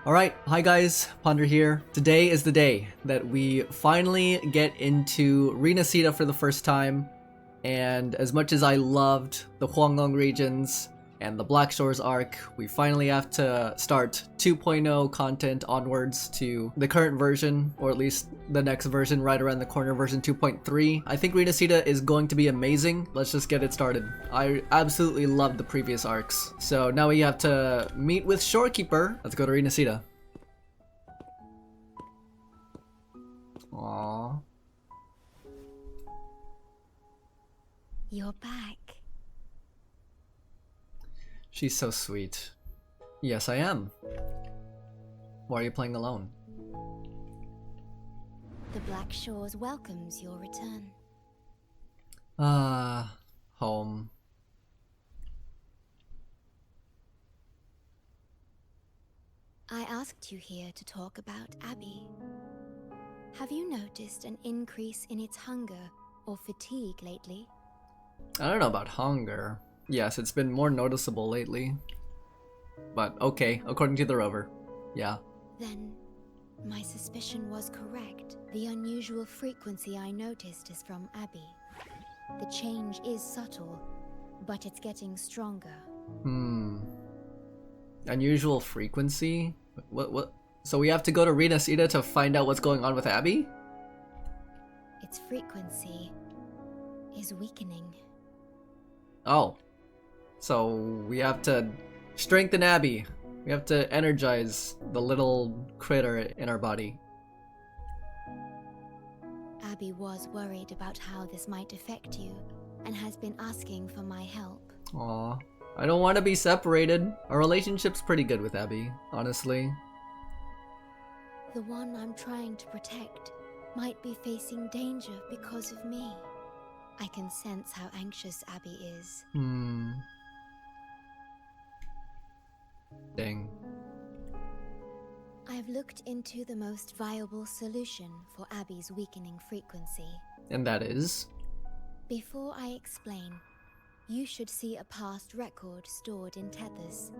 Alright, hi guys, Ponder here. Today is the day that we finally get into Rinascita for the first time, and as much as I loved the Huanglong regions and the Black Shores arc, we finally have to start 2.0 content onwards to the current version, or at least the next version right around the corner, version 2.3. I think Rinascita is going to be amazing. Let's just get it started. I absolutely loved the previous arcs. So now we have to meet with Shorekeeper. Let's go to Rinascita. Aww. You're back. She's so sweet. Yes, I am. Why are you playing alone? The Black Shores welcomes your return. Home. I asked you here to talk about Abbey. Have you noticed an increase in its hunger or fatigue lately? I don't know about hunger. Yes, it's been more noticeable lately. But okay, according to the rover. Yeah. Then, my suspicion was correct. The unusual frequency I noticed is from Abbey. The change is subtle, but it's getting stronger. Unusual frequency? What? So we have to go to Rinascita to find out what's going on with Abbey? Its frequency is weakening. Oh. So we have to strengthen Abbey. We have to energize the little critter in our body. Abbey was worried about how this might affect you, and has been asking for my help. Aw. I don't want to be separated. Our relationship's pretty good with Abbey, honestly. The one I'm trying to protect might be facing danger because of me. I can sense how anxious Abbey is. Dang. I've looked into the most viable solution for Abbey's weakening frequency. And that is? Before I explain, you should see a past record stored in tethers.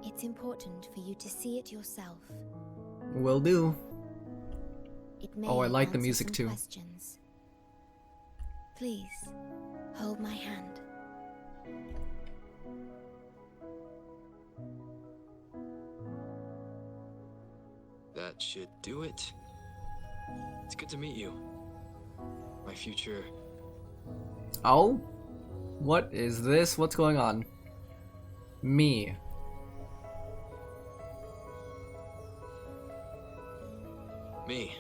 It's important for you to see it yourself. Will do. It may Oh, I like the answer music some too. questions. Please, hold my hand. That should do it. It's good to meet you. My future... Oh? What is this? What's going on? Me. Me.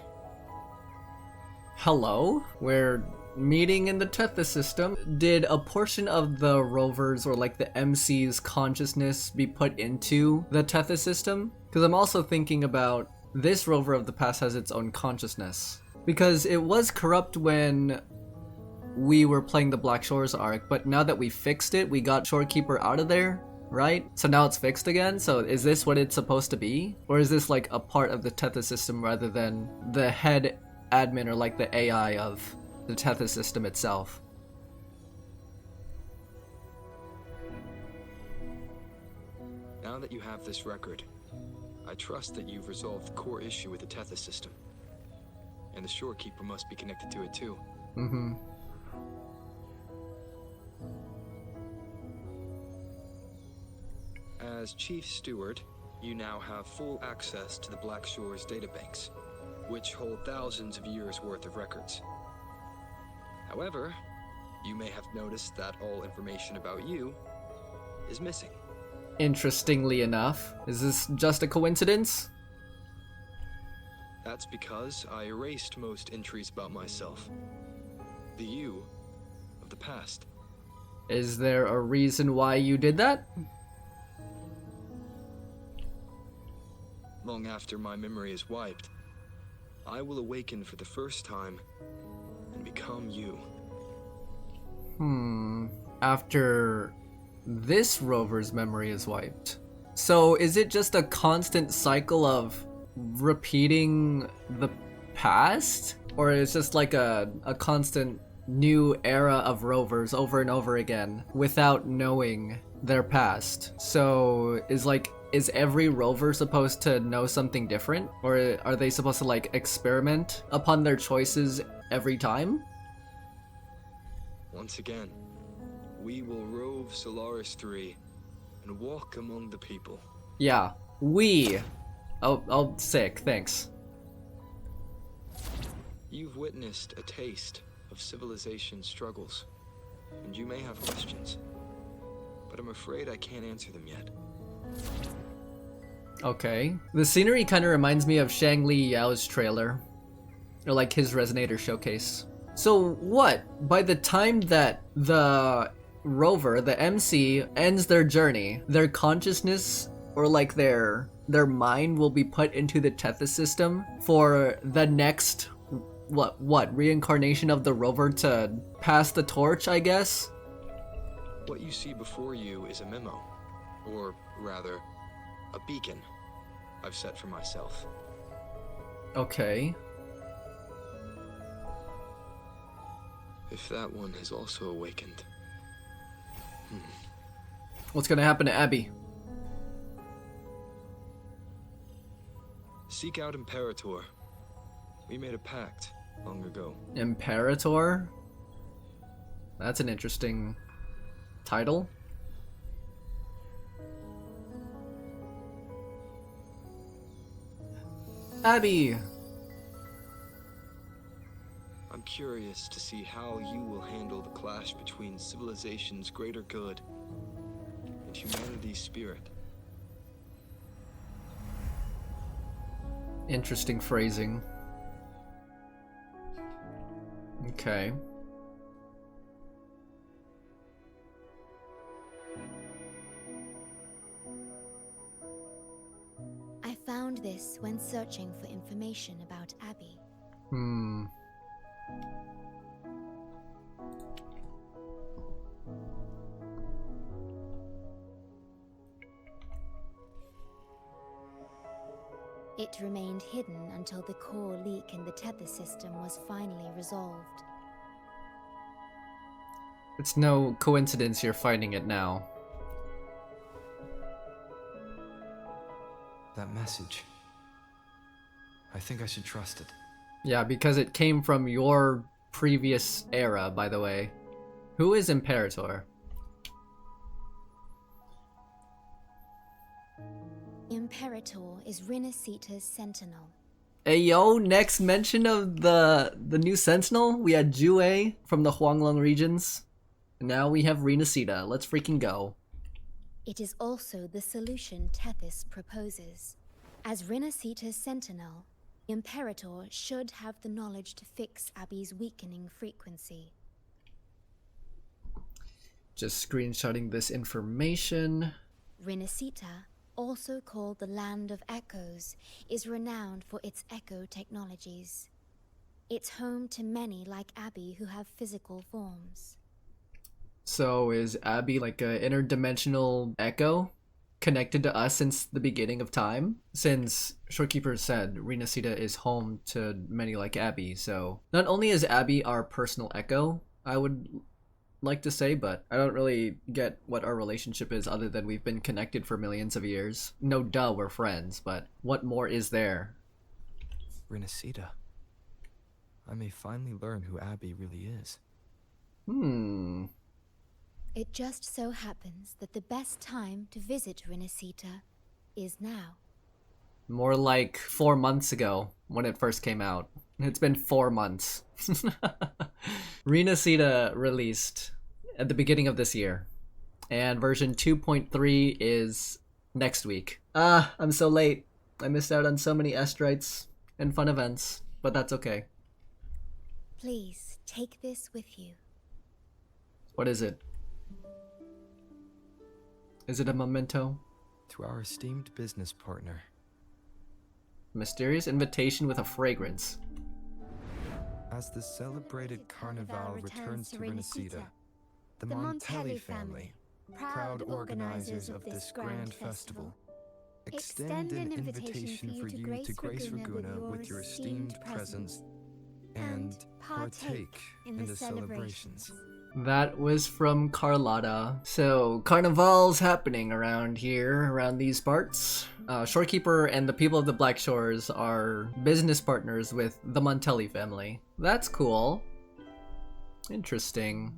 Hello? We're meeting in the Tethys system. Did a portion of the rovers or like the MC's consciousness be put into the Tethys system? Because I'm also thinking about this rover of the past has its own consciousness. Because it was corrupt when we were playing the Black Shores arc, but now that we fixed it, we got Shorekeeper out of there, right? So now it's fixed again? So is this what it's supposed to be? Or is this like a part of the Tethys system rather than the head admin or like the AI of the Tethys system itself? Now that you have this record, I trust that you've resolved the core issue with the Tethys system. And the Shorekeeper must be connected to it too. As Chief Steward, you now have full access to the Black Shores databanks, which hold thousands of years' worth of records. However, you may have noticed that all information about you is missing. Interestingly enough, is this just a coincidence? That's because I erased most entries about myself. The you of the past. Is there a reason why you did that? Long after my memory is wiped, I will awaken for the first time and become you. After this rover's memory is wiped. So is it just a constant cycle of repeating the past? Or is it just like a constant new era of rovers over and over again without knowing their past? So is like is every rover supposed to know something different? Or are they supposed to like experiment upon their choices every time? Once again, we will rove Solaris 3 and walk among the people. Yeah, we. Oh, sick, thanks. You've witnessed a taste of civilization's struggles, and you may have questions, but I'm afraid I can't answer them yet. Okay. The scenery kind of reminds me of Shang Li Yao's trailer, or like his Resonator showcase. So what? By the time that the rover, the MC, ends their journey, their consciousness or like their mind will be put into the Tethys system for the next what reincarnation of the rover to pass the torch, I guess? What you see before you is a memo, or rather, a beacon I've set for myself. Okay. If that one has also awakened. What's gonna happen to Abby? Seek out Imperator. We made a pact long ago. Imperator? That's an interesting title. Abby! I'm curious to see how you will handle the clash between civilization's greater good and humanity's spirit. Interesting phrasing. Okay. I found this when searching for information about Abby. It remained hidden until the core leak in the tether system was finally resolved. It's no coincidence you're finding it now. That message. I think I should trust it. Yeah, because it came from your previous era, by the way. Who is Imperator? Imperator is Rinascita's Sentinel. Ayo, next mention of the new Sentinel? We had Jue from the Huanglong regions. Now we have Rinascita. Let's freaking go. It is also the solution Tethys proposes. As Rinascita's Sentinel, Imperator should have the knowledge to fix Abby's weakening frequency. Just screenshotting this information. Rinascita, also called the Land of Echoes, is renowned for its echo technologies. It's home to many like Abby who have physical forms. So is Abby like an interdimensional echo connected to us since the beginning of time? Since Shorekeeper said Rinascita is home to many like Abby, so not only is Abby our personal echo, I would like to say, but I don't really get what our relationship is other than we've been connected for millions of years. No duh, we're friends, but what more is there? Rinascita. I may finally learn who Abby really is. It just so happens that the best time to visit Rinascita is now. More like 4 months ago when it first came out. It's been 4 months. Rinascita released at the beginning of this year, and version 2.3 is next week. I'm so late. I missed out on so many Estrites and fun events, but that's okay. Please take this with you. What is it? Is it a memento? To our esteemed business partner. Mysterious invitation with a fragrance. As the celebrated Carnevale returns to Rinascita, the Montelli family, proud organizers of this grand festival, extend an invitation for you to grace Ragunna with your esteemed presence and partake in the celebrations. That was from Carlotta. So, Carnevale's happening around here, around these parts. Shorekeeper and the people of the Black Shores are business partners with the Montelli family. That's cool. Interesting.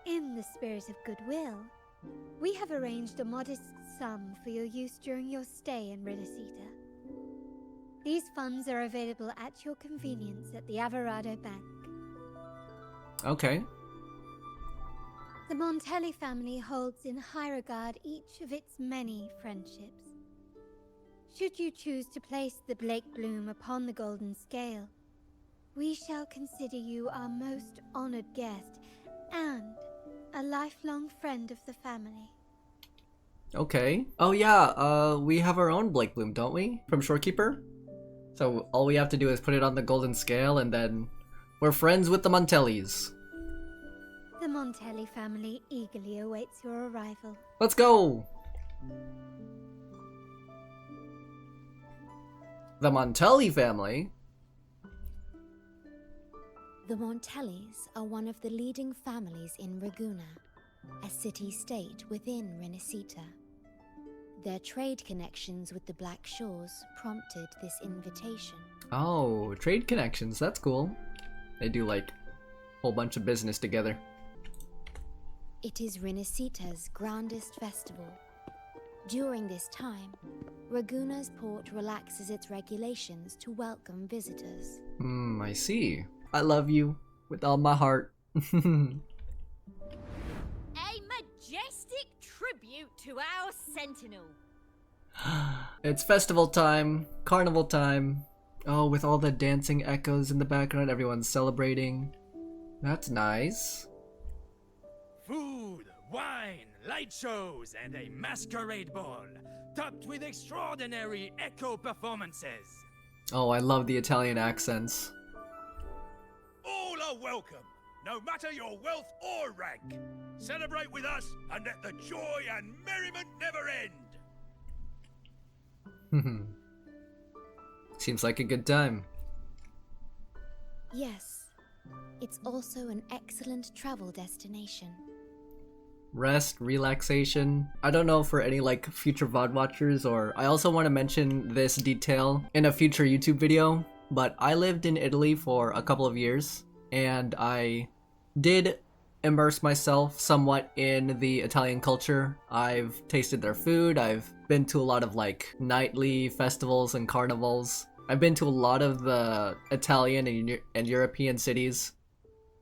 In the spirit of goodwill, we have arranged a modest sum for your use during your stay in Rinascita. These funds are available at your convenience at the Averardo Bank. Okay. The Montelli family holds in high regard each of its many friendships. Should you choose to place the Blake Bloom upon the golden scale, we shall consider you our most honored guest and a lifelong friend of the family. Okay. Oh yeah, we have our own Blake Bloom, don't we? From Shorekeeper? So all we have to do is put it on the golden scale and then we're friends with the Montellis. The Montelli family eagerly awaits your arrival. Let's go! The Montelli family? The Montellis are one of the leading families in Ragunna, a city-state within Rinascita. Their trade connections with the Black Shores prompted this invitation. Oh, trade connections, that's cool. They do like a whole bunch of business together. It is Rinascita's grandest festival. During this time, Ragunna's port relaxes its regulations to welcome visitors. I see. I love you with all my heart. A majestic tribute to our Sentinel. It's festival time, carnival time. Oh, with all the dancing echoes in the background, everyone's celebrating. That's nice. Food, wine, light shows, and a masquerade ball, topped with extraordinary echo performances. Oh, I love the Italian accents. All are welcome, no matter your wealth or rank. Celebrate with us and let the joy and merriment never end. Seems like a good time. Yes, it's also an excellent travel destination. Rest, relaxation. I don't know for any like future VOD watchers, or I also want to mention this detail in a future YouTube video, but I lived in Italy for a couple of years and I did immerse myself somewhat in the Italian culture. I've tasted their food, I've been to a lot of like nightly festivals and carnivals. I've been to a lot of the Italian and European cities,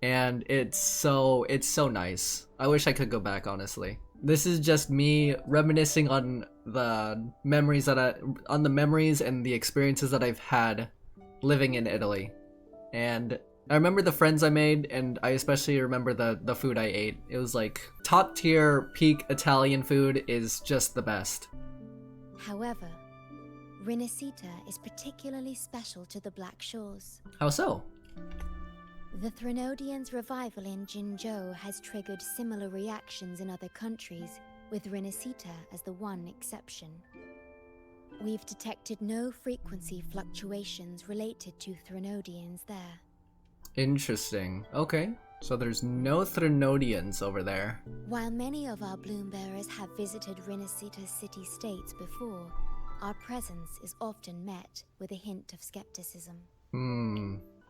and it's so nice. I wish I could go back, honestly. This is just me reminiscing on the memories and the experiences that I've had living in Italy. And I remember the friends I made, and I especially remember the food I ate. It was like top tier peak Italian food is just the best. However, Rinascita is particularly special to the Black Shores. How so? The Threnodians' revival in Jinzhou has triggered similar reactions in other countries, with Rinascita as the one exception. We've detected no frequency fluctuations related to Threnodians there. Interesting. Okay. So there's no Threnodians over there. While many of our Bloombearers have visited Rinascita's city-states before, our presence is often met with a hint of skepticism.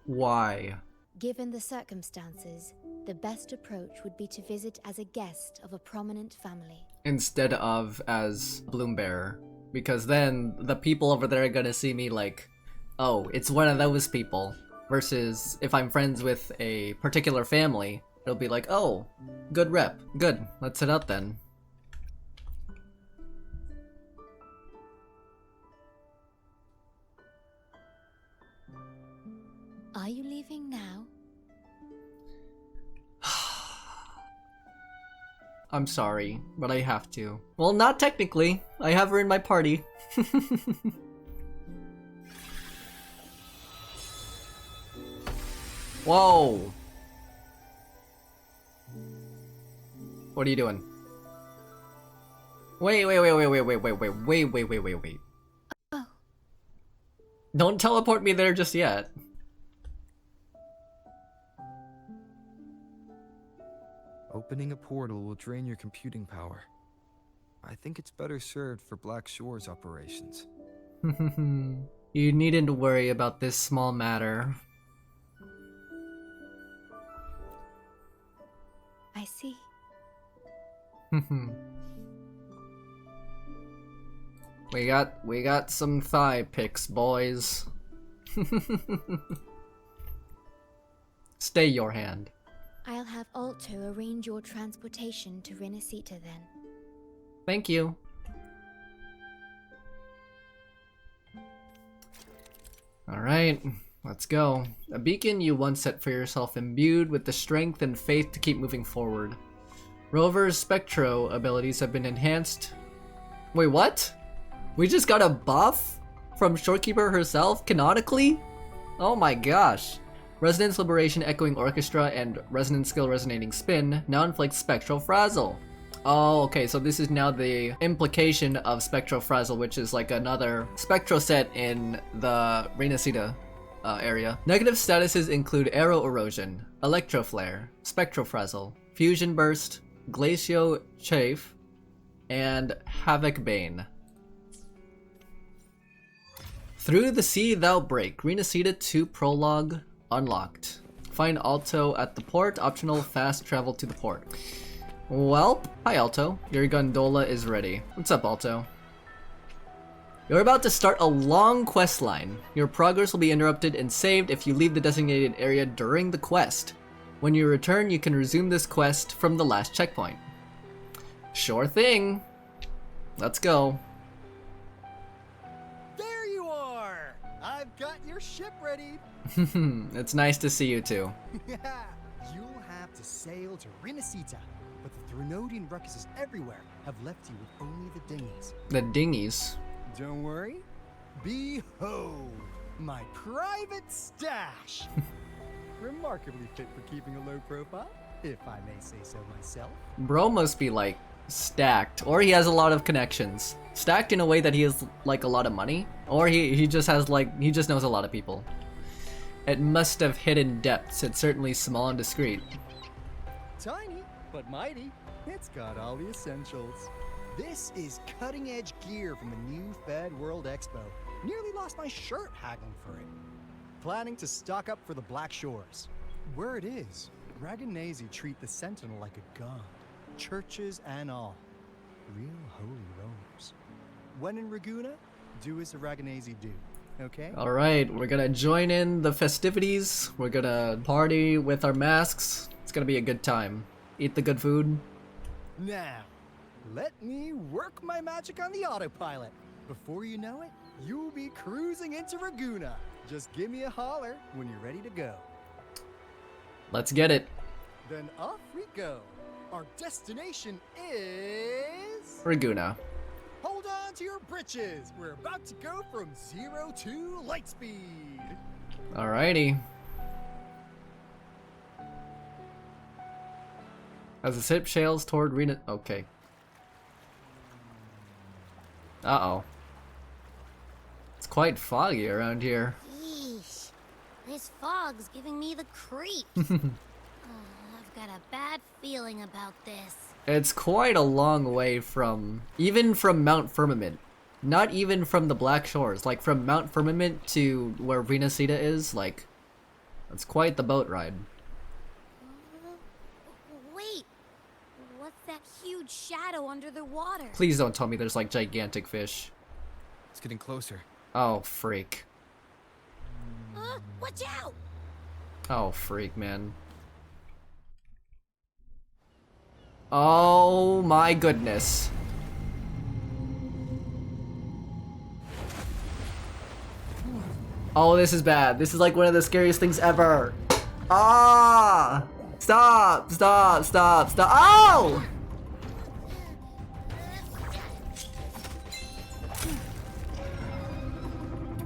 Why? Given the circumstances, the best approach would be to visit as a guest of a prominent family. Instead of as Bloombearer. Because then the people over there are gonna see me like, oh, it's one of those people. Versus if I'm friends with a particular family, it'll be like, oh, good rep. Good, let's head out then. Are you leaving now? I'm sorry, but I have to. Well, not technically. I have her in my party. Whoa! What are you doing? Wait. Oh. Don't teleport me there just yet. Opening a portal will drain your computing power. I think it's better served for Black Shore's operations. You needn't worry about this small matter. I see. We got some thigh pics, boys. Stay your hand. I'll have Alto arrange your transportation to Rinascita then. Thank you. Alright, let's go. A beacon you once set for yourself imbued with the strength and faith to keep moving forward. Rover's Spectro abilities have been enhanced. Wait, what? We just got a buff from Shorekeeper herself, canonically? Oh my gosh. Resonance Liberation Echoing Orchestra and Resonance Skill Resonating Spin now inflict Spectral Frazzle. Oh, okay, so this is now the implication of Spectral Frazzle, which is like another Spectro set in the Rinascita area. Negative statuses include Arrow Erosion, Electro Flare, Spectral Frazzle, Fusion Burst, Glacio Chafe, and Havoc Bane. Through the Sea Thou Break, Rinascita 2 Prologue unlocked. Find Alto at the port, optional fast travel to the port. Well, hi Alto, your gondola is ready. What's up, Alto? You're about to start a long quest line. Your progress will be interrupted and saved if you leave the designated area during the quest. When you return, you can resume this quest from the last checkpoint. Sure thing. Let's go. There you are! I've got your ship ready. It's nice to see you too. Yeah, you'll have to sail to Rinascita, but the Threnodian ruckuses everywhere have left you with only the dinghies. The dinghies. Don't worry. Behold, my private stash. Remarkably fit for keeping a low profile, if I may say so myself. Bro must be like stacked, or he has a lot of connections. Stacked in a way that he has like a lot of money, or he just has like, he just knows a lot of people. It must have hidden depths. It's certainly small and discreet. Tiny, but mighty. It's got all the essentials. This is cutting-edge gear from the new Fed World Expo. Nearly lost my shirt haggling for it. Planning to stock up for the Black Shores. Where it is, Ragunna treat the Sentinel like a god. Churches and all. Real holy rollers. When in Ragunna, do as the Ragunna do. Okay? Alright, we're gonna join in the festivities. We're gonna party with our masks. It's gonna be a good time. Eat the good food. Now, let me work my magic on the autopilot. Before you know it, you'll be cruising into Ragunna. Just give me a holler when you're ready to go. Let's get it. Then off we go. Our destination is... Ragunna. Hold on to your britches. We're about to go from 0 to light speed. Alrighty. As the ship sails toward Rena... Okay. Uh-oh. It's quite foggy around here. Yeesh. This fog's giving me the creeps. I've got a bad feeling about this. It's quite a long way from... Even from Mount Firmament. Not even from the Black Shores. Like, from Mount Firmament to where Rinascita is, like... It's quite the boat ride. Wait. What's that huge shadow under the water? Please don't tell me there's, like, gigantic fish. It's getting closer. Oh, freak. Watch out! Oh, freak, man. Oh my goodness. Oh, this is bad. This is like one of the scariest things ever. Ah! Stop! Stop! Stop! Stop! Oh!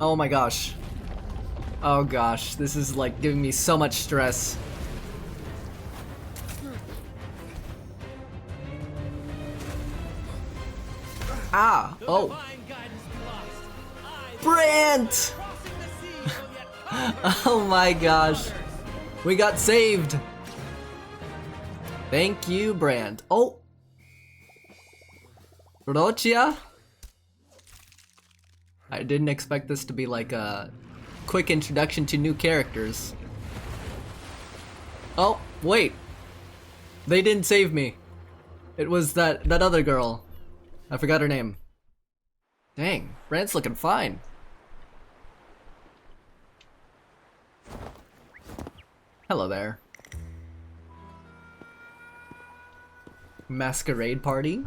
Oh my gosh. Oh gosh, this is like giving me so much stress. Ah! Oh! Brant! Oh my gosh. We got saved! Thank you, Brand. Oh! Rocia? I didn't expect this to be like a quick introduction to new characters. Oh, wait! They didn't save me. It was that other girl. I forgot her name. Dang, Brand's looking fine. Hello there. Masquerade party?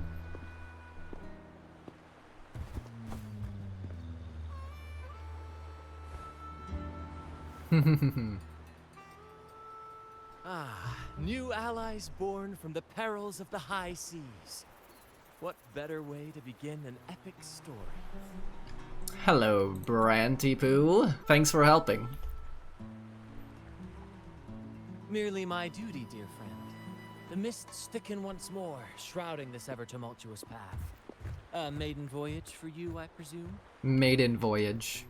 New allies born from the perils of the high seas. What better way to begin an epic story? Hello, Branty-Poo. Thanks for helping. Merely my duty, dear friend. The mists thicken once more, shrouding this ever-tumultuous path. A maiden voyage for you, I presume? Maiden voyage.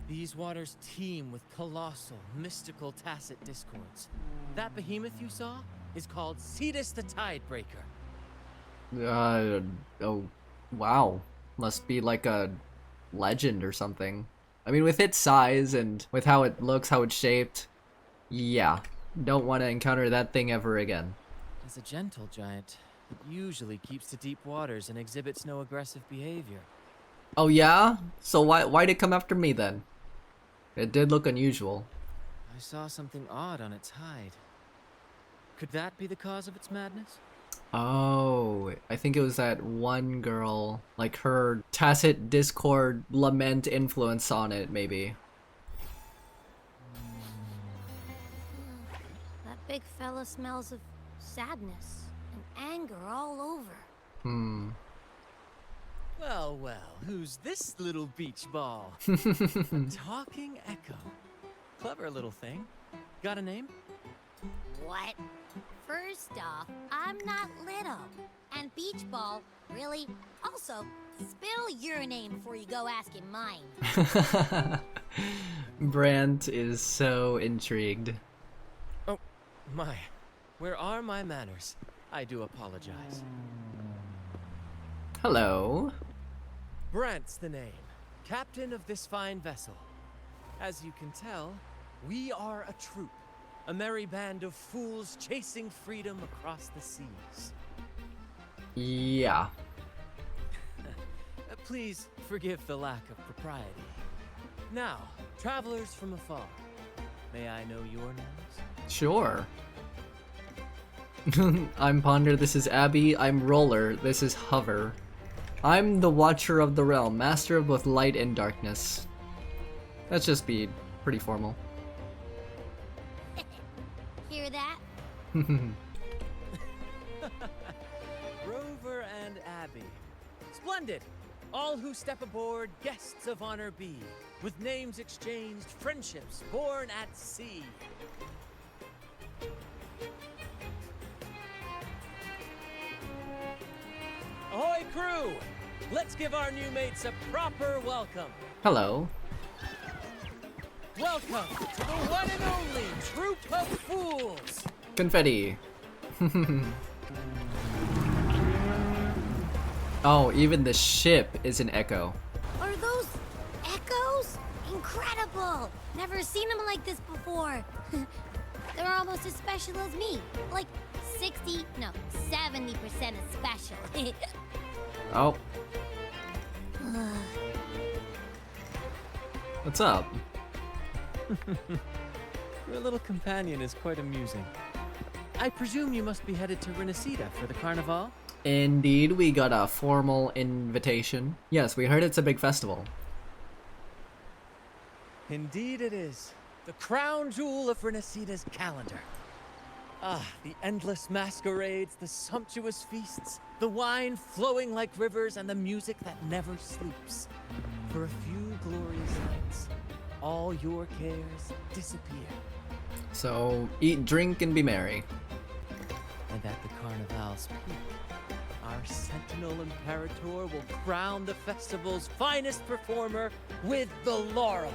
These waters teem with colossal, mystical, tacit discords. That behemoth you saw is called Cetus the Tidebreaker. Oh, wow. Must be like a legend or something. I mean, with its size and with how it looks, how it's shaped, yeah. Don't want to encounter that thing ever again. As a gentle giant, it usually keeps to deep waters and exhibits no aggressive behavior. Oh yeah? So why'd it come after me then? It did look unusual. I saw something odd on its hide. Could that be the cause of its madness? Oh, I think it was that one girl, like her tacit discord lament influence on it, maybe. That big fella smells of sadness and anger all over. Well, well, who's this little beach ball? A talking echo. Clever little thing. Got a name? What? First off, I'm not little. And beach ball, really? Also, spill your name before you go asking mine. Brant is so intrigued. Oh, my. Where are my manners? I do apologize. Hello. Brant's the name. Captain of this fine vessel. As you can tell, we are a troupe. A merry band of fools chasing freedom across the seas. Yeah. Please forgive the lack of propriety. Now, travelers from afar, may I know your names? Sure. I'm Ponder, this is Abby. I'm Roller, this is Hover. I'm the Watcher of the Realm, master of both light and darkness. Let's just be pretty formal. Hear that? Rover and Abby. Splendid! All who step aboard, guests of honor be. With names exchanged, friendships born at sea. Ahoy, crew! Let's give our new mates a proper welcome. Hello. Welcome to the one and only Troupe of Fools! Confetti. Oh, even the ship is an echo. Are those echoes? Incredible! Never seen them like this before. They're almost as special as me. Like 70% as special. Oh. What's up? Your little companion is quite amusing. I presume you must be headed to Rinascita for the Carnevale? Indeed, we got a formal invitation. Yes, we heard it's a big festival. Indeed it is. The crown jewel of Rinascita's calendar. Ah, the endless masquerades, the sumptuous feasts, the wine flowing like rivers, and the music that never sleeps. For a few glorious nights, all your cares disappear. So, eat, drink, and be merry. And at the Carnevale's peak, our Sentinel Imperator will crown the festival's finest performer with the laurel.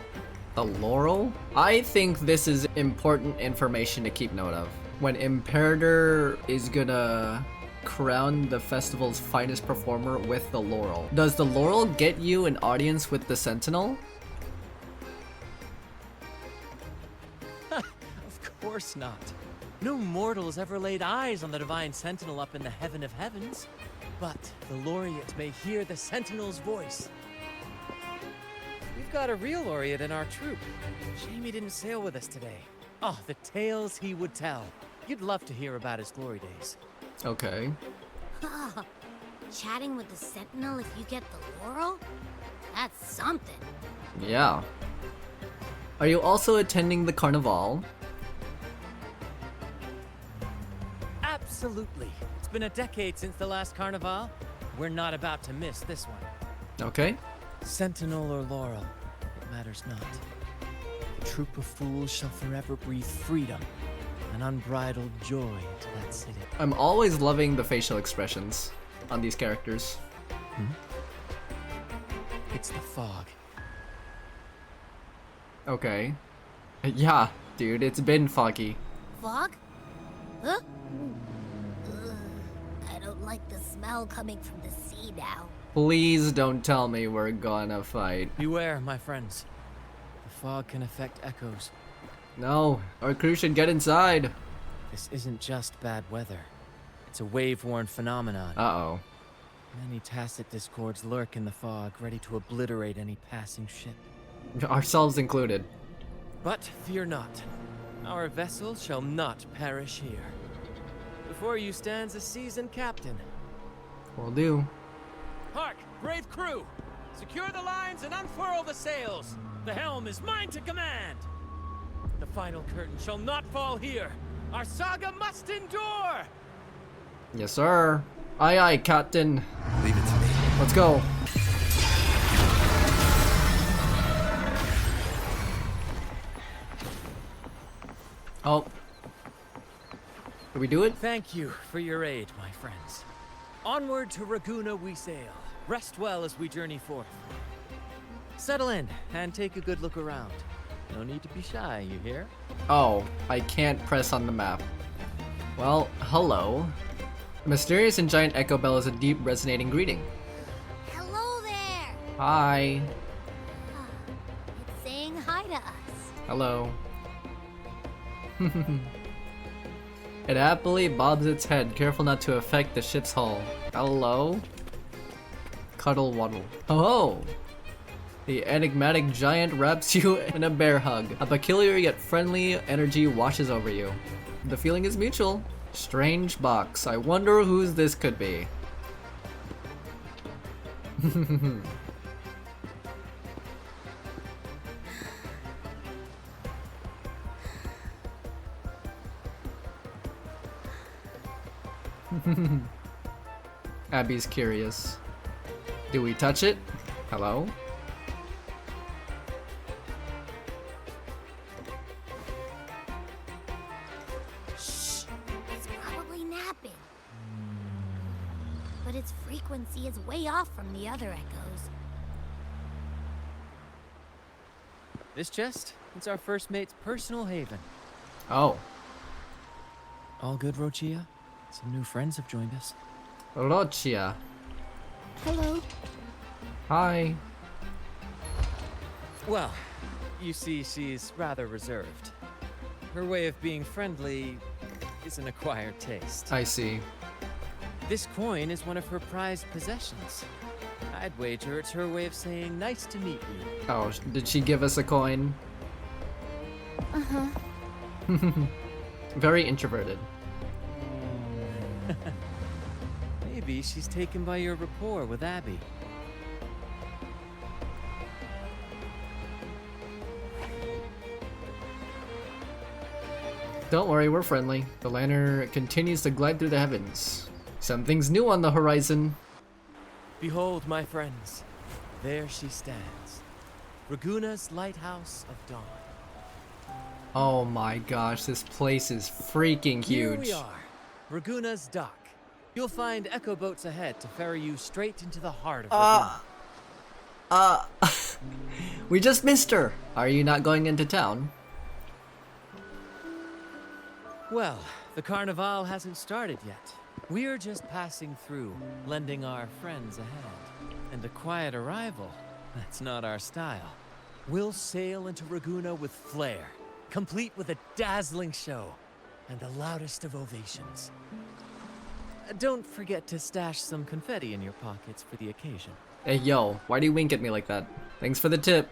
The laurel? I think this is important information to keep note of. when Imperator is gonna crown the festival's finest performer with the laurel. Does the laurel get you an audience with the Sentinel? Of course not. No mortals ever laid eyes on the divine Sentinel up in the heaven of heavens. But the laureate may hear the Sentinel's voice. We've got a real laureate in our troupe. Shame he didn't sail with us today. Oh, the tales he would tell. You'd love to hear about his glory days. Okay. Chatting with the Sentinel if you get the laurel? That's something. Yeah. Are you also attending the Carnevale? Absolutely. It's been a decade since the last Carnevale. We're not about to miss this one. Okay. Sentinel or laurel, it matters not. The troop of fools shall forever breathe freedom and unbridled joy into that city. I'm always loving the facial expressions on these characters. It's the fog. Okay. Yeah, dude, it's been foggy. Fog? Huh? Ugh, I don't like the smell coming from the sea now. Please don't tell me we're gonna fight. Beware, my friends. The fog can affect echoes. No, our crew should get inside. This isn't just bad weather. It's a wave-worn phenomenon. Uh-oh. Many tacit discords lurk in the fog, ready to obliterate any passing ship. Ourselves included. But fear not. Our vessel shall not perish here. Before you stands a seasoned captain. Will do. Hark, brave crew! Secure the lines and unfurl the sails! The helm is mine to command! The final curtain shall not fall here! Our saga must endure! Yes, sir. Aye, aye, Captain. Leave it to me. Let's go. Oh. Did we do it? Thank you for your aid, my friends. Onward to Ragunna we sail. Rest well as we journey forth. Settle in and take a good look around. No need to be shy, you hear? Oh, I can't press on the map. Well, hello. A mysterious and giant echo bell is a deep, resonating greeting. Hello there! Hi. It's saying hi to us. Hello. It happily bobs its head, careful not to affect the ship's hull. Hello? Cuddle waddle. Oh! The enigmatic giant wraps you in a bear hug. A peculiar yet friendly energy washes over you. The feeling is mutual. Strange box. I wonder whose this could be. Abby's curious. Do we touch it? Hello? Shh! It's probably napping. But its frequency is way off from the other echoes. This chest? It's our first mate's personal haven. Oh. All good, Rochia? Some new friends have joined us. Rochia. Hello. Hi. Well, you see, she's rather reserved. Her way of being friendly is an acquired taste. I see. This coin is one of her prized possessions. I'd wager it's her way of saying nice to meet you. Oh, did she give us a coin? Uh-huh. Very introverted. Maybe she's taken by your rapport with Abby. Don't worry, we're friendly. The lantern continues to glide through the heavens. Something's new on the horizon. Behold, my friends, there she stands. Ragunna's lighthouse of dawn. Oh my gosh, this place is freaking Here huge. we are, Ragunna's dock. You'll find echo boats ahead to ferry you straight into the heart of Ragunna. We just missed her. Are you not going into town? Well, The Carnevale hasn't started yet. We're just passing through, lending our friends a hand. And a quiet arrival, that's not our style. We'll sail into Ragunna with flair, complete with a dazzling show, and the loudest of ovations. Don't forget to stash some confetti in your pockets for the occasion. Hey yo, why do you wink at me like that? Thanks for the tip.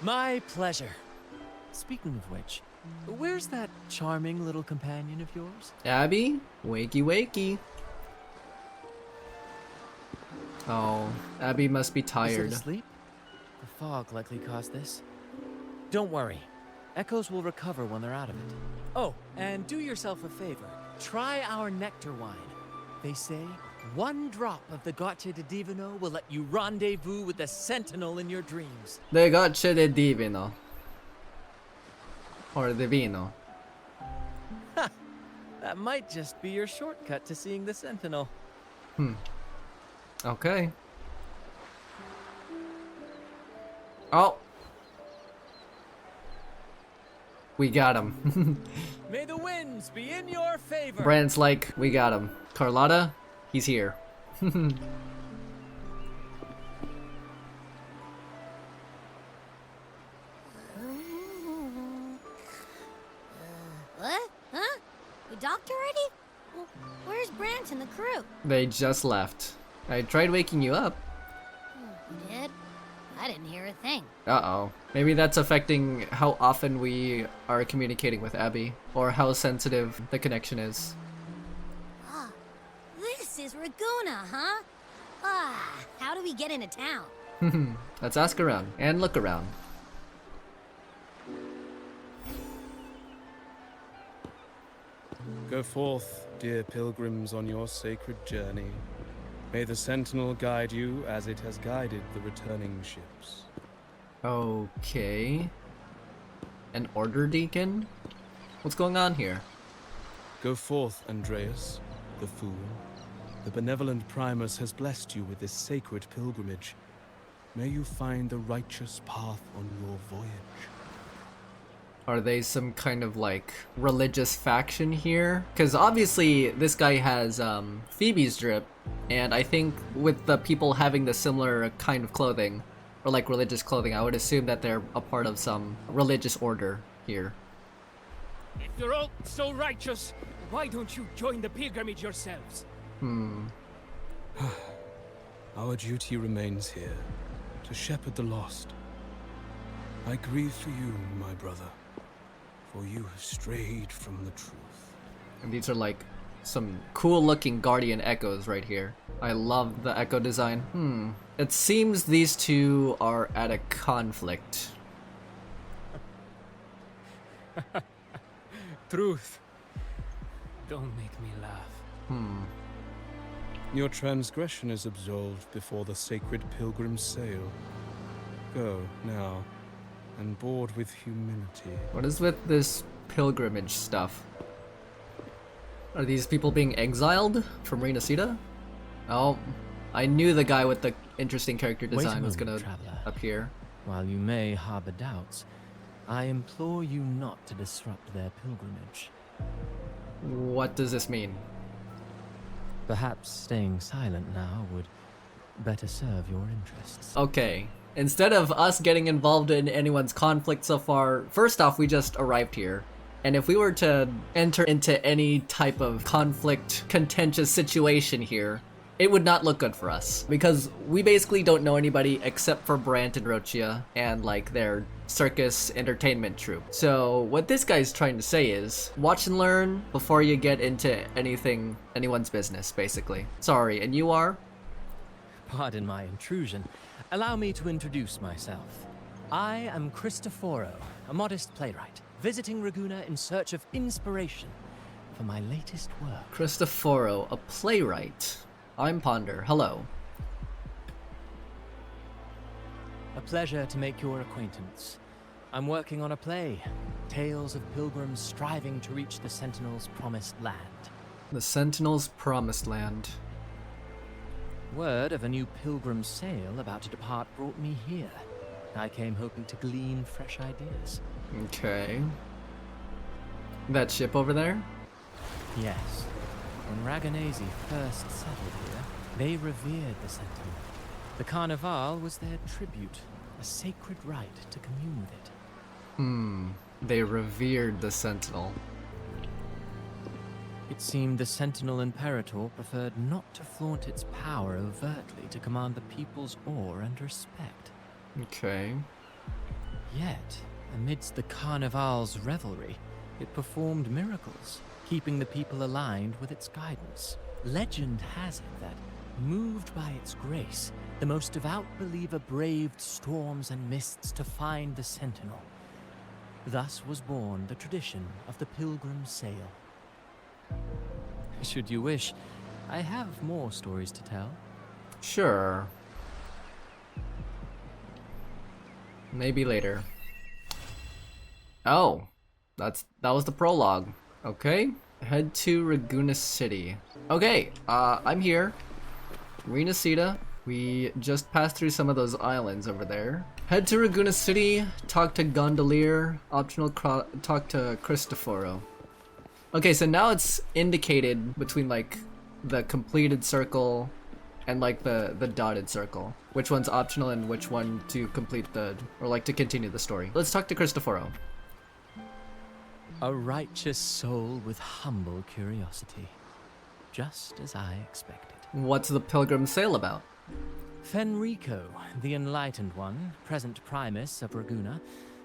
My pleasure. Speaking of which, where's that charming little companion of yours? Abby? Wakey wakey. Oh, Abby must be Is tired. it asleep? The fog likely caused this. Don't worry. Echoes will recover when they're out of it. Oh, and do yourself a favor. Try our nectar wine. They say one drop of the Gocce di Divino will let you rendezvous with the Sentinel in your dreams. The Gocce di Divino. Or Divino. Ha! That might just be your shortcut to seeing the Sentinel. Okay. Oh. We got him. May the winds be in your favor. Brand's like, we got him. Carlotta, he's here. What? Huh? We docked already? Well, where's Brant and the crew? They just left. I tried waking you up. You did? I didn't hear a thing. Uh-oh. Maybe that's affecting how often we are communicating with Abby, or how sensitive the connection is. Ah, this is Ragunna, huh? Ah, how do we get into town? Let's ask around, and look around. Go forth, dear pilgrims, on your sacred journey. May the Sentinel guide you as it has guided the returning ships. Okay. An order deacon? What's going on here? Go forth, Andreas, the fool. The benevolent Primus has blessed you with this sacred pilgrimage. May you find the righteous path on your voyage. Are they some kind of like religious faction here? Because obviously this guy has Phoebe's drip, and I think with the people having the similar kind of clothing, or like religious clothing, I would assume that they're a part of some religious order here. If you're all so righteous, why don't you join the pilgrimage yourselves? Our duty remains here, to shepherd the lost. I grieve for you, my brother, for you have strayed from the truth. And these are like some cool looking guardian echoes right here. I love the echo design. It seems these two are at a conflict. Truth. Don't make me laugh. Your transgression is absolved before the sacred pilgrims sail. Go, now, and board with humility. What is with this pilgrimage stuff? Are these people being exiled from Rinascita? Oh, I knew the guy with the interesting character design was gonna appear. While you may harbor doubts, I implore you not to disrupt their pilgrimage. What does this mean? Perhaps staying silent now would better serve your interests. Okay, instead of us getting involved in anyone's conflict so far, first off, we just arrived here. And if we were to enter into any type of conflict, contentious situation here, it would not look good for us. Because we basically don't know anybody except for Brant and Rochia and like their circus entertainment troupe. So what this guy's trying to say is, watch and learn before you get into anyone's business, basically. Sorry, and you are? Pardon my intrusion. Allow me to introduce myself. I am Cristoforo, a modest playwright, visiting Ragunna in search of inspiration for my latest work. Cristoforo, a playwright. I'm Ponder. Hello. A pleasure to make your acquaintance. I'm working on a play, tales of pilgrims striving to reach the Sentinel's promised land. The Sentinel's promised land. Word of a new pilgrim sail about to depart brought me here. I came hoping to glean fresh ideas. Okay. That ship over there? Yes. When Ragunna first settled here, they revered the Sentinel. The Carnevale was their tribute, a sacred right to commune with it. They revered the Sentinel. It seemed the Sentinel Imperator preferred not to flaunt its power overtly to command the people's awe and respect. Okay. Yet, amidst the Carnevale's revelry, it performed miracles, keeping the people aligned with its guidance. Legend has it that, moved by its grace, the most devout believer braved storms and mists to find the Sentinel. Thus was born the tradition of the Pilgrim's Sail. Should you wish, I have more stories to tell. Sure. Maybe later. Oh, that was the prologue. Okay, head to Ragunna City. Okay, I'm here. Rinascita. We just passed through some of those islands over there. Head to Ragunna City, talk to Gondolier, optional talk to Cristoforo. Okay, so now it's indicated between like the completed circle and like the dotted circle. Which one's optional and which one to complete or like to continue the story. Let's talk to Cristoforo. A righteous soul with humble curiosity. Just as I expected. What's the Pilgrim's Sail about? Fenrico, the Enlightened One, present Primus of Ragunna,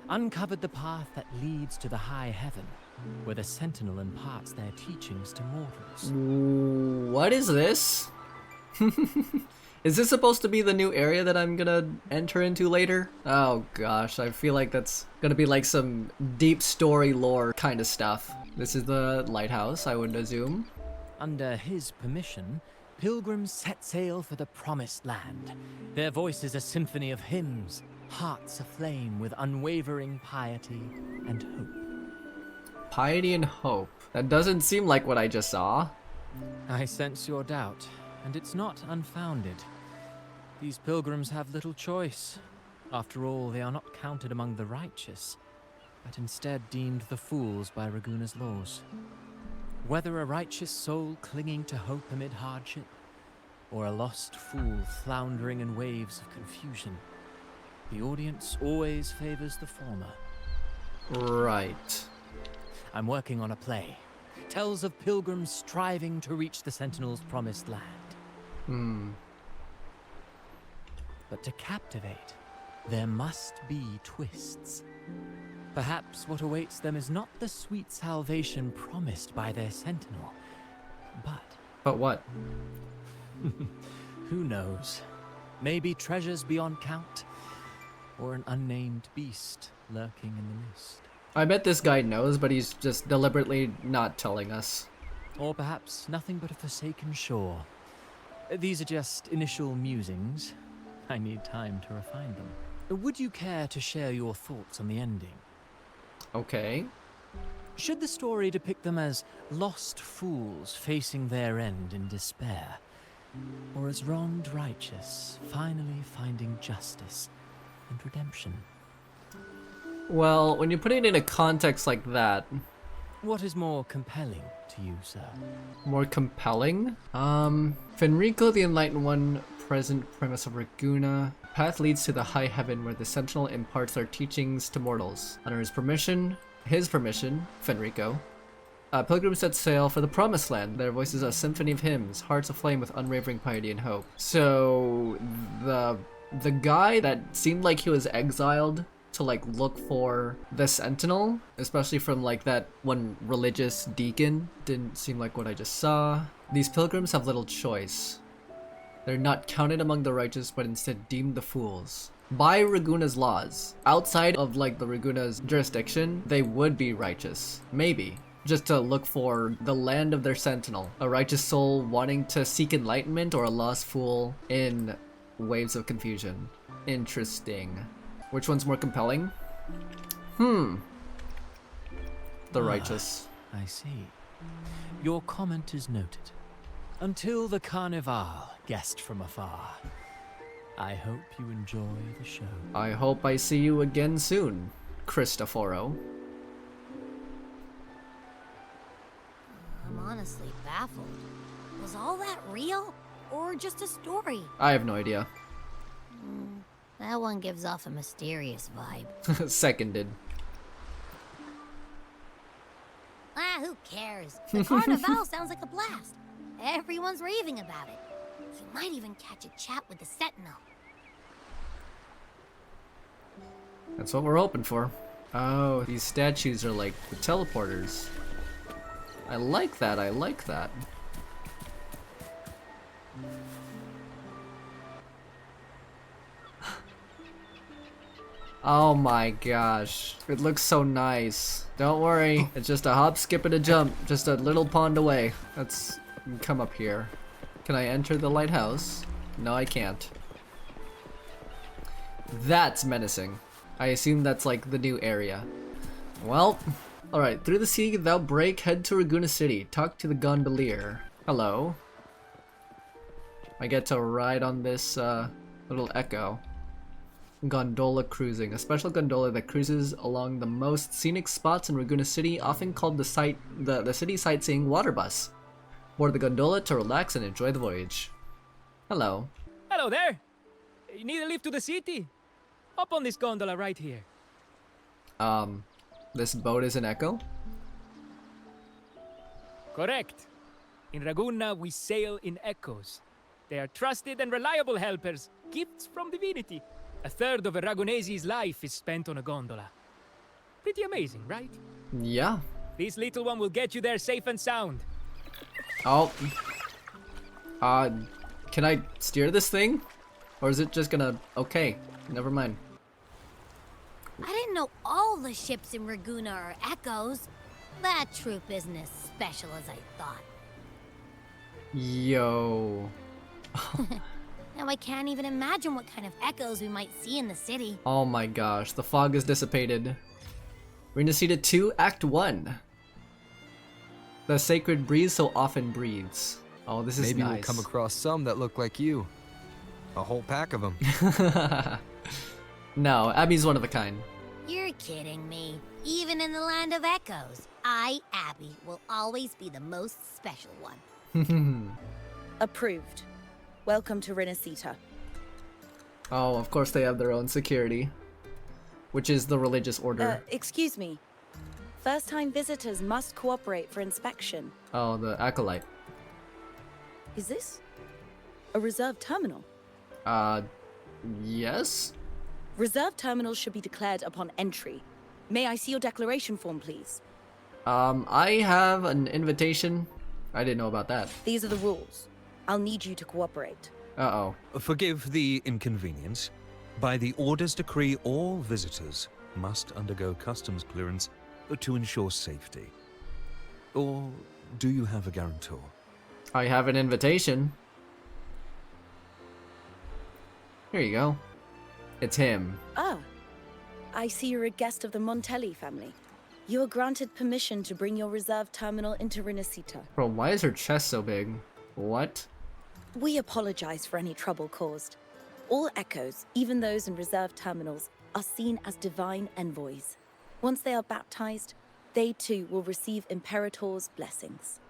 uncovered the path that leads to the high heaven, where the Sentinel imparts their teachings to mortals. What is this? Is this supposed to be the new area that I'm gonna enter into later? Oh gosh, I feel like that's gonna be like some deep story lore kind of stuff. This is the lighthouse, I would assume. Under his permission, pilgrims set sail for the Promised Land. Their voices a symphony of hymns, hearts aflame with unwavering piety and hope. Piety and hope. That doesn't seem like what I just saw. I sense your doubt, and it's not unfounded. These pilgrims have little choice. After all, they are not counted among the righteous, but instead deemed the fools by Ragunna's laws. Whether a righteous soul clinging to hope amid hardship, or a lost fool floundering in waves of confusion, the audience always favors the former. Right. I'm working on a play. Tells of pilgrims striving to reach the Sentinel's promised land. But to captivate, there must be twists. Perhaps what awaits them is not the sweet salvation promised by their Sentinel, but... But what? Who knows? Maybe treasures beyond count, or an unnamed beast lurking in the mist. I bet this guy knows, but he's just deliberately not telling us. Or perhaps nothing but a forsaken shore. These are just initial musings. I need time to refine them. Would you care to share your thoughts on the ending? Okay. Should the story depict them as lost fools facing their end in despair? Or as wronged righteous, finally finding justice and redemption? Well, when you put it in a context like that... What is more compelling to you, sir? More compelling? Fenrico the Enlightened One, present premise of Ragunna. Path leads to the high heaven where the Sentinel imparts their teachings to mortals. Under his permission, Fenrico, pilgrims set sail for the Promised Land. Their voices a symphony of hymns, hearts aflame with unwavering piety and hope. So, the guy that seemed like he was exiled to like look for the Sentinel, especially from like that one religious deacon, didn't seem like what I just saw. These pilgrims have little choice. They're not counted among the righteous, but instead deemed the fools. By Ragunna's laws, outside of like the Ragunna's jurisdiction, they would be righteous. Maybe. Just to look for the land of their Sentinel. A righteous soul wanting to seek enlightenment, or a lost fool in waves of confusion. Interesting. Which one's more compelling? The righteous. I see. Your comment is noted. Until the Carnevale, guest from afar. I hope you enjoy the show. I hope I see you again soon, Cristoforo. honestly baffled. Was all that real? Or just a story? I have no idea. That one gives off a mysterious vibe. Seconded. Who cares? The Carnevale sounds like a blast. Everyone's raving about it. You might even catch a chat with the Sentinel. That's what we're hoping for. Oh, these statues are like the teleporters. I like that, I like that. Oh my gosh, it looks so nice. Don't worry, it's just a hop, skip, and a jump, just a little pond away. Let's come up here. Can I enter the lighthouse? No, I can't. That's menacing. I assume that's like the new area. Well, alright, through the sea thou break, head to Ragunna City. Talk to the gondolier. Hello. I get to ride on this little echo. Gondola cruising. A special gondola that cruises along the most scenic spots in Ragunna City, often called the city sightseeing water bus. Board the gondola to relax and enjoy the voyage. Hello. Hello there. You need a lift to the city? Hop on this gondola right here. This boat is an echo? Correct. In Ragunna, we sail in echoes. They are trusted and reliable helpers, gifts from divinity. A third of a Ragunese's life is spent on a gondola. Pretty amazing, right? Yeah. This little one will get you there safe and sound. Oh. Can I steer this thing? Or is it just gonna... Okay, never mind. I didn't know all the ships in Ragunna are echoes. That Troupe isn't as special as I thought. Yo. Now I can't even imagine what kind of echoes we might see in the city. Oh my gosh, the fog is dissipated. Rinascita 2, Act 1. The sacred breeze so often breathes. Oh, this is Maybe nice. we'll come across some that look like you. A whole pack of them. No, Abby's one of a kind. You're kidding me. Even in the land of echoes, I, Abby, will always be the most special one. Approved. Welcome to Rinascita. Oh, of course they have their own security. Which is the religious order. Excuse me. First-time visitors must cooperate for inspection. Oh, the acolyte. Is this a reserved terminal? Yes? Reserved terminals should be declared upon entry. May I see your declaration form, please? I have an invitation. I didn't know about that. These are the rules. I'll need you to cooperate. Uh-oh. Forgive the inconvenience. By the Order's decree, all visitors must undergo customs clearance to ensure safety. Or do you have a guarantor? I have an invitation. Here you go. It's him. Ah, I see you're a guest of the Montelli family. You are granted permission to bring your reserve terminal into Rinascita. Bro, why is her chest so big? What? We apologize for any trouble caused. All echoes, even those in reserve terminals, are seen as divine envoys. Once they are baptized, they too will receive Imperator's blessings.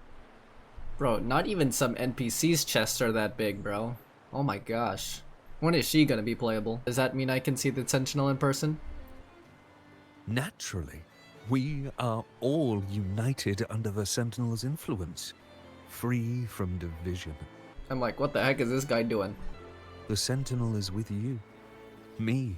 Bro, not even some NPC's chests are that big, bro. Oh my gosh. When is she gonna be playable? Does that mean I can see the Sentinel in person? Naturally. We are all united under the Sentinel's influence, free from division. I'm like, what the heck is this guy doing? The Sentinel is with you. Me.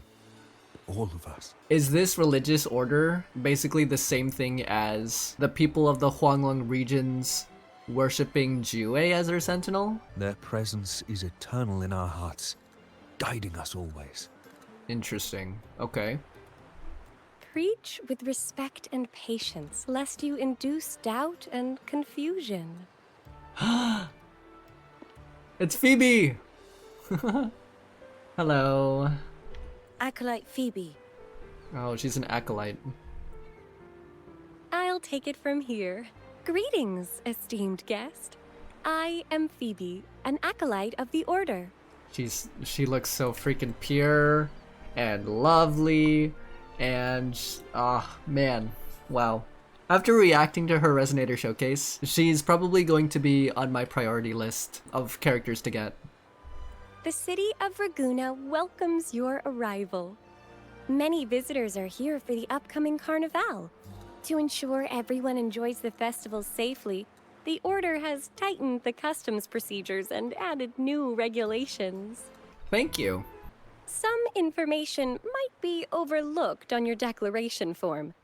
All of us. Is this religious order basically the same thing as the people of the Huanglong regions worshipping WuWa as their sentinel? Their presence is eternal in our hearts, guiding us always. Interesting. Okay. Preach with respect and patience, lest you induce doubt and confusion. It's Phoebe! Hello. Acolyte Phoebe. Oh, she's an acolyte. I'll take it from here. Greetings, esteemed guest. I am Phoebe, an acolyte of the Order. She looks so freaking pure and lovely and man, wow. After reacting to her Resonator showcase, she's probably going to be on my priority list of characters to get. The city of Ragunna welcomes your arrival. Many visitors are here for the upcoming Carnevale. To ensure everyone enjoys the festival safely, the Order has tightened the customs procedures and added new regulations. Thank you. Some information might be overlooked on your declaration form.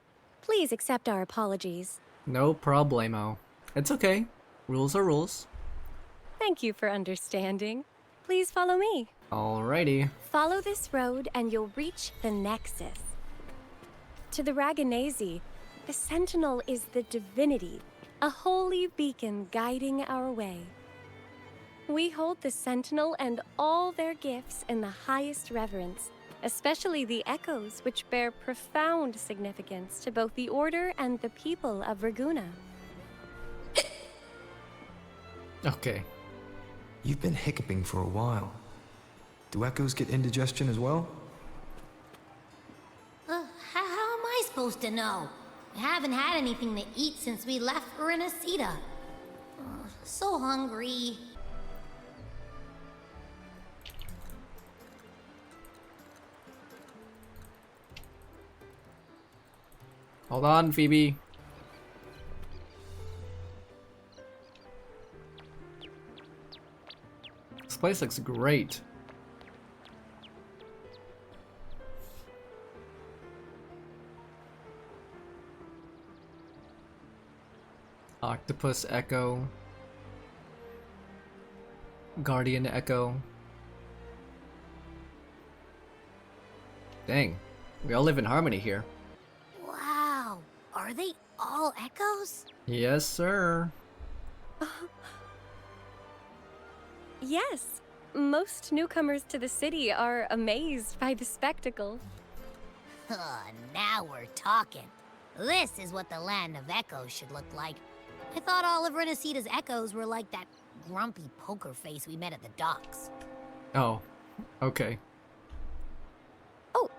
Please accept our apologies. No problemo. It's okay. Rules are rules. Thank you for understanding. Please follow me. Alrighty. Follow this road and you'll reach the Nexus. To the Ragunese, the Sentinel is the divinity, a holy beacon guiding our way. We hold the Sentinel and all their gifts in the highest reverence, especially the echoes, which bear profound significance to both the Order and the people of Ragunna. Okay. You've been hiccuping for a while. Do echoes get indigestion as well? How am I supposed to know? I haven't had anything to eat since we left for Rinascita. So hungry. Hold on, Phoebe. This place looks great. Octopus Echo. Guardian Echo. Dang, we all live in harmony here. Wow, are they all echoes? Yes, sir. Yes, most newcomers to the city are amazed by the spectacle. Now we're talking. This is what the land of echoes should look like. I thought all of Rinascita's echoes were like that grumpy poker face we met at the docks. Oh, okay. Oh.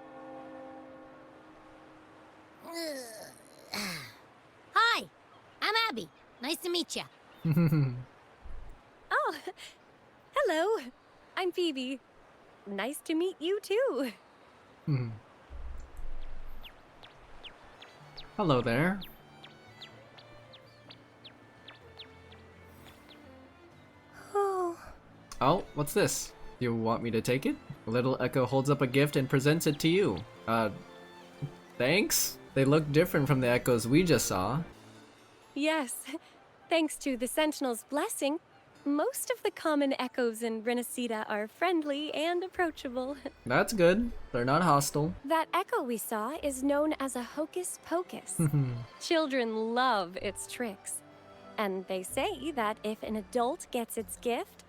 Hi, I'm Abby. Nice to meet you. Oh, hello. I'm Phoebe. Nice to meet you too. Hello there. Oh, what's this? You want me to take it? Little Echo holds up a gift and presents it to you. Thanks? They look different from the echoes we just saw. Yes, thanks to the Sentinel's blessing, most of the common echoes in Rinascita are friendly and approachable. That's good. They're not hostile. That echo we saw is known as a hocus pocus. Children love its tricks. And they say that if an adult gets its gift,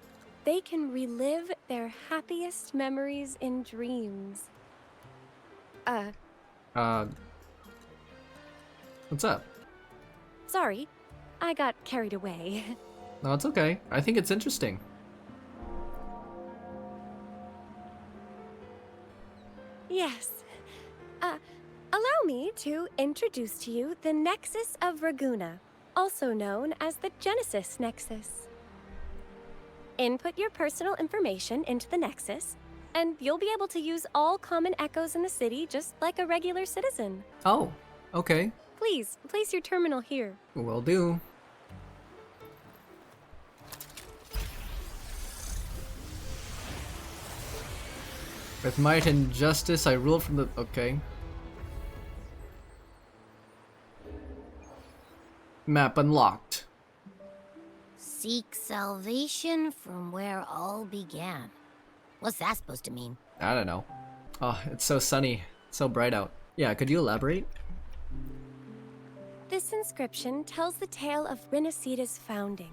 they can relive their happiest memories in dreams. What's up? Sorry, I got carried away. No, it's okay. I think it's interesting. Yes. Allow me to introduce to you the Nexus of Ragunna, also known as the Genesis Nexus. Input your personal information into the Nexus, and you'll be able to use all common echoes in the city just like a regular citizen. Oh, okay. Please, place your terminal here. Will do. With might and justice, I rule from the... Okay. Map unlocked. Seek salvation from where all began. What's that supposed to mean? I don't know. Oh, it's so sunny. So bright out. Yeah, could you elaborate? This inscription tells the tale of Rinascita's founding.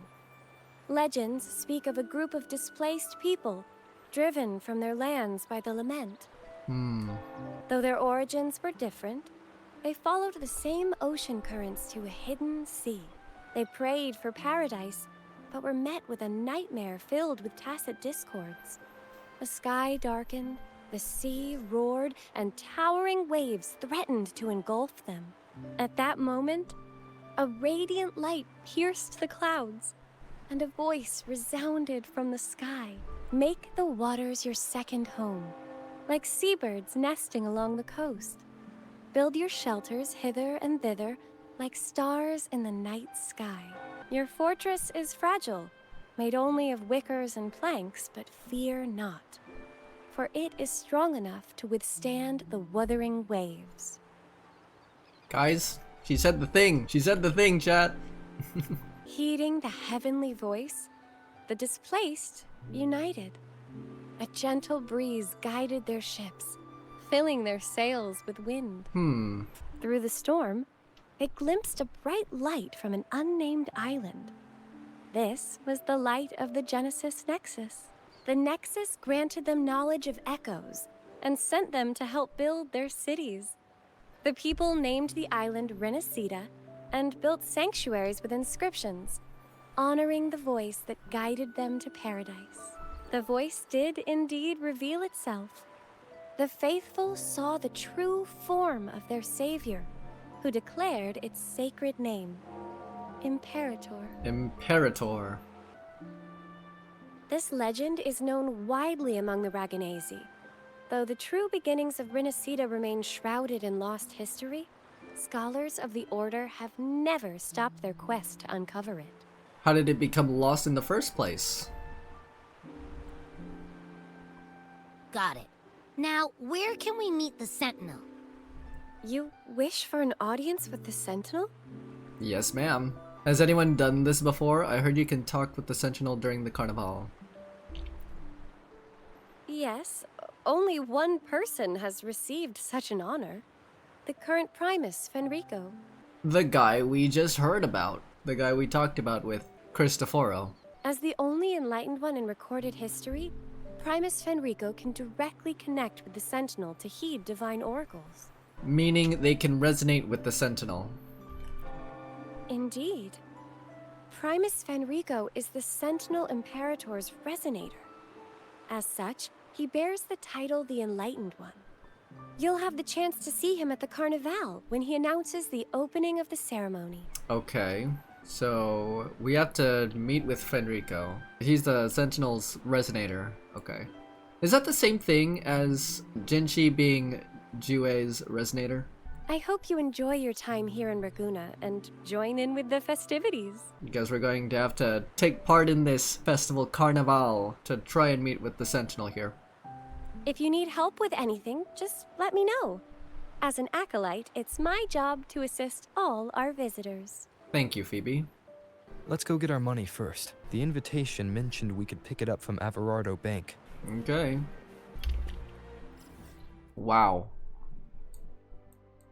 Legends speak of a group of displaced people, driven from their lands by the lament. Though their origins were different, they followed the same ocean currents to a hidden sea. They prayed for paradise, but were met with a nightmare filled with tacit discords. The sky darkened, the sea roared, and towering waves threatened to engulf them. At that moment, a radiant light pierced the clouds, and a voice resounded from the sky. Make the waters your second home, like seabirds nesting along the coast. Build your shelters hither and thither, like stars in the night sky. Your fortress is fragile, made only of wickers and planks, but fear not, for it is strong enough to withstand the wuthering waves. Guys, she said the thing. She said the thing, chat. Heeding the heavenly voice, the displaced united. A gentle breeze guided their ships, filling their sails with wind. Through the storm, they glimpsed a bright light from an unnamed island. This was the light of the Genesis Nexus. The Nexus granted them knowledge of echoes and sent them to help build their cities. The people named the island Rinascita and built sanctuaries with inscriptions, honoring the voice that guided them to paradise. The voice did indeed reveal itself. The faithful saw the true form of their savior, who declared its sacred name, Imperator. Imperator. This legend is known widely among the Ragunesi. Though the true beginnings of Rinascita remain shrouded in lost history, scholars of the Order have never stopped their quest to uncover it. How did it become lost in the first place? Got it. Now, where can we meet the Sentinel? You wish for an audience with the Sentinel? Yes, ma'am. Has anyone done this before? I heard you can talk with the Sentinel during the Carnevale. Yes, only one person has received such an honor. The current Primus, Fenrico. The guy we just heard about. The guy we talked about with Cristoforo. As the only enlightened one in recorded history, Primus Fenrico can directly connect with the Sentinel to heed divine oracles. Meaning they can resonate with the Sentinel. Indeed. Primus Fenrico is the Sentinel Imperator's Resonator. As such, he bears the title the Enlightened One. You'll have the chance to see him at the Carnevale when he announces the opening of the ceremony. Okay, so we have to meet with Fenrico. He's the Sentinel's Resonator. Okay. Is that the same thing as Jinchi being WuWa's Resonator? I hope you enjoy your time here in Ragunna and join in with the festivities. Because we're going to have to take part in this festival Carnevale to try and meet with the Sentinel here. If you need help with anything, just let me know. As an acolyte, it's my job to assist all our visitors. Thank you, Phoebe. Let's go get our money first. The invitation mentioned we could pick it up from Averardo Bank. Okay. Wow.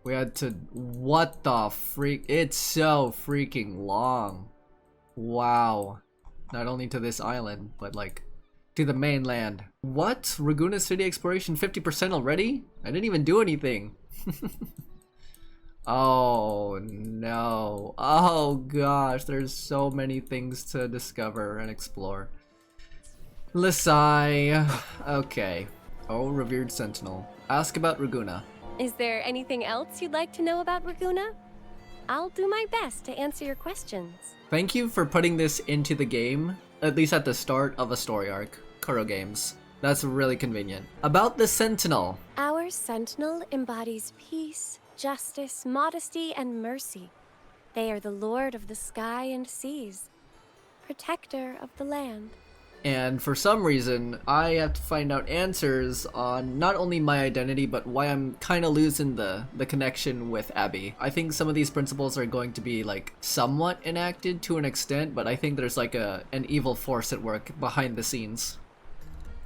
We had to... What the freak? It's so freaking long. Wow. Not only to this island, but like to the mainland. What? Ragunna City exploration 50% already? I didn't even do anything. Oh no. Oh gosh, there's so many things to discover and explore. Lisai. Okay. Oh, revered Sentinel. Ask about Ragunna. Is there anything else you'd like to know about Ragunna? I'll do my best to answer your questions. Thank you for putting this into the game, at least at the start of a story arc. Kuro Games. That's really convenient. About the Sentinel. Our Sentinel embodies peace, justice, modesty, and mercy. They are the Lord of the sky and seas, protector of the land. And for some reason, I have to find out answers on not only my identity, but why I'm kind of losing the connection with Abby. I think some of these principles are going to be like somewhat enacted to an extent, but I think there's like an evil force at work behind the scenes.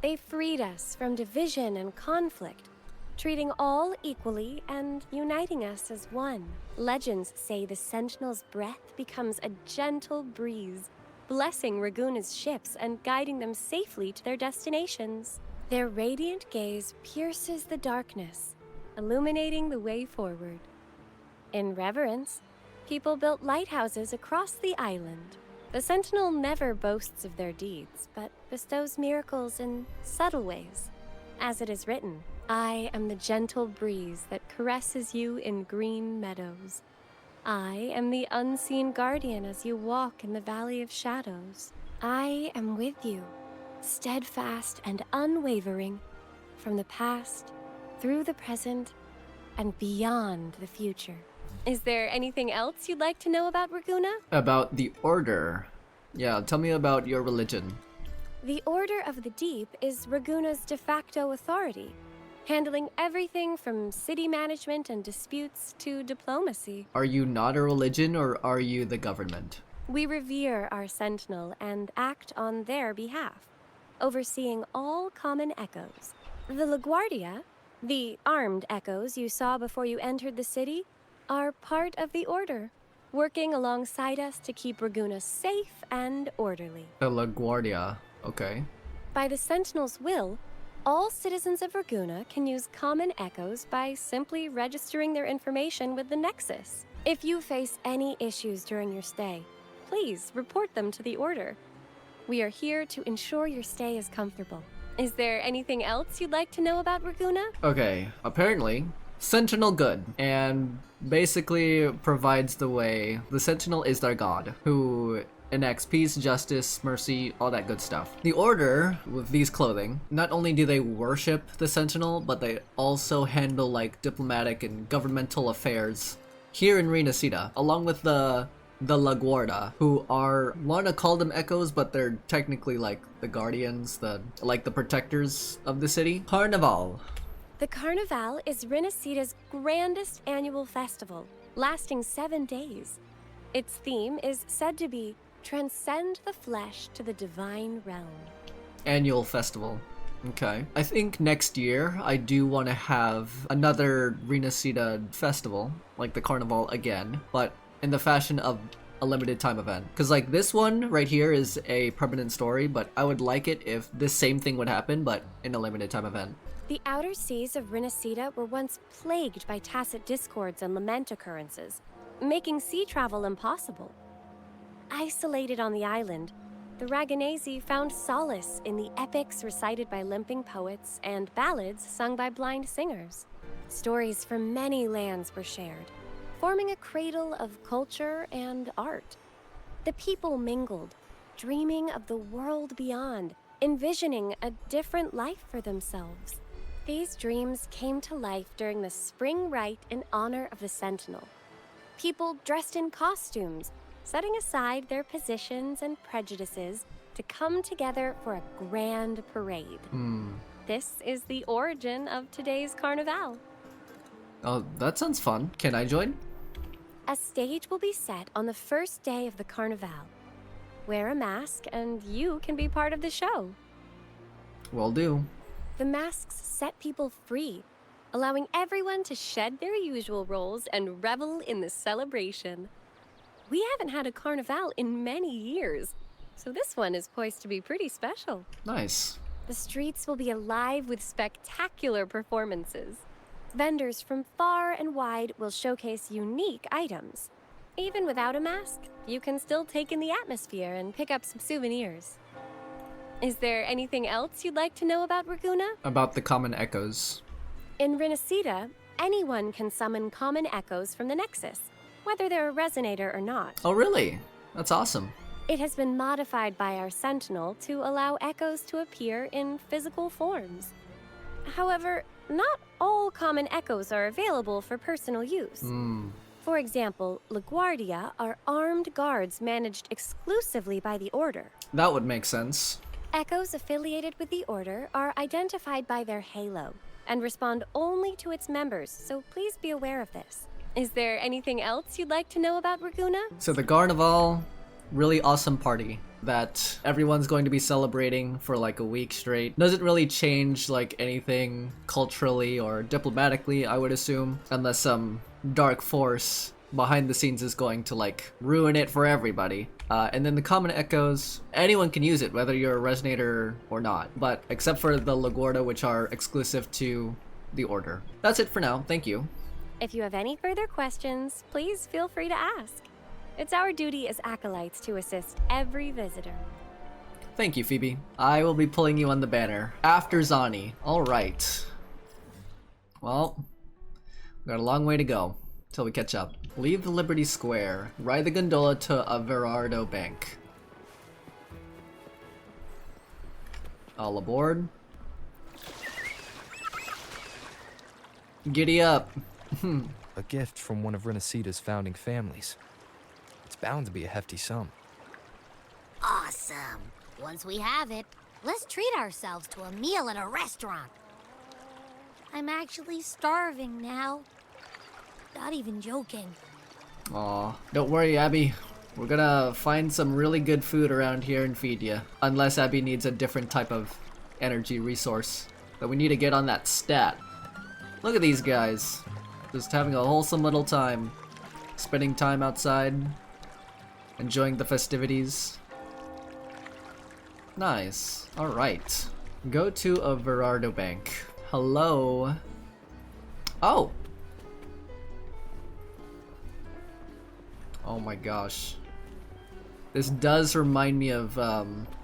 They freed us from division and conflict, treating all equally and uniting us as one. Legends say the Sentinel's breath becomes a gentle breeze, blessing Ragunna's ships and guiding them safely to their destinations. Their radiant gaze pierces the darkness, illuminating the way forward. In reverence, people built lighthouses across the island. The Sentinel never boasts of their deeds, but bestows miracles in subtle ways. As it is written, I am the gentle breeze that caresses you in green meadows. I am the unseen guardian as you walk in the Valley of Shadows. I am with you, steadfast and unwavering, from the past, through the present, and beyond the future. Is there anything else you'd like to know about Ragunna? About the Order. Yeah, tell me about your religion. The Order of the Deep is Ragunna's de facto authority, handling everything from city management and disputes to diplomacy. Are you not a religion, or are you the government? We revere our Sentinel and act on their behalf, overseeing all common echoes. The LaGuardia, the armed echoes you saw before you entered the city, are part of the Order, working alongside us to keep Ragunna safe and orderly. The LaGuardia, okay. By the Sentinel's will, all citizens of Ragunna can use common echoes by simply registering their information with the Nexus. If you face any issues during your stay, please report them to the Order. We are here to ensure your stay is comfortable. Is there anything else you'd like to know about Ragunna? Okay, apparently, Sentinel good, and basically provides the way. The Sentinel is their god, who enacts peace, justice, mercy, all that good stuff. The Order, with these clothing, not only do they worship the Sentinel, but they also handle like diplomatic and governmental affairs here in Rinascita, along with the LaGuardia, who are, wanna call them echoes, but they're technically like the guardians, the protectors of the city. Carnevale. The Carnevale is Rinascita's grandest annual festival, lasting 7 days. Its theme is said to be Transcend the Flesh to the Divine Realm. Annual festival. Okay. I think next year I do want to have another Rinascita festival, like the Carnival again, but in the fashion of a limited time event. Because like this one right here is a permanent story, but I would like it if this same thing would happen, but in a limited time event. The outer seas of Rinascita were once plagued by tacit discords and lament occurrences, making sea travel impossible. Isolated on the island, the Ragunese found solace in the epics recited by limping poets and ballads sung by blind singers. Stories from many lands were shared, forming a cradle of culture and art. The people mingled, dreaming of the world beyond, envisioning a different life for themselves. These dreams came to life during the spring rite in honor of the Sentinel. People dressed in costumes, setting aside their positions and prejudices to come together for a grand parade. This is the origin of today's Carnevale. Oh, that sounds fun. Can I join? A stage will be set on the first day of the Carnevale. Wear a mask and you can be part of the show. Will do. The masks set people free, allowing everyone to shed their usual roles and revel in the celebration. We haven't had a Carnevale in many years, so this one is poised to be pretty special. Nice. The streets will be alive with spectacular performances. Vendors from far and wide will showcase unique items. Even without a mask, you can still take in the atmosphere and pick up some souvenirs. Is there anything else you'd like to know about Ragunna? About the common echoes. In Rinascita, anyone can summon common echoes from the Nexus, whether they're a Resonator or not. Oh really? That's awesome. It has been modified by our Sentinel to allow echoes to appear in physical forms. However, not all common echoes are available for personal use. For example, LaGuardia are armed guards managed exclusively by the Order. That would make sense. Echoes affiliated with the Order are identified by their halo and respond only to its members, so please be aware of this. Is there anything else you'd like to know about Ragunna? So the Carnival, really awesome party that everyone's going to be celebrating for like a week straight. Doesn't really change like anything culturally or diplomatically, I would assume, unless some dark force behind the scenes is going to like ruin it for everybody. And then the common echoes, anyone can use it, whether you're a Resonator or not, but except for the LaGuardia, which are exclusive to the Order. That's it for now, thank you. If you have any further questions, please feel free to ask. It's our duty as acolytes to assist every visitor. Thank you, Phoebe. I will be pulling you on the banner. After Zani. Alright. Well, we got a long way to go till we catch up. Leave Liberty Square. Ride the gondola to Averardo Bank. All aboard. Giddy up. A gift from one of Rinascita's founding families. It's bound to be a hefty sum. Awesome. Once we have it, let's treat ourselves to a meal at a restaurant. I'm actually starving now. Not even joking. Aw, don't worry, Abby. We're gonna find some really good food around here and feed you. Unless Abby needs a different type of energy resource. But we need to get on that stat. Look at these guys. Just having a wholesome little time. Spending time outside. Enjoying the festivities. Nice. Alright. Go to Averardo Bank. Hello. Oh! Oh my gosh. This does remind me of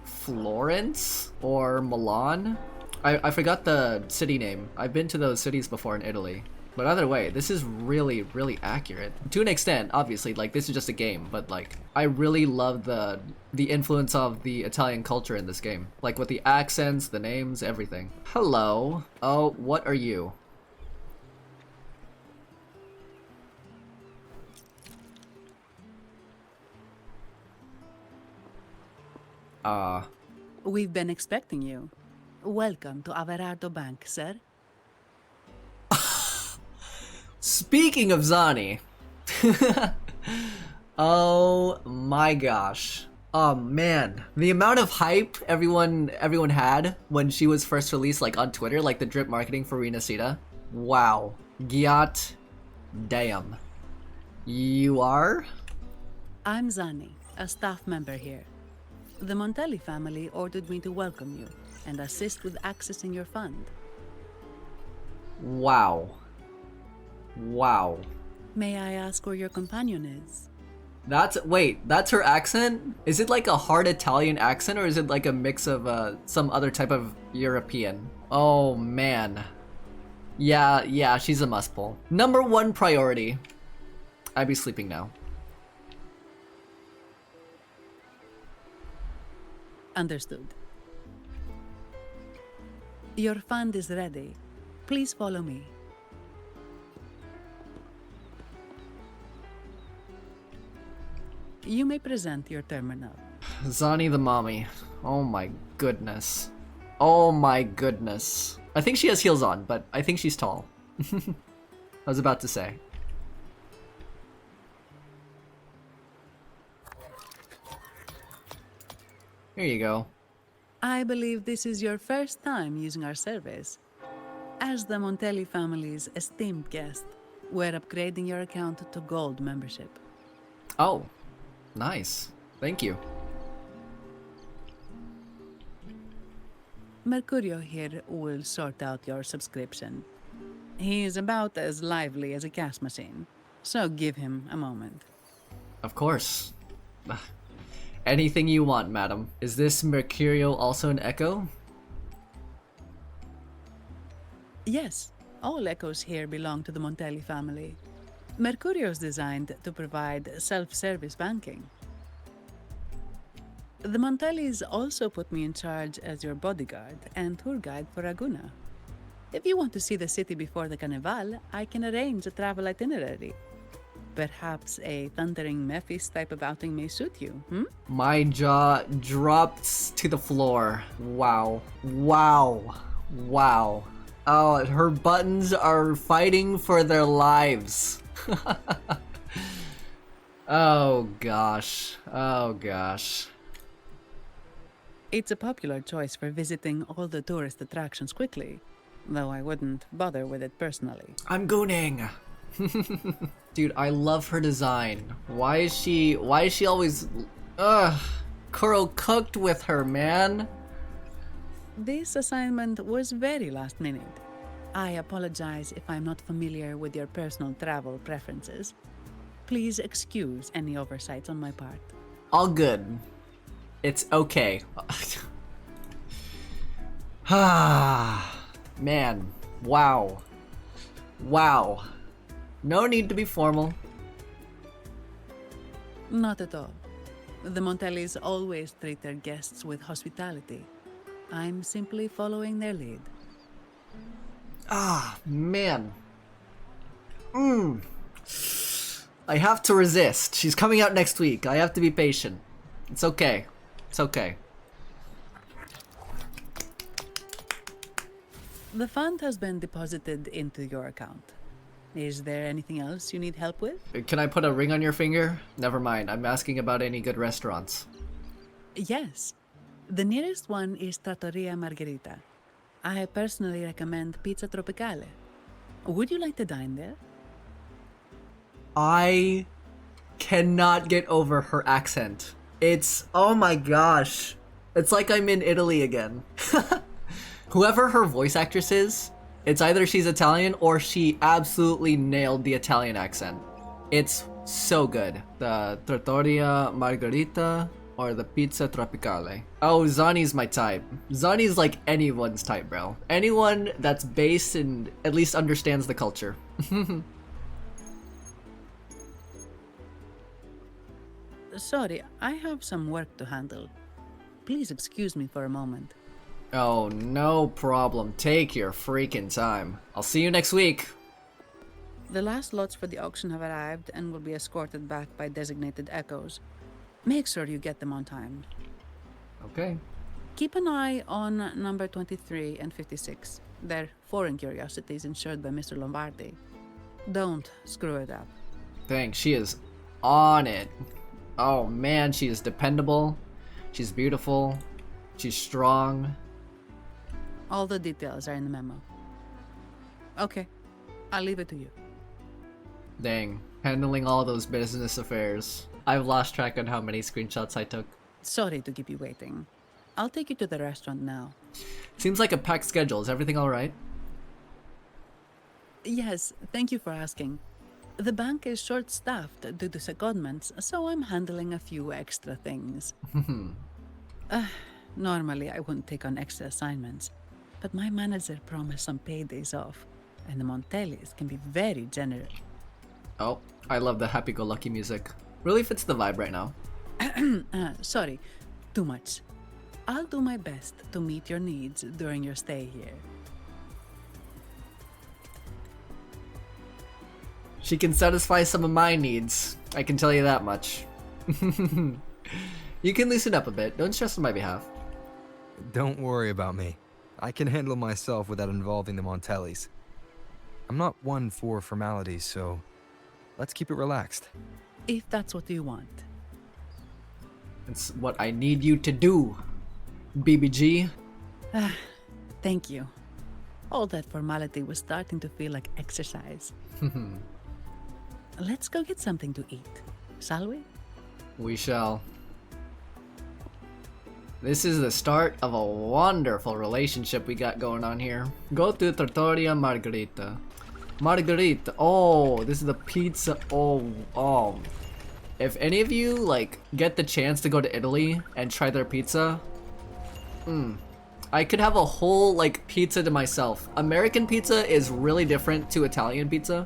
Florence or Milan. I forgot the city name. I've been to those cities before in Italy. But either way, this is really, really accurate. To an extent, obviously, like, this is just a game, but, like, I really love the influence of the Italian culture in this game. Like, with the accents, the names, everything. Hello. Oh, what are you? We've been expecting you. Welcome to Averardo Bank, sir. Speaking of Zani. Oh my gosh. Oh man. The amount of hype everyone had when she was first released, like on Twitter, like the drip marketing for Rinascita. Wow. Giat. Damn. You are? I'm Zani, a staff member here. The Montelli family ordered me to welcome you and assist with accessing your fund. Wow. Wow. May I ask where your companion is? Wait, that's her accent? Is it like a hard Italian accent or is it like a mix of some other type of European? Oh man. Yeah, she's a must pull. Number one priority. I'd be sleeping now. Understood. Your fund is ready. Please follow me. You may present your terminal. Zani the mommy. Oh my goodness. Oh my goodness. I think she has heels on, but I think she's tall. I was about to say. Here you go. I believe this is your first time using our service. As the Montelli family's esteemed guest, we're upgrading your account to Gold membership. Oh, nice. Thank you. Mercurio here will sort out your subscription. He is about as lively as a cash machine, so give him a moment. Of course. Anything you want, madam. Is this Mercurio also an echo? Yes, all echoes here belong to the Montelli family. Mercurio is designed to provide self-service banking. The Montellis also put me in charge as your bodyguard and tour guide for Ragunna. If you want to see the city before the Carnevale, I can arrange a travel itinerary. Perhaps a thundering Mephis type of outing may suit you, hmm? My jaw drops to the floor. Wow. Wow. Wow. Oh, her buttons are fighting for their lives. Oh gosh. Oh gosh. It's a popular choice for visiting all the tourist attractions quickly, though I wouldn't bother with it personally. I'm gooning. Dude, I love her design. Why is she always... Ugh. Kuro cooked with her, man. This assignment was very last minute. I apologize if I'm not familiar with your personal travel preferences. Please excuse any oversights on my part. All good. It's okay. Ah, man. Wow. Wow. No need to be formal. Not at all. The Montellis always treat their guests with hospitality. I'm simply following their lead. Ah, man. I have to resist. She's coming out next week. I have to be patient. It's okay. It's okay. The fund has been deposited into your account. Is there anything else you need help with? Can I put a ring on your finger? Never mind. I'm asking about any good restaurants. Yes. The nearest one is Trattoria Margherita. I personally recommend Pizza Tropicale. Would you like to dine there? I cannot get over her accent. It's, oh my gosh. It's like I'm in Italy again. Whoever her voice actress is, it's either she's Italian or she absolutely nailed the Italian accent. It's so good. The Trattoria Margherita or the Pizza Tropicale. Oh, Zani's my type. Zani's like anyone's type, bro. Anyone that's based and at least understands the culture. Sorry, I have some work to handle. Please excuse me for a moment. Oh, no problem. Take your freaking time. I'll see you next week. The last lots for the auction have arrived and will be escorted back by designated echoes. Make sure you get them on time. Okay. Keep an eye on number 23 and 56. They're foreign curiosities insured by Mr. Lombardi. Don't screw it up. Thanks. She is on it. Oh man, she is dependable. She's beautiful. She's strong. All the details are in the memo. Okay, I'll leave it to you. Dang, handling all those business affairs. I've lost track on how many screenshots I took. Sorry to keep you waiting. I'll take you to the restaurant now. Seems like a packed schedule. Is everything alright? Yes, thank you for asking. The bank is short-staffed due to secondments, so I'm handling a few extra things. Normally, I wouldn't take on extra assignments, but my manager promised some paydays off, and the Montellis can be very generous. Oh, I love the happy-go-lucky music. Really fits the vibe right now. Sorry, too much. I'll do my best to meet your needs during your stay here. She can satisfy some of my needs. I can tell you that much. You can loosen up a bit. Don't stress on my behalf. Don't worry about me. I can handle myself without involving the Montellis. I'm not one for formalities, so let's keep it relaxed. If that's what you want. It's what I need you to do, BBG. Thank you. All that formality was starting to feel like exercise. Let's go get something to eat, shall we? We shall. This is the start of a wonderful relationship we got going on here. Go to Trattoria Margherita. Margherita. Oh, this is the pizza. Oh. If any of you like get the chance to go to Italy and try their pizza, I could have a whole like pizza to myself. American pizza is really different to Italian pizza.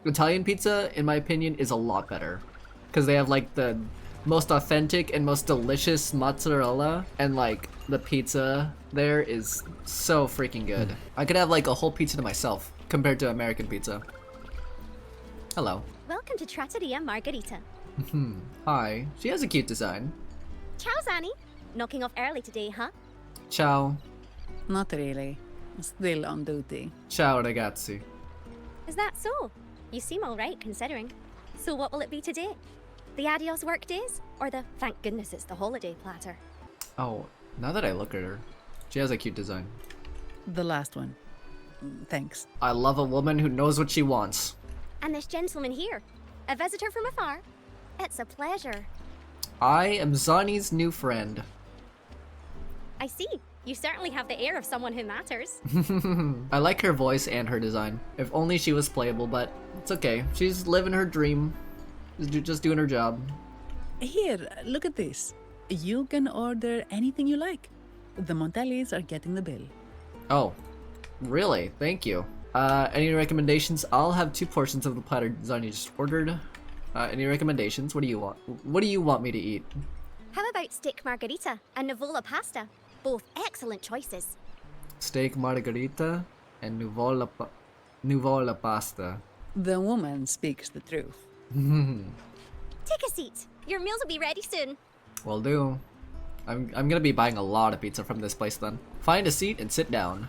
Italian pizza, in my opinion, is a lot better because they have like the most authentic and most delicious mozzarella, and like the pizza there is so freaking good. I could have like a whole pizza to myself compared to American pizza. Hello. Welcome to Trattoria Margherita. Hi. She has a cute design. Ciao, Zanni. Knocking off early today, huh? Ciao. Not really. Still on duty. Ciao, ragazzi. Is that so? You seem alright considering. So what will it be today? The adios work days? Or the thank goodness it's the holiday platter? Oh, now that I look at her, she has a cute design. The last one. Thanks. I love a woman who knows what she wants. And this gentleman here, a visitor from afar. It's a pleasure. I am Zani's new friend. I see. You certainly have the air of someone who matters. I like her voice and her design. If only she was playable, but it's okay. She's living her dream. Just doing her job. Here, look at this. You can order anything you like. The Montellis are getting the bill. Oh, really? Thank you. Any recommendations? I'll have 2 portions of the platter Zani just ordered. Any recommendations? What do you want? What do you want me to eat? How about steak margarita and Nuvola pasta? Both excellent choices. Steak margarita and Nuvola pasta. The woman speaks the truth. Take a seat. Your meals will be ready soon. Will do. I'm gonna be buying a lot of pizza from this place then. Find a seat and sit down.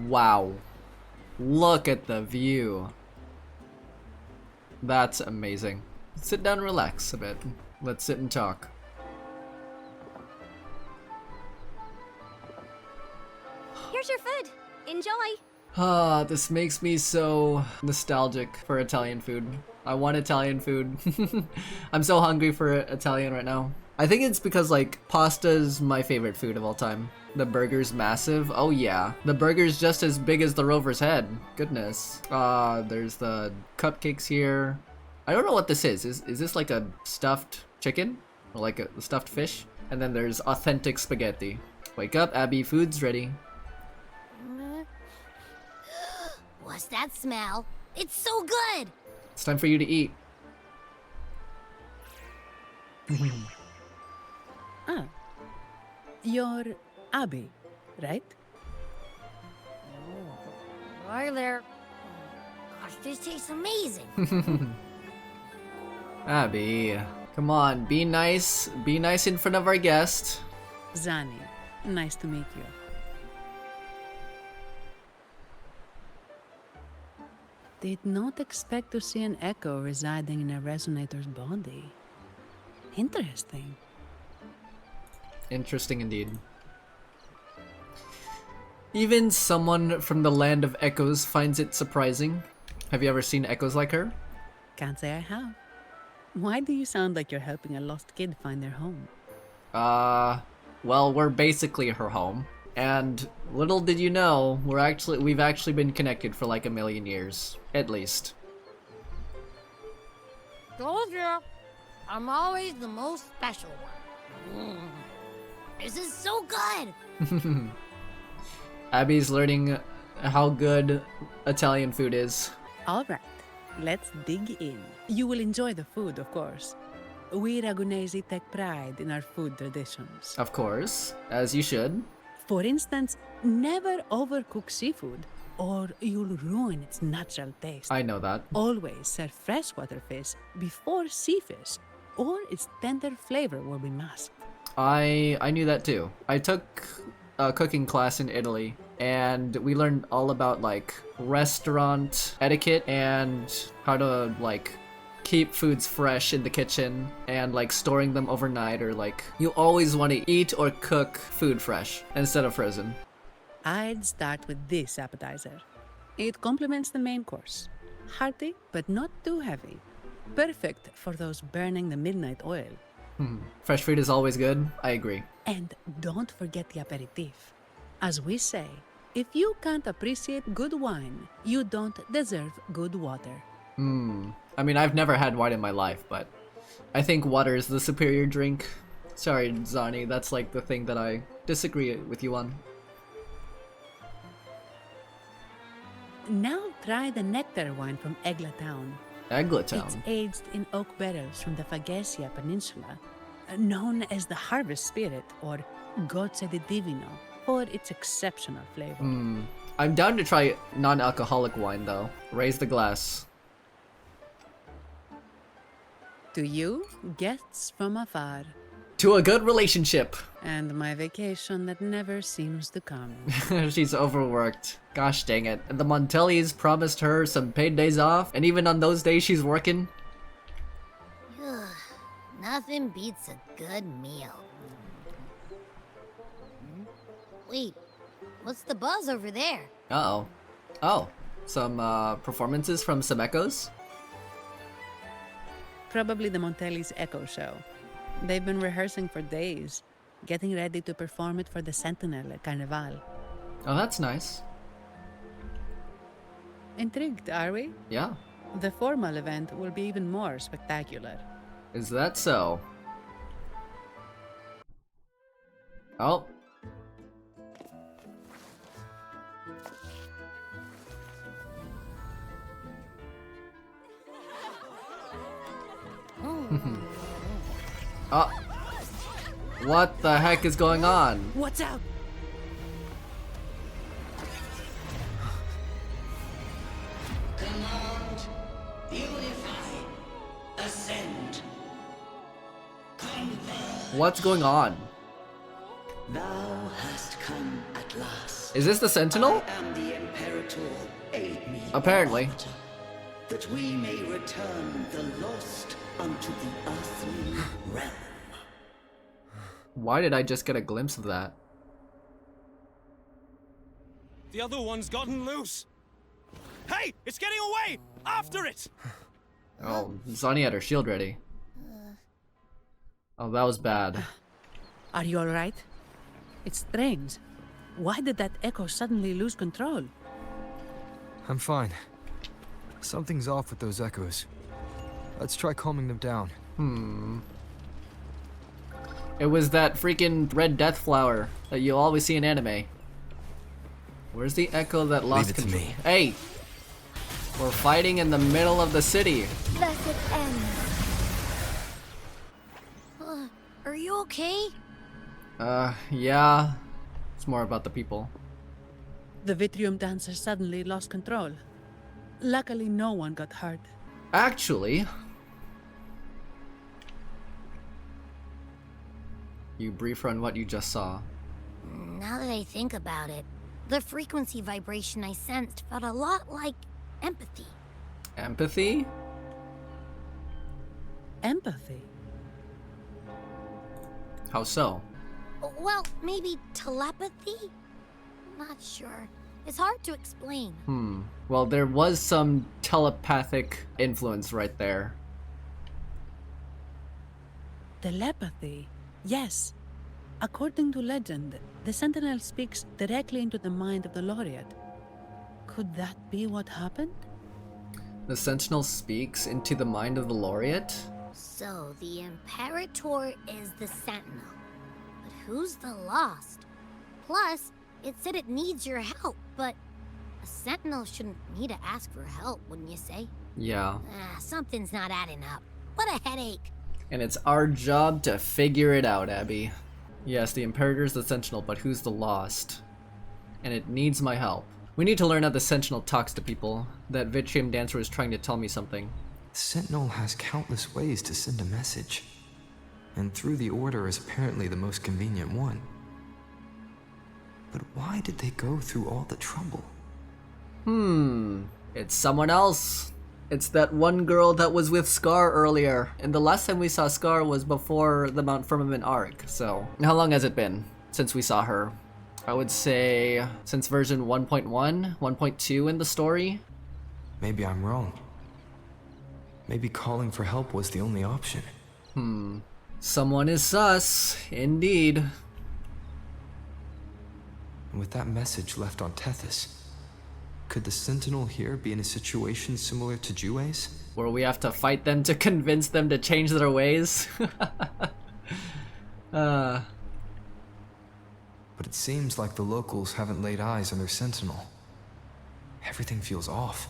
Wow. Look at the view. That's amazing. Sit down and relax a bit. Let's sit and talk. Here's your food. Enjoy. Ah, this makes me so nostalgic for Italian food. I want Italian food. I'm so hungry for Italian right now. I think it's because, like, pasta's my favorite food of all time. The burger's massive. Oh yeah. The burger's just as big as the rover's head. Goodness. There's the cupcakes here. I don't know what this is. Is this like a stuffed chicken? Or like a stuffed fish? And then there's authentic spaghetti. Wake up, Abby, food's ready. What's that smell? It's so good! It's time for you to eat. Ah. You're Abby, right? Hi there. Gosh, this tastes amazing. Abby, come on, be nice. Be nice in front of our guest. Zani, nice to meet you. Did not expect to see an echo residing in a Resonator's body. Interesting. Interesting indeed. Even someone from the land of echoes finds it surprising. Have you ever seen echoes like her? Can't say I have. Why do you sound like you're helping a lost kid find their home? Well, we're basically her home. And little did you know, we've actually been connected for like 1,000,000 years, at least. Told you, I'm always the most special one. This is so good! Abby's learning how good Italian food is. Alright, let's dig in. You will enjoy the food, of course. We Ragunesi take pride in our food traditions. Of course, as you should. For instance, never overcook seafood, or you'll ruin its natural taste. I know that. Always serve freshwater fish before sea fish, or its tender flavor will be masked. I knew that too. I took a cooking class in Italy, and we learned all about like restaurant etiquette and how to like keep foods fresh in the kitchen and like storing them overnight, or like you always want to eat or cook food fresh instead of frozen. I'd start with this appetizer. It complements the main course. Hearty, but not too heavy. Perfect for those burning the midnight oil. Fresh food is always good. I agree. And don't forget the aperitif. As we say, if you can't appreciate good wine, you don't deserve good water. I mean, I've never had wine in my life, but I think water is the superior drink. Sorry, Zani, that's like the thing that I disagree with you on. Now try the nectar wine from Egla Town. Egla Town? It's aged in oak barrels from the Fagacia Peninsula, known as the Harvest Spirit, or Gozze di Divino, for its exceptional flavor. I'm down to try non-alcoholic wine, though. Raise the glass. To you, guests from afar. To a good relationship. And my vacation that never seems to come. She's overworked. Gosh dang it. And the Montellis promised her some paid days off, and even on those days she's working. Nothing beats a good meal. Wait, what's the buzz over there? Uh-oh. Oh, some performances from some echoes? Probably the Montelli's Echo Show. They've been rehearsing for days, getting ready to perform it for the Sentinel at Carnevale. Oh, that's nice. Intrigued, are we? Yeah. The formal event will be even more spectacular. Is that so? Oh. What the heck is going on? What's up? Command, unify, ascend, converge. What's going on? Thou hast come at last. Is this the Sentinel? I am the Imperator. Aid me. Apparently. That we may return the lost unto the earthly realm. Why did I just get a glimpse of that? The other one's gotten loose. Hey, it's getting away! After it! Oh, Zani had her shield ready. Oh, that was bad. Are you alright? It's strange. Why did that echo suddenly lose control? I'm fine. Something's off with those echoes. Let's try calming them down. It was that freaking red death flower that you always see in anime. Where's the echo that lost control? Leave it to me. Hey! We're fighting in the middle of the city. Blessed end. Are you okay? Yeah. It's more about the people. The Vitrium dancer suddenly lost control. Luckily, no one got hurt. Actually... You brief her on what you just saw. Now that I think about it, the frequency vibration I sensed felt a lot like empathy. Empathy? Empathy? How so? Well, maybe telepathy? Not sure. It's hard to explain. Well, there was some telepathic influence right there. Telepathy? Yes. According to legend, the Sentinel speaks directly into the mind of the laureate. Could that be what happened? The Sentinel speaks into the mind of the laureate? So, the Imperator is the Sentinel. But who's the Lost? Plus, it said it needs your help, but a Sentinel shouldn't need to ask for help, wouldn't you say? Yeah. Something's not adding up. What a headache. And it's our job to figure it out, Abby. Yes, the Imperator's the Sentinel, but who's the Lost? And it needs my help. We need to learn how the Sentinel talks to people. That Vitrium dancer is trying to tell me something. The Sentinel has countless ways to send a message. And through the Order is apparently the most convenient one. But why did they go through all the trouble? It's someone else. It's that one girl that was with Scar earlier, and the last time we saw Scar was before the Mount Firmament arc, so... How long has it been since we saw her? I would say since version 1.1, 1.2 in the story? Maybe I'm wrong. Maybe calling for help was the only option. Someone is sus, indeed. And with that message left on Tethys, could the Sentinel here be in a situation similar to WuWa's? Where we have to fight them to convince them to change their ways? But it seems like the locals haven't laid eyes on their Sentinel. Everything feels off.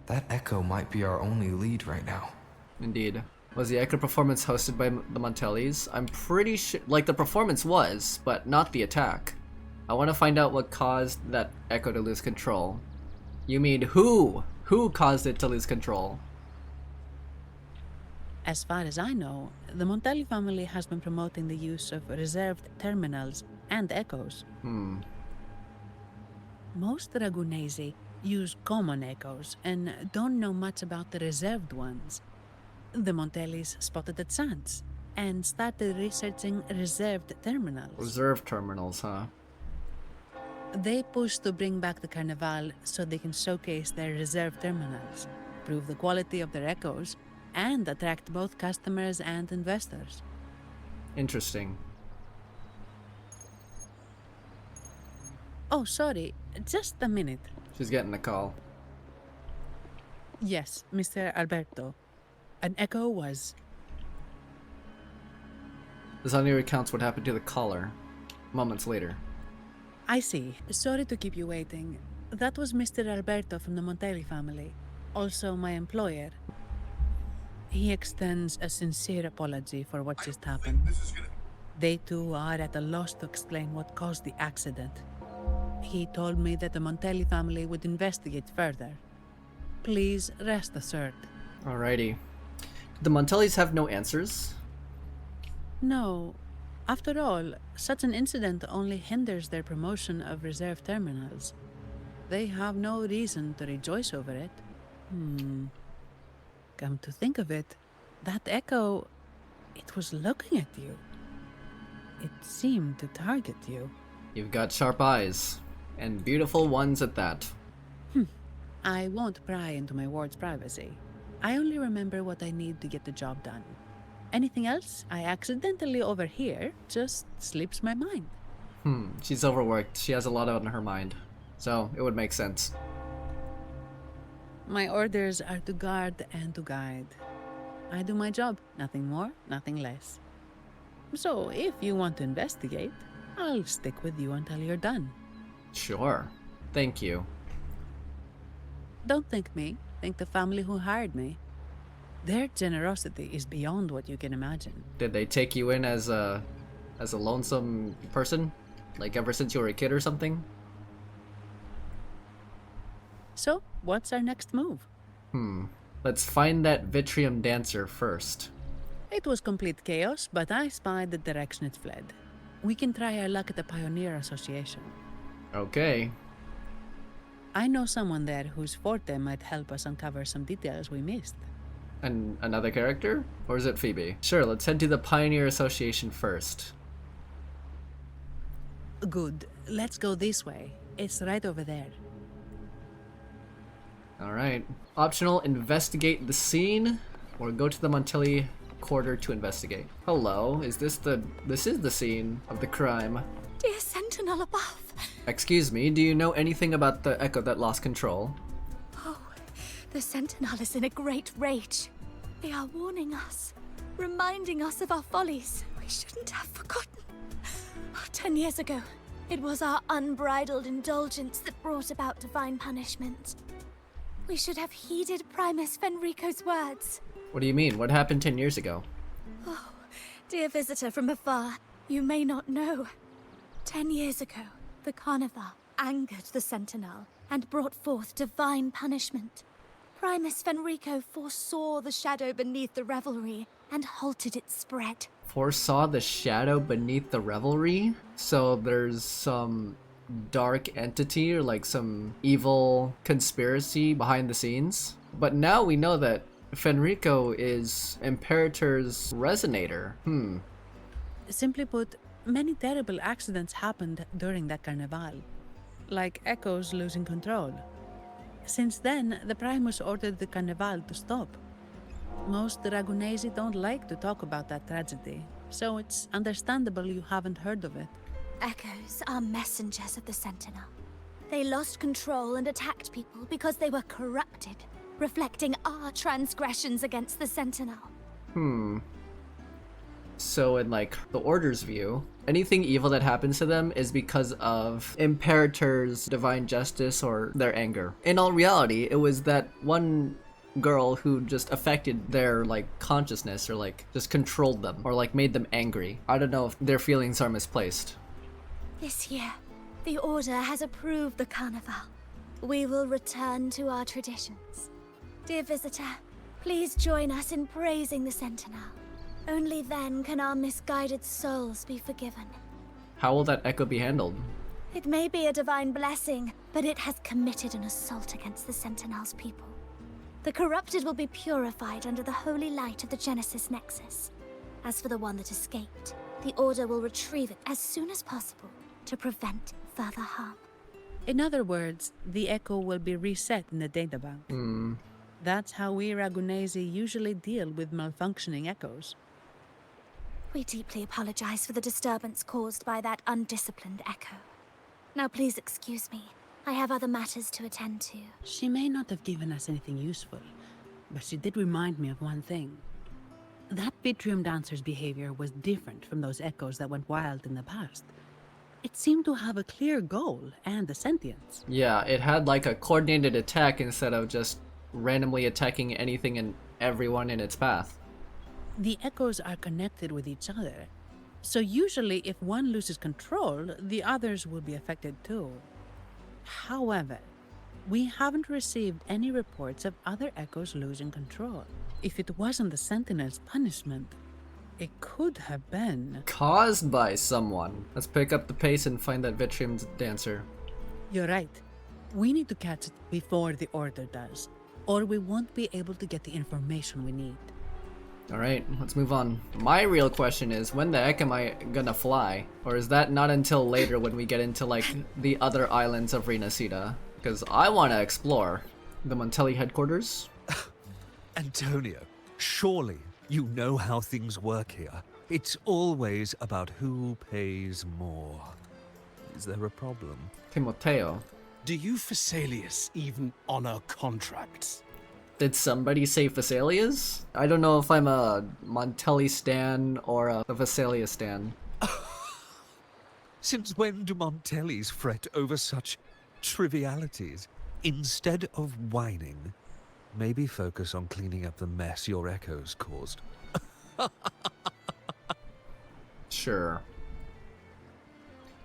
That echo might be our only lead right now. Indeed. Was the echo performance hosted by the Montellis? I'm pretty sure, like the performance was, but not the attack. I want to find out what caused that echo to lose control. You mean who? Who caused it to lose control? As far as I know, the Montelli family has been promoting the use of reserved terminals and echoes. Most Ragunesi use common echoes and don't know much about the reserved ones. The Montellis spotted a chance and started researching reserved terminals. Reserved terminals, huh? They push to bring back the Carnevale so they can showcase their reserved terminals, prove the quality of their echoes, and attract both customers and investors. Interesting. Oh, sorry, just a minute. She's getting a call. Yes, Mr. Alberto. An echo was... This only recounts what happened to the caller moments later. I see. Sorry to keep you waiting. That was Mr. Alberto from the Montelli family. Also my employer. He extends a sincere apology for what just happened. They too are at a loss to explain what caused the accident. He told me that the Montelli family would investigate further. Please rest assured. Alrighty. The Montellis have no answers? No. After all, such an incident only hinders their promotion of reserve terminals. They have no reason to rejoice over it. Come to think of it, that echo, it was looking at you. It seemed to target you. You've got sharp eyes. And beautiful ones at that. I won't pry into my ward's privacy. I only remember what I need to get the job done. Anything else I accidentally overhear just slips my mind. She's overworked. She has a lot on her mind. So, it would make sense. My orders are to guard and to guide. I do my job, nothing more, nothing less. So, if you want to investigate, I'll stick with you until you're done. Sure. Thank you. Don't thank me. Thank the family who hired me. Their generosity is beyond what you can imagine. Did they take you in as a lonesome person? Like ever since you were a kid or something? So, what's our next move? Let's find that Vitrium dancer first. It was complete chaos, but I spied the direction it fled. We can try our luck at the Pioneer Association. Okay. I know someone there whose forte might help us uncover some details we missed. And another character? Or is it Phoebe? Sure, let's head to the Pioneer Association first. Good. Let's go this way. It's right over there. Alright. Optional, investigate the scene, or go to the Montelli quarter to investigate. Hello, is this the scene of the crime. Dear Sentinel above. Excuse me, do you know anything about the echo that lost control? Oh, the Sentinel is in a great rage. They are warning us, reminding us of our follies. We shouldn't have forgotten. 10 years ago, it was our unbridled indulgence that brought about divine punishment. We should have heeded Primus Fenrico's words. What do you mean? What happened 10 years ago? Oh, dear visitor from afar, you may not know. 10 years ago, the Carnevale angered the Sentinel and brought forth divine punishment. Primus Fenrico foresaw the shadow beneath the revelry and halted its spread. Foresaw the shadow beneath the revelry? So there's some dark entity or like some evil conspiracy behind the scenes? But now we know that Fenrico is Imperator's Resonator. Simply put, many terrible accidents happened during that Carnevale, like echoes losing control. Since then, the Primus ordered the Carnevale to stop. Most Ragunesi don't like to talk about that tragedy, so it's understandable you haven't heard of it. Echoes are messengers of the Sentinel. They lost control and attacked people because they were corrupted, reflecting our transgressions against the Sentinel. So in like the Order's view, anything evil that happens to them is because of Imperator's divine justice or their anger. In all reality, it was that one girl who just affected their like consciousness or like just controlled them or like made them angry. I don't know if their feelings are misplaced. This year, the Order has approved the Carnevale. We will return to our traditions. Dear visitor, please join us in praising the Sentinel. Only then can our misguided souls be forgiven. How will that echo be handled? It may be a divine blessing, but it has committed an assault against the Sentinel's people. The corrupted will be purified under the holy light of the Genesis Nexus. As for the one that escaped, the Order will retrieve it as soon as possible to prevent further harm. In other words, the echo will be reset in the databank. That's how we Ragunesi usually deal with malfunctioning echoes. We deeply apologize for the disturbance caused by that undisciplined echo. Now please excuse me. I have other matters to attend to. She may not have given us anything useful, but she did remind me of one thing. That Vitrium dancer's behavior was different from those echoes that went wild in the past. It seemed to have a clear goal and a sentience. Yeah, it had like a coordinated attack instead of just randomly attacking anything and everyone in its path. The echoes are connected with each other, so usually if one loses control, the others will be affected too. However, we haven't received any reports of other echoes losing control. If it wasn't the Sentinel's punishment, it could have been caused by someone. Let's pick up the pace and find that Vitrium's dancer. You're right. We need to catch it before the Order does, or we won't be able to get the information we need. Alright, let's move on. My real question is, when the heck am I gonna fly? Or is that not until later when we get into, like, the other islands of Rinascita? Because I want to explore the Montelli headquarters. Antonio, surely you know how things work here. It's always about who pays more. Is there a problem? Timoteo. Do you Phasaelius even honor contracts? Did somebody say Phasaelius? I don't know if I'm a Montelli stan or a Phasaelius stan. Since when do Montellis fret over such trivialities? Instead of whining, maybe focus on cleaning up the mess your echoes caused. Sure.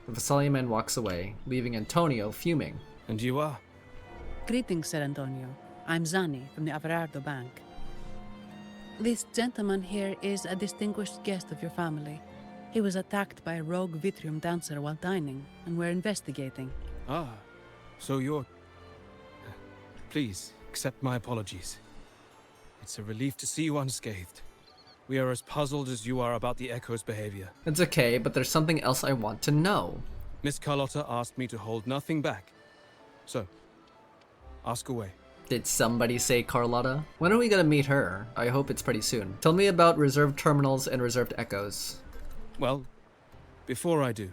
The Phasaelian man walks away, leaving Antonio fuming. And you are? Greetings, Sir Antonio. I'm Zani from the Averardo Bank. This gentleman here is a distinguished guest of your family. He was attacked by a rogue Vitrium dancer while dining, and we're investigating. Ah, so you're... Please, accept my apologies. It's a relief to see you unscathed. We are as puzzled as you are about the Echo's behavior. It's okay, but there's something else I want to know. Miss Carlotta asked me to hold nothing back. So, ask away. Did somebody say Carlotta? When are we gonna meet her? I hope it's pretty soon. Tell me about reserved terminals and reserved echoes. Well, before I do,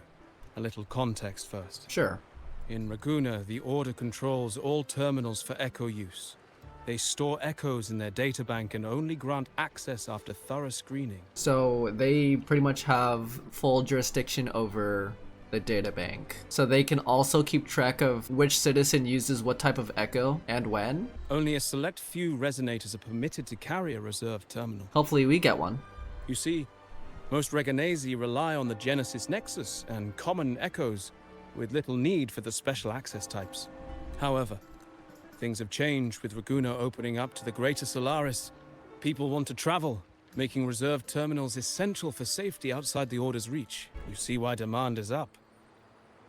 a little context first. Sure. In Ragunna, the Order controls all terminals for echo use. They store echoes in their databank and only grant access after thorough screening. So they pretty much have full jurisdiction over the databank. So they can also keep track of which citizen uses what type of echo and when? Only a select few resonators are permitted to carry a reserved terminal. Hopefully we get one. You see, most Reganesi rely on the Genesis Nexus and common echoes, with little need for the special access types. However, things have changed with Ragunna opening up to the Greater Solaris. People want to travel, making reserved terminals essential for safety outside the Order's reach. You see why demand is up.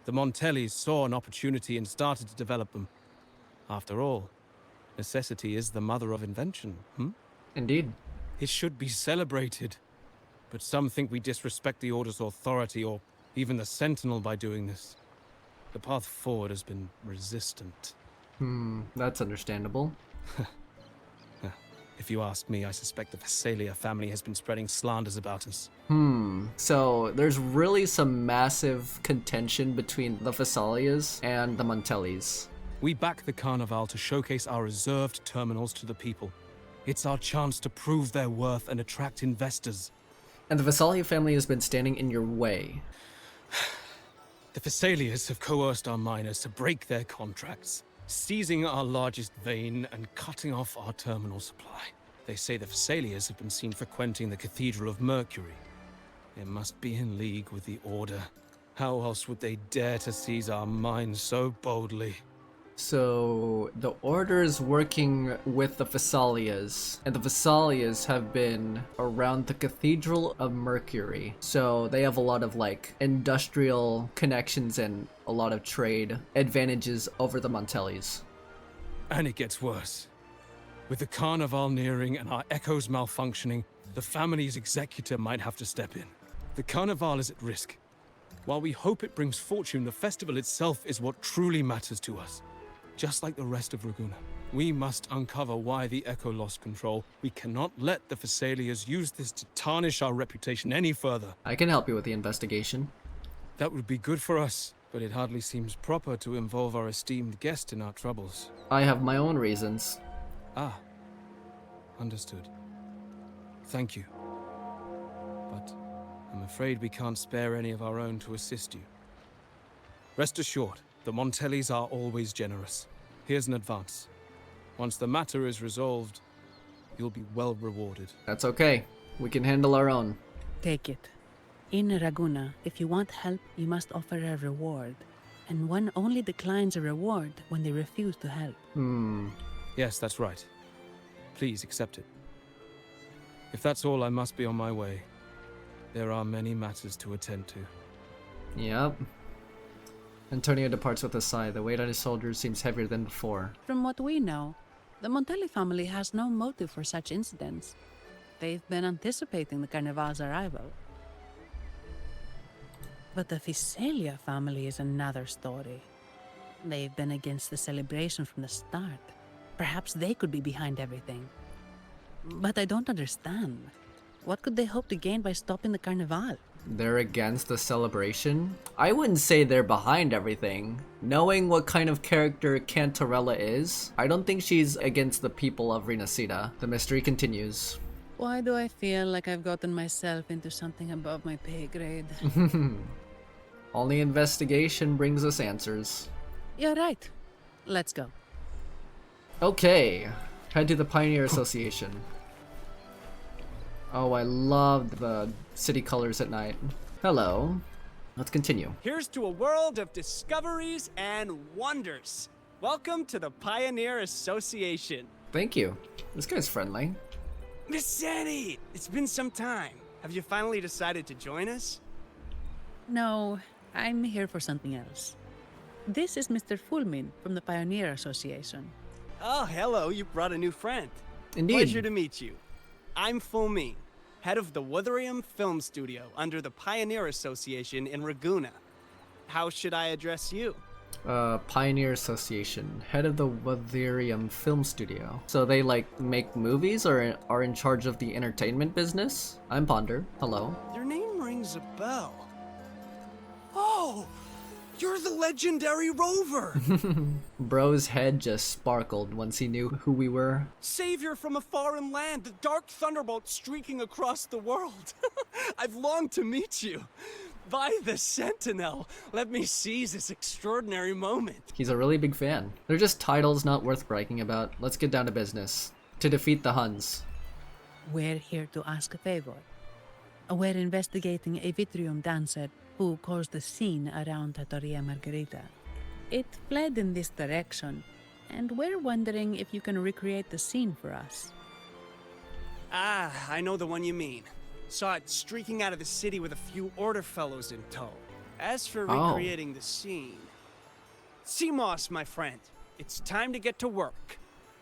The Montellis saw an opportunity and started to develop them. After all, necessity is the mother of invention, Indeed. It should be celebrated. But some think we disrespect the Order's authority, or even the Sentinel, by doing this. The path forward has been resistant. That's understandable. If you ask me, I suspect the Phasalia family has been spreading slanders about us. So there's really some massive contention between the Phasalias and the Montellis. We back the Carnevale to showcase our reserved terminals to the people. It's our chance to prove their worth and attract investors. And the Phasalia family has been standing in your way. The Phasalias have coerced our miners to break their contracts, seizing our largest vein and cutting off our terminal supply. They say the Phasalias have been seen frequenting the Cathedral of Mercury. They must be in league with the Order. How else would they dare to seize our mines so boldly? So the Order is working with the Phasalias, and the Phasalias have been around the Cathedral of Mercury. So they have a lot of like industrial connections and a lot of trade advantages over the Montellis. And it gets worse. With the Carnival nearing and our echoes malfunctioning, the family's executor might have to step in. The Carnival is at risk. While we hope it brings fortune, the festival itself is what truly matters to us. Just like the rest of Ragunna, we must uncover why the Echo lost control. We cannot let the Phasalias use this to tarnish our reputation any further. I can help you with the investigation. That would be good for us, but it hardly seems proper to involve our esteemed guest in our troubles. I have my own reasons. Ah, understood. Thank you. But I'm afraid we can't spare any of our own to assist you. Rest assured, the Montellis are always generous. Here's an advance. Once the matter is resolved, you'll be well rewarded. That's okay. We can handle our own. Take it. In Ragunna, if you want help, you must offer a reward. And one only declines a reward when they refuse to help. Yes, that's right. Please accept it. If that's all, I must be on my way. There are many matters to attend to. Yep. Antonio departs with a sigh. The weight on his shoulders seems heavier than before. From what we know, the Montelli family has no motive for such incidents. They've been anticipating the Carnevale's arrival. But the Visalia family is another story. They've been against the celebration from the start. Perhaps they could be behind everything. But I don't understand. What could they hope to gain by stopping the Carnevale? They're against the celebration? I wouldn't say they're behind everything. Knowing what kind of character Cantarella is, I don't think she's against the people of Rinascita. The mystery continues. Why do I feel like I've gotten myself into something above my pay grade? Only investigation brings us answers. You're right. Let's go. Okay. Head to the Pioneer Association. Oh, I love the city colors at night. Hello. Let's continue. Here's to a world of discoveries and wonders. Welcome to the Pioneer Association. Thank you. This guy's friendly. Miss Sandy, it's been some time. Have you finally decided to join us? No, I'm here for something else. This is Mr. Fulmin from the Pioneer Association. Oh, hello, you brought a new friend. Indeed. Pleasure to meet you. I'm Fulmin, head of the Wuthering Film Studio under the Pioneer Association in Ragunna. How should I address you? Pioneer Association, head of the Wuthering Film Studio. So they like make movies or are in charge of the entertainment business? I'm Ponder. Hello. Your name rings a bell. Oh, you're the legendary Rover! Bro's head just sparkled once he knew who we were. Savior from a foreign land, the dark thunderbolt streaking across the world. I've longed to meet you. By the Sentinel, let me seize this extraordinary moment. He's a really big fan. They're just titles not worth bragging about. Let's get down to business. To defeat the Huns. We're here to ask a favor. We're investigating a Vitrium dancer who caused a scene around Trattoria Margherita. It fled in this direction, and we're wondering if you can recreate the scene for us. Ah, I know the one you mean. Saw it streaking out of the city with a few order fellows in tow. As for recreating the scene... CMOS, my friend. It's time to get to work.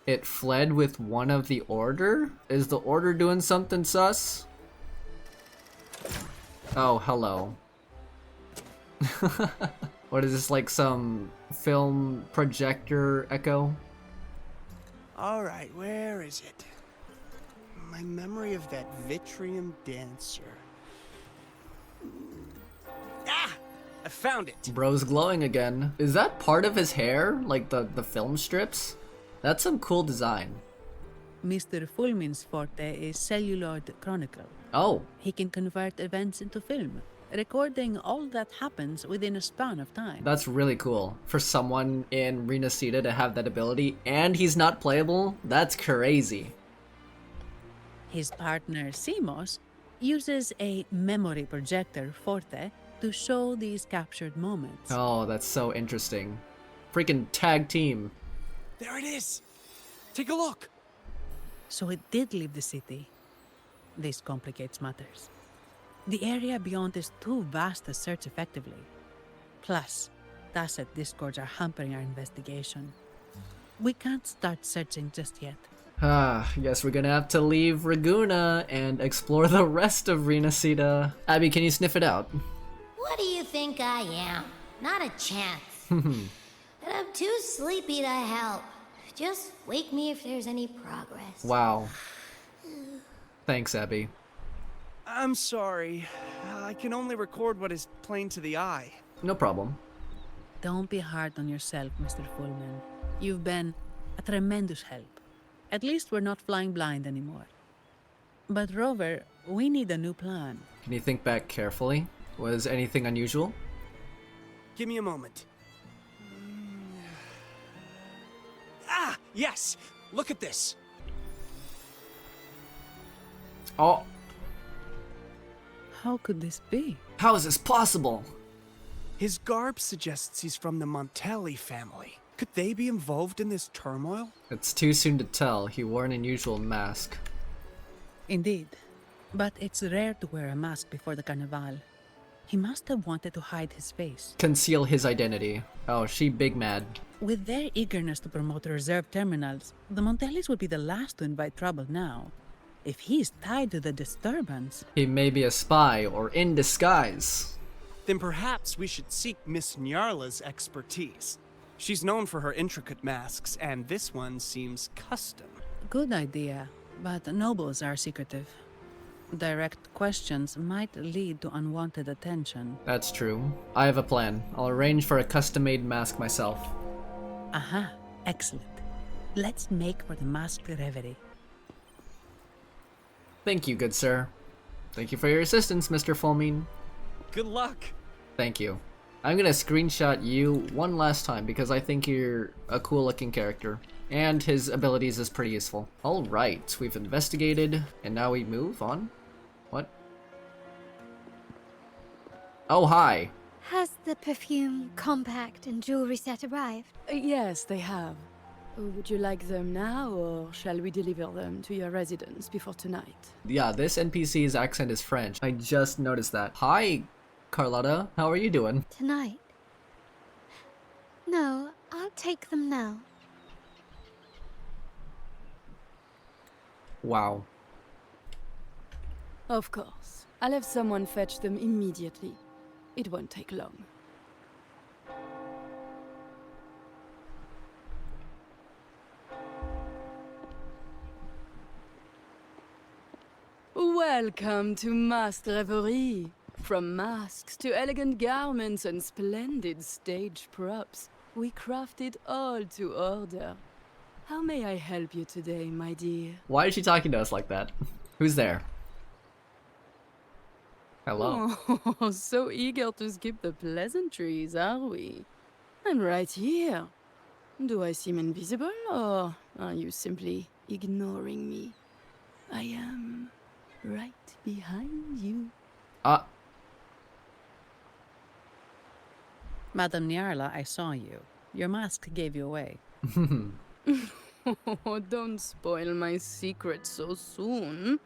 It fled with one of the Order? Is the Order doing something sus? Oh, hello. What is this, like some film projector echo? Alright, where is it? My memory of that Vitrium dancer. Ah! I found it! Bro's glowing again. Is that part of his hair? Like the film strips? That's some cool design. Mr. Fulmin's forte is celluloid chronicle. Oh. He can convert events into film, recording all that happens within a span of time. That's really cool. For someone in Rinascita to have that ability, and he's not playable, that's crazy. His partner, CMOS, uses a memory projector, Forte, to show these captured moments. Oh, that's so interesting. Freaking tag team. There it is! Take a look! So it did leave the city. This complicates matters. The area beyond is too vast to search effectively. Plus, Tacet discords are hampering our investigation. We can't start searching just yet. Guess we're gonna have to leave Ragunna and explore the rest of Rinascita. Abby, can you sniff it out? What do you think I am? Not a chance. And I'm too sleepy to help. Just wake me if there's any progress. Wow. Thanks, Abby. I'm sorry. I can only record what is plain to the eye. No problem. Don't be hard on yourself, Mr. Fulman. You've been a tremendous help. At least we're not flying blind anymore. But Rover, we need a new plan. Can you think back carefully? Was anything unusual? Give me a moment. Ah, yes! Look at this! Oh. How could this be? How is this possible? His garb suggests he's from the Montelli family. Could they be involved in this turmoil? It's too soon to tell. He wore an unusual mask. Indeed. But it's rare to wear a mask before the Carnevale. He must have wanted to hide his face. Conceal his identity. Oh, she big mad. With their eagerness to promote reserve terminals, the Montellis would be the last to invite trouble now. If he's tied to the disturbance... He may be a spy or in disguise. Then perhaps we should seek Miss Nyarla's expertise. She's known for her intricate masks, and this one seems custom. Good idea, but nobles are secretive. Direct questions might lead to unwanted attention. That's true. I have a plan. I'll arrange for a custom-made mask myself. Aha, excellent. Let's make for the masked reverie. Thank you, good sir. Thank you for your assistance, Mr. Fulmine. Good luck. Thank you. I'm gonna screenshot you one last time because I think you're a cool looking character. And his abilities is pretty useful. Alright, we've investigated, and now we move on. What? Oh, hi. Has the perfume, compact, and jewelry set arrived? Yes, they have. Would you like them now, or shall we deliver them to your residence before tonight? Yeah, this NPC's accent is French. I just noticed that. Hi, Carlotta. How are you doing? Tonight? No, I'll take them now. Wow. Of course. I'll have someone fetch them immediately. It won't take long. Welcome to Masked Reverie. From masks to elegant garments and splendid stage props, we craft it all to order. How may I help you today, my dear? Why is she talking to us like that? Who's there? Hello. Oh, so eager to skip the pleasantries, are we? I'm right here. Do I seem invisible, or are you simply ignoring me? I am right behind you. Madame Nyarla, I saw you. Your mask gave you away. Oh, don't spoil my secret so soon.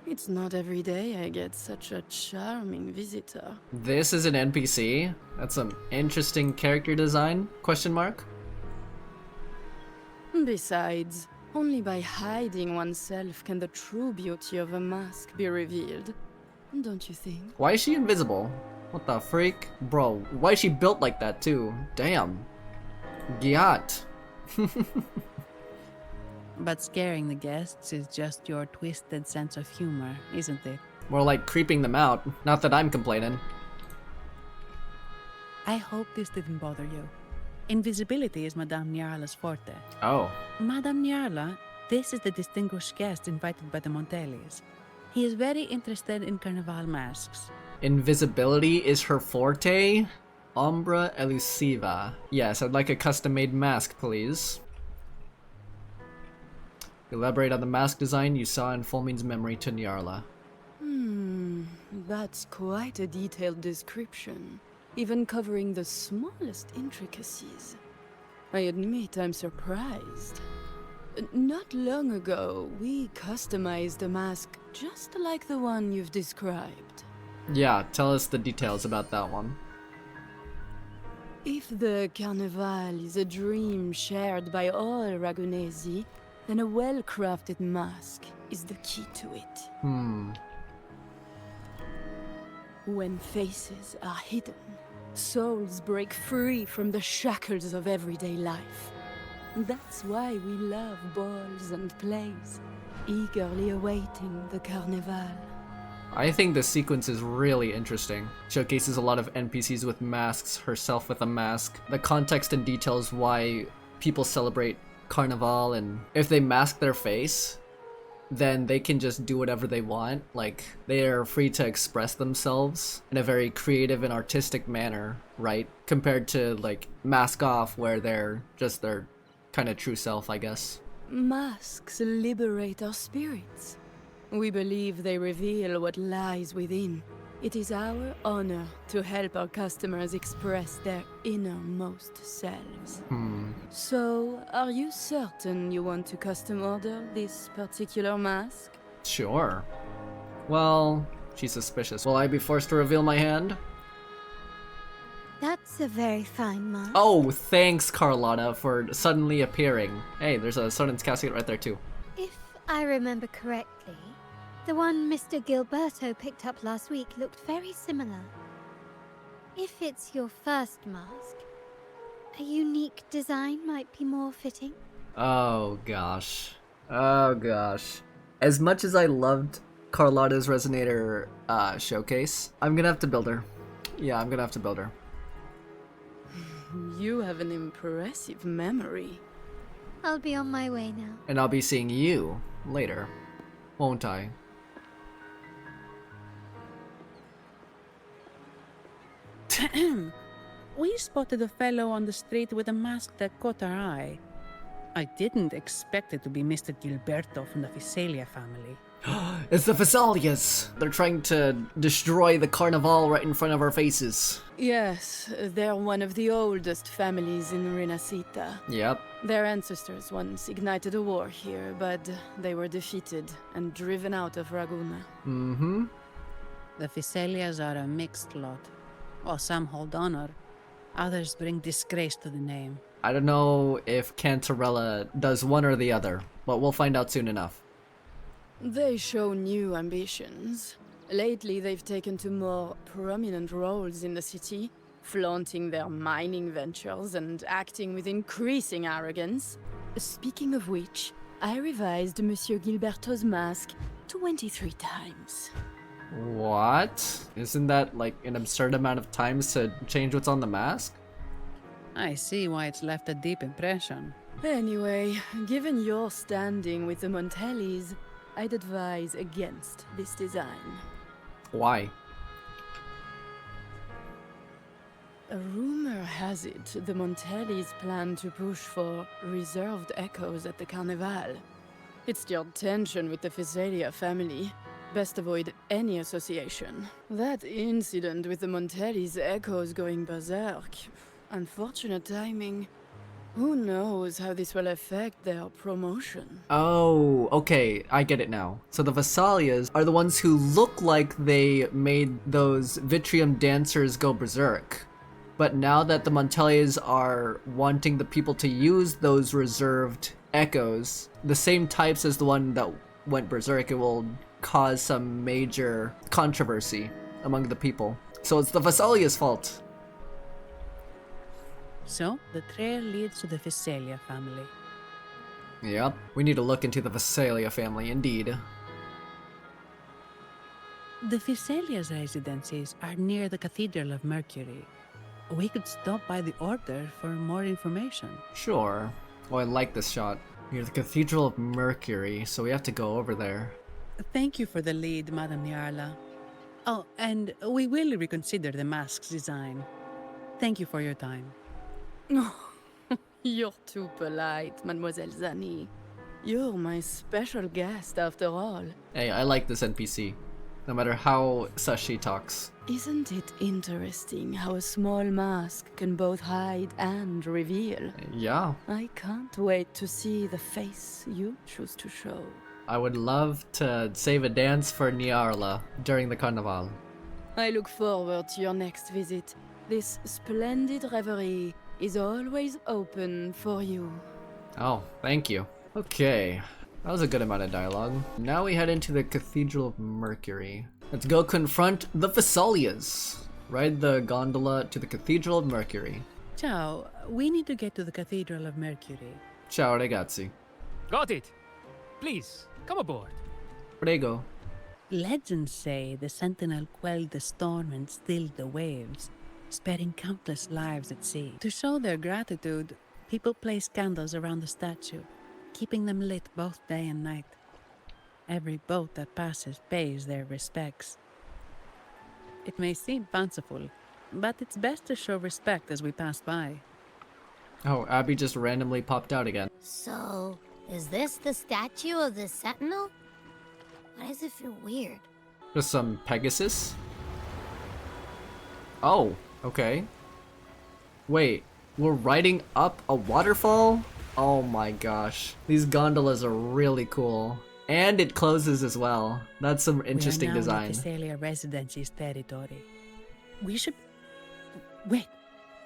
It's not every day I get such a charming visitor. This is an NPC? That's some interesting character design? Question mark? Besides, only by hiding oneself can the true beauty of a mask be revealed. Don't you think? Why is she invisible? What the freak? Bro, why is she built like that too? Damn. Giat. But scaring the guests is just your twisted sense of humor, isn't it? More like creeping them out. Not that I'm complaining. I hope this didn't bother you. Invisibility is Madame Nyarla's forte. Oh. Madame Nyarla, this is the distinguished guest invited by the Montellis. He is very interested in Carnevale masks. Invisibility is her forte? Ombra elusiva. Yes, I'd like a custom-made mask, please. Elaborate on the mask design you saw in Fulmine's memory to Nyarla. That's quite a detailed description, even covering the smallest intricacies. I admit I'm surprised. Not long ago, we customized a mask just like the one you've described. Yeah, tell us the details about that one. If the Carnevale is a dream shared by all Ragunesi, then a well-crafted mask is the key to it. When faces are hidden, souls break free from the shackles of everyday life. That's why we love balls and plays, eagerly awaiting the Carnevale. I think this sequence is really interesting. Showcases a lot of NPCs with masks, herself with a mask, the context and details why people celebrate Carnevale, and if they mask their face, then they can just do whatever they want. Like, they are free to express themselves in a very creative and artistic manner, right? Compared to, like, Mask Off, where they're just their kind of true self, I guess. Masks liberate our spirits. We believe they reveal what lies within. It is our honor to help our customers express their innermost selves. So, are you certain you want to custom order this particular mask? Sure. Well, she's suspicious. Will I be forced to reveal my hand? That's a very fine mask. Oh, thanks, Carlotta, for suddenly appearing. Hey, there's a Sudden's casket right there, too. If I remember correctly, the one Mr. Gilberto picked up last week looked very similar. If it's your first mask, a unique design might be more fitting. Oh, gosh. Oh, gosh. As much as I loved Carlotta's Resonator showcase, I'm gonna have to build her. Yeah, I'm gonna have to build her. You have an impressive memory. I'll be on my way now. And I'll be seeing you later, won't I? We spotted a fellow on the street with a mask that caught our eye. I didn't expect it to be Mr. Gilberto from the Visalia family. It's the Visalias! They're trying to destroy the Carnevale right in front of our faces. Yes, they're one of the oldest families in Rinascita. Yep. Their ancestors once ignited a war here, but they were defeated and driven out of Ragunna. Mm-hmm. The Visalias are a mixed lot. While some hold honor, others bring disgrace to the name. I don't know if Cantarella does one or the other, but we'll find out soon enough. They show new ambitions. Lately, they've taken to more prominent roles in the city, flaunting their mining ventures and acting with increasing arrogance. Speaking of which, I revised Monsieur Gilberto's mask 23 times. What? Isn't that like an absurd amount of times to change what's on the mask? I see why it's left a deep impression. Anyway, given your standing with the Montellis, I'd advise against this design. Why? A rumor has it the Montellis plan to push for reserved echoes at the Carnevale. It's stirred tension with the Visalia family. Best avoid any association. That incident with the Montellis' echoes going berserk. Unfortunate timing. Who knows how this will affect their promotion? Oh, okay, I get it now. So the Visalias are the ones who look like they made those Vitrium dancers go berserk. But now that the Montellis are wanting the people to use those reserved echoes, the same types as the one that went berserk, it will cause some major controversy among the people. So it's the Visalia's fault. So, the trail leads to the Visalia family. Yep, we need to look into the Visalia family, indeed. The Visalia's residences are near the Cathedral of Mercury. We could stop by the Order for more information. Sure. Oh, I like this shot. Near the Cathedral of Mercury, so we have to go over there. Thank you for the lead, Madame Niarla. Oh, and we will reconsider the mask's design. Thank you for your time. You're too polite, Mademoiselle Zani. You're my special guest, after all. Hey, I like this NPC, no matter how sus she talks. Isn't it interesting how a small mask can both hide and reveal? Yeah. I can't wait to see the face you choose to show. I would love to save a dance for Niarla during the Carnevale. I look forward to your next visit. This splendid reverie is always open for you. Oh, thank you. Okay, that was a good amount of dialogue. Now we head into the Cathedral of Mercury. Let's go confront the Visalias. Ride the gondola to the Cathedral of Mercury. Ciao, we need to get to the Cathedral of Mercury. Ciao ragazzi. Got it. Please, come aboard. Prego. Legends say the Sentinel quelled the storm and stilled the waves, sparing countless lives at sea. To show their gratitude, people place candles around the statue, keeping them lit both day and night. Every boat that passes pays their respects. It may seem fanciful, but it's best to show respect as we pass by. Oh, Abby just randomly popped out again. So, is this the statue of the Sentinel? Why does it feel weird? Just some Pegasus? Oh, okay. Wait, we're riding up a waterfall? Oh my gosh. These gondolas are really cool. And it closes as well. That's some interesting design. We are now in the Thessalia Residency's territory. We should... Wait,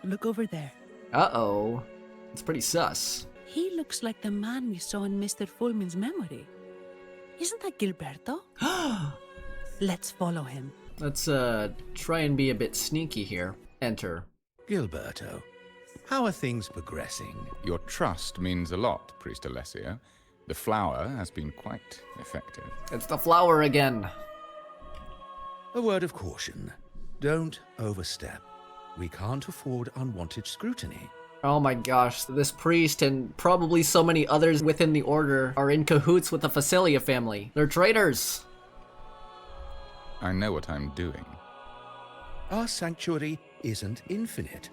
look over there. Uh-oh. It's pretty sus. He looks like the man we saw in Mr. Fulmin's memory. Isn't that Gilberto? Let's follow him. Let's try and be a bit sneaky here. Enter. Gilberto, how are things progressing? Your trust means a lot, Priest Alessio. The flower has been quite effective. It's the flower again. A word of caution. Don't overstep. We can't afford unwanted scrutiny. Oh my gosh, this priest and probably so many others within the order are in cahoots with the Thessalia family. They're traitors. I know what I'm doing. Our sanctuary isn't infinite.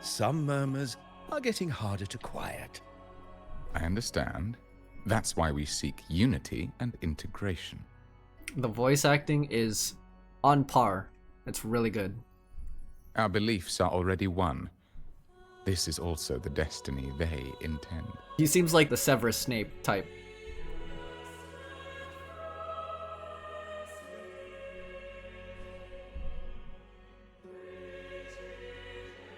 Some murmurs are getting harder to quiet. I understand. That's why we seek unity and integration. The voice acting is on par. It's really good. Our beliefs are already one. This is also the destiny they intend. He seems like the Severus Snape type.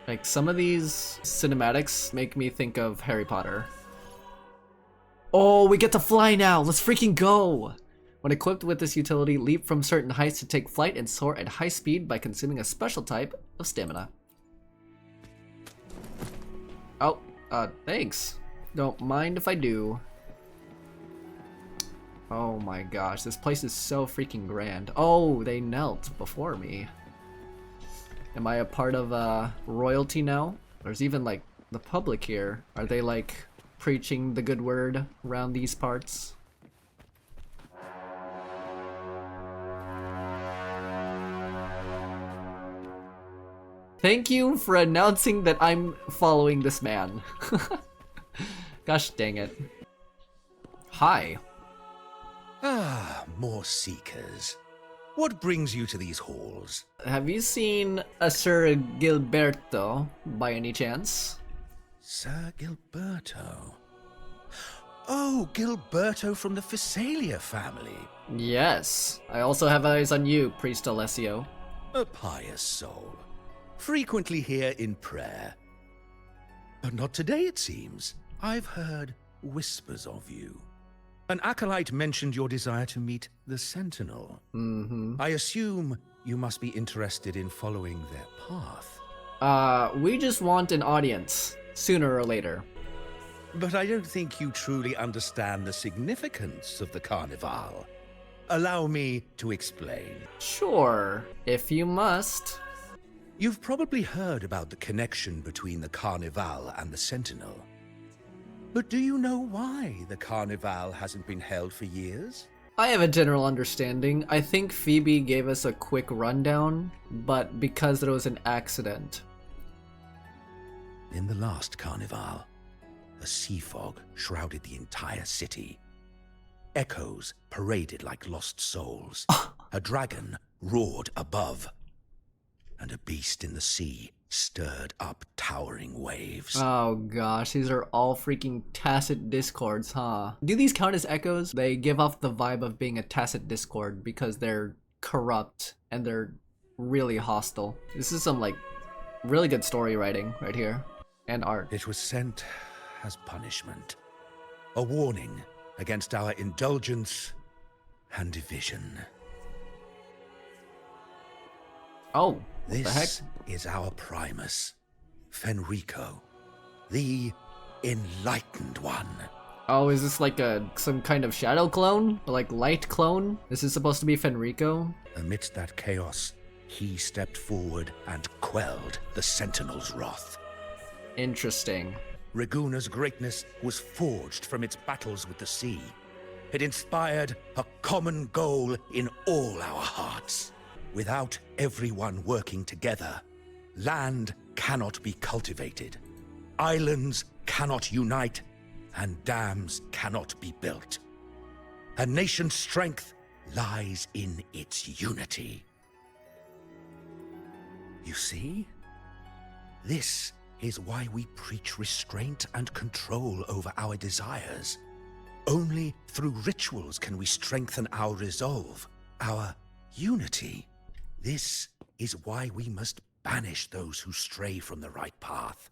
Like, some of these cinematics make me think of Harry Potter. Oh, we get to fly now! Let's freaking go! When equipped with this utility, leap from certain heights to take flight and soar at high speed by consuming a special type of stamina. Oh, thanks. Don't mind if I do. Oh my gosh, this place is so freaking grand. Oh, they knelt before me. Am I a part of, royalty now? There's even, like, the public here. Are they, like, preaching the good word around these parts? Thank you for announcing that I'm following this man. Gosh dang it. Hi. Ah, more seekers. What brings you to these halls? Have you seen a Sir Gilberto by any chance? Sir Gilberto. Oh, Gilberto from the Thessalia family. Yes. I also have eyes on you, Priest Alessio. A pious soul. Frequently here in prayer. But not today, it seems. I've heard whispers of you. An acolyte mentioned your desire to meet the Sentinel. I assume you must be interested in following their path. We just want an audience, sooner or later. But I don't think you truly understand the significance of the Carnevale. Allow me to explain. Sure, if you must. You've probably heard about the connection between the Carnevale and the Sentinel. But do you know why the Carnevale hasn't been held for years? I have a general understanding. I think Phoebe gave us a quick rundown, but because there was an accident. In the last Carnevale, a sea fog shrouded the entire city. Echoes paraded like lost souls. A dragon roared above. And a beast in the sea stirred up towering waves. Oh gosh, these are all freaking tacit discords, huh? Do these count as echoes? They give off the vibe of being a tacit discord because they're corrupt and they're really hostile. This is some, like, really good story writing right here. And art. It was sent as punishment. A warning against our indulgence and division. Oh, this the heck? is our Primus, Fenrico, the Enlightened One. Oh, is this like some kind of shadow clone? Or like light clone? This is supposed to be Fenrico? Amidst that chaos, he stepped forward and quelled the Sentinel's wrath. Interesting. Ragunna's greatness was forged from its battles with the sea. It inspired a common goal in all our hearts. Without everyone working together, land cannot be cultivated, islands cannot unite, and dams cannot be built. A nation's strength lies in its unity. You see? This is why we preach restraint and control over our desires. Only through rituals can we strengthen our resolve, our unity. This is why we must banish those who stray from the right path,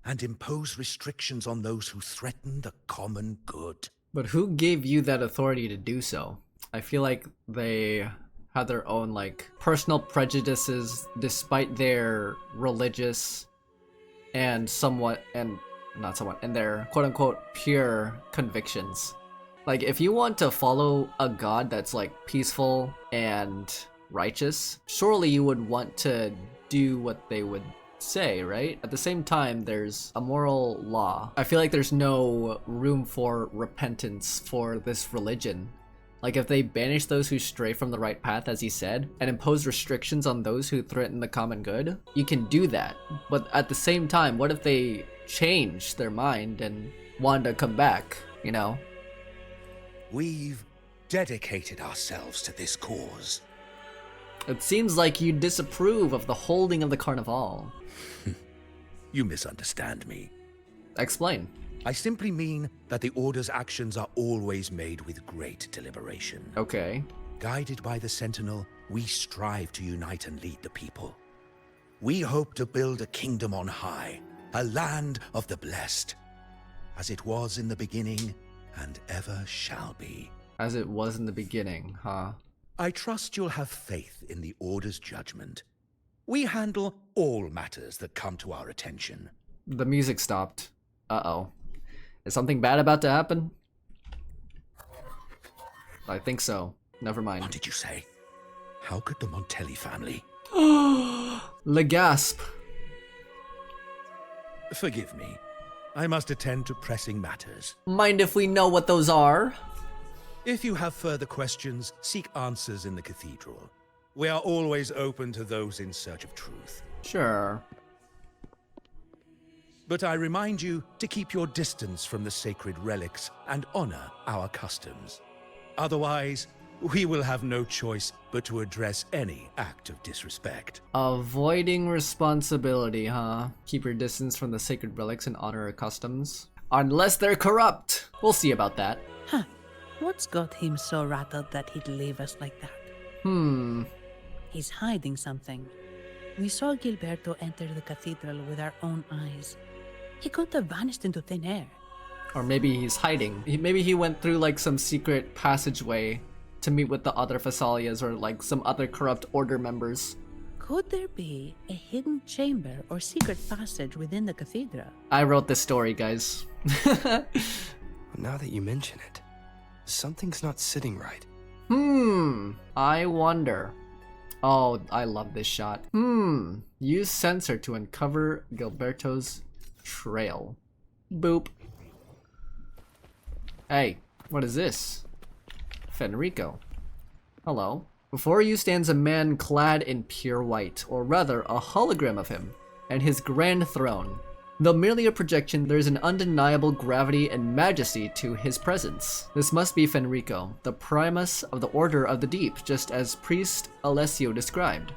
and impose restrictions on those who threaten the common good. But who gave you that authority to do so? I feel like they had their own, like, personal prejudices despite their religious and their quote-unquote pure convictions. Like, if you want to follow a god that's, like, peaceful and righteous, surely you would want to do what they would say, right? At the same time, there's a moral law. I feel like there's no room for repentance for this religion. Like, if they banish those who stray from the right path, as he said, and impose restrictions on those who threaten the common good, you can do that. But at the same time, what if they change their mind and want to come back, you know? We've dedicated ourselves to this cause. It seems like you disapprove of the holding of the Carnevale. You misunderstand me. Explain. I simply mean that the Order's actions are always made with great deliberation. Okay. Guided by the Sentinel, we strive to unite and lead the people. We hope to build a kingdom on high, a land of the blessed, as it was in the beginning and ever shall be. As it was in the beginning, huh? I trust you'll have faith in the Order's judgment. We handle all matters that come to our attention. The music stopped. Uh-oh. Is something bad about to happen? I think so. Never mind. What did you say? How could the Montelli family? Le gasp. Forgive me. I must attend to pressing matters. Mind if we know what those are? If you have further questions, seek answers in the cathedral. We are always open to those in search of truth. Sure. But I remind you to keep your distance from the sacred relics and honor our customs. Otherwise, we will have no choice but to address any act of disrespect. Avoiding responsibility, huh? Keep your distance from the sacred relics and honor our customs. Unless they're corrupt. We'll see about that. Huh. What's got him so rattled that he'd leave us like that? He's hiding something. We saw Gilberto enter the cathedral with our own eyes. He could have vanished into thin air. Or maybe he's hiding. Maybe he went through like some secret passageway to meet with the other Fasalias or like some other corrupt order members. Could there be a hidden chamber or secret passage within the cathedral? I wrote this story, guys. Now that you mention it, something's not sitting right. I wonder. Oh, I love this shot. Use sensor to uncover Gilberto's trail. Boop. Hey, what is this? Federico. Hello. Before you stands a man clad in pure white, or rather a hologram of him, and his grand throne. Though merely a projection, there is an undeniable gravity and majesty to his presence. This must be Fenrico, the primus of the Order of the Deep, just as Priest Alessio described.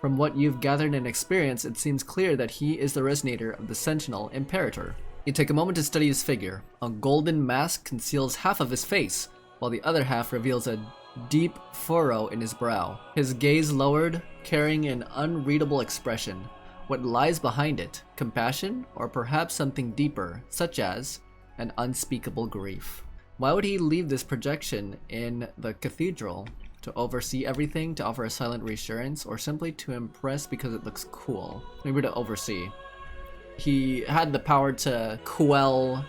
From what you've gathered and experienced, it seems clear that he is the Resonator of the Sentinel Imperator. You take a moment to study his figure. A golden mask conceals half of his face, while the other half reveals a deep furrow in his brow. His gaze lowered, carrying an unreadable expression. What lies behind it? Compassion? Or perhaps something deeper, such as an unspeakable grief? Why would he leave this projection in the cathedral? To oversee everything, to offer a silent reassurance, or simply to impress because it looks cool? Maybe to oversee. He had the power to quell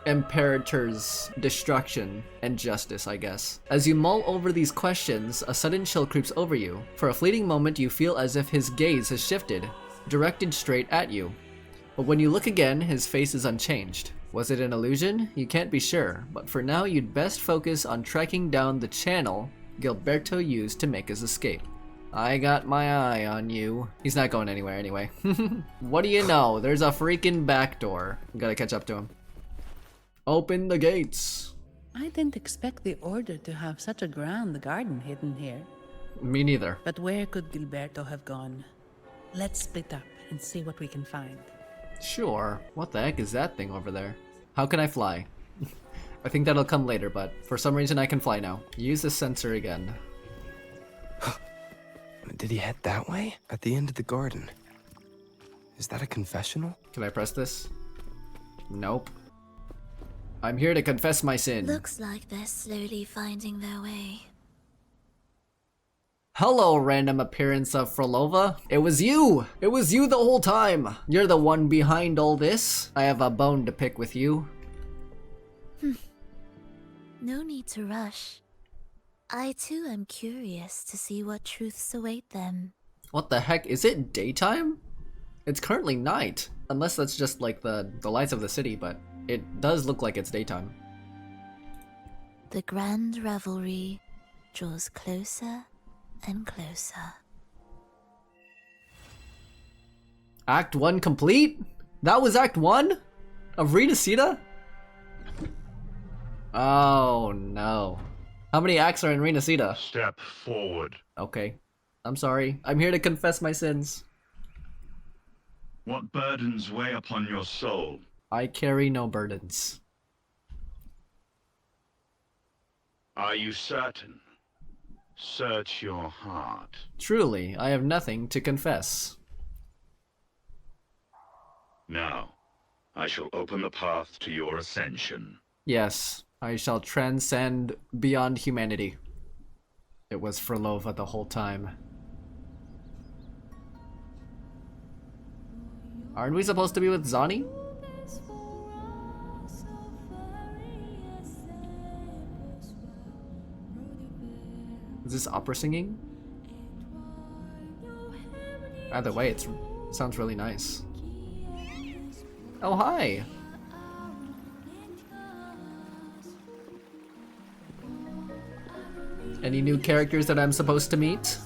Imperator's destruction and justice, I guess. As you mull over these questions, a sudden chill creeps over you. For a fleeting moment, you feel as if his gaze has shifted, directed straight at you. But when you look again, his face is unchanged. Was it an illusion? You can't be sure, but for now you'd best focus on tracking down the channel Gilberto used to make his escape. I got my eye on you. He's not going anywhere anyway. What do you know? There's a freaking back door. Gotta catch up to him. Open the gates. I didn't expect the Order to have such a grand garden hidden here. Me neither. But where could Gilberto have gone? Let's split up and see what we can find. Sure. What the heck is that thing over there? How can I fly? I think that'll come later, but for some reason I can fly now. Use the sensor again. Did he head that way? At the end of the garden? Is that a confessional? Can I press this? Nope. I'm here to confess my sin. Looks like they're slowly finding their way. Hello, random appearance of Frolova. It was you! It was you the whole time! You're the one behind all this. I have a bone to pick with you. No need to rush. I too am curious to see what truths await them. What the heck? Is it daytime? It's currently night. Unless that's just like the lights of the city, but it does look like it's daytime. The grand revelry draws closer and closer. Act 1 complete? That was Act 1? Of Rinascita? Oh no. How many acts are in Rinascita? Step forward. Okay. I'm sorry. I'm here to confess my sins. What burdens weigh upon your soul? I carry no burdens. Are you certain? Search your heart. Truly, I have nothing to confess. Now, I shall open the path to your ascension. Yes, I shall transcend beyond humanity. It was Frolova the whole time. Aren't we supposed to be with Zani? Is this opera singing? Either way, it sounds really nice. Oh, hi! Any new characters that I'm supposed to meet?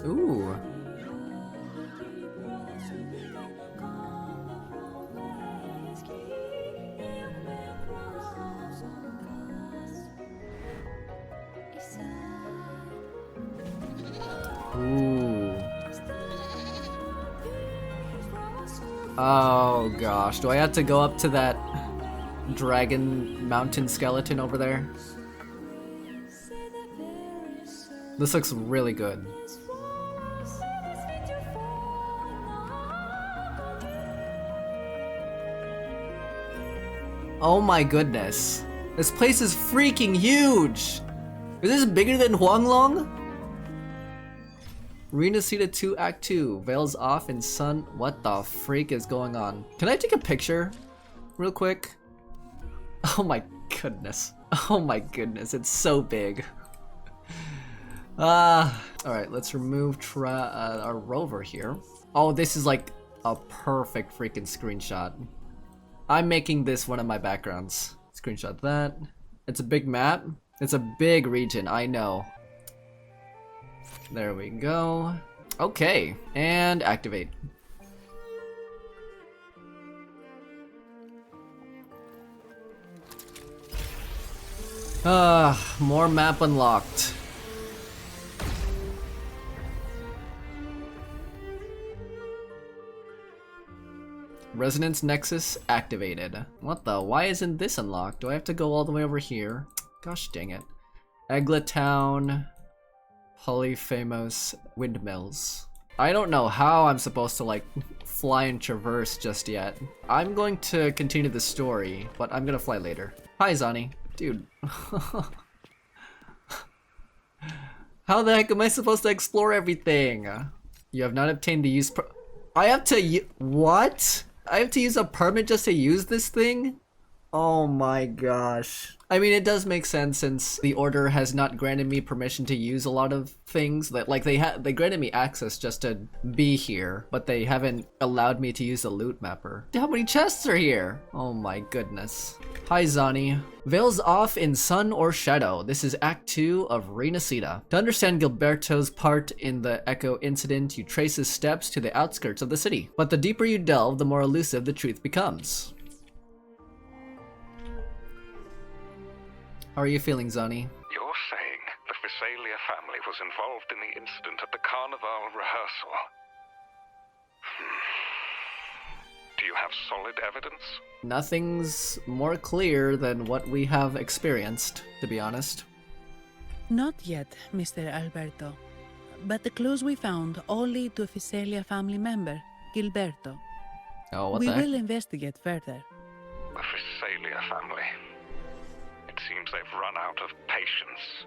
Ooh. Ooh. Oh gosh, do I have to go up to that dragon mountain skeleton over there? This looks really good. Oh my goodness. This place is freaking huge! Is this bigger than Huanglong? Rinascita 2 Act 2. Veils off in sun. What the freak is going on? Can I take a picture? Real quick? Oh my goodness. Oh my goodness, it's so big. Alright, let's remove our rover here. Oh, this is like a perfect freaking screenshot. I'm making this one of my backgrounds. Screenshot that. It's a big map. It's a big region, I know. There we go. Okay, and activate. More map unlocked. Resonance Nexus activated. What the? Why isn't this unlocked? Do I have to go all the way over here? Gosh dang it. Egla Town, Polyphemus Windmills. I don't know how I'm supposed to like fly and traverse just yet. I'm going to continue the story, but I'm gonna fly later. Hi Zani. Dude. How the heck am I supposed to explore everything? You have not obtained the use I have to what? I have to use a permit just to use this thing? Oh my gosh. I mean, it does make sense since the Order has not granted me permission to use a lot of things. That like they granted me access just to be here, but they haven't allowed me to use the loot mapper. How many chests are here? Oh my goodness. Hi Zani. Veils off in sun or shadow. This is Act 2 of Rinascita. To understand Gilberto's part in the Echo incident, you trace his steps to the outskirts of the city. But the deeper you delve, the more elusive the truth becomes. How are you feeling, Zani? You're saying the Visalia family was involved in the incident at the Carnevale rehearsal? Do you have solid evidence? Nothing's more clear than what we have experienced, to be honest. Not yet, Mr. Alberto. But the clues we found all lead to a Visalia family member, Gilberto. Oh, what we the heck? will investigate further. The Visalia family. It seems they've run out of patience.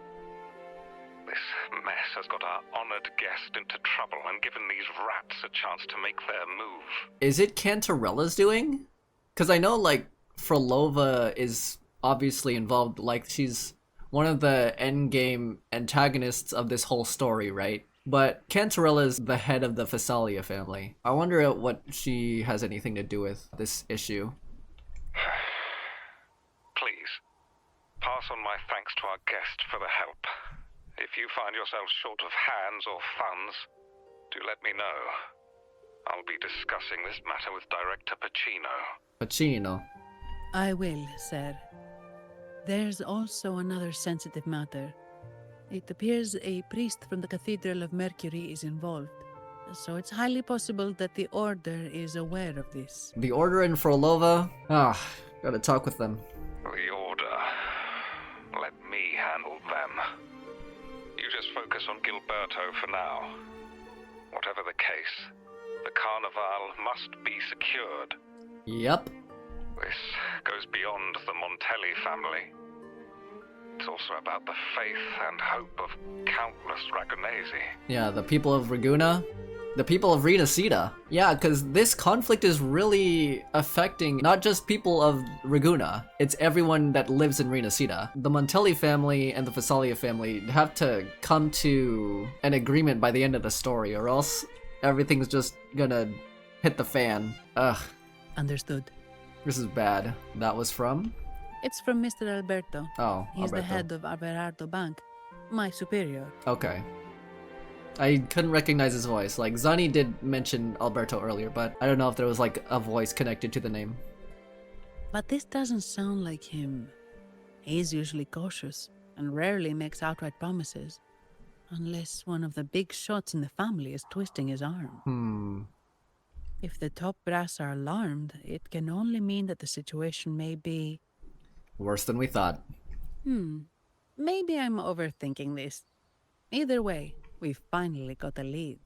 This mess has got our honored guest into trouble and given these rats a chance to make their move. Is it Cantarella's doing? Because I know, like, Frolova is obviously involved, like, she's one of the endgame antagonists of this whole story, right? But Cantarella is the head of the Visalia family. I wonder what she has anything to do with this issue. Please, pass on my thanks to our guest for the help. If you find yourself short of hands or funds, do let me know. I'll be discussing this matter with Director Pacino. Pacino. I will, sir. There's also another sensitive matter. It appears a priest from the Cathedral of Mercury is involved, so it's highly possible that the Order is aware of this. The Order and Frolova? Gotta talk with them. The Order. Let me handle them. You just focus on Gilberto for now. Whatever the case, the Carnevale must be secured. Yep. This goes beyond the Montelli family. It's also about the faith and hope of countless Ragunesi. Yeah, the people of Ragunna. The people of Rinascita. Yeah, because this conflict is really affecting not just people of Ragunna, it's everyone that lives in Rinascita. The Montelli family and the Visalia family have to come to an agreement by the end of the story, or else everything's just gonna hit the fan. Ugh. Understood. This is bad. That was from? It's from Mr. Alberto. Oh, He's Alberto. the head of Averardo Bank. My superior. Okay. I couldn't recognize his voice. Like, Zani did mention Alberto earlier, but I don't know if there was like a voice connected to the name. But this doesn't sound like him. He's usually cautious and rarely makes outright promises. Unless one of the big shots in the family is twisting his arm. If the top brass are alarmed, it can only mean that the situation may be... worse than we thought. Maybe I'm overthinking this. Either way, we've finally got a lead.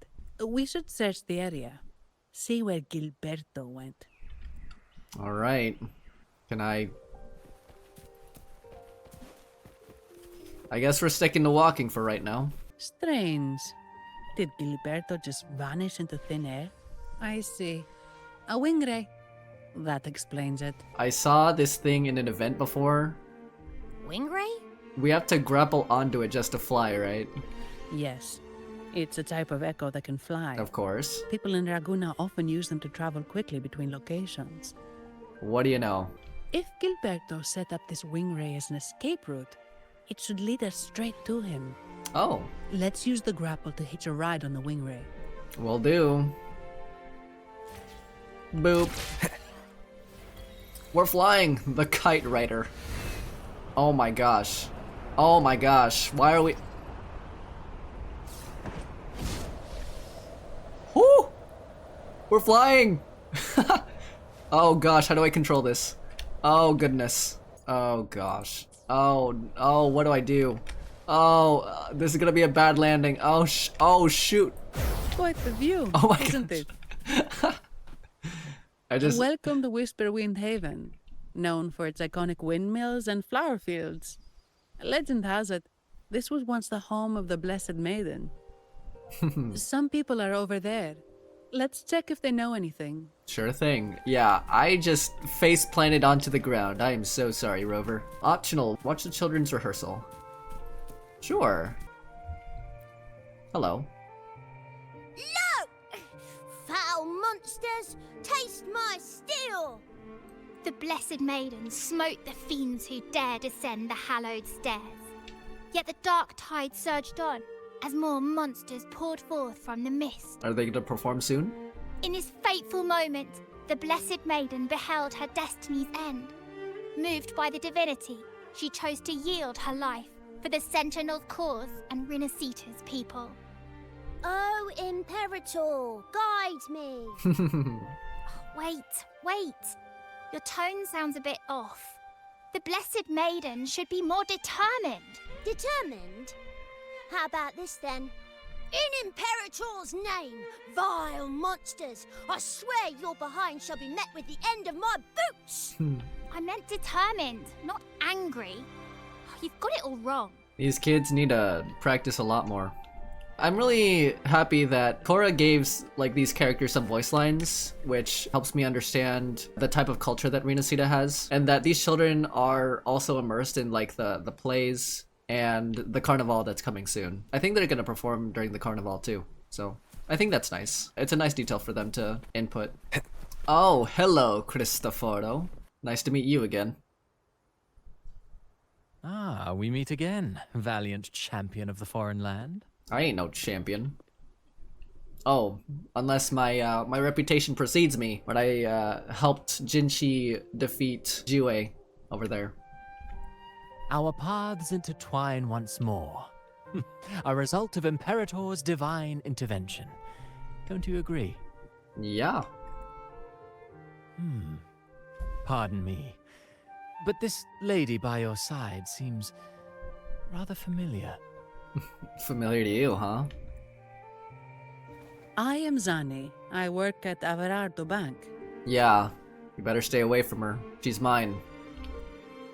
We should search the area. See where Gilberto went. Alright. Can I guess we're sticking to walking for right now. Strange. Did Gilberto just vanish into thin air? I see. A wing ray. That explains it. I saw this thing in an event before. Wing ray? We have to grapple onto it just to fly, right? Yes. It's a type of echo that can fly. Of course. People in Ragunna often use them to travel quickly between locations. What do you know? If Gilberto set up this wing ray as an escape route, it should lead us straight to him. Oh. Let's use the grapple to hitch a ride on the wing ray. Will do. Boop. We're flying! The Kite Rider. Oh my gosh. Oh my gosh. Why are we... Woo! We're flying! Oh gosh, how do I control this? Oh goodness. Oh gosh. Oh, what do I do? Oh, this is gonna be a bad landing. Oh shoot. Quite the view, oh my isn't it? Welcome to Whisperwind Haven, known for its iconic windmills and flower fields. Legend has it, this was once the home of the Blessed Maiden. Some people are over there. Let's check if they know anything. Sure thing. Yeah, I just face planted onto the ground. I am so sorry, Rover. Optional, watch the children's rehearsal. Sure. Hello. Look! Foul monsters, taste my steel! The Blessed Maiden smote the fiends who dared ascend the hallowed stairs. Yet the dark tide surged on as more monsters poured forth from the mist. Are they going to perform soon? In this fateful moment, the Blessed Maiden beheld her destiny's end. Moved by the divinity, she chose to yield her life for the Sentinel's cause and Rinascita's people. Oh, Imperator, guide me! Wait. Your tone sounds a bit off. The Blessed Maiden should be more determined. Determined? How about this then? In Imperator's name, vile monsters, I swear your behind shall be met with the end of my boots! I meant determined, not angry. You've got it all wrong. These kids need to practice a lot more. I'm really happy that Cora gave like these characters some voice lines, which helps me understand the type of culture that Rinascita has, and that these children are also immersed in like the plays and the Carnevale that's coming soon. I think they're gonna perform during the Carnevale too, so I think that's nice. It's a nice detail for them to input. Oh, hello, Cristoforo. Nice to meet you again. Ah, we meet again, valiant champion of the foreign land. I ain't no champion. Oh, unless my my reputation precedes me, but I helped Jinshi defeat Jue over there. Our paths intertwine once more. A result of Imperator's divine intervention. Don't you agree? Yeah. Pardon me, but this lady by your side seems rather familiar. Familiar to you, huh? I am Zani. I work at Averardo Bank. Yeah, you better stay away from her. She's mine.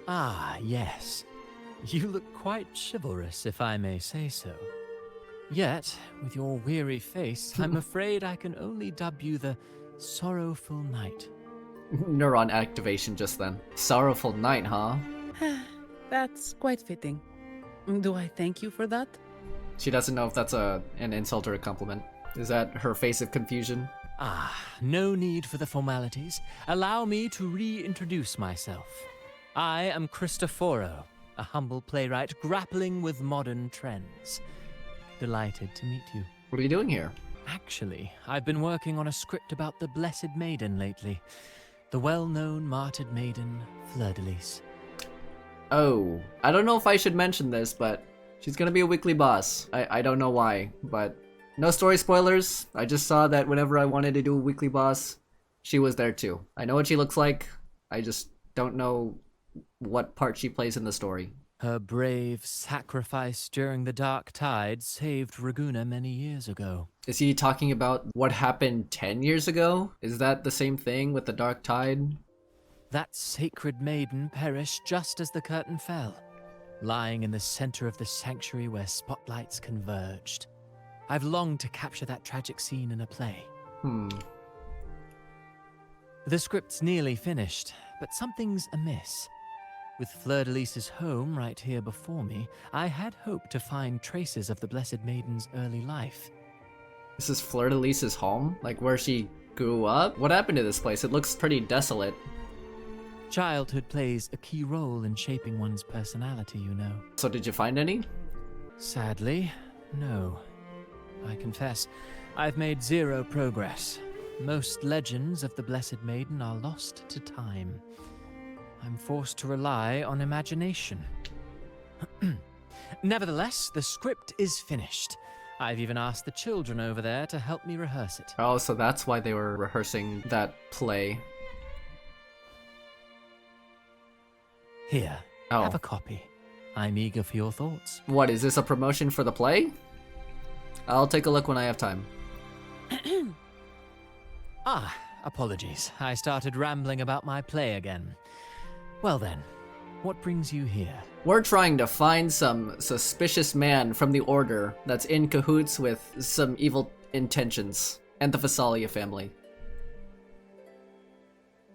Ah, yes. You look quite chivalrous, if I may say so. Yet, with your weary face, I'm afraid I can only dub you the Sorrowful Knight. Neuron activation just then. Sorrowful Knight, huh? That's quite fitting. Do I thank you for that? She doesn't know if that's an insult or a compliment. Is that her face of confusion? Ah, no need for the formalities. Allow me to reintroduce myself. I am Cristoforo, a humble playwright grappling with modern trends. Delighted to meet you. What are you doing here? Actually, I've been working on a script about the Blessed Maiden lately. The well-known martyred maiden, Fleur-de-Lis. Oh, I don't know if I should mention this, but she's gonna be a weekly boss. I don't know why, but no story spoilers. I just saw that whenever I wanted to do a weekly boss, she was there too. I know what she looks like. I just don't know what part she plays in the story. Her brave sacrifice during the Dark Tide saved Ragunna many years ago. Is he talking about what happened 10 years ago? Is that the same thing with the Dark Tide? That sacred maiden perished just as the curtain fell, lying in the center of the sanctuary where spotlights converged. I've longed to capture that tragic scene in a play. The script's nearly finished, but something's amiss. With Fleur-de-Lis's home right here before me, I had hoped to find traces of the Blessed Maiden's early life. This is Fleur-de-Lis's home? Like where she grew up? What happened to this place? It looks pretty desolate. Childhood plays a key role in shaping one's personality, you know. So did you find any? Sadly, no. I confess, I've made zero progress. Most legends of the Blessed Maiden are lost to time. I'm forced to rely on imagination. Nevertheless, the script is finished. I've even asked the children over there to help me rehearse it. Oh, so that's why they were rehearsing that play. Here, have a copy. I'm eager for your thoughts. What, is this a promotion for the play? I'll take a look when I have time. Apologies. I started rambling about my play again. Well then, what brings you here? We're trying to find some suspicious man from the Order that's in cahoots with some evil intentions, and the Phasalia family.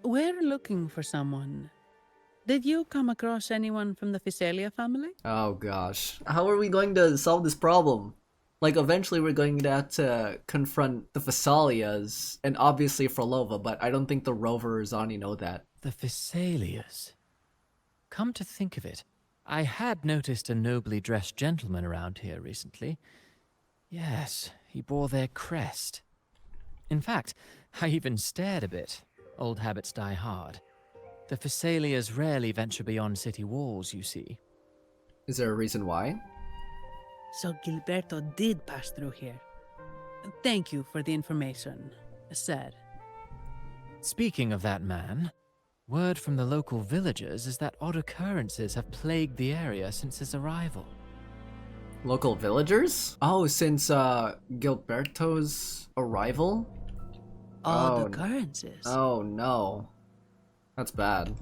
We're looking for someone. Did you come across anyone from the Phasalia family? Oh gosh. How are we going to solve this problem? Like, eventually we're going to have to confront the Phasalias, and obviously Frolova, but I don't think the Rover or Zani know that. The Thessalias. Come to think of it, I had noticed a nobly dressed gentleman around here recently. Yes, he bore their crest. In fact, I even stared a bit. Old habits die hard. The Thessalias rarely venture beyond city walls, you see. Is there a reason why? So Gilberto did pass through here. Thank you for the information, sir. Speaking of that man, word from the local villagers is that odd occurrences have plagued the area since his arrival. Local villagers? Oh, since Gilberto's arrival? Odd occurrences? Oh no. That's bad.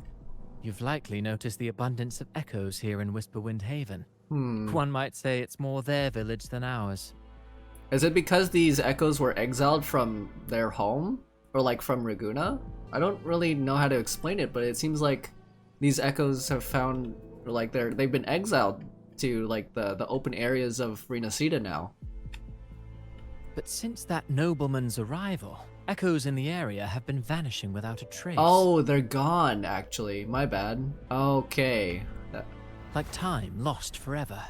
You've likely noticed the abundance of echoes here in Whisperwind Haven. Hmm. One might say it's more their village than ours. Is it because these echoes were exiled from their home? Or like from Ragunna? I don't really know how to explain it, but it seems like these echoes have found, or like they've been exiled to like the open areas of Rinascita now. But since that nobleman's arrival, echoes in the area have been vanishing without a trace. Oh, they're gone, actually. My bad. Okay. Like time lost forever.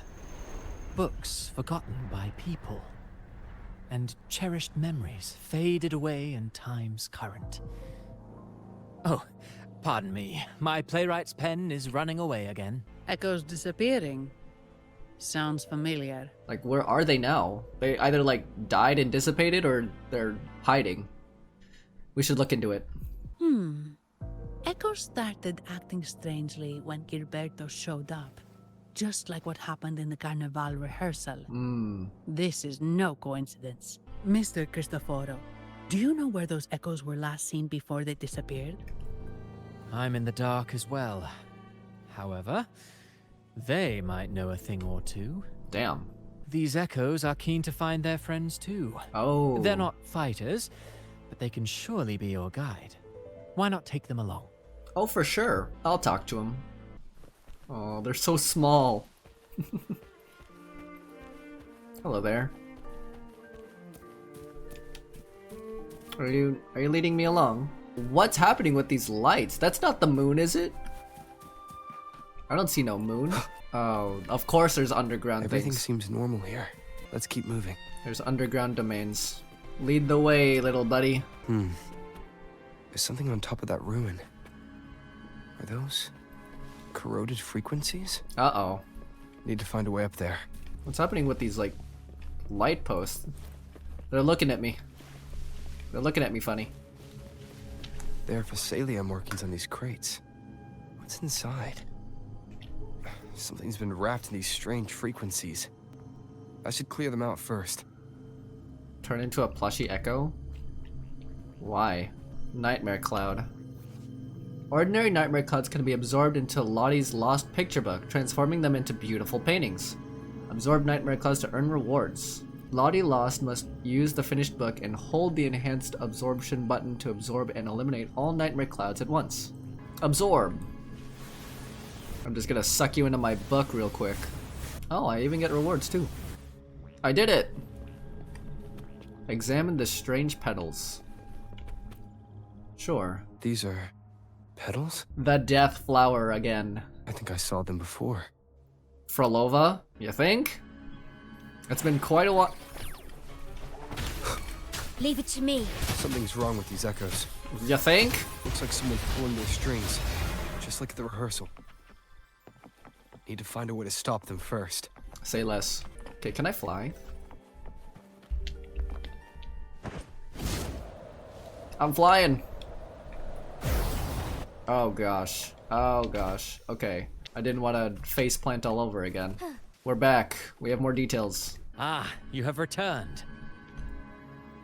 Books forgotten by people. And cherished memories faded away in time's current. Oh, pardon me. My playwright's pen is running away again. Echoes disappearing. Sounds familiar. Like, where are they now? They either like died and dissipated, or they're hiding. We should look into it. Echoes started acting strangely when Gilberto showed up. Just like what happened in the Carnevale rehearsal. This is no coincidence. Mr. Cristoforo, do you know where those echoes were last seen before they disappeared? I'm in the dark as well. However, they might know a thing or two. Damn. These echoes are keen to find their friends too. Oh. They're not fighters, but they can surely be your guide. Why not take them along? Oh, for sure. I'll talk to them. Oh, they're so small. Hello there. Are you leading me along? What's happening with these lights? That's not the moon, is it? I don't see no moon. Oh, of course there's underground Everything things. seems normal here. Let's keep moving. There's underground domains. Lead the way, little buddy. There's something on top of that ruin. Are those corroded frequencies? Uh-oh. Need to find a way up there. What's happening with these, like, light posts? They're looking at me. They're looking at me funny. There are Thessalia markings on these crates. What's inside? Something's been wrapped in these strange frequencies. I should clear them out first. Turn into a plushy echo? Why? Nightmare cloud. Ordinary nightmare clouds can be absorbed into Lottie's lost picture book, transforming them into beautiful paintings. Absorb nightmare clouds to earn rewards. Lottie Lost must use the finished book and hold the enhanced absorption button to absorb and eliminate all nightmare clouds at once. Absorb. I'm just gonna suck you into my book real quick. Oh, I even get rewards too. I did it! Examine the strange petals. Sure. These are petals? The death flower again. I think I saw them before. Frolova, you think? It's been quite a while. Leave it to me. Something's wrong with these echoes. You think? Looks like someone's pulling their strings, just like at the rehearsal. Need to find a way to stop them first. Say less. Okay, can I fly? I'm flying. Oh gosh. Oh gosh. Okay. I didn't want to face plant all over again. We're back. We have more details. Ah, you have returned.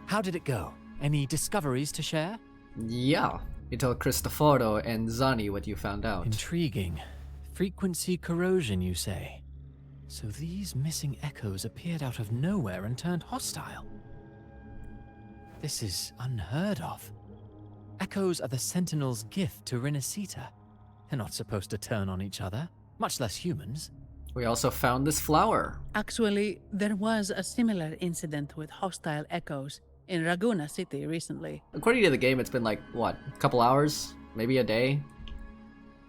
How did it go? Any discoveries to share? Yeah. You tell Cristoforo and Zani what you found out. Intriguing. Frequency corrosion, you say? So these missing echoes appeared out of nowhere and turned hostile. This is unheard of. Echoes are the Sentinel's gift to Rinascita. They're not supposed to turn on each other, much less humans. We also found this flower. Actually, there was a similar incident with hostile echoes in Ragunna City recently. According to the game, it's been like, what, a couple hours? Maybe a day?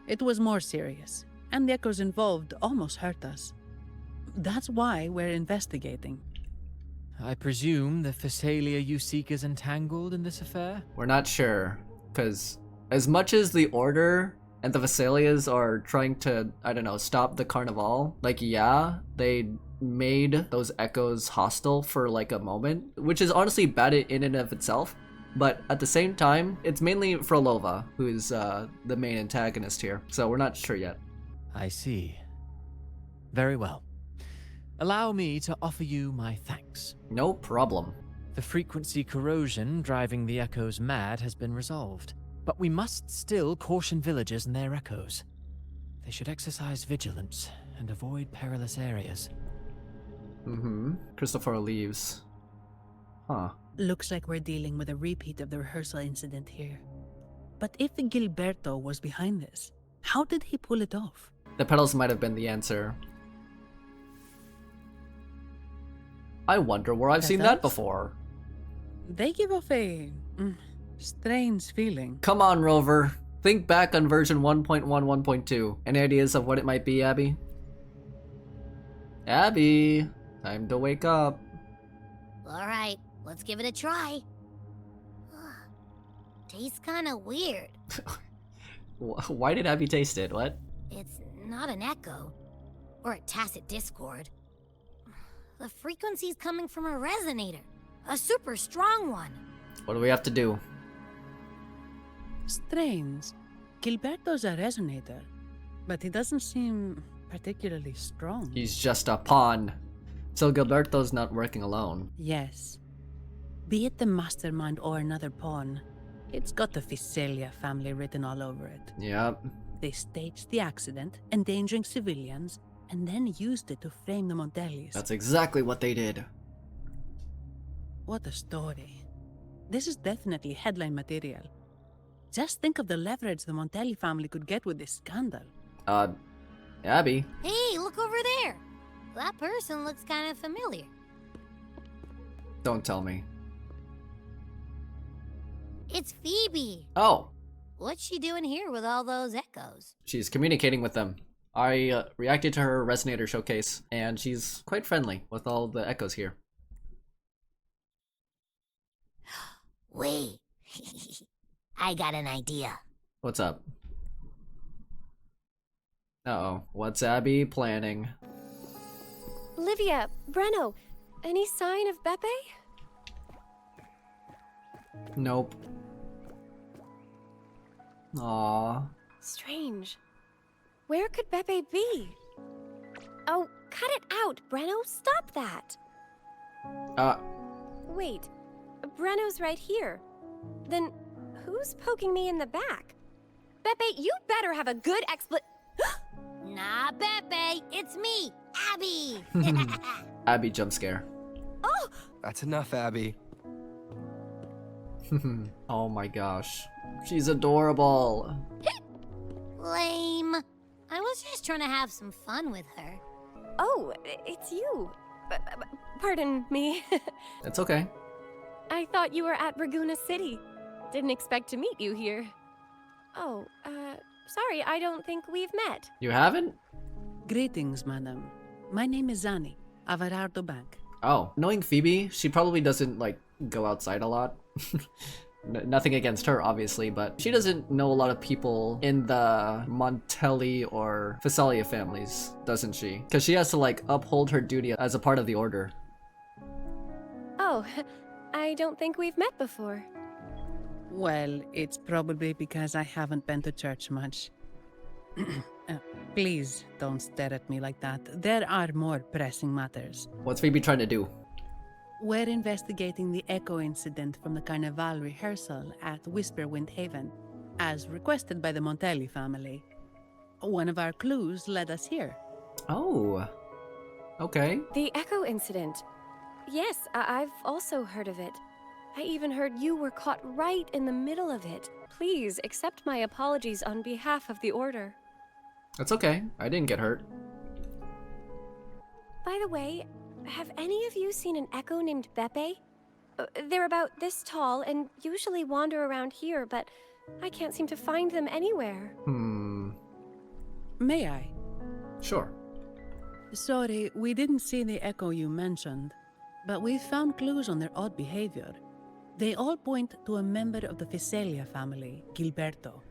It was more serious, and the echoes involved almost hurt us. That's why we're investigating. I presume the Phasalia you seek is entangled in this affair? We're not sure, because as much as the Order and the Phasalias are trying to, I don't know, stop the Carnevale, like, yeah, they made those echoes hostile for like a moment, which is honestly bad in and of itself, but at the same time, it's mainly Frolova who's the main antagonist here, so we're not sure yet. I see. Very well. Allow me to offer you my thanks. No problem. The frequency corrosion driving the echoes mad has been resolved, but we must still caution villagers and their echoes. They should exercise vigilance and avoid perilous areas. Christopher leaves. Huh. Looks like we're dealing with a repeat of the rehearsal incident here. But if Gilberto was behind this, how did he pull it off? The petals might have been the answer. I wonder where I've seen that before. They give off a strange feeling. Come on, Rover. Think back on version 1.1, 1.2. Any ideas of what it might be, Abby? Abby, time to wake up. Alright, let's give it a try. Tastes kinda weird. Why did Abby taste it? What? It's not an echo. Or a tacit discord. The frequency's coming from a resonator. A super strong one. What do we have to do? Strange. Gilberto's a resonator, but he doesn't seem particularly strong. He's just a pawn. So Gilberto's not working alone. Yes. Be it the mastermind or another pawn, it's got the Phasalia family written all over it. Yep. They staged the accident, endangering civilians, and then used it to frame the Montellis. That's exactly what they did. What a story. This is definitely headline material. Just think of the leverage the Montelli family could get with this scandal. Abby. Hey, look over there! That person looks kind of familiar. Don't tell me. It's Phoebe! Oh! What's she doing here with all those echoes? She's communicating with them. I reacted to her Resonator showcase, and she's quite friendly with all the echoes here. Wait. I got an idea. What's up? Uh-oh. What's Abby planning? Livia, Breno, any sign of Beppe? Nope. Aww. Strange. Where could Beppe be? Oh, cut it out, Breno. Stop that. Wait. Breno's right here. Then who's poking me in the back? Beppe, you better have a good Nah, Beppe. It's me, Abby. Abby jump scare. Oh! That's enough, Abby. Oh my gosh. She's adorable. Lame. I was just trying to have some fun with her. Oh, it's you. Pardon me. It's okay. I thought you were at Ragunna City. Didn't expect to meet you here. Oh, sorry, I don't think we've met. You haven't? Greetings, madam. My name is Zani, Averardo Bank. Oh, knowing Phoebe, she probably doesn't, like, go outside a lot. Nothing against her, obviously, but she doesn't know a lot of people in the Montelli or Phasalia families, doesn't she? Because she has to, like, uphold her duty as a part of the Order. Oh, I don't think we've met before. Well, it's probably because I haven't been to church much. Please don't stare at me like that. There are more pressing matters. What's Phoebe trying to do? We're investigating the echo incident from the Carnevale rehearsal at Whisperwind Haven, as requested by the Montelli family. One of our clues led us here. Oh. Okay. The echo incident. Yes, I've also heard of it. I even heard you were caught right in the middle of it. Please accept my apologies on behalf of the Order. That's okay. I didn't get hurt. By the way, have any of you seen an echo named Beppe? They're about this tall and usually wander around here, but I can't seem to find them anywhere. May I? Sure. Sorry, we didn't see the echo you mentioned, but we found clues on their odd behavior. They all point to a member of the Physalia family, Gilberto.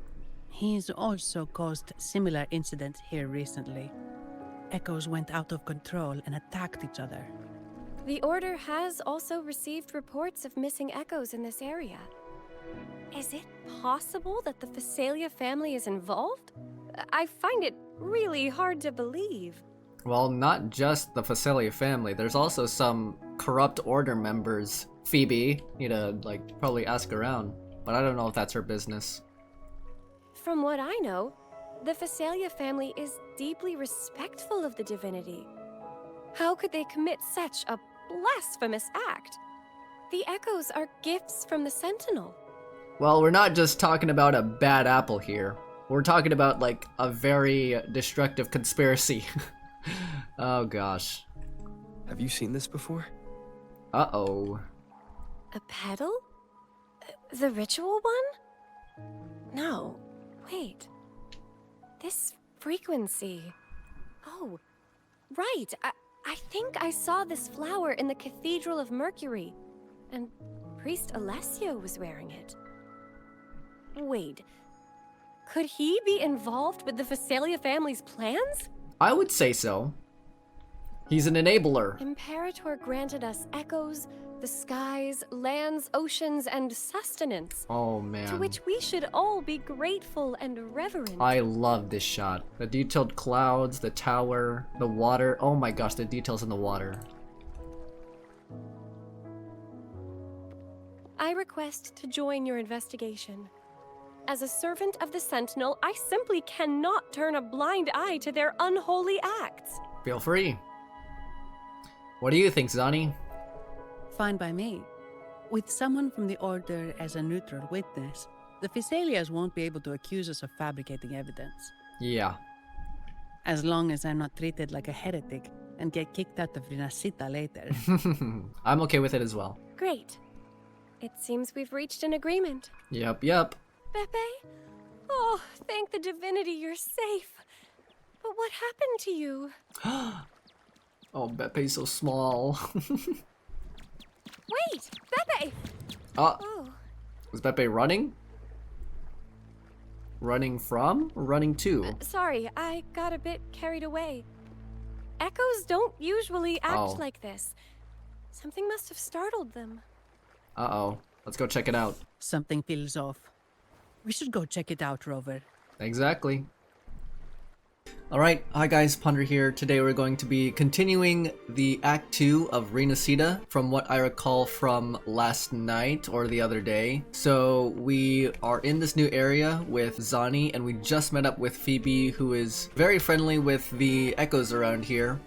He's also caused similar incidents here recently. Echoes went out of control and attacked each other. The Order has also received reports of missing echoes in this area. Is it possible that the Physalia family is involved? I find it really hard to believe. Well, not just the Physalia family. There's also some corrupt Order members. Phoebe, need to, probably ask around. But I don't know if that's her business. From what I know, the Physalia family is deeply respectful of the divinity. How could they commit such a blasphemous act? The echoes are gifts from the Sentinel. Well, we're not just talking about a bad apple here. We're talking about, a very destructive conspiracy. Oh, gosh. Have you seen this before? Uh-oh. A petal? The ritual one? No. Wait. This frequency. Oh, right. I think I saw this flower in the Cathedral of Mercury, and Priest Alessio was wearing it. Wait. Could he be involved with the Physalia family's plans? I would say so. He's an enabler. Imperator granted us echoes, the skies, lands, oceans, and sustenance. Oh, man. To which we should all be grateful and reverent. I love this shot. The detailed clouds, the tower, the water. Oh my gosh, the details in the water. I request to join your investigation. As a servant of the Sentinel, I simply cannot turn a blind eye to their unholy acts. Feel free. What do you think, Zani? Fine by me. With someone from the Order as a neutral witness, the Physalias won't be able to accuse us of fabricating evidence. Yeah. As long as I'm not treated like a heretic and get kicked out of Rinascita later. I'm okay with it as well. Great. It seems we've reached an agreement. Yep. Beppe? Oh, thank the divinity you're safe. But what happened to you? Oh, Beppe's so small. Wait! Beppe! Oh. Was Beppe running? Running from? Or running to? Sorry, I got a bit carried away. Echoes don't usually act like this. Something must have startled them. Uh-oh. Let's go check it out. Something feels off. We should go check it out, Rover. Exactly. Alright, hi guys, Ponder here. Today we're going to be continuing the Act 2 of Rinascita from what I recall from last night or the other day. So we are in this new area with Zani and we just met up with Phoebe, who is very friendly with the echoes around here.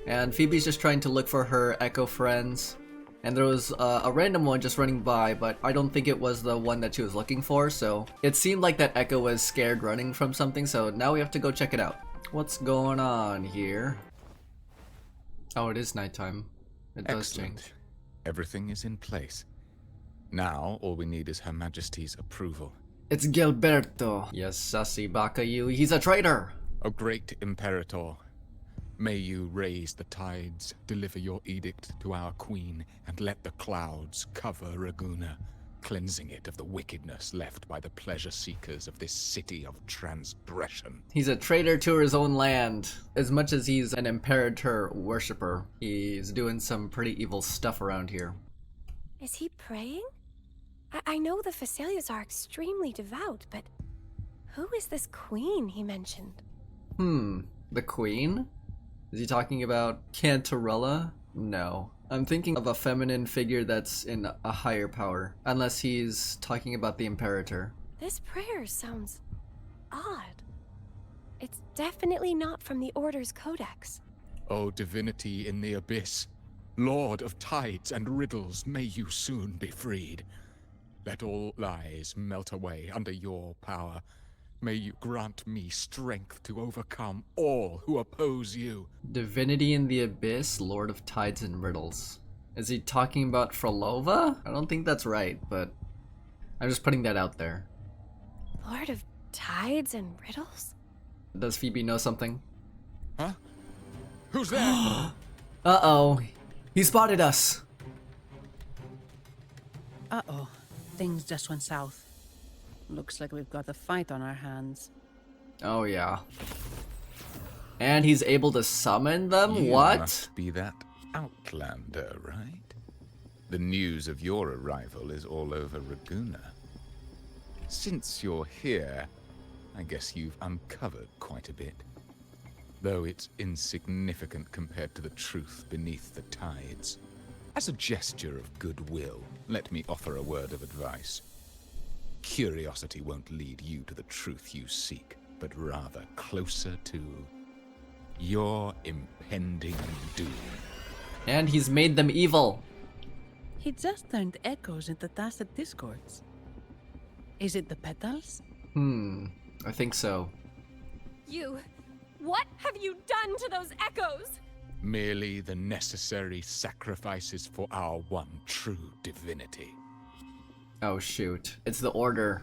And Phoebe's just trying to look for her echo friends. And there was a random one just running by, but I don't think it was the one that she was looking for, so it seemed like that echo was scared running from something, so now we have to go check it out. What's going on here? Oh, it is nighttime. It does change. Everything is in place. Now, all we need is Her Majesty's approval. It's Gilberto. Yes, sassy Bakayu. He's a traitor! O great Imperator, may you raise the tides, deliver your edict to our queen, and let the clouds cover Ragunna, cleansing it of the wickedness left by the pleasure-seekers of this city of transgression. He's a traitor to his own land. As much as he's an Imperator worshipper, he's doing some pretty evil stuff around here. Is he praying? I know the Physalias are extremely devout, but who is this queen he mentioned? The queen? Is he talking about Cantarella? No. I'm thinking of a feminine figure that's in a higher power. Unless he's talking about the Imperator. This prayer sounds odd. It's definitely not from the Order's codex. O divinity in the abyss, Lord of tides and riddles, may you soon be freed. Let all lies melt away under your power. May you grant me strength to overcome all who oppose you. Divinity in the Abyss, Lord of Tides and Riddles. Is he talking about Frolova? I don't think that's right, but I'm just putting that out there. Lord of Tides and Riddles? Does Phoebe know something? Huh? Who's there? Uh-oh. He spotted us. Uh-oh. Things just went south. Looks like we've got a fight on our hands. Oh, yeah. And he's able to summon them? You What? must be that Outlander, right? The news of your arrival is all over Ragunna. Since you're here, I guess you've uncovered quite a bit. Though it's insignificant compared to the truth beneath the tides. As a gesture of goodwill, let me offer a word of advice. Curiosity won't lead you to the truth you seek, but rather closer to your impending doom. And he's made them evil. He just turned echoes into tacit discords. Is it the petals? I think so. What have you done to those echoes? Merely the necessary sacrifices for our one true divinity. Oh shoot. It's the Order.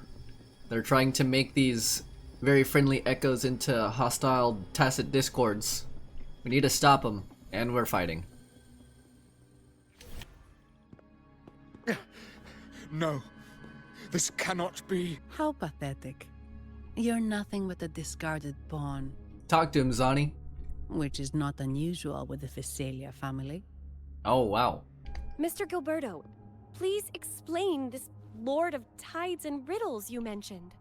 They're trying to make these very friendly echoes into hostile tacit discords. We need to stop them, and we're fighting. No, this cannot be. How pathetic. You're nothing but a discarded pawn. Talk to him, Zani. Which is not unusual with the Physalia family. Oh, wow. Mr. Gilberto, please explain this Lord of Tides and Riddles you mentioned.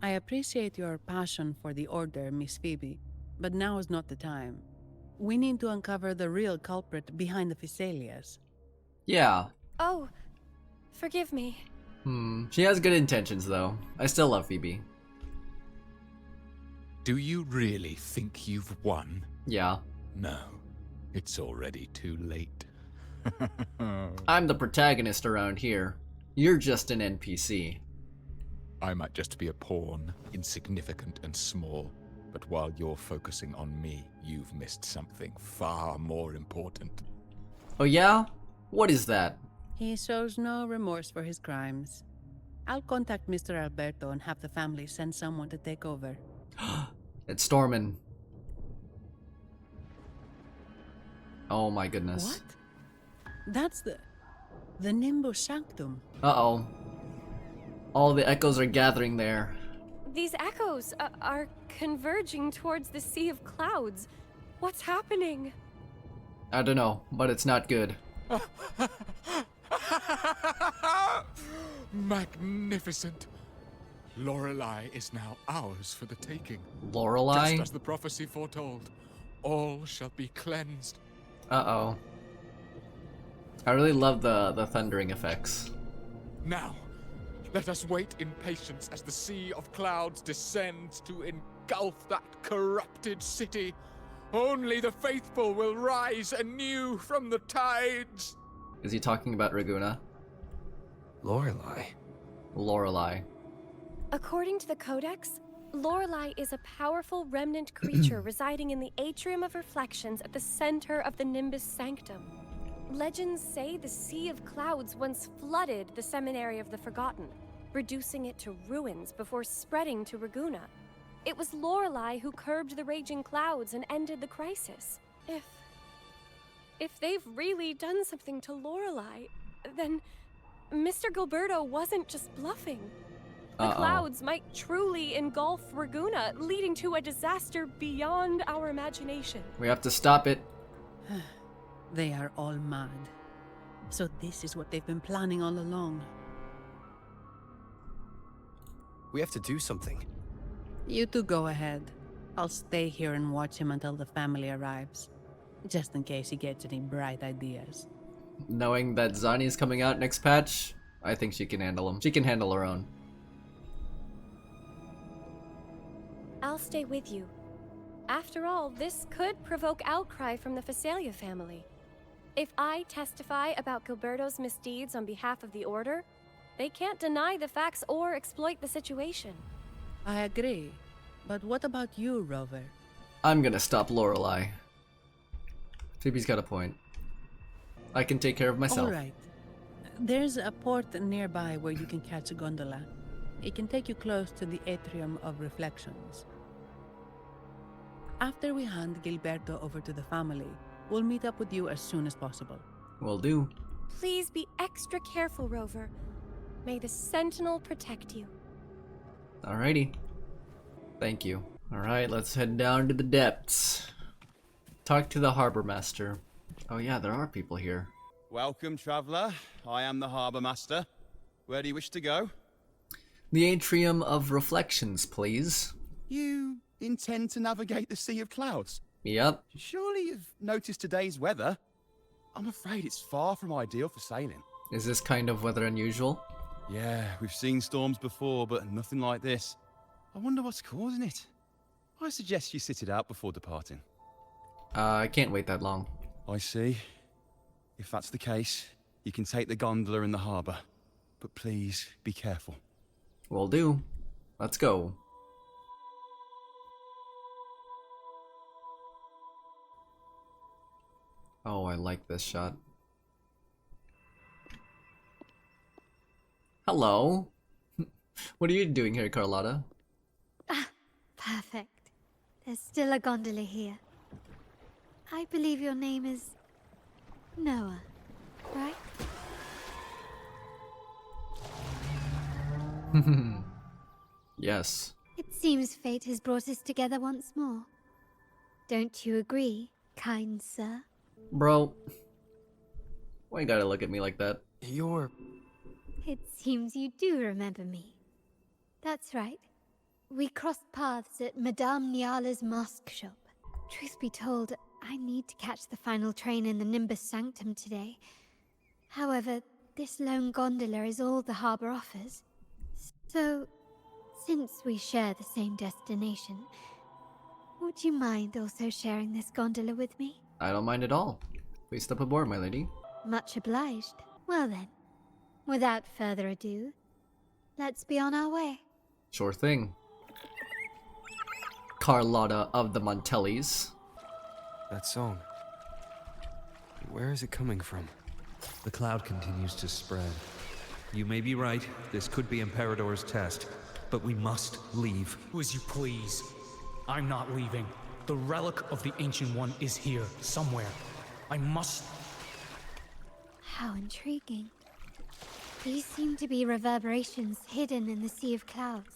I appreciate your passion for the Order, Miss Phoebe, but now is not the time. We need to uncover the real culprit behind the Physalias. Yeah. Oh, forgive me. She has good intentions, though. I still love Phoebe. Do you really think you've won? Yeah. No, it's already too late. I'm the protagonist around here. You're just an NPC. I might just be a pawn, insignificant and small, but while you're focusing on me, you've missed something far more important. Oh yeah? What is that? He shows no remorse for his crimes. I'll contact Mr. Alberto and have the family send someone to take over. It's Stormin. Oh my goodness. What? That's the Nimbus Sanctum. Uh-oh. All the echoes are gathering there. These echoes are converging towards the Sea of Clouds. What's happening? I don't know, but it's not good. Magnificent! Lorelei is now ours for the taking. Lorelei? Just as the prophecy foretold, all shall be cleansed. Uh-oh. I really love the thundering effects. Now, let us wait in patience as the Sea of Clouds descends to engulf that corrupted city. Only the faithful will rise anew from the tides. Is he talking about Ragunna? Lorelei. Lorelei. According to the Codex, Lorelei is a powerful remnant creature residing in the Atrium of Reflections at the center of the Nimbus Sanctum. Legends say the Sea of Clouds once flooded the Seminary of the Forgotten, reducing it to ruins before spreading to Ragunna. It was Lorelei who curbed the raging clouds and ended the crisis. If they've really done something to Lorelei, then Mr. Gilberto wasn't just bluffing. The clouds might truly engulf Ragunna, leading to a disaster beyond our imagination. We have to stop it. They are all mad. So this is what they've been planning all along. We have to do something. You two go ahead. I'll stay here and watch him until the family arrives. Just in case he gets any bright ideas. Knowing that Zani is coming out next patch, I think she can handle him. She can handle her own. I'll stay with you. After all, this could provoke outcry from the Physalia family. If I testify about Gilberto's misdeeds on behalf of the Order, they can't deny the facts or exploit the situation. I agree. But what about you, Rover? I'm gonna stop Lorelei. Phoebe's got a point. I can take care of myself. Alright. There's a port nearby where you can catch a gondola. It can take you close to the Atrium of Reflections. After we hand Gilberto over to the family, we'll meet up with you as soon as possible. Will do. Please be extra careful, Rover. May the Sentinel protect you. Alrighty. Thank you. Alright, let's head down to the depths. Talk to the harbor master. Oh yeah, there are people here. Welcome, traveler. I am the Harbour Master. Where do you wish to go? The Atrium of Reflections, please. You intend to navigate the Sea of Clouds? Yep. Surely you've noticed today's weather? I'm afraid it's far from ideal for sailing. Is this kind of weather unusual? Yeah, we've seen storms before, but nothing like this. I wonder what's causing it. I suggest you sit it out before departing. I can't wait that long. I see. If that's the case, you can take the gondola in the harbour. But please, be careful. Will do. Let's go. Oh, I like this shot. Hello. What are you doing here, Carlotta? Ah, perfect. There's still a gondola here. I believe your name is Noah, right? Yes. It seems fate has brought us together once more. Don't you agree, kind sir? Bro, why you gotta look at me like that? You're... It seems you do remember me. That's right. We crossed paths at Madame Niala's mask shop. Truth be told, I need to catch the final train in the Nimbus Sanctum today. However, this lone gondola is all the harbour offers. So, since we share the same destination, would you mind also sharing this gondola with me? I don't mind at all. Please step aboard, my lady. Much obliged. Well then, without further ado, let's be on our way. Sure thing. Carlotta of the Montellis. That song. Where is it coming from? The cloud continues to spread. You may be right, this could be Imperador's test, but we must leave. As you please. I'm not leaving. The relic of the Ancient One is here, somewhere. I must... How intriguing. These seem to be reverberations hidden in the Sea of Clouds.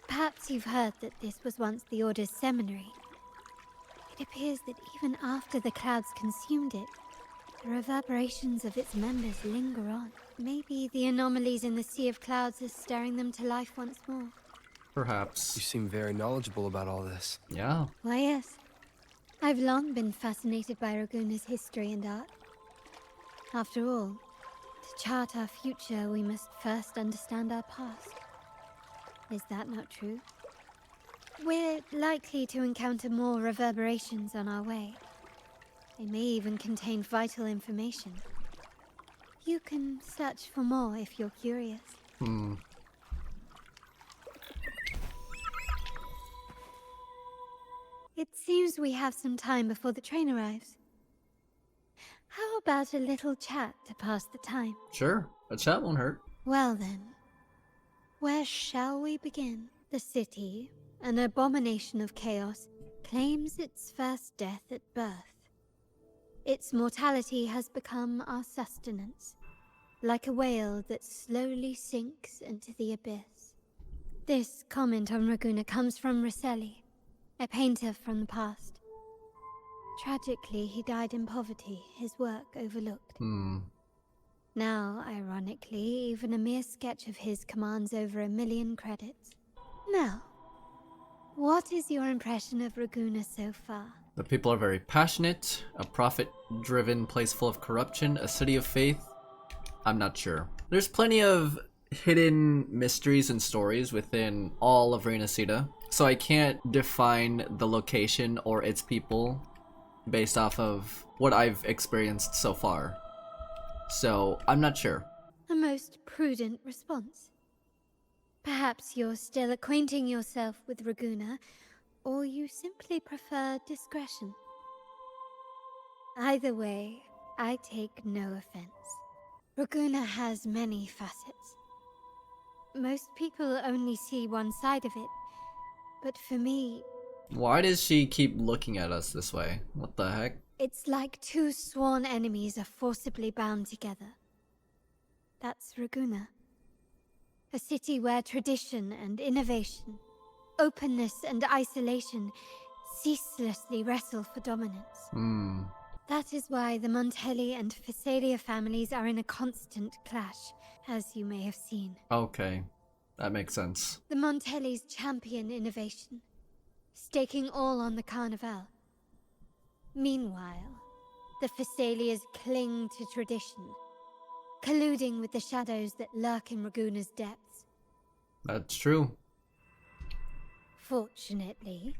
Perhaps you've heard that this was once the Order's seminary. It appears that even after the clouds consumed it, the reverberations of its members linger on. Maybe the anomalies in the Sea of Clouds are stirring them to life once more. Perhaps. You seem very knowledgeable about all this. Yeah. Why, yes. I've long been fascinated by Ragunna's history and art. After all, to chart our future, we must first understand our past. Is that not true? We're likely to encounter more reverberations on our way. They may even contain vital information. You can search for more if you're curious. It seems we have some time before the train arrives. How about a little chat to pass the time? Sure, a chat won't hurt. Well then, where shall we begin? The city, an abomination of chaos, claims its first death at birth. Its mortality has become our sustenance, like a whale that slowly sinks into the abyss. This comment on Ragunna comes from Rehearsal, a painter from the past. Tragically, he died in poverty, his work overlooked. Now, ironically, even a mere sketch of his commands over 1 million credits. Now, what is your impression of Ragunna so far? The people are very passionate, a profit-driven place full of corruption, a city of faith. I'm not sure. There's plenty of hidden mysteries and stories within all of Rinascita, so I can't define the location or its people based off of what I've experienced so far. So, I'm not sure. A most prudent response. Perhaps you're still acquainting yourself with Ragunna, or you simply prefer discretion. Either way, I take no offense. Ragunna has many facets. Most people only see one side of it, but for me, Why does she keep looking at us this way? What the heck? It's like two sworn enemies are forcibly bound together. That's Ragunna. A city where tradition and innovation, openness and isolation ceaselessly wrestle for dominance. That is why the Montelli and Phasalia families are in a constant clash, as you may have seen. Okay, that makes sense. The Montellis champion innovation, staking all on the Carnevale. Meanwhile, the Phasalias cling to tradition, colluding with the shadows that lurk in Ragunna's depths. That's true. Fortunately,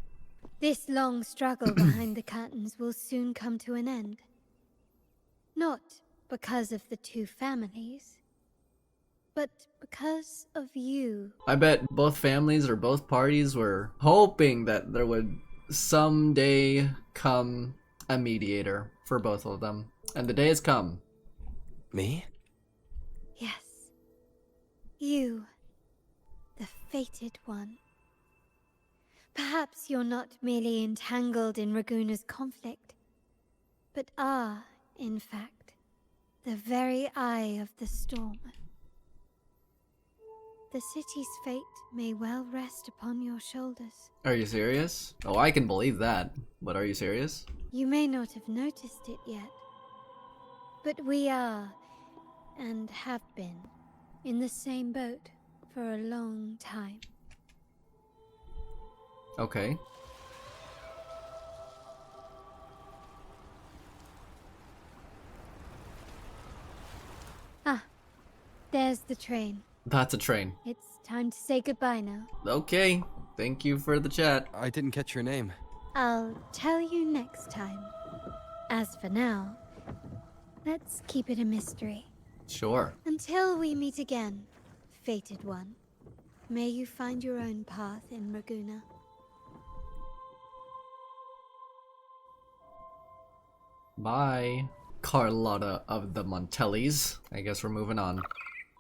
this long struggle behind the curtains will soon come to an end. Not because of the two families, but because of you. I bet both families or both parties were hoping that there would someday come a mediator for both of them. And the day has come. Me? Yes. You. The fated one. Perhaps you're not merely entangled in Ragunna's conflict, but are, in fact, the very eye of the storm. The city's fate may well rest upon your shoulders. Are you serious? Oh, I can believe that. But are you serious? You may not have noticed it yet, but we are, and have been, in the same boat for a long time. Okay. Ah, there's the train. That's a train. It's time to say goodbye now. Okay, thank you for the chat. I didn't catch your name. I'll tell you next time. As for now, let's keep it a mystery. Sure. Until we meet again, fated one. May you find your own path in Ragunna. Bye. Carlotta of the Montellis. I guess we're moving on.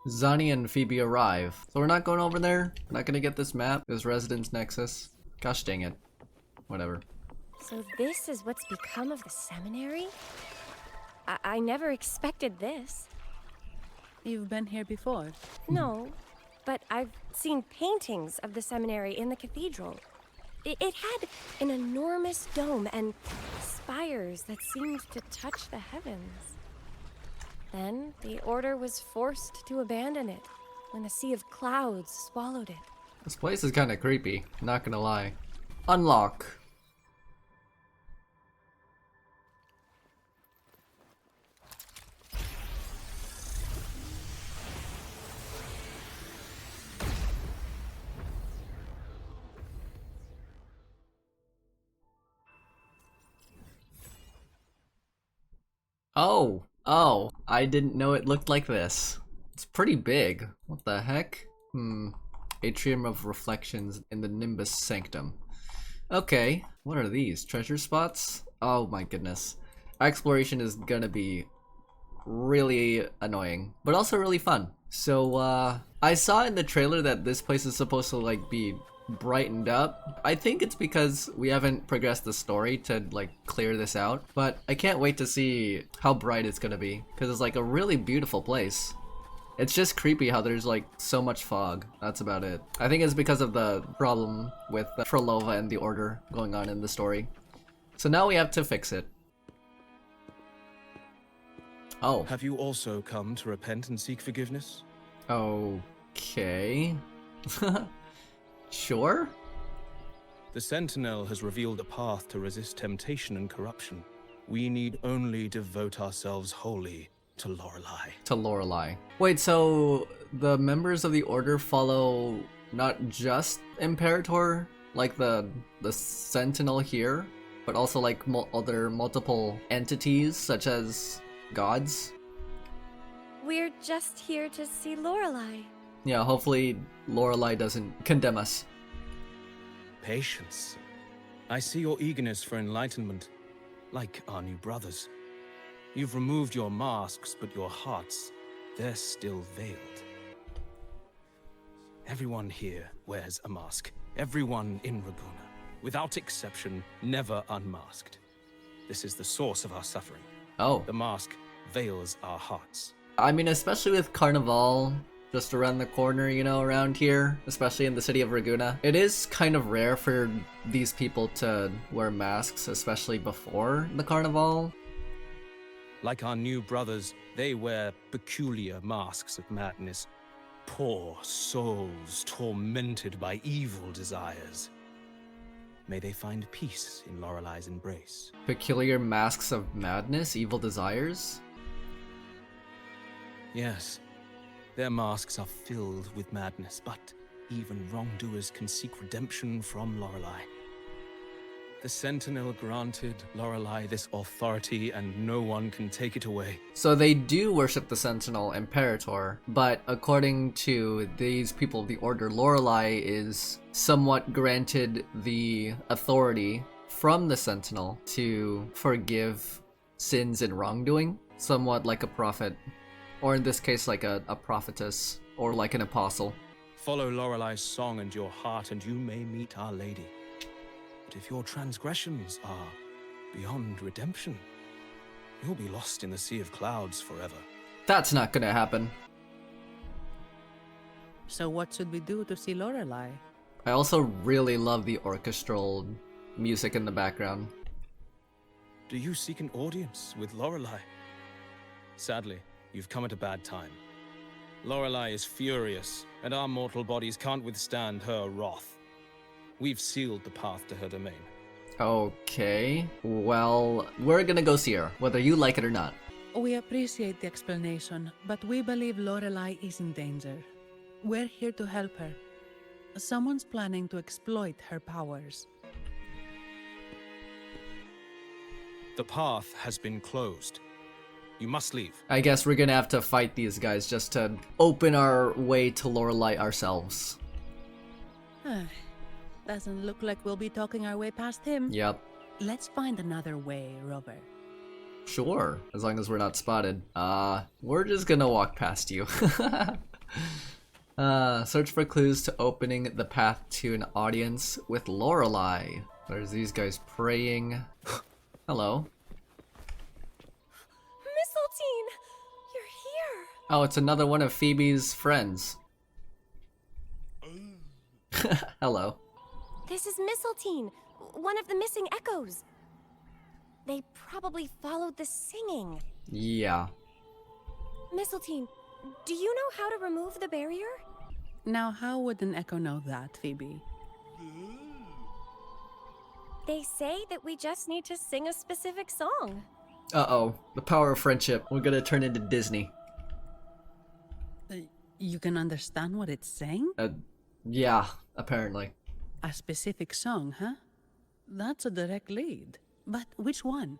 Zani and Phoebe arrive. So we're not going over there? We're not gonna get this map? This Residence Nexus? Gosh dang it. Whatever. So this is what's become of the seminary? I never expected this. You've been here before? No, but I've seen paintings of the seminary in the cathedral. It had an enormous dome and spires that seemed to touch the heavens. Then the order was forced to abandon it when a sea of clouds swallowed it. This place is kinda creepy, not gonna lie. Unlock. Oh, I didn't know it looked like this. It's pretty big. What the heck? Atrium of Reflections in the Nimbus Sanctum. Okay, what are these? Treasure spots? Oh my goodness. Exploration is gonna be really annoying, but also really fun. So, I saw in the trailer that this place is supposed to, like, be brightened up. I think it's because we haven't progressed the story to, like, clear this out, but I can't wait to see how bright it's gonna be, because it's, like, a really beautiful place. It's just creepy how there's, like, so much fog. That's about it. I think it's because of the problem with Frolova and the Order going on in the story. So now we have to fix it. Oh. Have you also come to repent and seek forgiveness? Okay. Sure? The Sentinel has revealed a path to resist temptation and corruption. We need only devote ourselves wholly to Lorelei. To Lorelei. Wait, so the members of the Order follow not just Imperator, like the Sentinel here, but also like other multiple entities such as gods? We're just here to see Lorelei. Yeah, hopefully Lorelei doesn't condemn us. Patience. I see your eagerness for enlightenment, like our new brothers. You've removed your masks, but your hearts, they're still veiled. Everyone here wears a mask. Everyone in Ragunna. without exception, never unmasked. This is the source of our suffering. Oh. The mask veils our hearts. I mean, especially with Carnevale just around the corner, you know, around here, especially in the city of Ragunna, it is kind of rare for these people to wear masks, especially before the Carnevale. Like our new brothers, they wear peculiar masks of madness. Poor souls tormented by evil desires. May they find peace in Lorelai's embrace. Peculiar masks of madness, evil desires? Yes, their masks are filled with madness, but even wrongdoers can seek redemption from Lorelai. The Sentinel granted Lorelai this authority, and no one can take it away. So they do worship the Sentinel Imperator, but according to these people of the Order, Lorelai is somewhat granted the authority from the Sentinel to forgive sins and wrongdoing, somewhat like a prophet, or in this case like a prophetess, or like an apostle. Follow Lorelai's song and your heart, and you may meet Our Lady. But if your transgressions are beyond redemption, you'll be lost in the sea of clouds forever. That's not gonna happen. So what should we do to see Lorelai? I also really love the orchestral music in the background. Do you seek an audience with Lorelai? Sadly, you've come at a bad time. Lorelai is furious, and our mortal bodies can't withstand her wrath. We've sealed the path to her domain. Okay, well, we're gonna go see her, whether you like it or not. We appreciate the explanation, but we believe Lorelai is in danger. We're here to help her. Someone's planning to exploit her powers. The path has been closed. You must leave. I guess we're gonna have to fight these guys just to open our way to Lorelai ourselves. Doesn't look like we'll be talking our way past him. Yep. Let's find another way, Rover. Sure, as long as we're not spotted. We're just gonna walk past you. Search for clues to opening the path to an audience with Lorelai. There's these guys praying. Hello. Mistletoe! You're here! Oh, it's another one of Phoebe's friends. Hello. This is Mistletoe, one of the missing echoes. They probably followed the singing. Yeah. Mistletoe, do you know how to remove the barrier? Now, how would an echo know that, Phoebe? They say that we just need to sing a specific song. Uh-oh, the power of friendship. We're gonna turn into Disney. You can understand what it's saying? Yeah, apparently. A specific song, huh? That's a direct lead. But which one?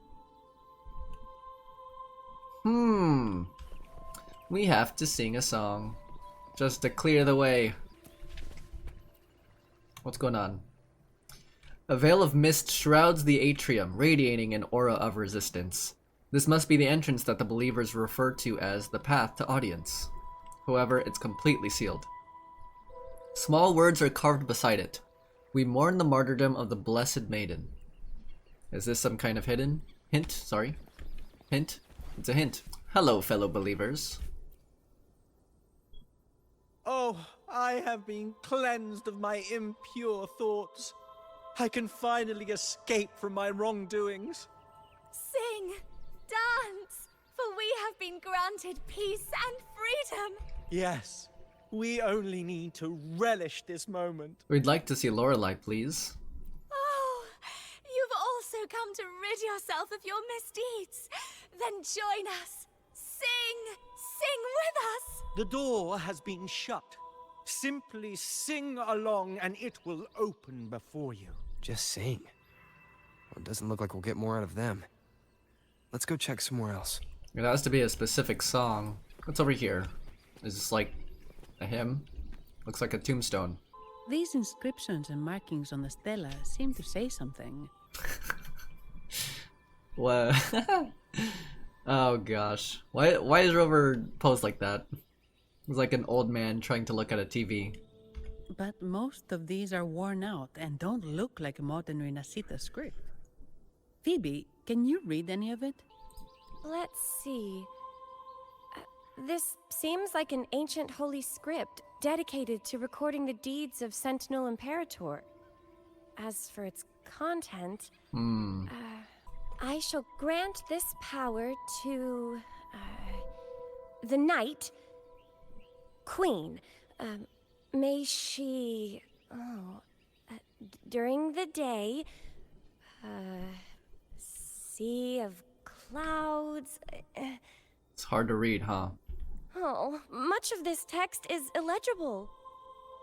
We have to sing a song. Just to clear the way. What's going on? A veil of mist shrouds the atrium, radiating an aura of resistance. This must be the entrance that the believers refer to as the path to audience. However, it's completely sealed. Small words are carved beside it. We mourn the martyrdom of the Blessed Maiden. Is this some kind of hint? Sorry. Hint? It's a hint. Hello, fellow believers. Oh, I have been cleansed of my impure thoughts. I can finally escape from my wrongdoings. Sing, dance, for we have been granted peace and freedom. Yes, we only need to relish this moment. We'd like to see Lorelai, please. Oh, you've also come to rid yourself of your misdeeds. Then join us. Sing with us. The door has been shut. Simply sing along and it will open before you. Just sing. Well, it doesn't look like we'll get more out of them. Let's go check somewhere else. It has to be a specific song. What's over here? Is this like a hymn? Looks like a tombstone. These inscriptions and markings on the stela seem to say something. What? Oh gosh. Why is Rover posed like that? He's like an old man trying to look at a TV. But most of these are worn out and don't look like a modern Rinascita script. Phoebe, can you read any of it? Let's see. This seems like an ancient holy script dedicated to recording the deeds of Sentinel Imperator. As for its content, I shall grant this power to the Knight Queen. May she, during the day, sea of clouds. It's hard to read, huh? Oh, much of this text is illegible.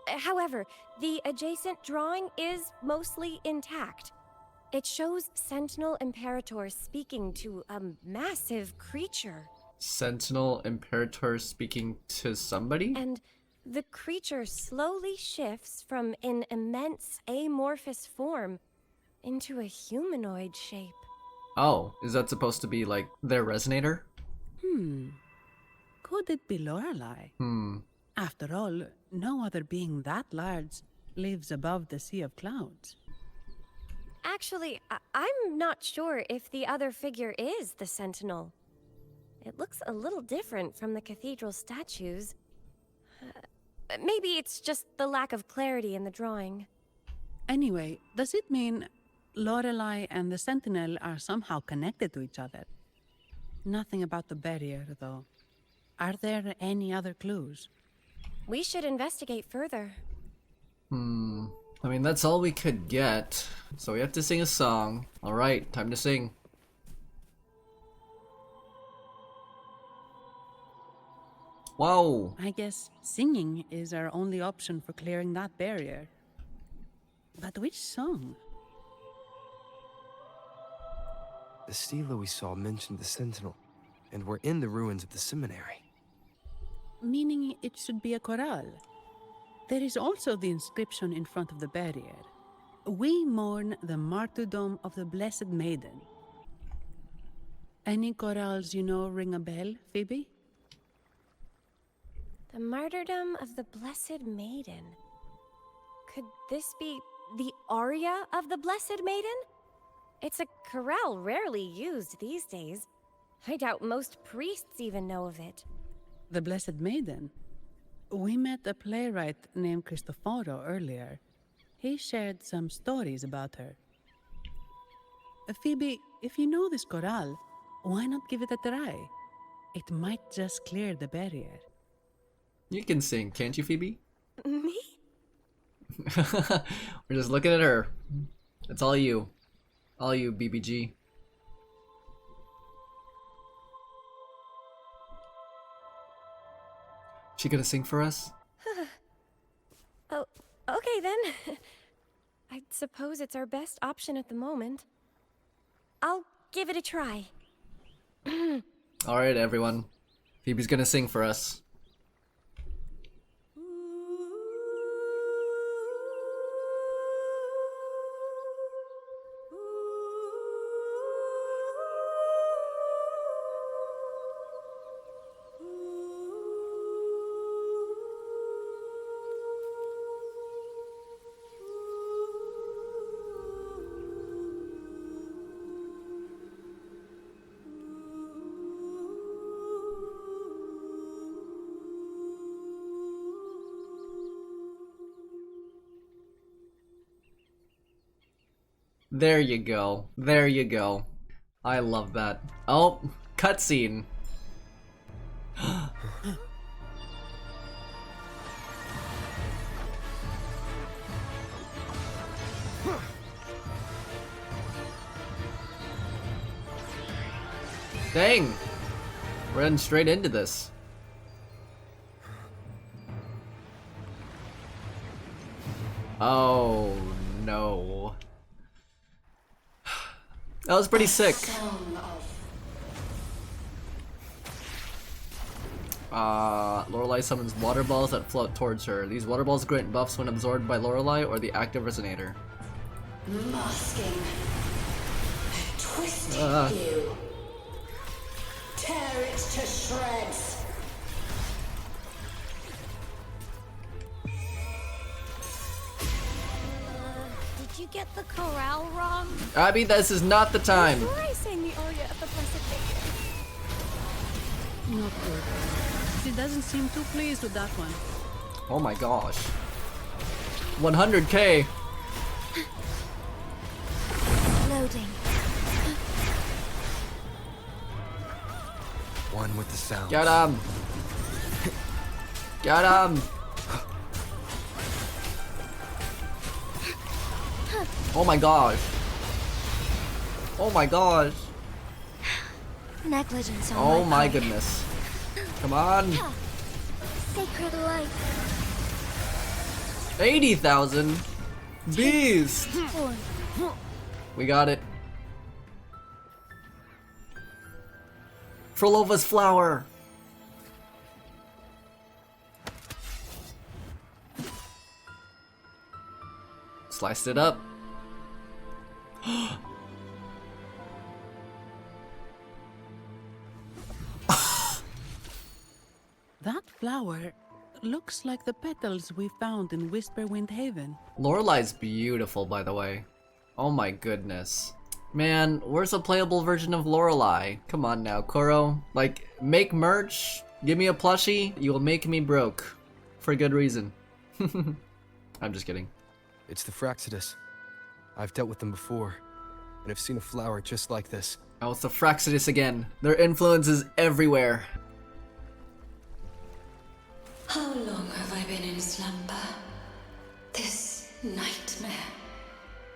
However, the adjacent drawing is mostly intact. It shows Sentinel Imperator speaking to a massive creature. Sentinel Imperator speaking to somebody? And the creature slowly shifts from an immense amorphous form into a humanoid shape. Oh, is that supposed to be like their Resonator? Could it be Lorelei? After all, no other being that large lives above the sea of clouds. Actually, I'm not sure if the other figure is the Sentinel. It looks a little different from the cathedral statues. Maybe it's just the lack of clarity in the drawing. Anyway, does it mean Lorelei and the Sentinel are somehow connected to each other? Nothing about the barrier, though. Are there any other clues? We should investigate further. I mean, that's all we could get. So we have to sing a song. Alright, time to sing. Whoa! I guess singing is our only option for clearing that barrier. But which song? The stela we saw mentioned the Sentinel, and we're in the ruins of the seminary. Meaning it should be a chorale. There is also the inscription in front of the barrier. We mourn the martyrdom of the Blessed Maiden. Any chorales you know ring a bell, Phoebe? The martyrdom of the Blessed Maiden. Could this be the aria of the Blessed Maiden? It's a chorale rarely used these days. I doubt most priests even know of it. The Blessed Maiden? We met a playwright named Cristoforo earlier. He shared some stories about her. Phoebe, if you know this chorale, why not give it a try? It might just clear the barrier. You can sing, can't you, Phoebe? Me? We're just looking at her. It's all you. All you, BBG. She gonna sing for us? Oh, okay then. I suppose it's our best option at the moment. I'll give it a try. Alright, everyone. Phoebe's gonna sing for us. There you go. There you go. I love that. Oh, cutscene. Dang! We're heading straight into this. Oh no. That was pretty sick. Lorelei summons water balls that float towards her. These water balls grant buffs when absorbed by Lorelei or the active Resonator. Masking. Twisting you. Tear it to shreds. get the chorale wrong? Abby, this is not the time. Before I sang the aria of the Blessed Maiden. Not good. She doesn't seem too pleased with that one. Oh my gosh. 100k. Loading. One with the sound. Get him. Get him. Oh my gosh. Oh my gosh. Negligence on Oh my my part. goodness. Come on. Sacred light. 80,000. Beast. We got it. Frolova's flower. Sliced it up. That flower looks like the petals we found in Whisperwind Haven. Lorelai's beautiful, by the way. Oh my goodness. Man, where's a playable version of Lorelai? Come on now, Koro. Like, make merch, give me a plushie, you will make me broke. For good reason. I'm just kidding. It's the Fraxidus. I've dealt with them before, and I've seen a flower just like this. Oh, it's the Fraxidus again. Their influence is everywhere. How long have I been in slumber? This nightmare.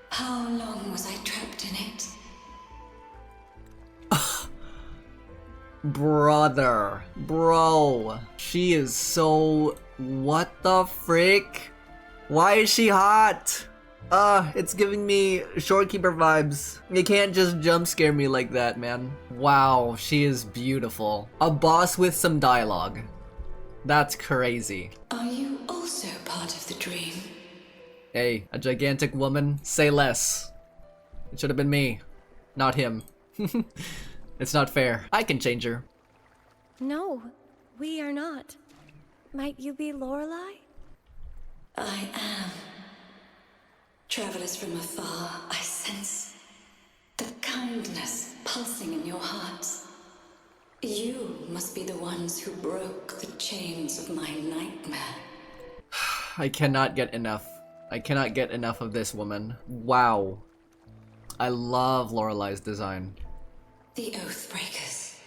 How long was I trapped in it? Brother. Bro. She is so... What the frick? Why is she hot? It's giving me Shorekeeper vibes. You can't just jump scare me like that, man. Wow, she is beautiful. A boss with some dialogue. That's crazy. Are you also part of the dream? Hey, a gigantic woman? Say less. It should have been me, not him. It's not fair. I can change her. No, we are not. Might you be Lorelai? I am. Travelers from afar, I sense the kindness pulsing in your hearts. You must be the ones who broke the chains of my nightmare. I cannot get enough. I cannot get enough of this woman. Wow. I love Lorelai's design. The Oathbreakers,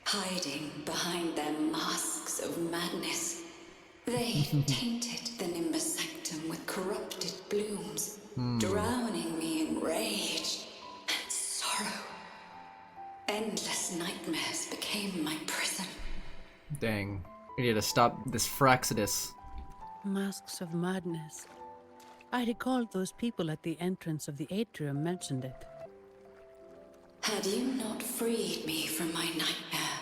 hiding behind their masks of madness. They tainted the Nimbus Sanctum with corrupted blooms, drowning me in rage and sorrow. Endless nightmares became my prison. Dang. We need to stop this Fraxidus. Masks of madness. I recall those people at the entrance of the atrium mentioned it. Had you not freed me from my nightmare,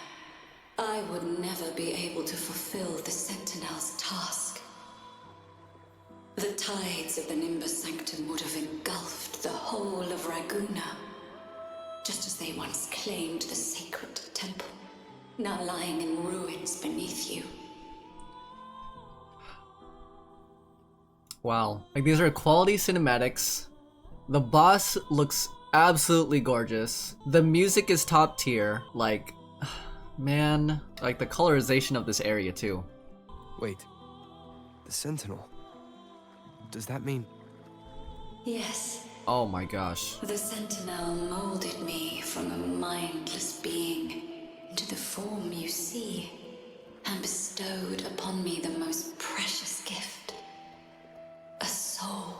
I would never be able to fulfill the Sentinel's task. The tides of the Nimbus Sanctum would have engulfed the whole of Ragunna, just as they once claimed the sacred temple, now lying in ruins beneath you. Wow. Like, these are quality cinematics. The boss looks absolutely gorgeous. The music is top tier. Like, man. Like, the colorization of this area, too. Wait. The Sentinel. Does that mean... Yes. Oh my gosh. The Sentinel molded me from a mindless being into the form you see, and bestowed upon me the most precious gift. A soul.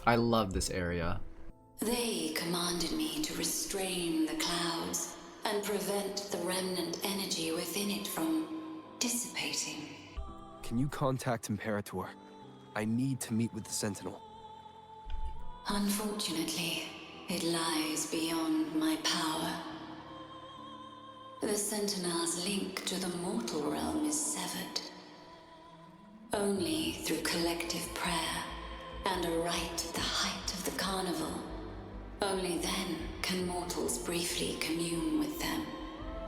I love this area. They commanded me to restrain the clouds and prevent the remnant energy within it from dissipating. Can you contact Imperator? I need to meet with the Sentinel. Unfortunately, it lies beyond my power. The Sentinel's link to the mortal realm is severed. Only through collective prayer and a rite at the height of the Carnevale. Only then can mortals briefly commune with them.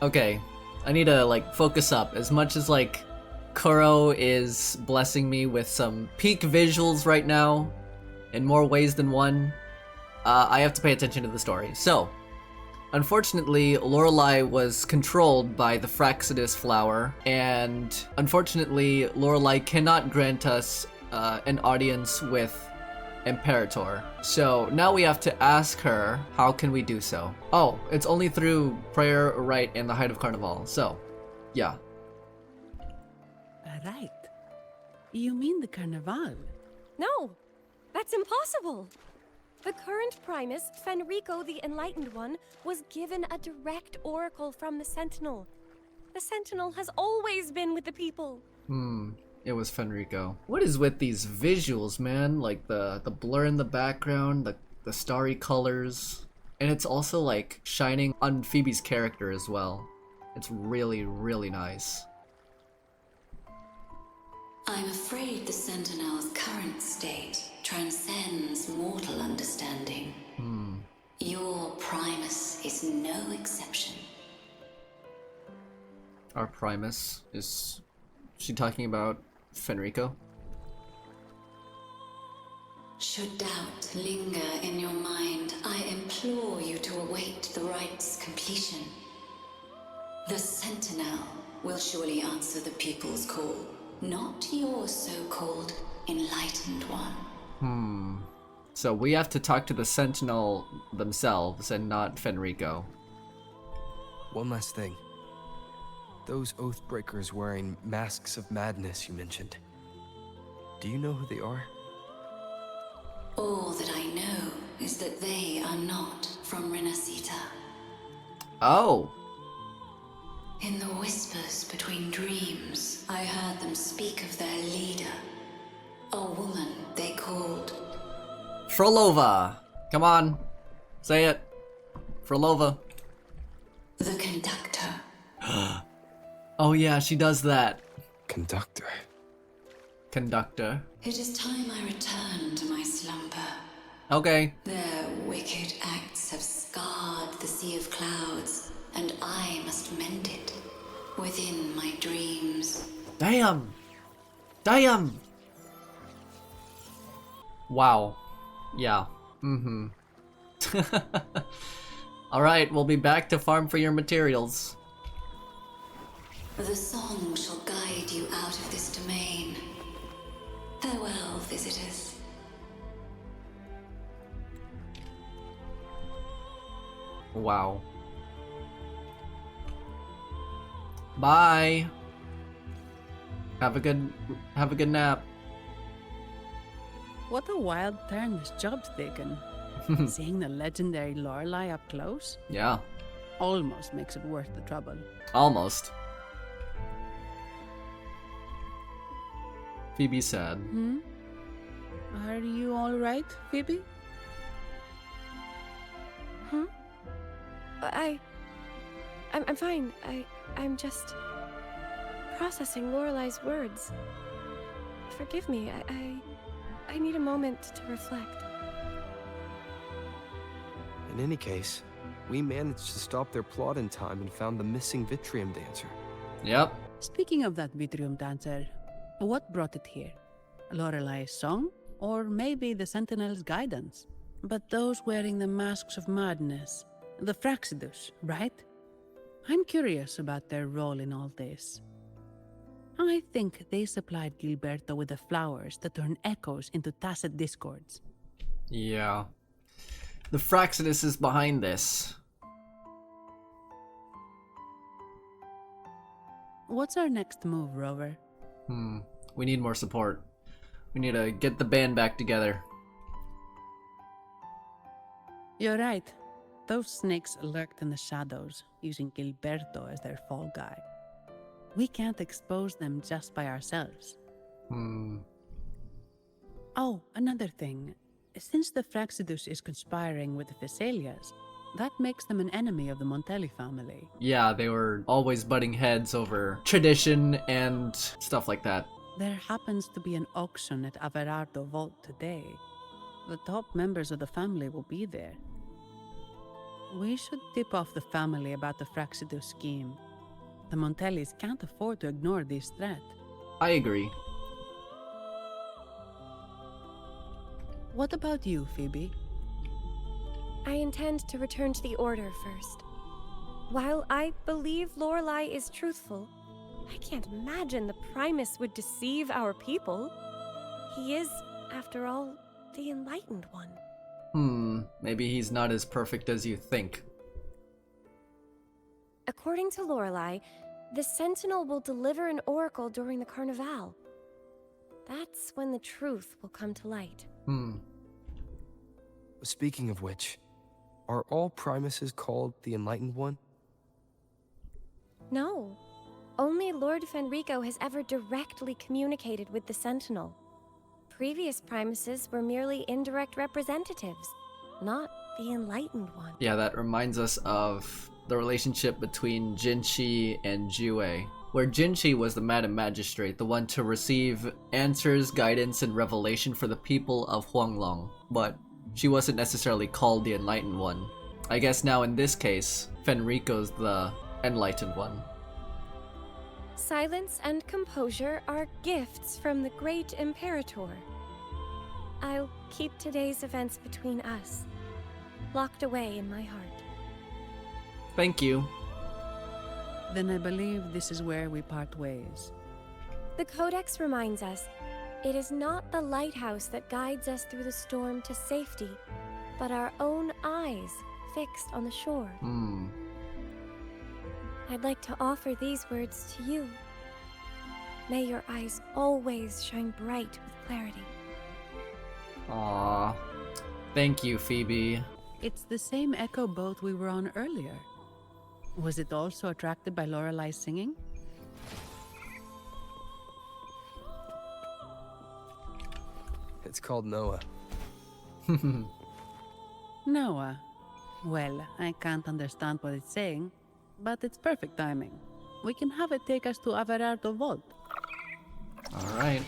Okay. I need to, like, focus up. As much as, like, Kuro is blessing me with some peak visuals right now, in more ways than one, I have to pay attention to the story. So, unfortunately, Lorelei was controlled by the Fraxidus flower, and unfortunately, Lorelei cannot grant us an audience with Imperator. So now we have to ask her, how can we do so? Oh, it's only through prayer, rite, and the Height of Carnevale. So, yeah. Right. You mean the Carnevale? No, that's impossible. The current Primus, Fenrico the Enlightened One, was given a direct oracle from the Sentinel. The Sentinel has always been with the people. It was Fenrico. What is with these visuals, man? Like the blur in the background, the starry colors. And it's also like shining on Phoebe's character as well. It's really, really nice. I'm afraid the Sentinel's current state transcends mortal understanding. Your Primus is no exception. Our Primus? Is she talking about Fenrico? Should doubt linger in your mind, I implore you to await the rite's completion. The Sentinel will surely answer the people's call, not your so-called Enlightened One. So we have to talk to the Sentinel themselves and not Fenrico. One last thing. Those Oathbreakers wearing masks of madness you mentioned. Do you know who they are? All that I know is that they are not from Rinascita. Oh! In the whispers between dreams, I heard them speak of their leader. A woman they called... Frolova! Come on. Say it. Frolova. The Conductor. Oh yeah, she does that. Conductor. Conductor. It is time I return to my slumber. Okay. Their wicked acts have scarred the Sea of Clouds, and I must mend it within my dreams. Damn! Damn! Wow. Yeah. Alright, we'll be back to farm for your materials. The song shall guide you out of this domain. Farewell, visitors. Wow. Bye. Have a good nap. What a wild turn this job's taken. Seeing the legendary Lorelei up close? Yeah. Almost makes it worth the trouble. Almost. Phoebe said. Are you alright, Phoebe? I'm fine. I'm just processing Lorelei's words. Forgive me. I need a moment to reflect. In any case, we managed to stop their plot in time and found the missing Vitrium dancer. Yep. Speaking of that Vitrium dancer, what brought it here? Lorelei's song? Or maybe the Sentinel's guidance? But those wearing the masks of madness, the Fraxidus, right? I'm curious about their role in all this. I think they supplied Gilberto with the flowers that turn echoes into tacit discords. Yeah. The Fraxidus is behind this. What's our next move, Rover? We need more support. We need to get the band back together. You're right. Those snakes lurked in the shadows, using Gilberto as their fall guy. We can't expose them just by ourselves. Oh, another thing. Since the Fraxidus is conspiring with the Thessalias, that makes them an enemy of the Montelli family. Yeah, they were always butting heads over tradition and stuff like that. There happens to be an auction at Averardo Vault today. The top members of the family will be there. We should tip off the family about the Fraxidus scheme. The Montellis can't afford to ignore this threat. I agree. What about you, Phoebe? I intend to return to the Order first. While I believe Lorelei is truthful, I can't imagine the Primus would deceive our people. He is, after all, the Enlightened One. Maybe he's not as perfect as you think. According to Lorelei, the Sentinel will deliver an oracle during the Carnevale. That's when the truth will come to light. Speaking of which, are all Primuses called the Enlightened One? No. Only Lord Fenrico has ever directly communicated with the Sentinel. Previous Primuses were merely indirect representatives, not the Enlightened One. Yeah, that reminds us of the relationship between Jinshi and Jue, where Jinshi was the Madam Magistrate, the one to receive answers, guidance, and revelation for the people of Huanglong, but she wasn't necessarily called the Enlightened One. I guess now in this case, Fenrico's the Enlightened One. Silence and composure are gifts from the great Imperator. I'll keep today's events between us, locked away in my heart. Thank you. Then I believe this is where we part ways. The Codex reminds us, it is not the lighthouse that guides us through the storm to safety, but our own eyes fixed on the shore. I'd like to offer these words to you. May your eyes always shine bright with clarity. Aww. Thank you, Phoebe. It's the same echo boat we were on earlier. Was it also attracted by Lorelei's singing? It's called Noah. Noah. Well, I can't understand what it's saying, but it's perfect timing. We can have it take us to Averardo Vault. Alright.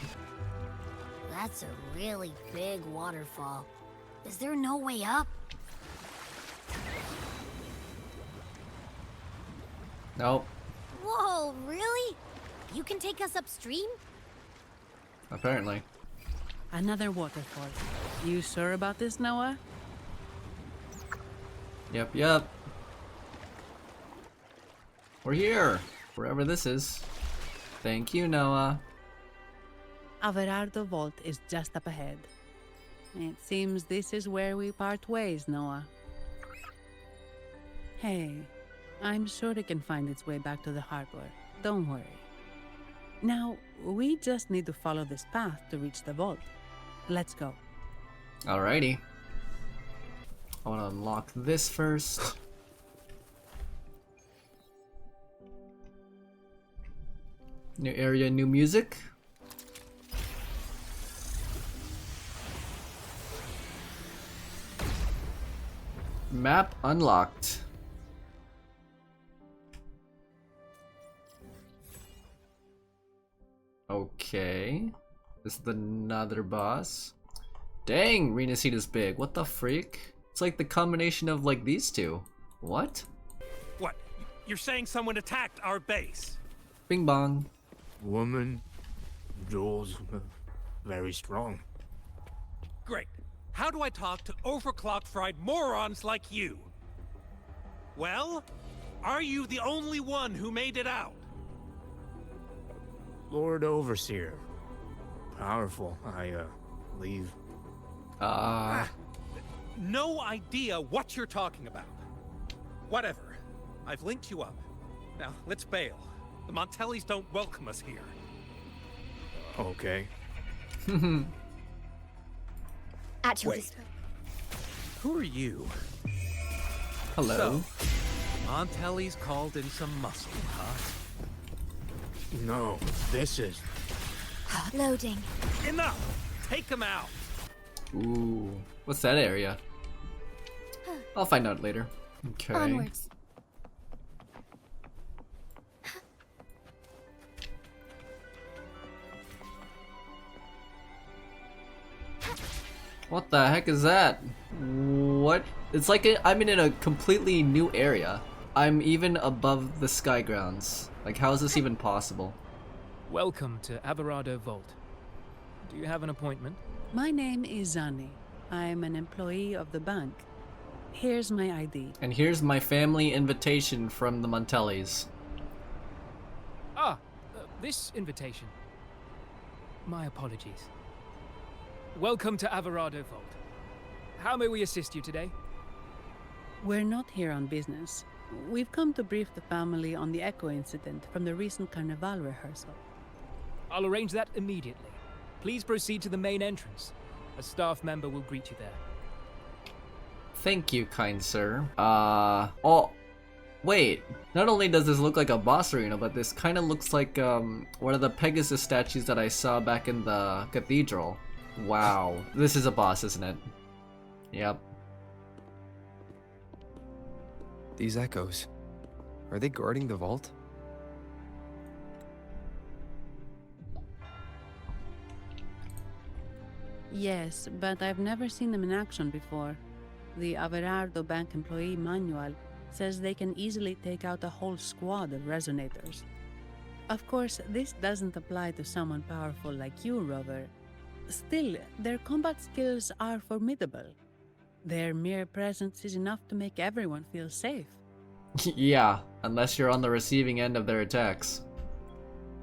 That's a really big waterfall. Is there no way up? Nope. Whoa, really? You can take us upstream? Apparently. Another waterfall. You sure about this, Noah? Yep. We're here, wherever this is. Thank you, Noah. Averardo Vault is just up ahead. It seems this is where we part ways, Noah. Hey, I'm sure it can find its way back to the harbor. Don't worry. Now, we just need to follow this path to reach the vault. Let's go. Alrighty. I want to unlock this first. New area, new music. Map unlocked. Okay. This is another boss. Dang, Rinascita's big. What the freak? It's like the combination of like these two. What? What? You're saying someone attacked our base? Bing bong. Woman, jaws, very strong. Great. How do I talk to overclock fried morons like you? Well, are you the only one who made it out? Lord Overseer. Powerful, I believe. No idea what you're talking about. Whatever. I've linked you up. Now, let's bail. The Montellis don't welcome us here. Okay. At your Wait. Who are you? Hello. So, Montelli's called in some muscle, huh? No, this is... Loading. Enough! Take him out! Ooh. What's that area? I'll find out later. Okay. Onwards. What the heck is that? What? It's like I'm in a completely new area. I'm even above the sky grounds. Like, how is this even possible? Welcome to Averardo Vault. Do you have an appointment? My name is Zani. I'm an employee of the bank. Here's my ID. And here's my family invitation from the Montellis. This invitation. My apologies. Welcome to Averardo Vault. How may we assist you today? We're not here on business. We've come to brief the family on the Echo incident from the recent Carnevale rehearsal. I'll arrange that immediately. Please proceed to the main entrance. A staff member will greet you there. Thank you, kind sir. Oh, wait. Not only does this look like a boss arena, but this kind of looks like one of the Pegasus statues that I saw back in the cathedral. Wow. This is a boss, isn't it? Yep. These echoes, are they guarding the vault? Yes, but I've never seen them in action before. The Averardo bank employee manual says they can easily take out a whole squad of resonators. Of course, this doesn't apply to someone powerful like you, Rover. Still, their combat skills are formidable. Their mere presence is enough to make everyone feel safe. Yeah, unless you're on the receiving end of their attacks.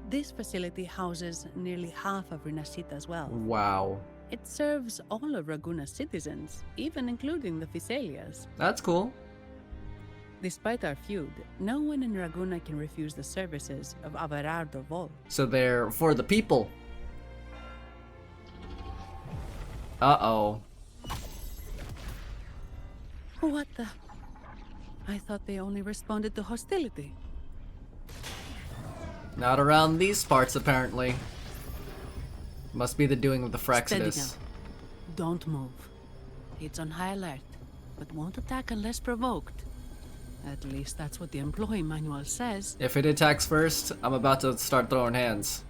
This facility houses nearly half of Rinascita's wealth. Wow. It serves all of Ragunna's citizens, even including the Thessalias. That's cool. Despite our feud, no one in Ragunna can refuse the services of Averardo Vault. So they're for the people. Uh-oh. What the? I thought they only responded to hostility. Not around these parts, apparently. Must be the doing of the Fraxidus. Steady now. Don't move. It's on high alert, but won't attack unless provoked. At least that's what the employee manual says. If it attacks first, I'm about to start throwing hands.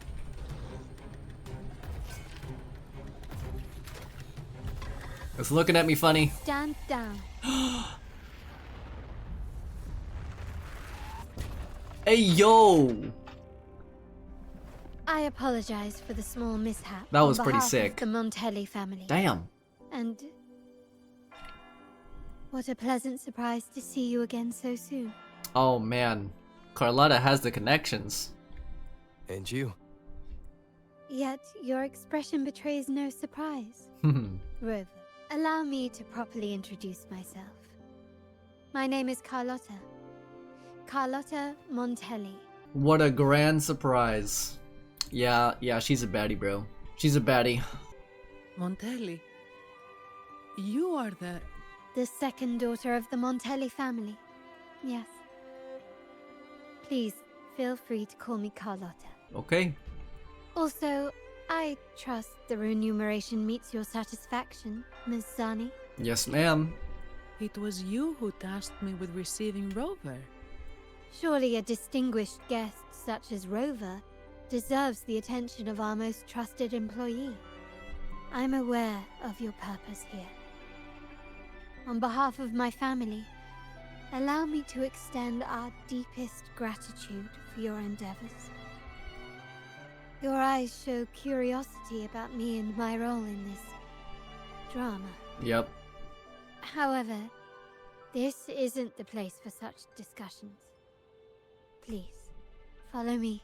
It's looking at me funny. Stand down. Hey, yo! I apologize for the small mishap. That was on pretty behalf sick. of the Montelli family. Damn. And what a pleasant surprise to see you again so soon. Oh man, Carlotta has the connections. And you. Yet your expression betrays no surprise. Rover, allow me to properly introduce myself. My name is Carlotta. Carlotta Montelli. What a grand surprise. Yeah, she's a baddie, bro. She's a baddie. Montelli, you are the second daughter of the Montelli family. Yes. Please, feel free to call me Carlotta. Okay. Also, I trust the remuneration meets your satisfaction, Ms. Zani. Yes, ma'am. It was you who tasked me with receiving Rover. Surely a distinguished guest such as Rover deserves the attention of our most trusted employee. I'm aware of your purpose here. On behalf of my family, allow me to extend our deepest gratitude for your endeavors. Your eyes show curiosity about me and my role in this drama. Yep. However, this isn't the place for such discussions. Please, follow me.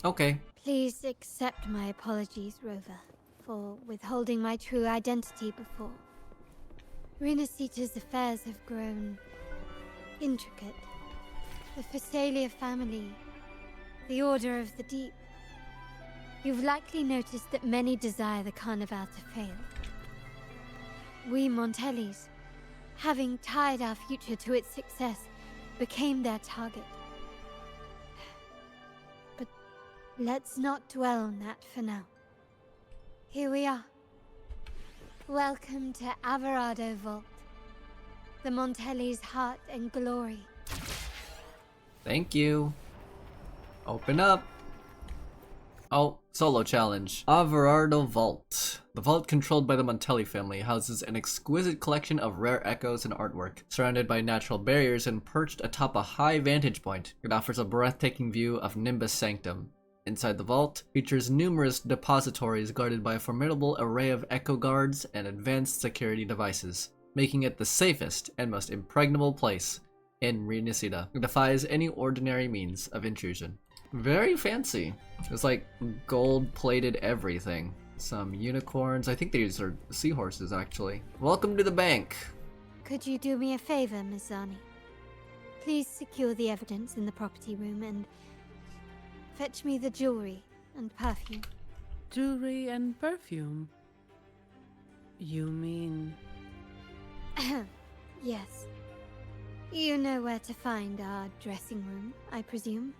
Okay. Please accept my apologies, Rover, for withholding my true identity before. Rinascita's affairs have grown intricate. The Thessalia family, the Order of the Deep. You've likely noticed that many desire the Carnevale to fail. We Montellis, having tied our future to its success, became their target. But let's not dwell on that for now. Here we are. Welcome to Averardo Vault, the Montelli's heart and glory. Thank you. Open up. Oh, solo challenge. Averardo Vault. The vault controlled by the Montelli family houses an exquisite collection of rare echoes and artwork. Surrounded by natural barriers and perched atop a high vantage point, it offers a breathtaking view of Nimbus Sanctum. Inside the vault features numerous depositories guarded by a formidable array of echo guards and advanced security devices, making it the safest and most impregnable place in Rinascita. It defies any ordinary means of intrusion. Very fancy. It's like gold-plated everything. Some unicorns. I think these are seahorses, actually. Welcome to the bank. Could you do me a favor, Ms. Zani? Please secure the evidence in the property room and fetch me the jewelry and perfume. Jewelry and perfume? You mean... Yes. You know where to find our dressing room, I presume?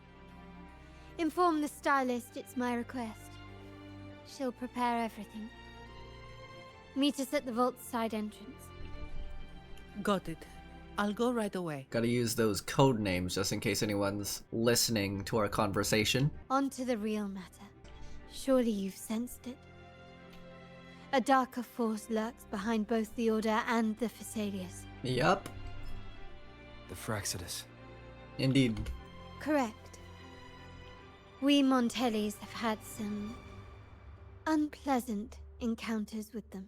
Inform the stylist it's my request. She'll prepare everything. Meet us at the vault's side entrance. Got it. I'll go right away. Gotta use those code names just in case anyone's listening to our conversation. On to the real matter. Surely you've sensed it. A darker force lurks behind both the Order and the Phasaelius. Yup. The Fraxidus. Indeed. Correct. We Montellis have had some unpleasant encounters with them.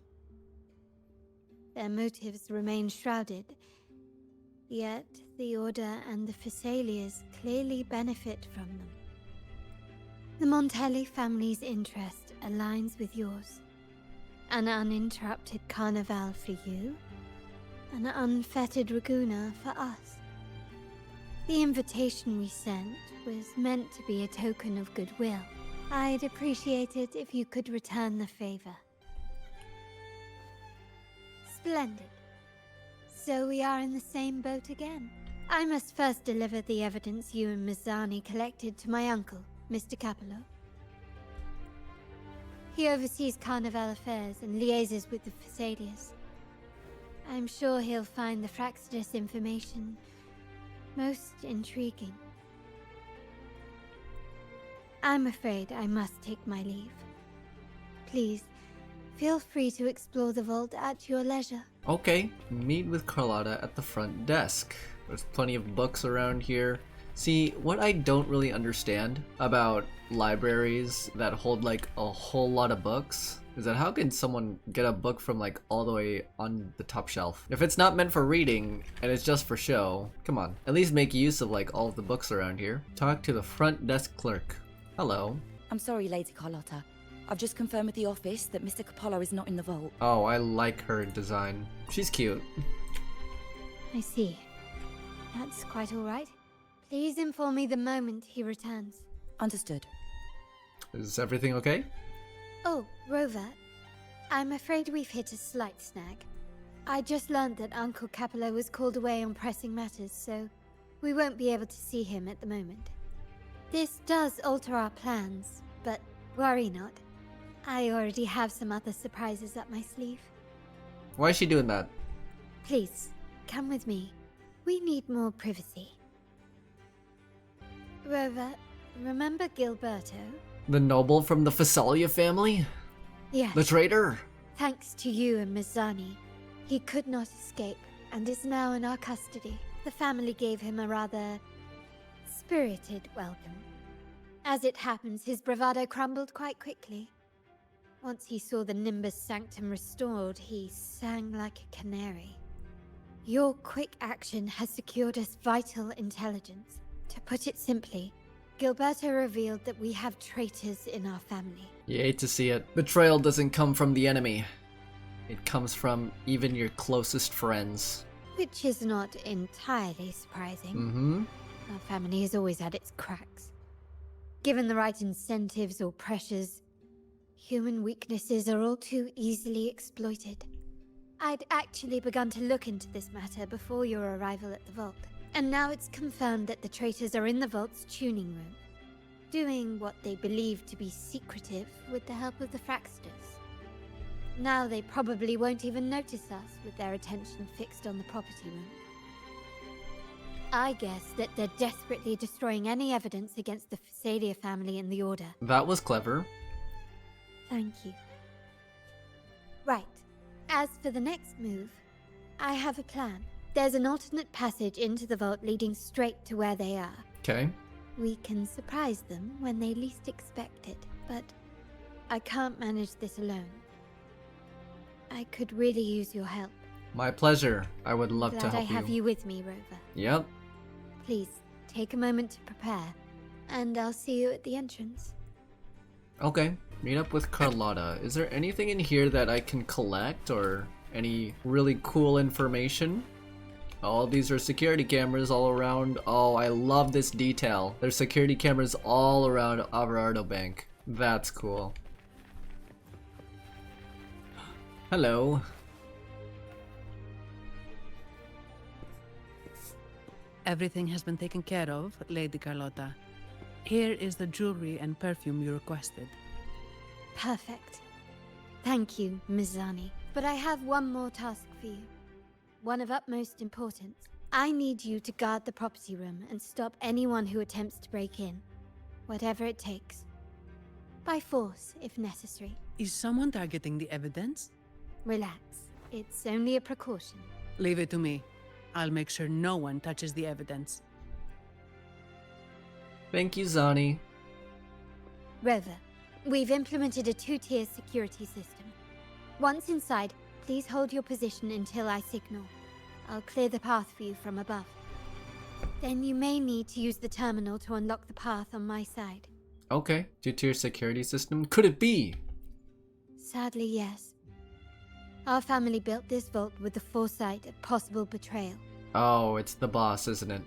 Their motives remain shrouded, yet the Order and the Phasaelius clearly benefit from them. The Montelli family's interest aligns with yours. An uninterrupted Carnevale for you, an unfettered Ragunna for us. The invitation we sent was meant to be a token of goodwill. I'd appreciate it if you could return the favor. Splendid. So we are in the same boat again. I must first deliver the evidence you and Ms. Zani collected to my uncle, Mr. Capello. He oversees Carnevale affairs and liaises with the Phasaelius. I'm sure he'll find the Fraxidus information most intriguing. I'm afraid I must take my leave. Please, feel free to explore the vault at your leisure. Okay, meet with Carlotta at the front desk. There's plenty of books around here. See, what I don't really understand about libraries that hold like a whole lot of books is that how can someone get a book from like all the way on the top shelf? If it's not meant for reading and it's just for show, come on, at least make use of like all of the books around here. Talk to the front desk clerk. Hello. I'm sorry, Lady Carlotta. I've just confirmed with the office that Mr. Capello is not in the vault. Oh, I like her design. She's cute. I see. That's quite all right. Please inform me the moment he returns. Understood. Is everything okay? Oh, Rover. I'm afraid we've hit a slight snag. I just learned that Uncle Capello was called away on pressing matters, so we won't be able to see him at the moment. This does alter our plans, but worry not. I already have some other surprises up my sleeve. Why is she doing that? Please, come with me. We need more privacy. Rover, remember Gilberto? The noble from the Phasalia family? Yes. The traitor? Thanks to you and Ms. Zani, he could not escape and is now in our custody. The family gave him a rather spirited welcome. As it happens, his bravado crumbled quite quickly. Once he saw the Nimbus Sanctum restored, he sang like a canary. Your quick action has secured us vital intelligence. To put it simply, Gilberto revealed that we have traitors in our family. You hate to see it. Betrayal doesn't come from the enemy. It comes from even your closest friends. Which is not entirely surprising. Mm-hmm. Our family has always had its cracks. Given the right incentives or pressures, human weaknesses are all too easily exploited. I'd actually begun to look into this matter before your arrival at the vault. And now it's confirmed that the traitors are in the vault's tuning room, doing what they believe to be secretive with the help of the Fraxidus. Now they probably won't even notice us with their attention fixed on the property room. I guess that they're desperately destroying any evidence against the Phasalia family and the Order. That was clever. Thank you. Right. As for the next move, I have a plan. There's an alternate passage into the vault leading straight to where they are. Okay. We can surprise them when they least expect it, but I can't manage this alone. I could really use your help. My pleasure. I would love Glad to help I have you with me, Rover. Yep. Please, take a moment to prepare, and I'll see you at the entrance. Okay. Meet up with Carlotta. Is there anything in here that I can collect, or any really cool information? Oh, these are security cameras all around. Oh, I love this detail. There's security cameras all around Averardo Bank. That's cool. Hello. Everything has been taken care of, Lady Carlotta. Here is the jewelry and perfume you requested. Perfect. Thank you, Ms. Zani. But I have one more task for you. One of utmost importance. I need you to guard the property room and stop anyone who attempts to break in. Whatever it takes. By force, if necessary. Is someone targeting the evidence? Relax. It's only a precaution. Leave it to me. I'll make sure no one touches the evidence. Thank you, Zani. Rover, we've implemented a 2-tier security system. Once inside, please hold your position until I signal. I'll clear the path for you from above. Then you may need to use the terminal to unlock the path on my side. Okay. 2-tier security system. Could it be? Sadly, yes. Our family built this vault with the foresight of possible betrayal. Oh, it's the boss, isn't it?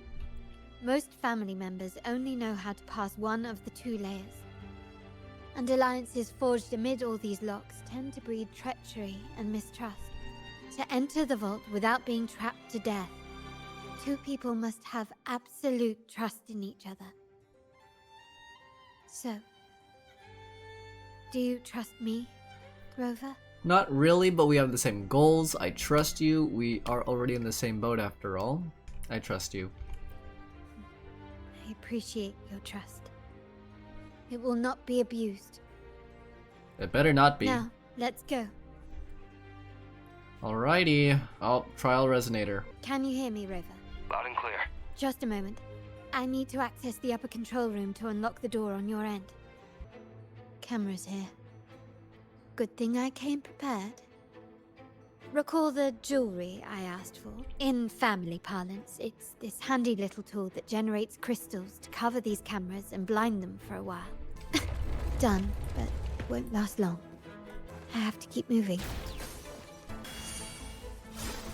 Most family members only know how to pass one of the 2 layers. And alliances forged amid all these locks tend to breed treachery and mistrust. To enter the vault without being trapped to death, 2 people must have absolute trust in each other. So, do you trust me, Rover? Not really, but we have the same goals. I trust you. We are already in the same boat after all. I trust you. I appreciate your trust. It will not be abused. It better not be. Now, let's go. Alrighty. Oh, trial Resonator. Can you hear me, Rover? Loud and clear. Just a moment. I need to access the upper control room to unlock the door on your end. Cameras here. Good thing I came prepared. Recall the jewelry I asked for? In family parlance, it's this handy little tool that generates crystals to cover these cameras and blind them for a while. Done, but won't last long. I have to keep moving.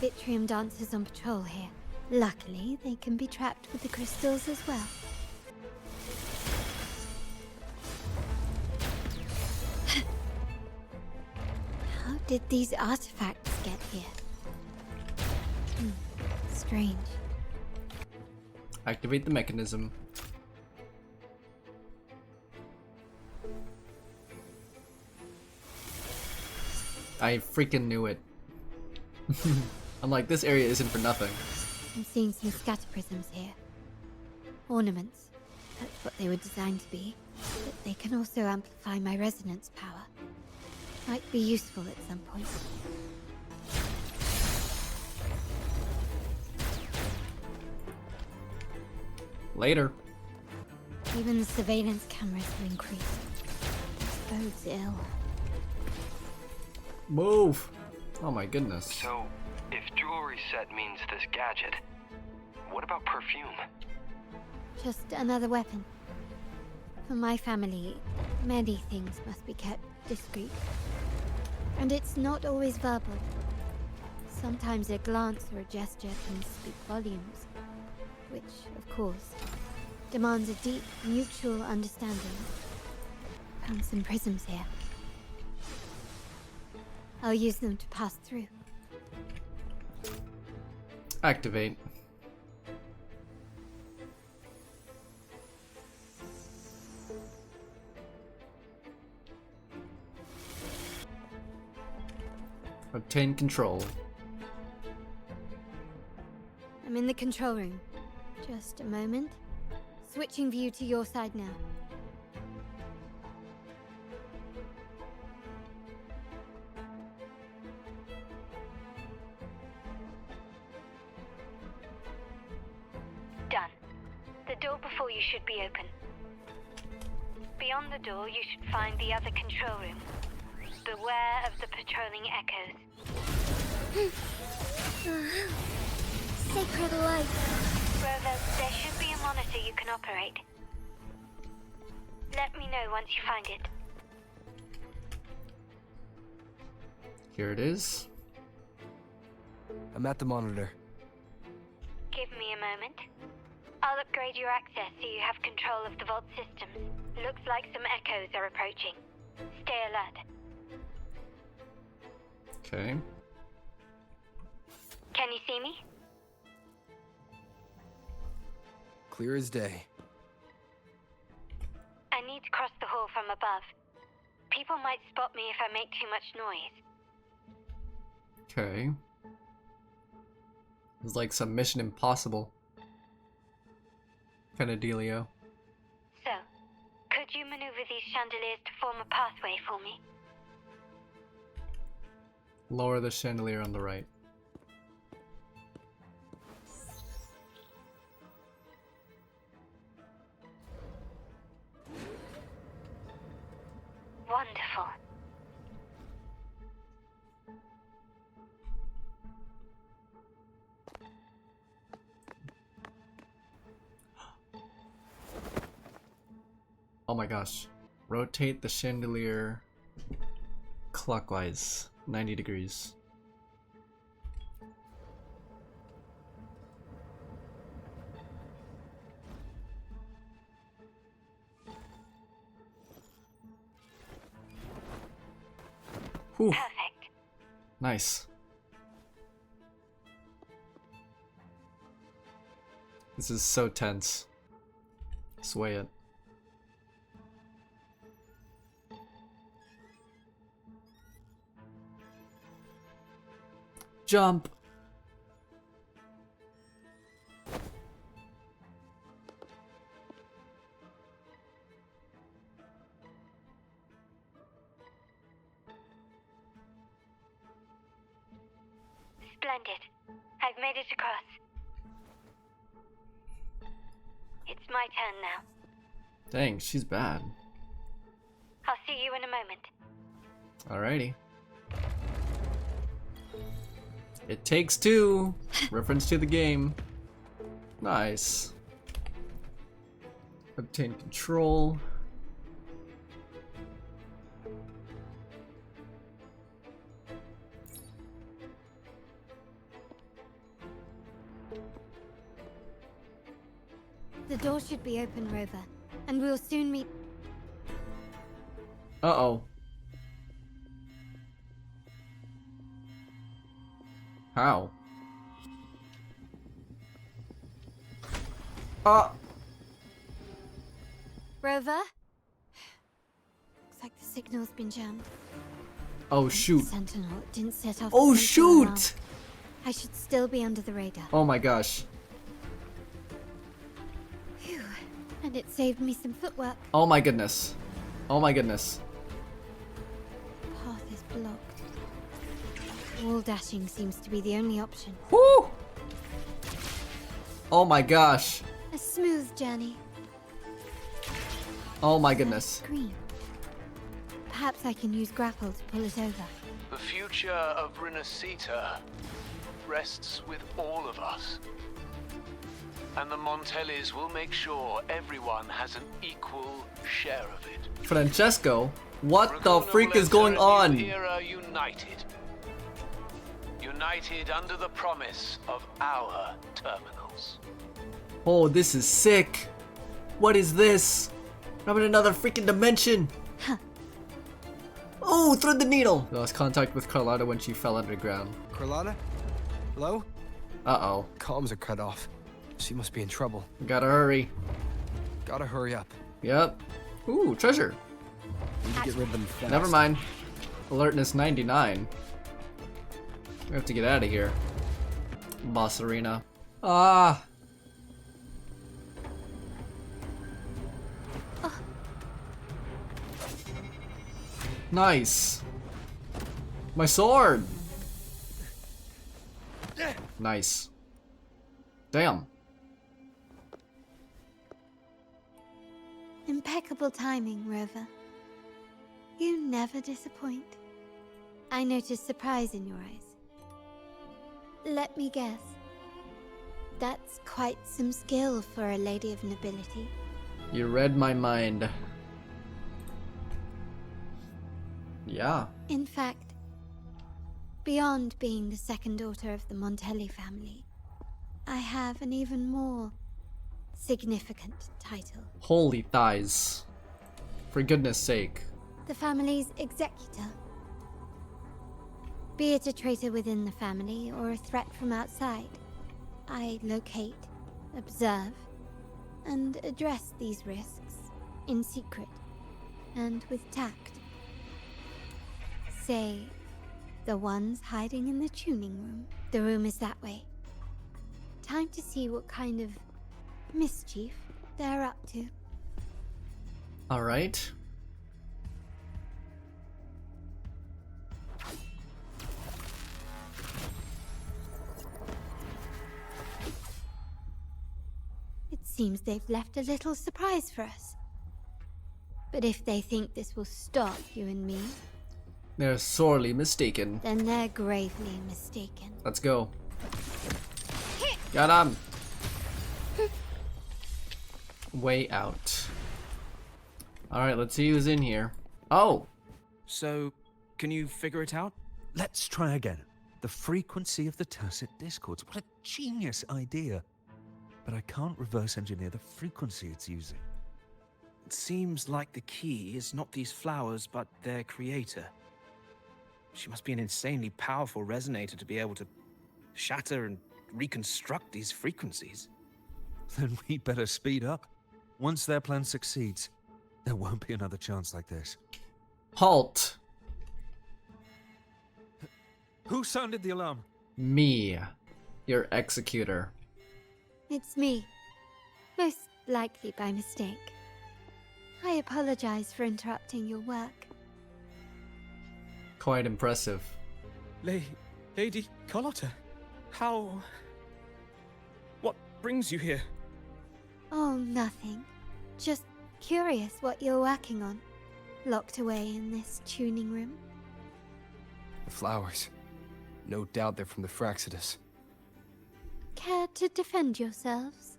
Vitrium dancers on patrol here. Luckily, they can be trapped with the crystals as well. How did these artifacts get here? Strange. Activate the mechanism. I freaking knew it. I'm like, this area isn't for nothing. I'm seeing some scatter prisms here. Ornaments. That's what they were designed to be. But they can also amplify my resonance power. Might be useful at some point. Later. Even the surveillance cameras have increased. This bodes ill. Move! Oh my goodness. So, if jewelry set means this gadget, what about perfume? Just another weapon. For my family, many things must be kept discreet. And it's not always verbal. Sometimes a glance or a gesture can speak volumes. Which, of course, demands a deep, mutual understanding. Found some prisms here. I'll use them to pass through. Activate. Obtain control. I'm in the control room. Just a moment. Switching view to your side now. Done. The door before you should be open. Beyond the door, you should find the other control room. Beware of the patrolling echoes. Sacred light. Rover, there should be a monitor you can operate. Let me know once you find it. Here it is. I'm at the monitor. Give me a moment. I'll upgrade your access so you have control of the vault systems. Looks like some echoes are approaching. Stay alert. Okay. Can you see me? Clear as day. I need to cross the hall from above. People might spot me if I make too much noise. Okay. It's like some Mission Impossible kind of dealio. So, could you maneuver these chandeliers to form a pathway for me? Lower the chandelier on the right. Wonderful. Oh my gosh. Rotate the chandelier clockwise, 90 degrees. Whew. Perfect. Nice. This is so tense. Sway it. Jump. Splendid. I've made it across. It's my turn now. Dang, she's bad. I'll see you in a moment. Alrighty. It takes two. Reference to the game. Nice. Obtain control. The door should be open, Rover, and we'll soon meet. Uh-oh. How? Rover? Looks like the signal's been jammed. Oh shoot. Sentinel didn't set off. Oh the Sentinel alarm. shoot! I should still be under the radar. Oh my gosh. Phew. And it saved me some footwork. Oh my goodness. Oh my goodness. Path is blocked. Wall dashing seems to be the only option. Woo! Oh my gosh. A smooth journey. Oh my goodness. Green. Perhaps I can use grapple to pull it over. The future of Rinascita rests with all of us. And the Montellis will make sure everyone has an equal share of it. Francesco? What the Ragunna freak will is going enter a on? new era united. United under the promise of our terminals. Oh, this is sick. What is this? I'm in another freaking dimension. Oh, thread the needle. Lost contact with Carlotta when she fell underground. Carlotta? Hello? Uh-oh. Comms are cut off. She must be in trouble. Gotta hurry. Gotta hurry up. Yep. Ooh, treasure. Need to get rid of them fast. Never mind. Alertness 99. We have to get out of here. Boss arena. Ah. Nice. My sword. Nice. Damn. Impeccable timing, Rover. You never disappoint. I notice surprise in your eyes. Let me guess. That's quite some skill for a lady of nobility. You read my mind. Yeah. In fact, beyond being the second daughter of the Montelli family, I have an even more significant title. Holy thighs. For goodness sake. The family's executor. Be it a traitor within the family or a threat from outside, I locate, observe, and address these risks in secret and with tact. Say, the ones hiding in the tuning room. The room is that way. Time to see what kind of mischief they're up to. Alright. It seems they've left a little surprise for us. But if they think this will stop you and me, They're sorely mistaken. then they're gravely mistaken. Let's go. Got him! Way out. Alright, let's see who's in here. Oh! So, can you figure it out? Let's try again. The frequency of the tacit discords. What a genius idea. But I can't reverse engineer the frequency it's using. It seems like the key is not these flowers, but their creator. She must be an insanely powerful resonator to be able to shatter and reconstruct these frequencies. Then we'd better speed up. Once their plan succeeds, there won't be another chance like this. Halt! Who sounded the alarm? Me. Your executor. It's me. Most likely by mistake. I apologize for interrupting your work. Quite impressive. Lady Carlotta, how... What brings you here? Oh, nothing. Just curious what you're working on. Locked away in this tuning room. The flowers. No doubt they're from the Fraxidus. Care to defend yourselves?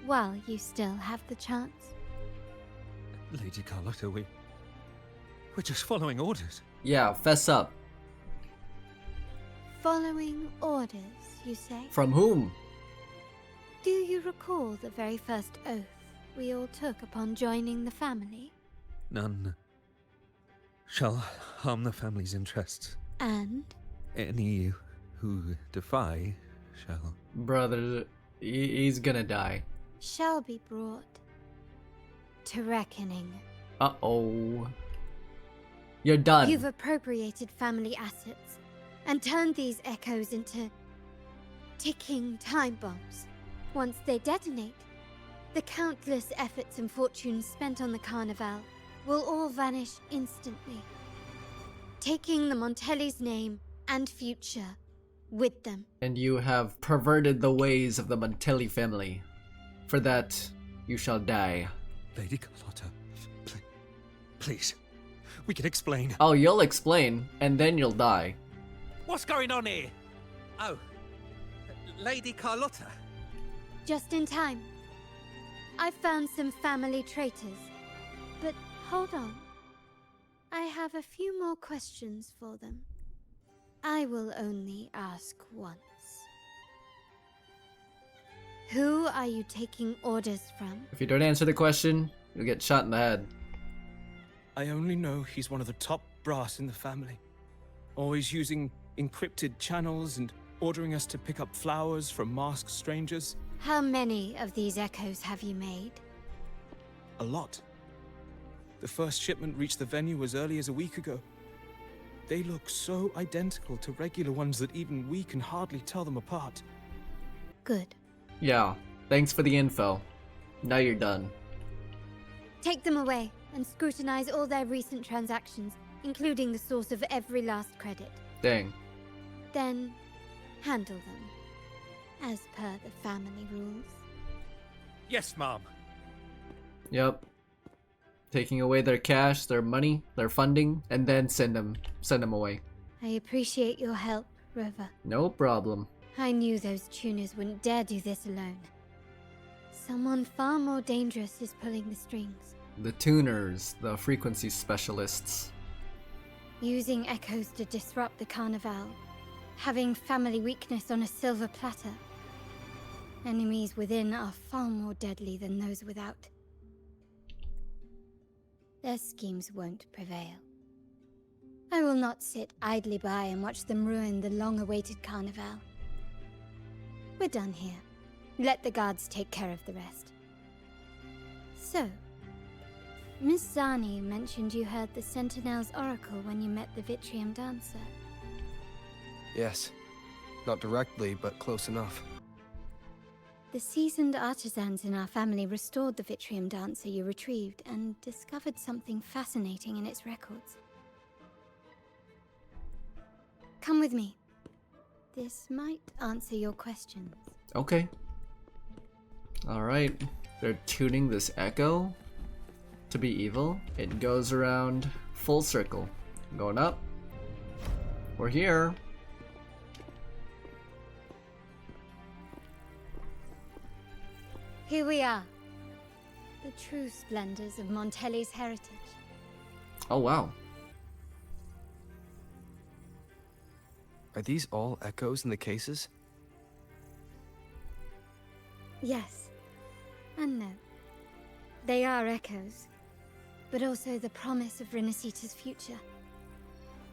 While you still have the chance. Lady Carlotta, we're just following orders. Yeah, fess up. Following orders, you say? From whom? Do you recall the very first oath we all took upon joining the family? None shall harm the family's interests. And? Any who defy shall... Brother, he's gonna die. Shall be brought to reckoning. Uh-oh. You're done. You've appropriated family assets and turned these echoes into ticking time bombs. Once they detonate, the countless efforts and fortunes spent on the Carnevale will all vanish instantly, taking the Montelli's name and future with them. And you have perverted the ways of the Montelli family. For that, you shall die. Lady Carlotta, please, we can explain. Oh, you'll explain, and then you'll die. What's going on here? Oh, Lady Carlotta. Just in time. I found some family traitors. But hold on. I have a few more questions for them. I will only ask once. Who are you taking orders from? If you don't answer the question, you'll get shot in the head. I only know he's one of the top brass in the family. Always using encrypted channels and ordering us to pick up flowers from masked strangers. How many of these echoes have you made? A lot. The first shipment reached the venue as early as a week ago. They look so identical to regular ones that even we can hardly tell them apart. Good. Yeah, thanks for the info. Now you're done. Take them away and scrutinize all their recent transactions, including the source of every last credit. Dang. Then handle them, as per the family rules. Yes, Mom. Yep. Taking away their cash, their money, their funding, and then send them away. I appreciate your help, Rover. No problem. I knew those tuners wouldn't dare do this alone. Someone far more dangerous is pulling the strings. The tuners, the frequency specialists. Using echoes to disrupt the Carnevale. Having family weakness on a silver platter. Enemies within are far more deadly than those without. Their schemes won't prevail. I will not sit idly by and watch them ruin the long-awaited Carnevale. We're done here. Let the guards take care of the rest. So, Miss Zani mentioned you heard the Sentinel's oracle when you met the Vitrium Dancer. Yes. Not directly, but close enough. The seasoned artisans in our family restored the Vitrium Dancer you retrieved and discovered something fascinating in its records. Come with me. This might answer your questions. Okay. Alright. They're tuning this echo to be evil. It goes around full circle. Going up. We're here. Here we are. The true splendors of Montelli's heritage. Oh wow. Are these all echoes in the cases? Yes. And no. They are echoes, but also the promise of Rinascita's future.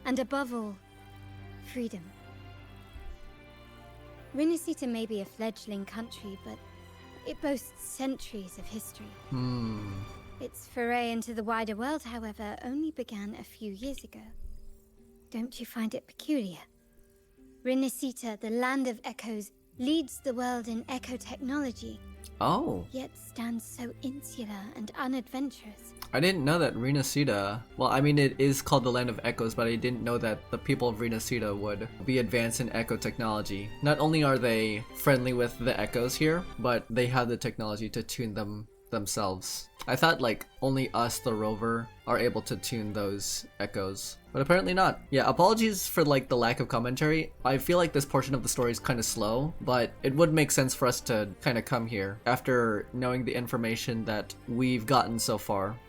And above all, freedom. Rinascita may be a fledgling country, but it boasts centuries of history. Its foray into the wider world, however, only began a few years ago. Don't you find it peculiar? Rinascita, the land of echoes, leads the world in echo technology. Oh. Yet stands so insular and unadventurous. I didn't know that Rinascita, well, I mean, it is called the Land of Echoes, but I didn't know that the people of Rinascita would be advanced in echo technology. Not only are they friendly with the echoes here, but they have the technology to tune them themselves. I thought like only us, the rover, are able to tune those echoes, but apparently not. Yeah, apologies for like the lack of commentary. I feel like this portion of the story is kind of slow, but it would make sense for us to kind of come here after knowing the information that we've gotten so far.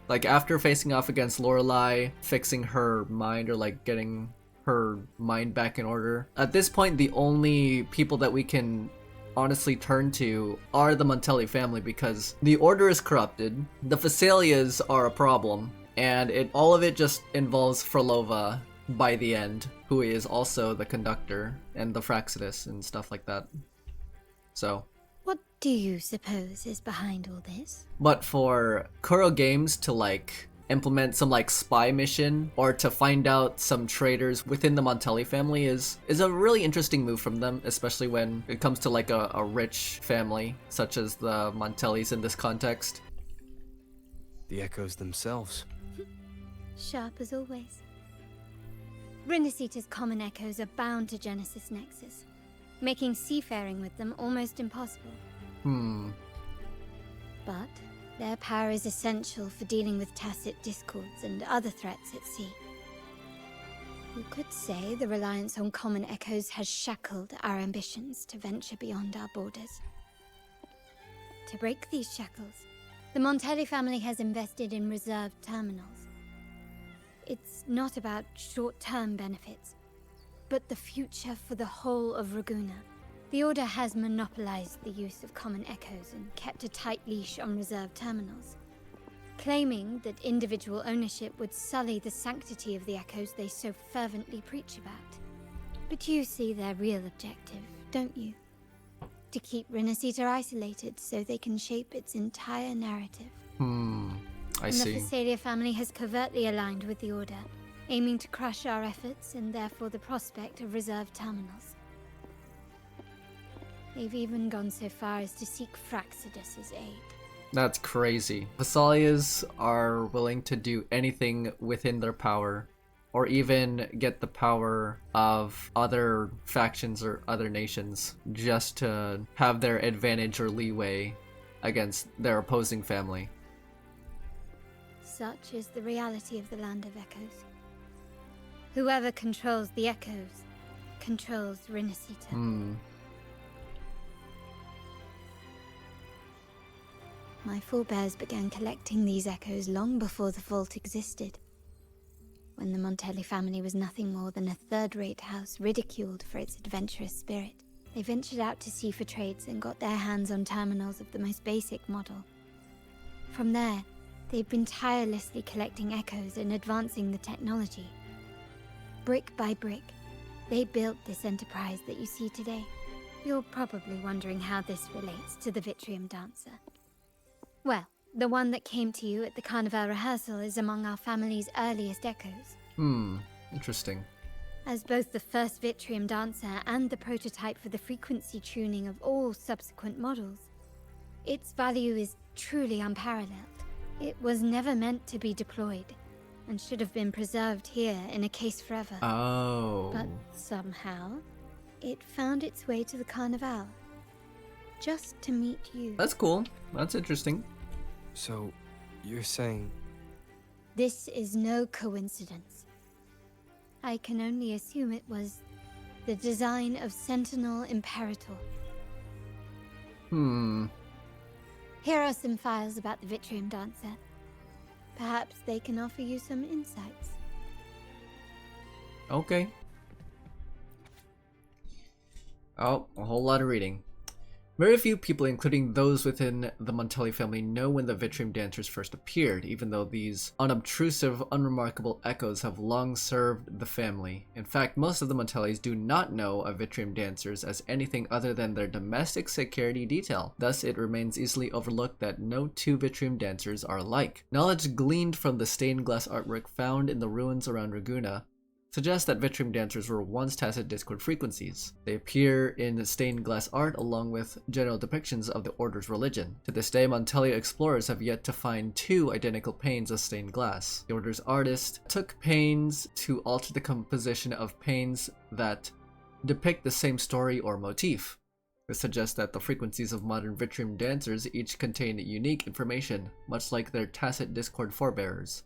Like after facing off against Lorelei, fixing her mind or like getting her mind back in order. At this point, the only people that we can honestly turn to are the Montelli family, because the order is corrupted, the Phasalias are a problem, and all of it just involves Frolova by the end, who is also the conductor and the Fraxidus and stuff like that. So what do you suppose is behind all this? But for Kuro Games to like implement some like spy mission or to find out some traitors within the Montelli family is a really interesting move from them, especially when it comes to like a rich family such as the Montellis in this context. The echoes themselves. Sharp as always. Rinascita's common echoes are bound to Genesis Nexus, making seafaring with them almost impossible. But their power is essential for dealing with tacit discords and other threats at sea. You could say the reliance on common echoes has shackled our ambitions to venture beyond our borders. To break these shackles, the Montelli family has invested in reserved terminals. It's not about short-term benefits, but the future for the whole of Ragunna. The Order has monopolized the use of common echoes and kept a tight leash on reserved terminals, claiming that individual ownership would sully the sanctity of the echoes they so fervently preach about. But you see their real objective, don't you? To keep Rinascita isolated so they can shape its entire narrative. I see. And the Phasalia family has covertly aligned with the Order, aiming to crush our efforts and therefore the prospect of reserved terminals. They've even gone so far as to seek Fraxidus's aid. That's crazy. Phasalias are willing to do anything within their power, or even get the power of other factions or other nations, just to have their advantage or leeway against their opposing family. such is the reality of the Land of Echoes. Whoever controls the Echoes controls Rinascita. My forebears began collecting these echoes long before the vault existed. When the Montelli family was nothing more than a third-rate house ridiculed for its adventurous spirit, they ventured out to sea for trades and got their hands on terminals of the most basic model. From there, they've been tirelessly collecting echoes and advancing the technology. Brick by brick, they built this enterprise that you see today. You're probably wondering how this relates to the Vitrium Dancer. Well, the one that came to you at the Carnevale rehearsal is among our family's earliest echoes. Interesting. As both the first Vitrium Dancer and the prototype for the frequency tuning of all subsequent models, its value is truly unparalleled. It was never meant to be deployed, and should have been preserved here in a case forever. Oh. But somehow, it found its way to the Carnevale. Just to meet you. That's cool. That's interesting. So, you're saying... This is no coincidence. I can only assume it was the design of Sentinel Imperator. Here are some files about the Vitrium Dancer. Perhaps they can offer you some insights. Okay. Oh, a whole lot of reading. Very few people, including those within the Montelli family, know when the Vitrium Dancers first appeared, even though these unobtrusive, unremarkable echoes have long served the family. In fact, most of the Montellis do not know of Vitrium Dancers as anything other than their domestic security detail. Thus, it remains easily overlooked that no two Vitrium Dancers are alike. Knowledge gleaned from the stained glass artwork found in the ruins around Ragunna suggests that Vitrium Dancers were once tacit Discord frequencies. They appear in stained glass art along with general depictions of the Order's religion. To this day, Montelli explorers have yet to find two identical panes of stained glass. The Order's artist took pains to alter the composition of panes that depict the same story or motif. This suggests that the frequencies of modern Vitrium Dancers each contain unique information, much like their tacit Discord forebears.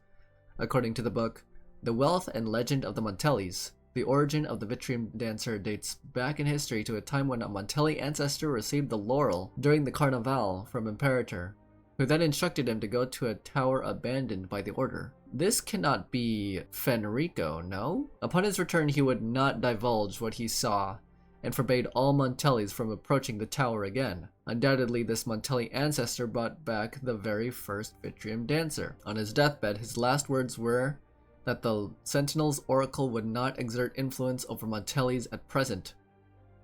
According to the book, The Wealth and Legend of the Montellis, the origin of the Vitrium Dancer dates back in history to a time when a Montelli ancestor received the laurel during the Carnevale from Imperator, who then instructed him to go to a tower abandoned by the Order. This cannot be Fenrico, no? Upon his return, he would not divulge what he saw, and forbade all Montellis from approaching the tower again. Undoubtedly, this Montelli ancestor brought back the very first Vitrium Dancer. On his deathbed, his last words were that the Sentinel's oracle would not exert influence over Montellis at present,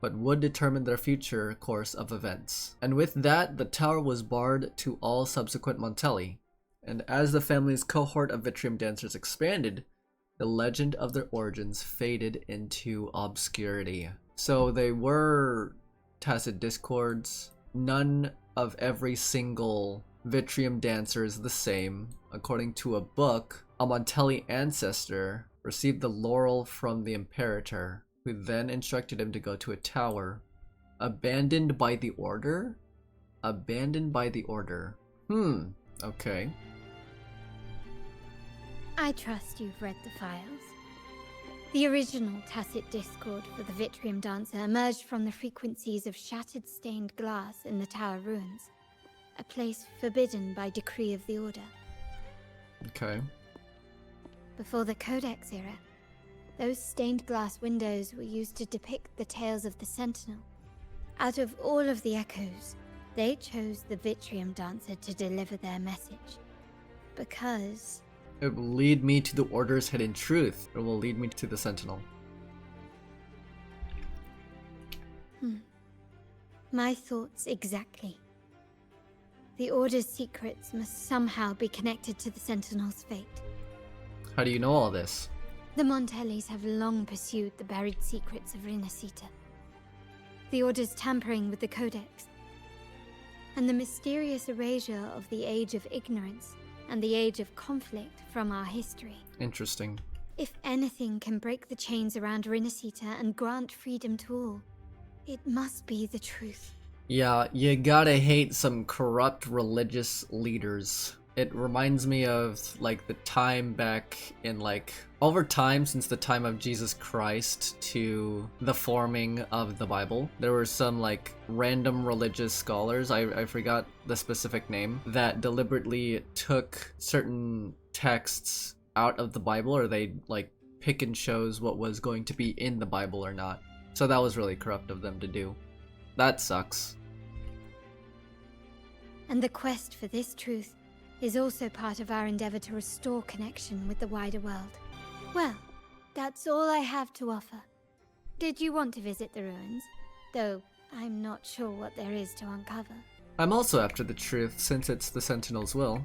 but would determine their future course of events. And with that, the tower was barred to all subsequent Montelli, and as the family's cohort of Vitrium Dancers expanded, the legend of their origins faded into obscurity. So they were tacit discords. None of every single Vitrium Dancer is the same. According to a book, a Montelli ancestor received the laurel from the Imperator, who then instructed him to go to a tower abandoned by the Order? Abandoned by the Order. Okay. I trust you've read the files. The original tacit discord for the Vitrium Dancer emerged from the frequencies of shattered stained glass in the tower ruins, a place forbidden by decree of the Order. Okay. Before the Codex era, those stained glass windows were used to depict the tales of the Sentinel. Out of all of the echoes, they chose the Vitrium Dancer to deliver their message. Because it will lead me to the Order's hidden truth. It will lead me to the Sentinel. My thoughts exactly. The Order's secrets must somehow be connected to the Sentinel's fate. How do you know all this? The Montellis have long pursued the buried secrets of Rinascita. The Order's tampering with the Codex, and the mysterious erasure of the Age of Ignorance and the Age of Conflict from our history. Interesting. If anything can break the chains around Rinascita and grant freedom to all, it must be the truth. Yeah, you gotta hate some corrupt religious leaders It reminds me of like the time back in like over time since the time of Jesus Christ to the forming of the Bible. There were some like random religious scholars, I forgot the specific name, that deliberately took certain texts out of the Bible, or they like pick and chose what was going to be in the Bible or not. So that was really corrupt of them to do. That sucks. And the quest for this truth is also part of our endeavor to restore connection with the wider world. Well, that's all I have to offer. Did you want to visit the ruins? Though I'm not sure what there is to uncover. I'm also after the truth, since it's the Sentinel's will.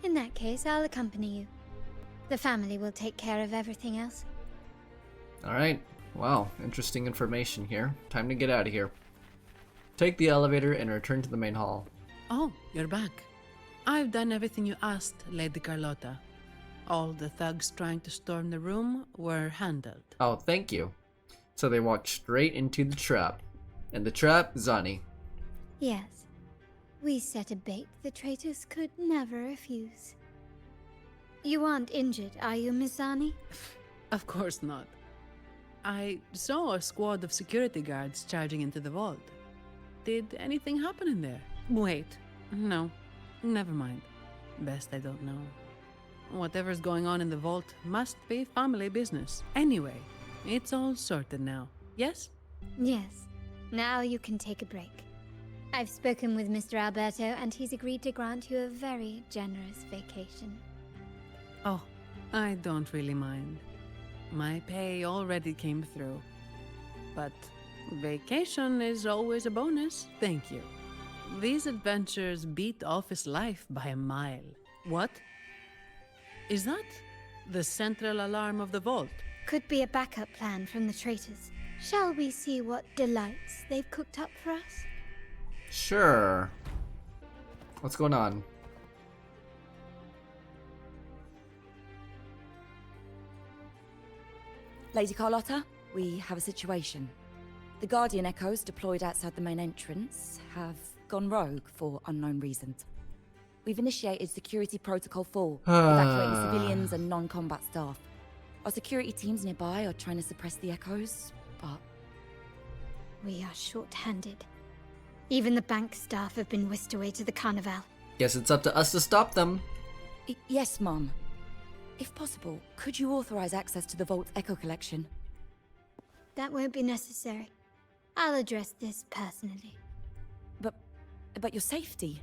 In that case, I'll accompany you. The family will take care of everything else. Alright, wow, interesting information here. Time to get out of here. Take the elevator and return to the main hall. Oh, you're back. I've done everything you asked, Lady Carlotta. All the thugs trying to storm the room were handled. Oh, thank you. So they walked straight into the trap. And the trap, Zani. Yes. We set a bait the traitors could never refuse. You aren't injured, are you, Miss Zani? Of course not. I saw a squad of security guards charging into the vault. Did anything happen in there? Wait, no, never mind. Best I don't know. Whatever's going on in the vault must be family business. Anyway, it's all sorted now, yes? Yes. Now you can take a break. I've spoken with Mr. Alberto, and he's agreed to grant you a very generous vacation. Oh, I don't really mind. My pay already came through. But vacation is always a bonus, thank you. These adventures beat office life by a mile. What? Is that the central alarm of the vault? Could be a backup plan from the traitors. Shall we see what delights they've cooked up for us? Sure. What's going on? Lady Carlotta, we have a situation. The Guardian Echoes deployed outside the main entrance have gone rogue for unknown reasons. We've initiated Security Protocol 4, evacuating civilians and non-combat staff. Our security teams nearby are trying to suppress the Echoes, but... We are short-handed. Even the bank staff have been whisked away to the Carnevale. Guess it's up to us to stop them. Yes, Mum. If possible, could you authorize access to the Vault's Echo collection? That won't be necessary. I'll address this personally. But your safety?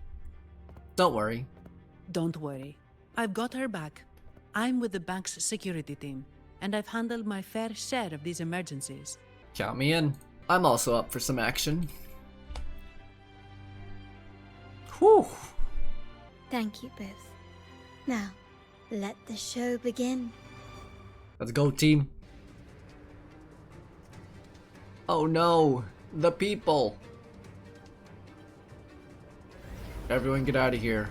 Don't worry. Don't worry. I've got her back. I'm with the bank's security team, and I've handled my fair share of these emergencies. Count me in. I'm also up for some action. Whew. Thank you both. Now, let the show begin. Let's go, team. Oh no, the people. Everyone get out of here.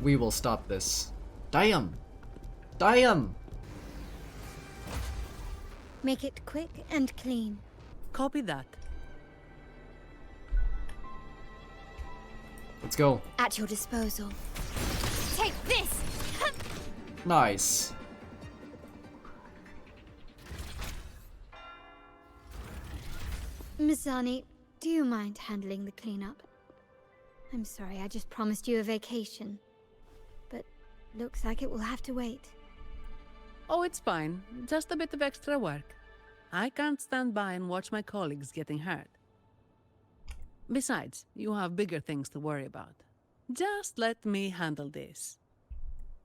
We will stop this. Damn. Damn. Make it quick and clean. Copy that. Let's go. At your disposal. Take this! Nice. Miss Zani, do you mind handling the cleanup? I'm sorry, I just promised you a vacation. But looks like it will have to wait. Oh, it's fine. Just a bit of extra work. I can't stand by and watch my colleagues getting hurt. Besides, you have bigger things to worry about. Just let me handle this.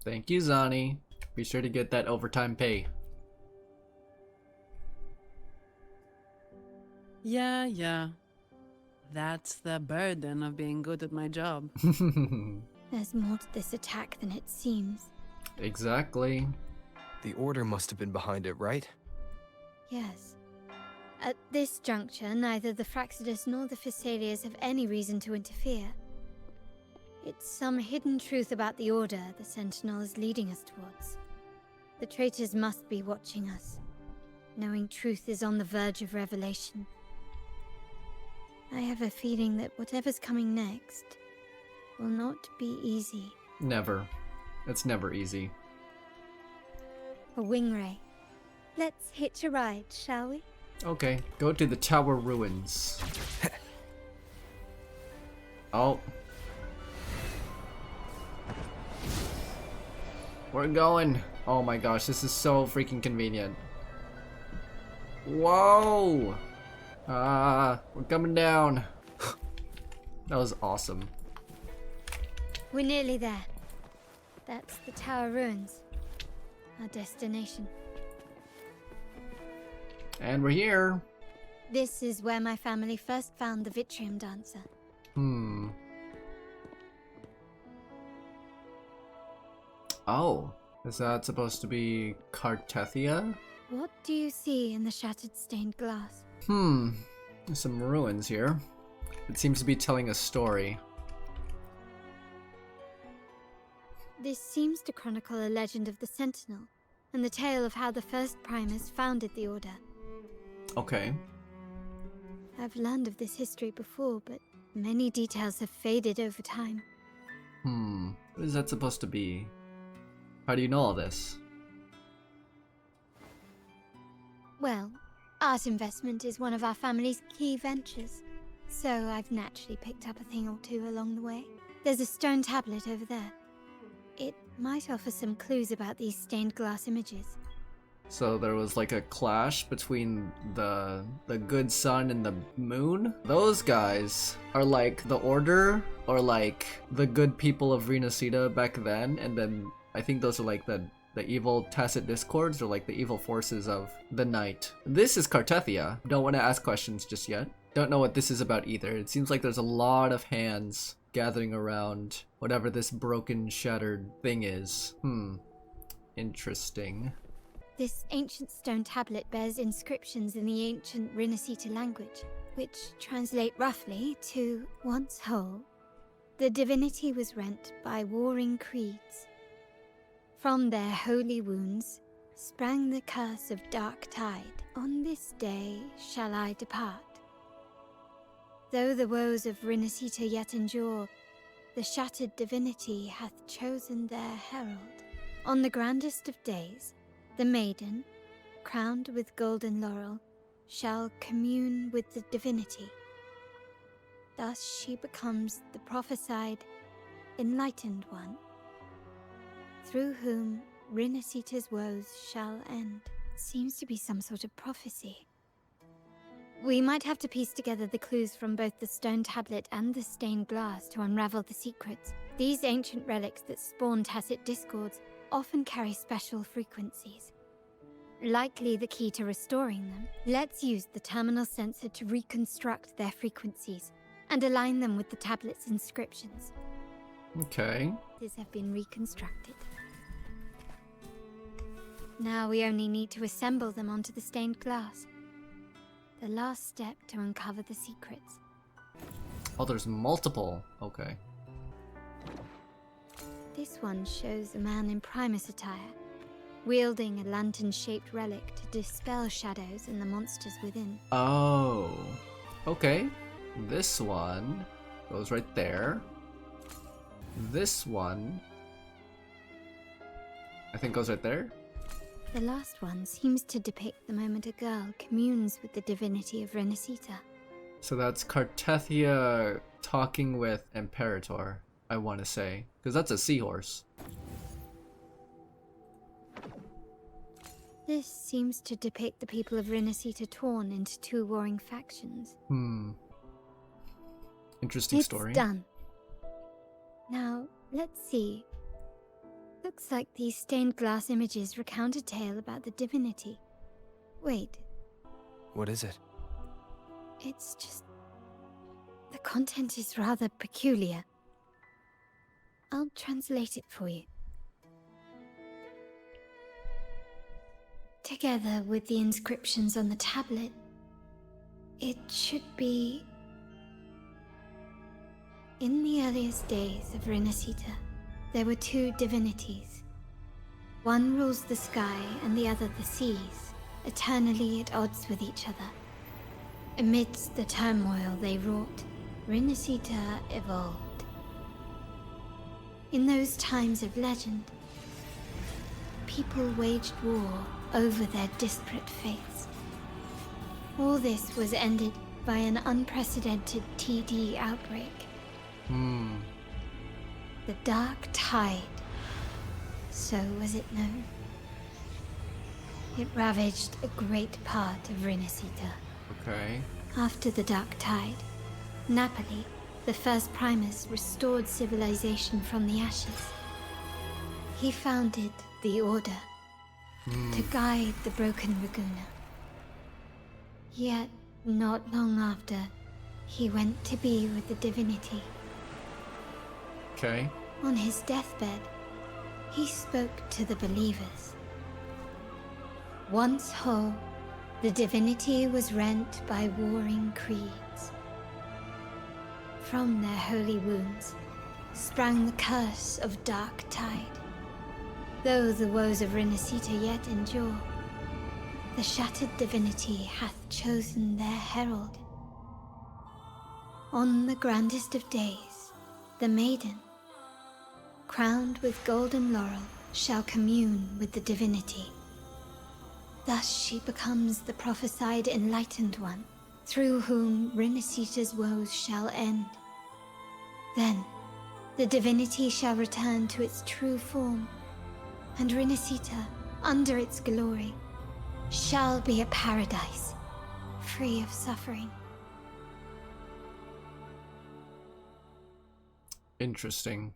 Thank you, Zani. Be sure to get that overtime pay. Yeah. That's the burden of being good at my job. There's more to this attack than it seems. Exactly. The Order must have been behind it, right? Yes. At this juncture, neither the Fraxidus nor the Phassalias have any reason to interfere. It's some hidden truth about the Order the Sentinel is leading us towards. The traitors must be watching us, knowing truth is on the verge of revelation. I have a feeling that whatever's coming next will not be easy. Never. It's never easy. A wing ray. Let's hitch a ride, shall we? Okay, go to the tower ruins. Oh. We're going. Oh my gosh, this is so freaking convenient. Whoa! We're coming down. That was awesome. We're nearly there. That's the tower ruins. Our destination. And we're here. This is where my family first found the Vitrium Dancer. Oh, is that supposed to be Cartethia? What do you see in the shattered stained glass? There's some ruins here. It seems to be telling a story. This seems to chronicle a legend of the Sentinel, and the tale of how the first Primus founded the Order. Okay. I've learned of this history before, but many details have faded over time. What is that supposed to be? How do you know all this? Well, art investment is one of our family's key ventures, so I've naturally picked up a thing or two along the way. There's a stone tablet over there. It might offer some clues about these stained glass images. So there was like a clash between the good sun and the moon? Those guys are like the Order, or like the good people of Rinascita back then, and then I think those are like the evil tacit discords, or like the evil forces of the night. This is Cartethia. Don't want to ask questions just yet. Don't know what this is about either. It seems like there's a lot of hands gathering around whatever this broken, shattered thing is. Interesting. This ancient stone tablet bears inscriptions in the ancient Rinascita language, which translate roughly to, once whole, the divinity was rent by warring creeds. From their holy wounds sprang the curse of dark tide. On this day shall I depart. Though the woes of Rinascita yet endure, the shattered divinity hath chosen their herald. On the grandest of days, the maiden, crowned with golden laurel, shall commune with the divinity. Thus she becomes the prophesied, enlightened one, through whom Rinascita's woes shall end. Seems to be some sort of prophecy. We might have to piece together the clues from both the stone tablet and the stained glass to unravel the secrets. These ancient relics that spawn tacit discords often carry special frequencies. Likely the key to restoring them. Let's use the terminal sensor to reconstruct their frequencies and align them with the tablet's inscriptions. Okay. These have been reconstructed. Now we only need to assemble them onto the stained glass. The last step to uncover the secrets. Oh, there's multiple. Okay. This one shows a man in Primus attire, wielding a lantern-shaped relic to dispel shadows and the monsters within. Oh. Okay. This one goes right there. This one, I think, goes right there. The last one seems to depict the moment a girl communes with the divinity of Rinascita. So that's Cartethia talking with Imperator, I want to say. Because that's a seahorse. This seems to depict the people of Rinascita torn into two warring factions. Interesting story. It's done. Now, let's see. Looks like these stained glass images recount a tale about the divinity. Wait. What is it? It's just... the content is rather peculiar. I'll translate it for you. Together with the inscriptions on the tablet, it should be... In the earliest days of Rinascita, there were two divinities. One rules the sky and the other the seas, eternally at odds with each other. Amidst the turmoil they wrought, Rinascita evolved. In those times of legend, people waged war over their disparate faiths. All this was ended by an unprecedented TD outbreak. The Dark Tide, so was it known. It ravaged a great part of Rinascita. Okay. After the Dark Tide, Napoli, the first Primus, restored civilization from the ashes. He founded the Order to guide the broken Ragunna. Yet, not long after, he went to be with the divinity. Okay. On his deathbed, he spoke to the believers. Once whole, the divinity was rent by warring creeds. From their holy wounds sprang the curse of Dark Tide. Though the woes of Rinascita yet endure, the shattered divinity hath chosen their herald. On the grandest of days, the maiden, crowned with golden laurel, shall commune with the divinity. Thus she becomes the prophesied enlightened one, through whom Rinascita's woes shall end. Then, the divinity shall return to its true form, and Rinascita, under its glory, shall be a paradise, free of suffering. Interesting.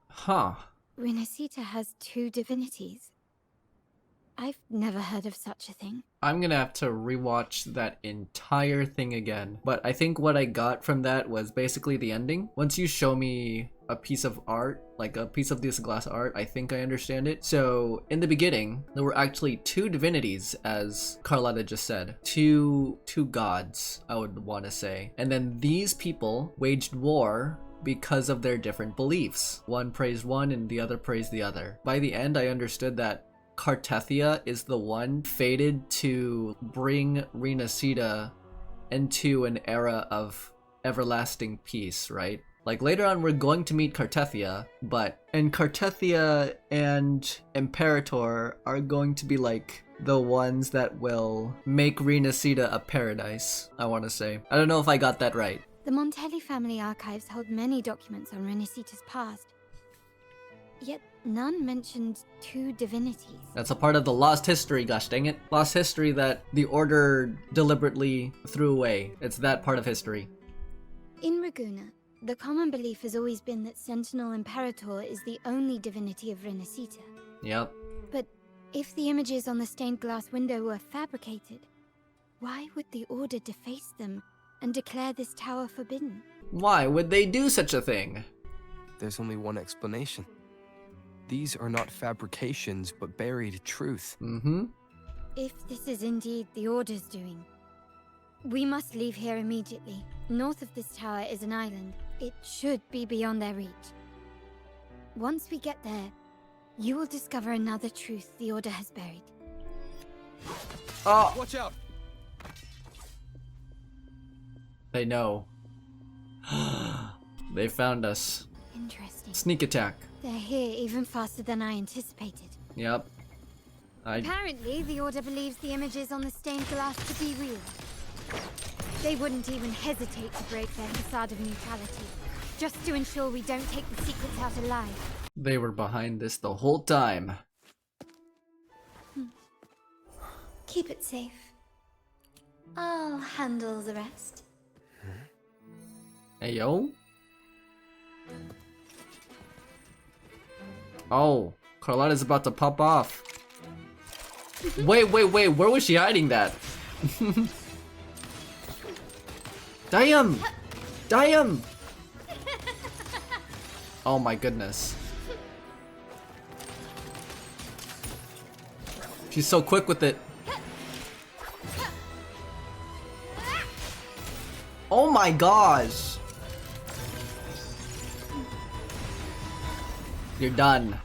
Huh. Rinascita has two divinities. I've never heard of such a thing. I'm gonna have to rewatch that entire thing again. But I think what I got from that was basically the ending. Once you show me a piece of art, like a piece of this glass art, I think I understand it. So in the beginning, there were actually two divinities, as Carlotta just said. Two gods, I would want to say. And then these people waged war because of their different beliefs. One praised one and the other praised the other. By the end, I understood that Cartethia is the one fated to bring Rinascita into an era of everlasting peace, right? Like later on we're going to meet Cartethia, and Cartethia and Imperator are going to be like the ones that will make Rinascita a paradise, I want to say. I don't know if I got that right. The Montelli family archives hold many documents on Rinascita's past, yet none mentioned two divinities. That's a part of the lost history, gosh dang it. Lost history that the Order deliberately threw away. It's that part of history. In Ragunna, the common belief has always been that Sentinel Imperator is the only divinity of Rinascita. Yep. But if the images on the stained glass window were fabricated, why would the Order deface them and declare this tower forbidden? Why would they do such a thing? There's only one explanation. These are not fabrications, but buried truth. If this is indeed the Order's doing, we must leave here immediately. North of this tower is an island. It should be beyond their reach. Once we get there, you will discover another truth the Order has buried. Oh! Watch out! They know. They found us. Interesting. Sneak attack. They're here even faster than I anticipated. Yep. Apparently, the Order believes the images on the stained glass to be real. They wouldn't even hesitate to break their facade of neutrality, just to ensure we don't take the secrets out alive. They were behind this the whole time. Keep it safe. I'll handle the rest. Hey, yo. Oh, Carlotta's about to pop off. Wait, where was she hiding that? Damn! Damn! Oh my goodness. She's so quick with it. Oh my gosh! You're done.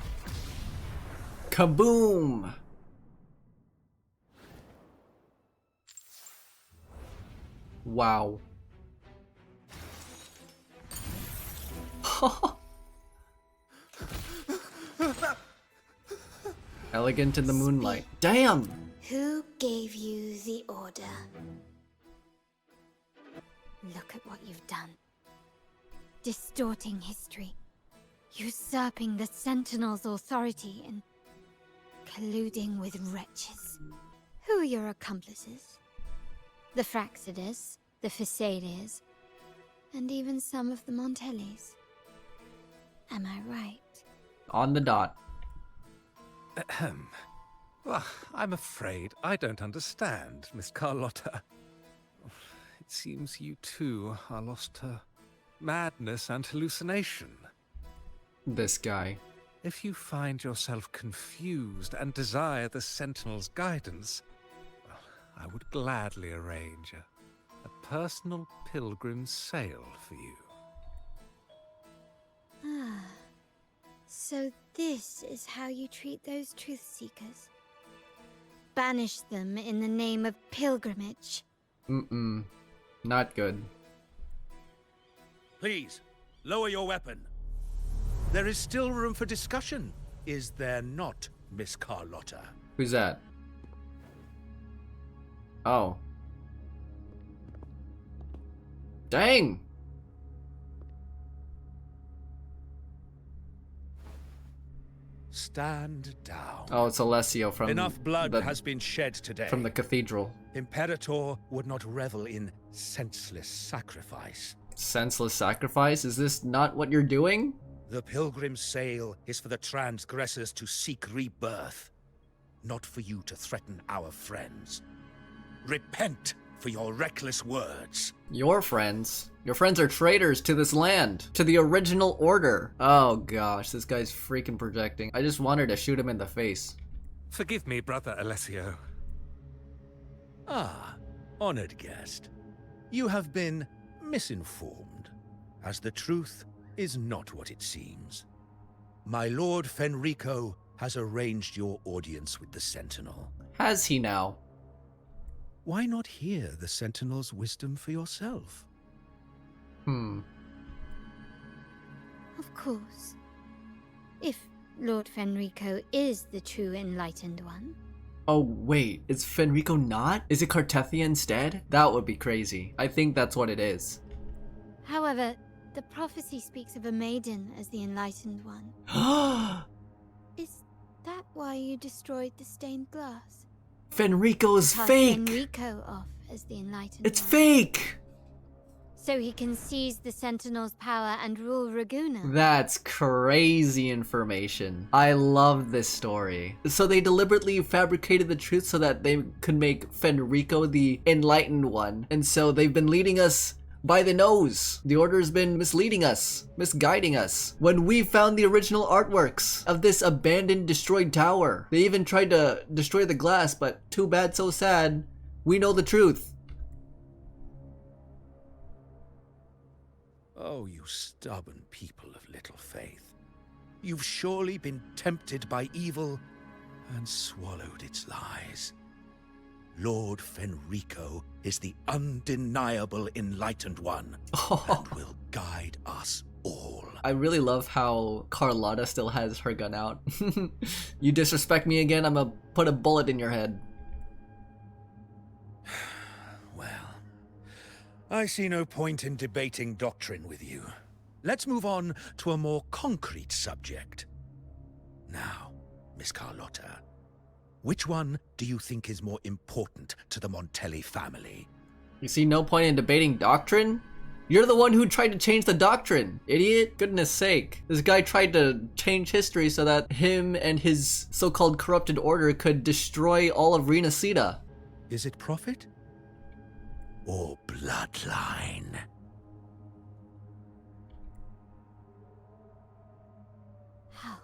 Kaboom! Wow. Elegant in the moonlight. Damn! Who gave you the order? Look at what you've done. Distorting history. Usurping the Sentinel's authority and colluding with wretches. Who are your accomplices? The Fraxidus, the Facades, and even some of the Montellis. Am I right? On the dot. Ahem. Well, I'm afraid I don't understand, Miss Carlotta. It seems you too are lost to madness and hallucination. This guy. If you find yourself confused and desire the Sentinel's guidance, well, I would gladly arrange a personal pilgrim sail for you. Ah. So this is how you treat those truth seekers. Banish them in the name of pilgrimage. Not good. Please, lower your weapon. There is still room for discussion, is there not, Miss Carlotta? Who's that? Oh. Dang! Stand down. Oh, it's Alessio from Enough blood has been shed today. From the cathedral. Imperator would not revel in senseless sacrifice. Senseless sacrifice? Is this not what you're doing? The pilgrim's sail is for the transgressors to seek rebirth, not for you to threaten our friends. Repent for your reckless words. Your friends? Your friends are traitors to this land, to the original order. Oh gosh, this guy's freaking projecting. I just wanted to shoot him in the face. Forgive me, Brother Alessio. Ah, honored guest. You have been misinformed, as the truth is not what it seems. My Lord Fenrico has arranged your audience with the Sentinel. Has he now? Why not hear the Sentinel's wisdom for yourself? Of course. If Lord Fenrico is the true enlightened one. Oh wait, is Fenrico not? Is it Cartethia instead? That would be crazy. I think that's what it is. However, the prophecy speaks of a maiden as the enlightened one. Is that why you destroyed the stained glass? Fenrico's Cut fake! Fenrico off as the enlightened It's one. fake! So he can seize the Sentinel's power and rule Ragunna. That's crazy information. I love this story. So they deliberately fabricated the truth so that they could make Fenrico the enlightened one. And so they've been leading us by the nose. The Order's been misleading us, misguiding us. When we found the original artworks of this abandoned, destroyed tower, they even tried to destroy the glass, but too bad, so sad. We know the truth. Oh, you stubborn people of little faith. You've surely been tempted by evil and swallowed its lies. Lord Fenrico is the undeniable enlightened one and will guide us all. I really love how Carlotta still has her gun out. You disrespect me again, I'm gonna put a bullet in your head. I see no point in debating doctrine with you. Let's move on to a more concrete subject. Now, Miss Carlotta, which one do you think is more important to the Montelli family? You see no point in debating doctrine? You're the one who tried to change the doctrine, idiot. Goodness sake. This guy tried to change history so that him and his so-called corrupted order could destroy all of Rinascita. Is it profit? Or bloodline? How?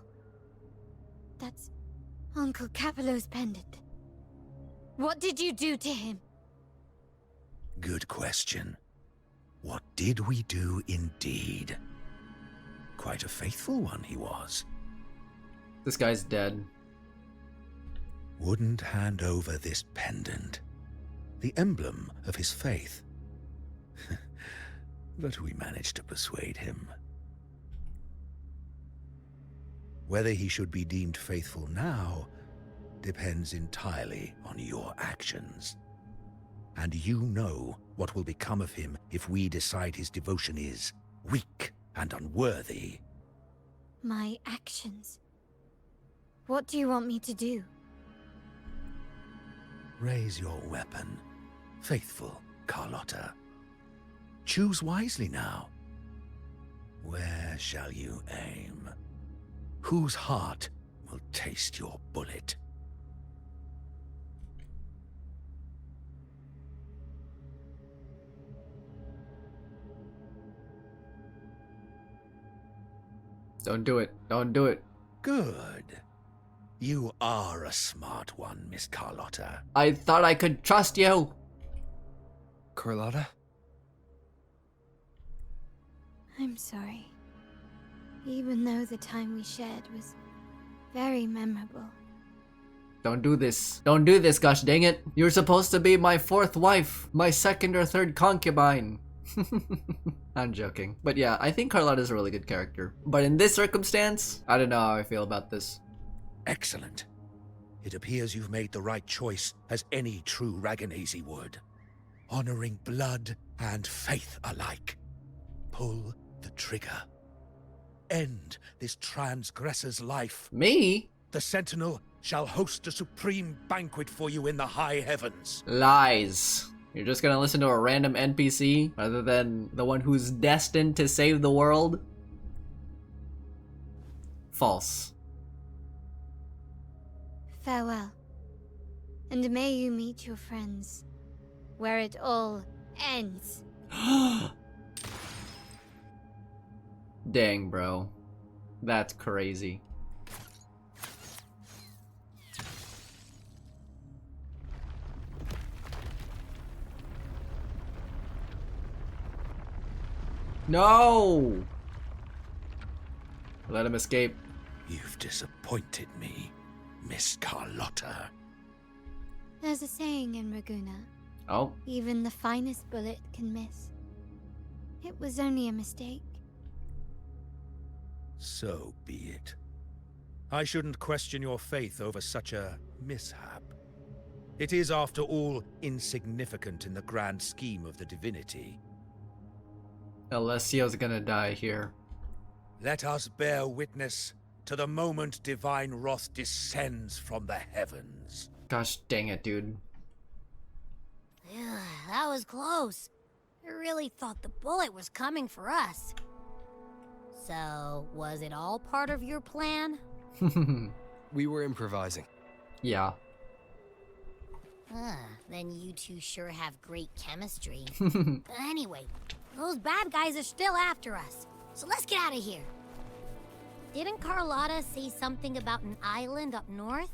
That's Uncle Capello's pendant. What did you do to him? Good question. What did we do indeed? Quite a faithful one he was. This guy's dead. Wouldn't hand over this pendant, the emblem of his faith, But we managed to persuade him. Whether he should be deemed faithful now depends entirely on your actions. And you know what will become of him if we decide his devotion is weak and unworthy. My actions? What do you want me to do? Raise your weapon, faithful Carlotta. Choose wisely now. Where shall you aim? Whose heart will taste your bullet? Don't do it. Don't do it. Good. You are a smart one, Miss Carlotta. I thought I could trust you. Carlotta? I'm sorry. Even though the time we shared was very memorable. Don't do this. Don't do this, gosh dang it. You're supposed to be my fourth wife. My second or third concubine. I'm joking. But yeah, I think Carlotta's a really good character. But in this circumstance, I don't know how I feel about this. Excellent. It appears you've made the right choice, as any true Ragunese would. Honoring blood and faith alike. Pull the trigger. End this transgressor's life. Me? The Sentinel shall host a supreme banquet for you in the high heavens. Lies. You're just gonna listen to a random NPC rather than the one who's destined to save the world? False. Farewell. And may you meet your friends, where it all ends. Dang, bro. That's crazy. No! Let him escape. You've disappointed me, Miss Carlotta. There's a saying in Ragunna. Oh? Even the finest bullet can miss. It was only a mistake. So be it. I shouldn't question your faith over such a mishap. It is, after all, insignificant in the grand scheme of the divinity. Alessio's gonna die here. Let us bear witness to the moment divine wrath descends from the heavens. Gosh dang it, dude. That was close. I really thought the bullet was coming for us. So, was it all part of your plan? We were improvising. Yeah. Then you two sure have great chemistry. But anyway, those bad guys are still after us. So let's get out of here. Didn't Carlotta say something about an island up north?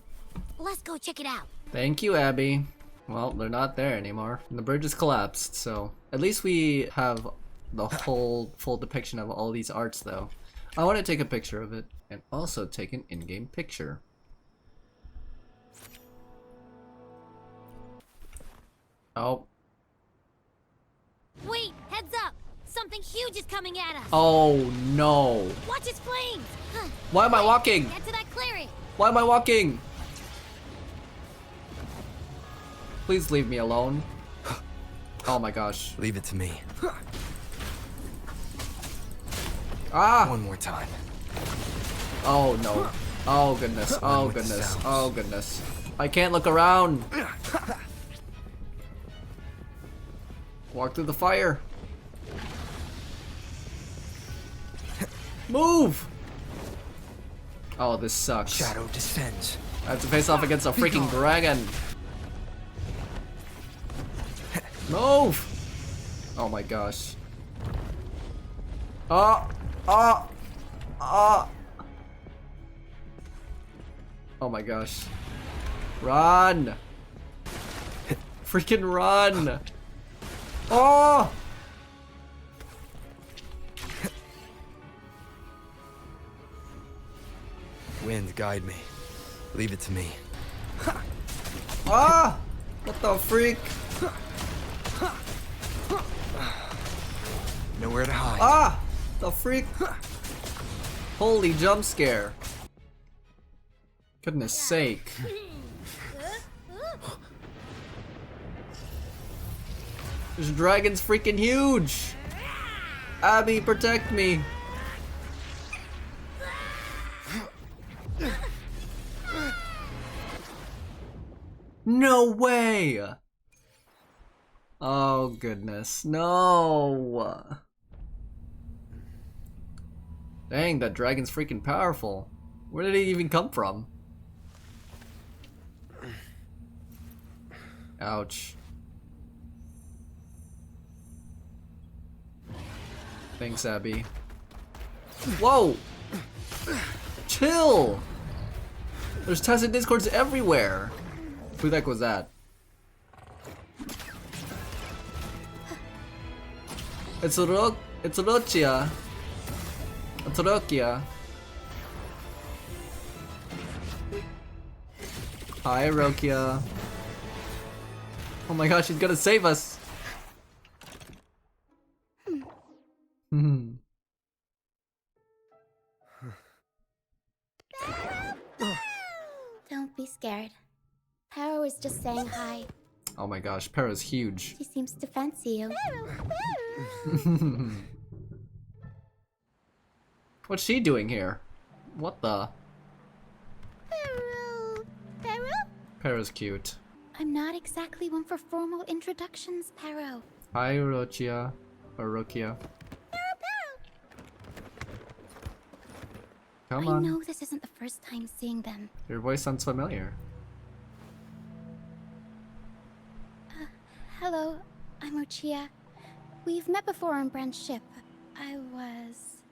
Let's go check it out. Thank you, Abby. Well, they're not there anymore. And the bridge has collapsed, so at least we have the whole full depiction of all these arts, though. I want to take a picture of it and also take an in-game picture. Oh. Wait, heads up! Something huge is coming at us! Oh no. Watch its flames! Why am I walking? Get to that clearing! Why am I walking? Please leave me alone. Oh my gosh. Leave it to me. Ah! One more time. Oh no. Oh goodness. Oh goodness. Oh goodness. I can't look around. Walk through the fire. Move! Oh, this sucks. Shadow descends. I have to face off against a freaking dragon. Move! Oh my gosh. Oh! Oh! Oh! Oh my gosh. Run! Freaking run! Oh! Wind, guide me. Leave it to me. Ah! What the freak? Nowhere to hide. Ah! The freak! Holy jump scare. Goodness sake. This dragon's freaking huge! Abby, protect me! No way! Oh goodness, no! Dang, that dragon's freaking powerful. Where did it even come from? Ouch. Thanks, Abby. Whoa! Chill! There's tacit discords everywhere! Who the heck was that? It's Rokia. It's Rokia. Hi, Rokia. Oh my gosh, she's gonna save us! Don't be scared. Pero is just saying hi. Oh my gosh, Para's huge. She seems to fancy you. What's she doing here? What the? Pero? Para's cute. I'm not exactly one for formal introductions, Pero. Hi, Rokia. Or Rokia. Come on. I know this isn't the first time seeing them. Your voice sounds familiar. Hello, I'm Rokia. We've met before on Brand's ship. I was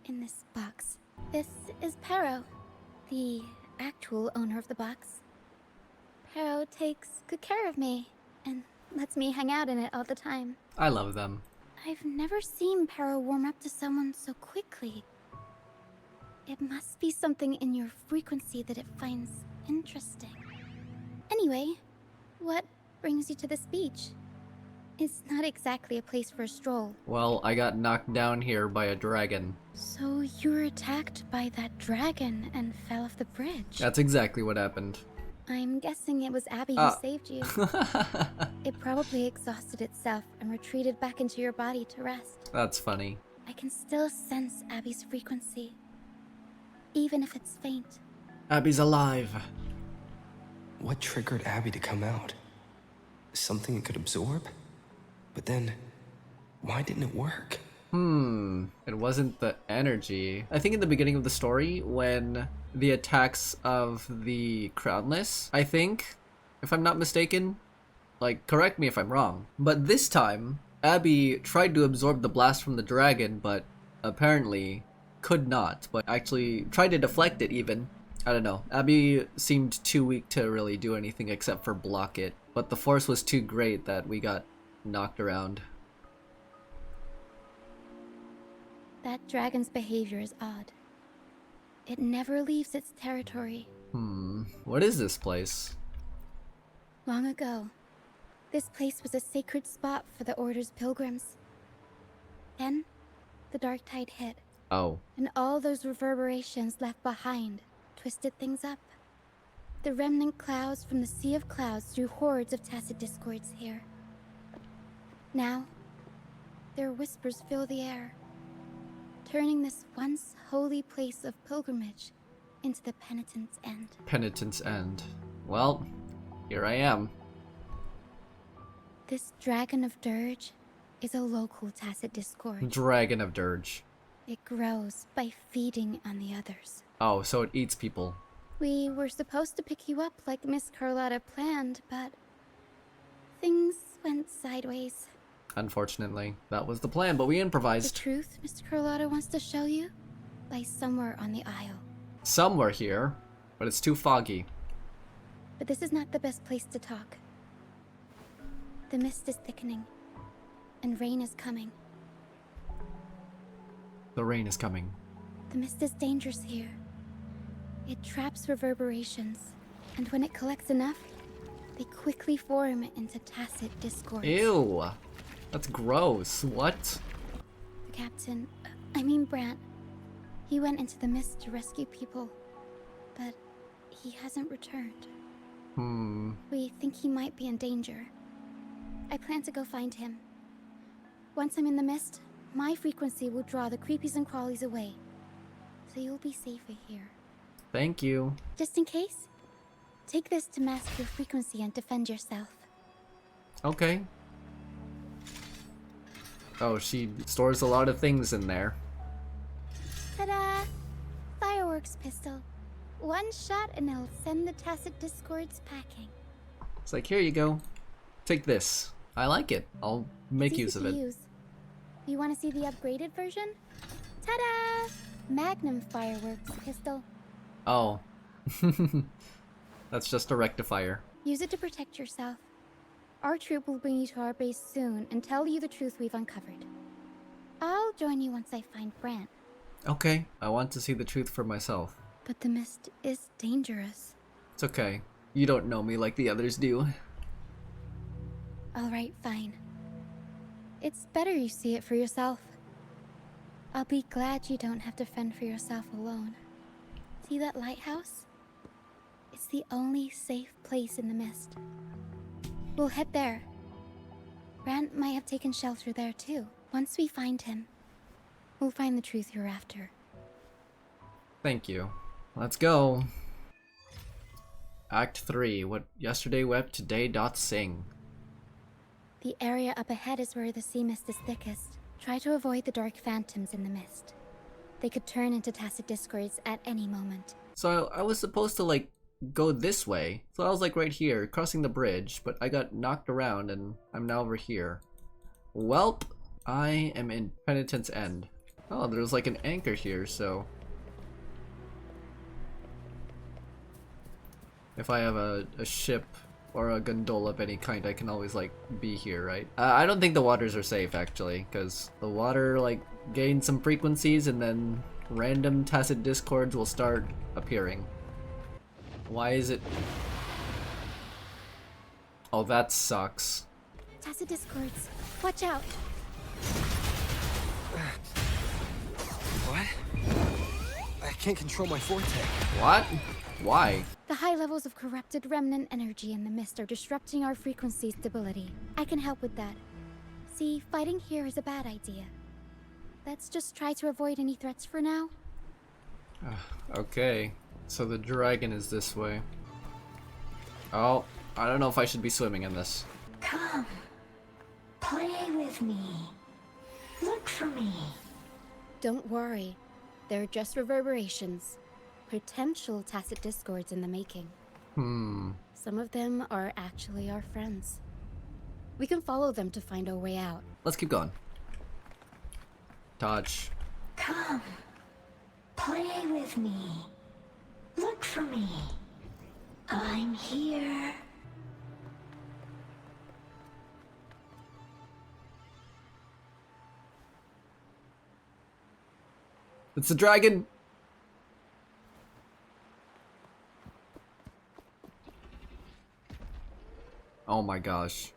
in this box. This is Pero, the actual owner of the box. Pero takes good care of me and lets me hang out in it all the time. I love them. I've never seen Pero warm up to someone so quickly. It must be something in your frequency that it finds interesting. Anyway, what brings you to this beach? It's not exactly a place for a stroll. Well, I got knocked down here by a dragon. So you were attacked by that dragon and fell off the bridge? That's exactly what happened. I'm guessing it was Abby who saved you. It probably exhausted itself and retreated back into your body to rest. That's funny. I can still sense Abby's frequency, even if it's faint. Abby's alive. What triggered Abby to come out? Something it could absorb? But then, why didn't it work? It wasn't the energy. I think in the beginning of the story, when the attacks of the Crownless, I think, if I'm not mistaken, like, correct me if I'm wrong, but this time, Abby tried to absorb the blast from the dragon, but apparently could not, but actually tried to deflect it even. I don't know. Abby seemed too weak to really do anything except for block it, but the force was too great that we got knocked around. That dragon's behavior is odd. It never leaves its territory. What is this place? Long ago, this place was a sacred spot for the Order's pilgrims. Then, the dark tide hit. Oh. And all those reverberations left behind twisted things up. The remnant clouds from the Sea of Clouds drew hordes of tacit discords here. Now, their whispers fill the air, turning this once holy place of pilgrimage into the penitent's end. Penitent's end. Well, here I am. This Dragon of Dirge is a local tacit discord. Dragon of Dirge. It grows by feeding on the others. Oh, so it eats people. We were supposed to pick you up like Miss Carlotta planned, but things went sideways. Unfortunately, that was the plan, but we improvised. The truth Mr. Carlotta wants to show you lies somewhere on the Isle. Somewhere here, but it's too foggy. But this is not the best place to talk. The mist is thickening, and rain is coming. The rain is coming. The mist is dangerous here. It traps reverberations, and when it collects enough, they quickly form into tacit discords. Ew! That's gross. What? Captain, I mean Brant. He went into the mist to rescue people, but he hasn't returned. We think he might be in danger. I plan to go find him. Once I'm in the mist, my frequency will draw the creepies and crawlies away, so you'll be safer here. Thank you. Just in case, take this to mask your frequency and defend yourself. Okay. Oh, she stores a lot of things in there. Ta-da! Fireworks pistol. One shot and it'll send the Tacit Discords packing. It's like, here you go. Take this. I like it. I'll make use of it. You want to see the upgraded version? Ta-da! Magnum fireworks pistol. Oh. That's just a rectifier. Use it to protect yourself. Our troop will bring you to our base soon and tell you the truth we've uncovered. I'll join you once I find Brant. Okay, I want to see the truth for myself. But the mist is dangerous. It's okay. You don't know me like the others do. Alright, fine. It's better you see it for yourself. I'll be glad you don't have to fend for yourself alone. See that lighthouse? It's the only safe place in the mist. We'll head there. Brant might have taken shelter there too. Once we find him, we'll find the truth you're after. Thank you. Let's go. Act 3. What yesterday wept, today doth sing. The area up ahead is where the sea mist is thickest. Try to avoid the dark phantoms in the mist. They could turn into Tacit Discords at any moment. So I was supposed to like go this way. So I was like right here, crossing the bridge, but I got knocked around and I'm now over here. Welp, I am in Penitent's End. Oh, there's like an anchor here, so if I have a ship or a gondola of any kind, I can always like be here, right? I don't think the waters are safe actually, because the water like gains some frequencies and then random Tacit Discords will start appearing. Why is it? Oh, that sucks. Tacit Discords, watch out! What? I can't control my forte. What? Why? The high levels of corrupted remnant energy in the mist are disrupting our frequency stability. I can help with that. See, fighting here is a bad idea. Let's just try to avoid any threats for now. Okay, so the dragon is this way. Oh, I don't know if I should be swimming in this. Come, play with me. Look for me. Don't worry, they're just reverberations. Potential Tacit Discords in the making. Some of them are actually our friends. We can follow them to find our way out. Let's keep going. Touch. Come, play with me. Look for me. I'm here. It's the dragon! Oh my gosh.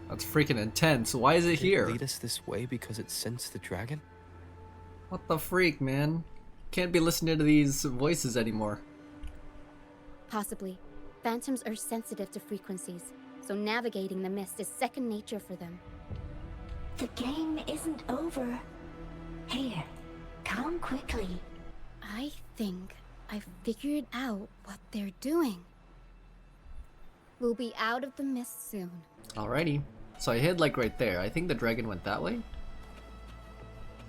That's freaking intense. Why is it here? Lead us this way because it sensed the dragon? What the freak, man? Can't be listening to these voices anymore. Possibly. Phantoms are sensitive to frequencies, so navigating the mist is second nature for them. The game isn't over. Here, come quickly. I think I've figured out what they're doing. We'll be out of the mist soon. Alrighty. So I hid like right there. I think the dragon went that way.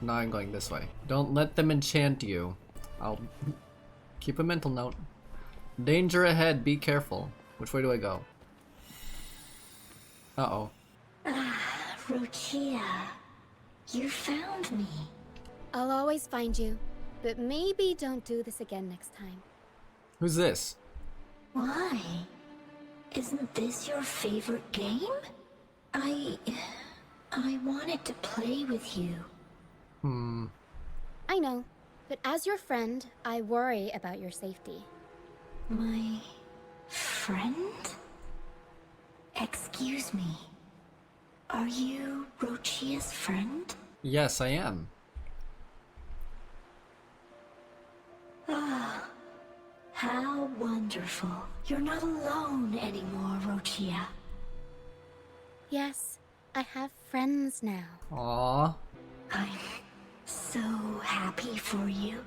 Now I'm going this way. Don't let them enchant you. I'll keep a mental note. Danger ahead, be careful. Which way do I go? Uh-oh. Ah, Rochia. You found me. I'll always find you, but maybe don't do this again next time. Who's this? Why? Isn't this your favorite game? I wanted to play with you. I know, but as your friend, I worry about your safety. My friend? Excuse me. Are you Rochia's friend? Yes, I am. Ah, how wonderful. You're not alone anymore, Rochia. Yes, I have friends now. Aww. I'm so happy for you.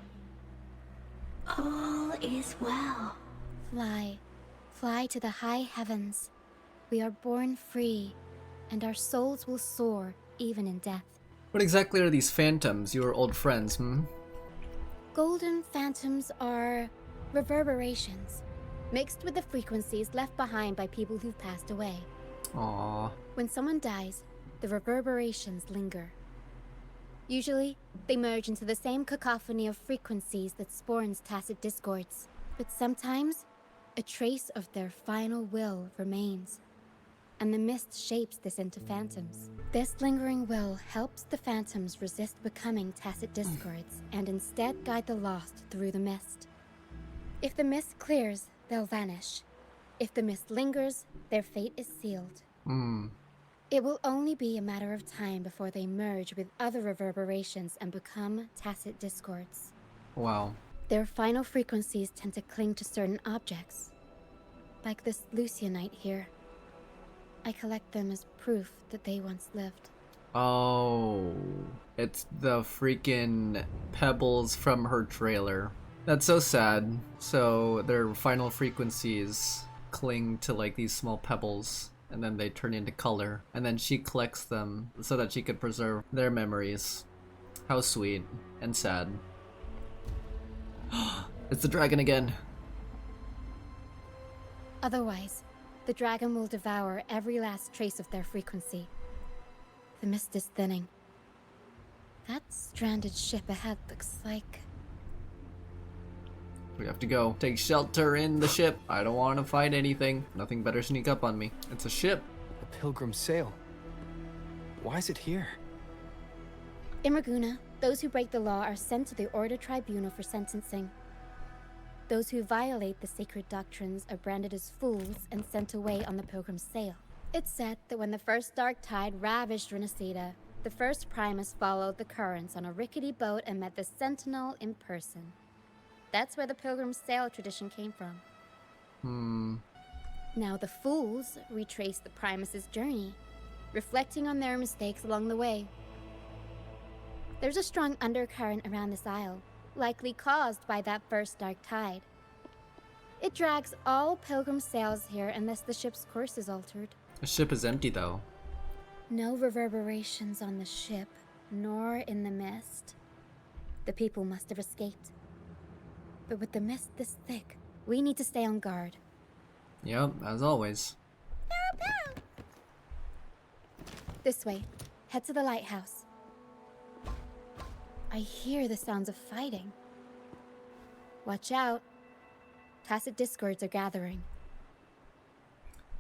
All is well. Fly. Fly to the high heavens. We are born free, and our souls will soar even in death. What exactly are these phantoms, your old friends, Golden phantoms are reverberations, mixed with the frequencies left behind by people who've passed away. Aww. When someone dies, the reverberations linger. Usually, they merge into the same cacophony of frequencies that spawns tacit discords. But sometimes, a trace of their final will remains, and the mist shapes this into phantoms. This lingering will helps the phantoms resist becoming tacit discords and instead guide the lost through the mist. If the mist clears, they'll vanish. If the mist lingers, their fate is sealed. It will only be a matter of time before they merge with other reverberations and become tacit discords. Wow. Their final frequencies tend to cling to certain objects, like this Lucianite here. I collect them as proof that they once lived. Oh, it's the freaking pebbles from her trailer. That's so sad. So their final frequencies cling to like these small pebbles, and then they turn into color, and then she collects them so that she could preserve their memories. How sweet and sad. It's the dragon again. Otherwise, the dragon will devour every last trace of their frequency. The mist is thinning. That stranded ship ahead looks like... We have to go. Take shelter in the ship. I don't want to fight anything. Nothing better sneak up on me. It's a ship. A pilgrim sail. Why is it here? In Ragunna, those who break the law are sent to the Order Tribunal for sentencing. Those who violate the sacred doctrines are branded as fools and sent away on the pilgrim's sail. It's said that when the first dark tide ravaged Rinascita, the first Primus followed the currents on a rickety boat and met the Sentinel in person. That's where the pilgrim's sail tradition came from. Now the fools retrace the Primus's journey, reflecting on their mistakes along the way. There's a strong undercurrent around this isle, likely caused by that first dark tide. It drags all pilgrim sails here unless the ship's course is altered. The ship is empty though. No reverberations on the ship, nor in the mist. The people must have escaped. But with the mist this thick, we need to stay on guard. Yep, as always. This way. Head to the lighthouse. I hear the sounds of fighting. Watch out. Tacit discords are gathering.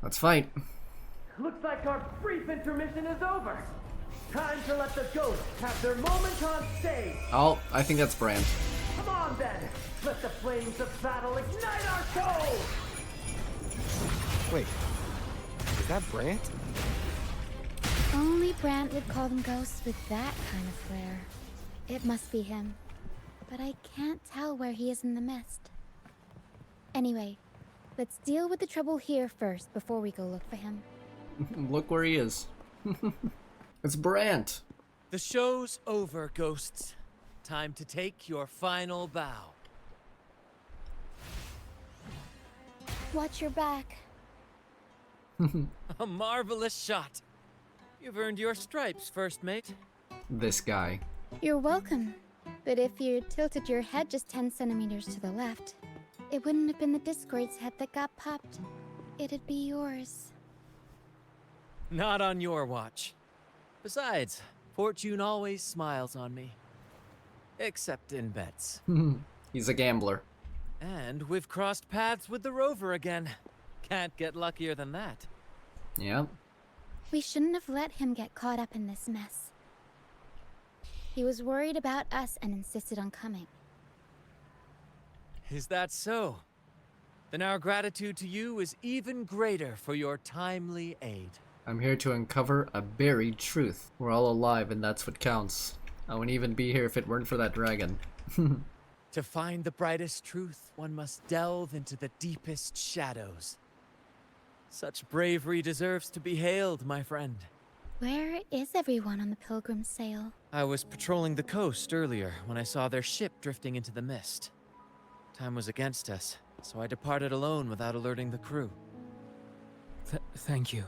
Let's fight. Looks like our brief intermission is over. Time to let the ghosts have their moment on stage. Oh, I think that's Brand. Come on then. Let the flames of battle ignite our souls. Wait, is that Brant? Only Brant would call them ghosts with that kind of flair. It must be him. But I can't tell where he is in the mist. Anyway, let's deal with the trouble here first before we go look for him. Look where he is. It's Brant. The show's over, ghosts. Time to take your final bow. Watch your back. A marvelous shot. You've earned your stripes, first mate. This guy. You're welcome. But if you tilted your head just 10 centimeters to the left, it wouldn't have been the Discord's head that got popped. It'd be yours. Not on your watch. Besides, fortune always smiles on me. Except in bets. He's a gambler. And we've crossed paths with the rover again. Can't get luckier than that. Yep. We shouldn't have let him get caught up in this mess. He was worried about us and insisted on coming. Is that so? Then our gratitude to you is even greater for your timely aid. I'm here to uncover a buried truth. We're all alive and that's what counts. I wouldn't even be here if it weren't for that dragon. To find the brightest truth, one must delve into the deepest shadows. Such bravery deserves to be hailed, my friend. Where is everyone on the Pilgrim sail? I was patrolling the coast earlier when I saw their ship drifting into the mist. Time was against us, so I departed alone without alerting the crew. Thank you.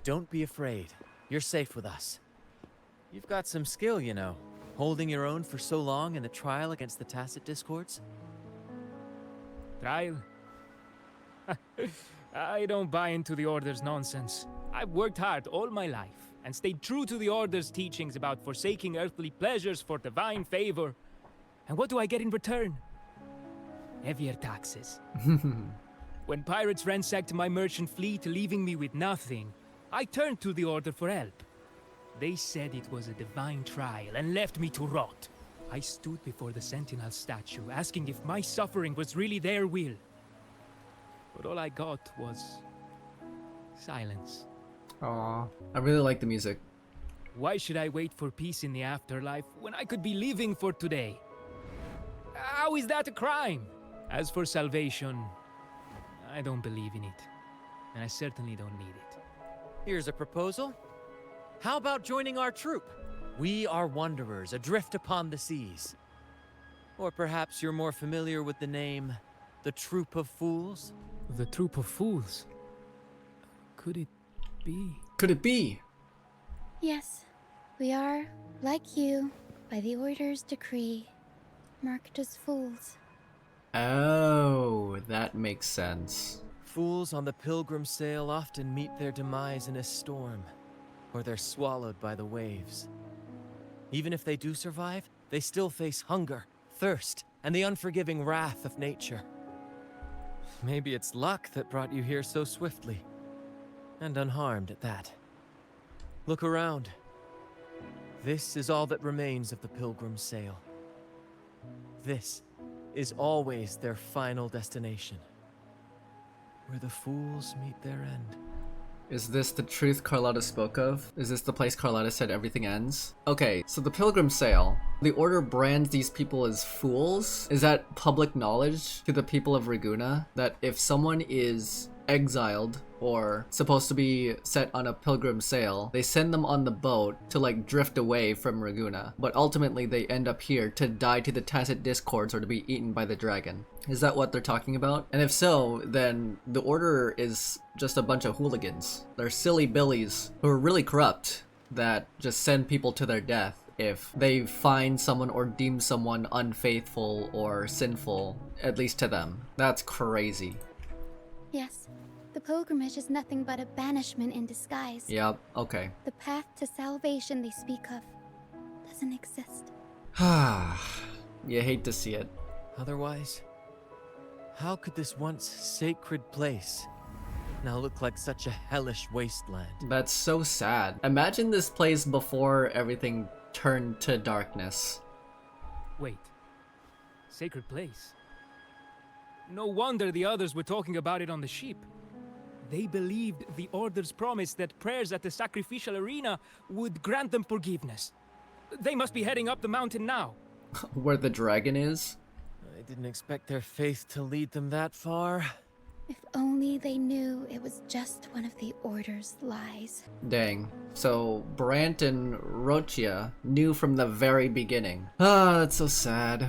Don't be afraid. You're safe with us. You've got some skill, you know, holding your own for so long in the trial against the Tacit Discords. Trial? I don't buy into the Order's nonsense. I've worked hard all my life and stayed true to the Order's teachings about forsaking earthly pleasures for divine favor. And what do I get in return? Heavier taxes. When pirates ransacked my merchant fleet, leaving me with nothing, I turned to the Order for help. They said it was a divine trial and left me to rot. I stood before the Sentinel statue, asking if my suffering was really their will. But all I got was silence. Aww. I really like the music. Why should I wait for peace in the afterlife when I could be living for today? How is that a crime? As for salvation, I don't believe in it. And I certainly don't need it. Here's a proposal. How about joining our troupe? We are wanderers adrift upon the seas. Or perhaps you're more familiar with the name, the Troupe of Fools? The Troupe of Fools? Could it be? Could it be? Yes, we are, like you, by the Order's decree, marked as fools. Oh, that makes sense. Fools on the pilgrim sail often meet their demise in a storm, or they're swallowed by the waves. Even if they do survive, they still face hunger, thirst, and the unforgiving wrath of nature. Maybe it's luck that brought you here so swiftly, and unharmed at that. Look around. This is all that remains of the pilgrim's sail. This is always their final destination, where the fools meet their end. Is this the truth Carlotta spoke of? Is this the place Carlotta said everything ends? Okay, so the Pilgrim Sail. The Order brands these people as fools? Is that public knowledge to the people of Ragunna? That if someone is exiled or supposed to be set on a pilgrim sail, they send them on the boat to like drift away from Ragunna, but ultimately they end up here to die to the Tacit Discords or to be eaten by the dragon. Is that what they're talking about? And if so, then the Order is just a bunch of hooligans. They're silly billies who are really corrupt that just send people to their death if they find someone or deem someone unfaithful or sinful, at least to them. That's crazy. Yes, the pilgrimage is nothing but a banishment in disguise. Yep, okay. The path to salvation they speak of doesn't exist. You hate to see it. Otherwise, how could this once sacred place now look like such a hellish wasteland? That's so sad. Imagine this place before everything turned to darkness. Wait. Sacred place? No wonder the others were talking about it on the ship. They believed the Order's promise that prayers at the sacrificial arena would grant them forgiveness. They must be heading up the mountain now. Where the dragon is? I didn't expect their faith to lead them that far. If only they knew it was just one of the Order's lies. Dang. So Brant and Rochia knew from the very beginning. That's so sad.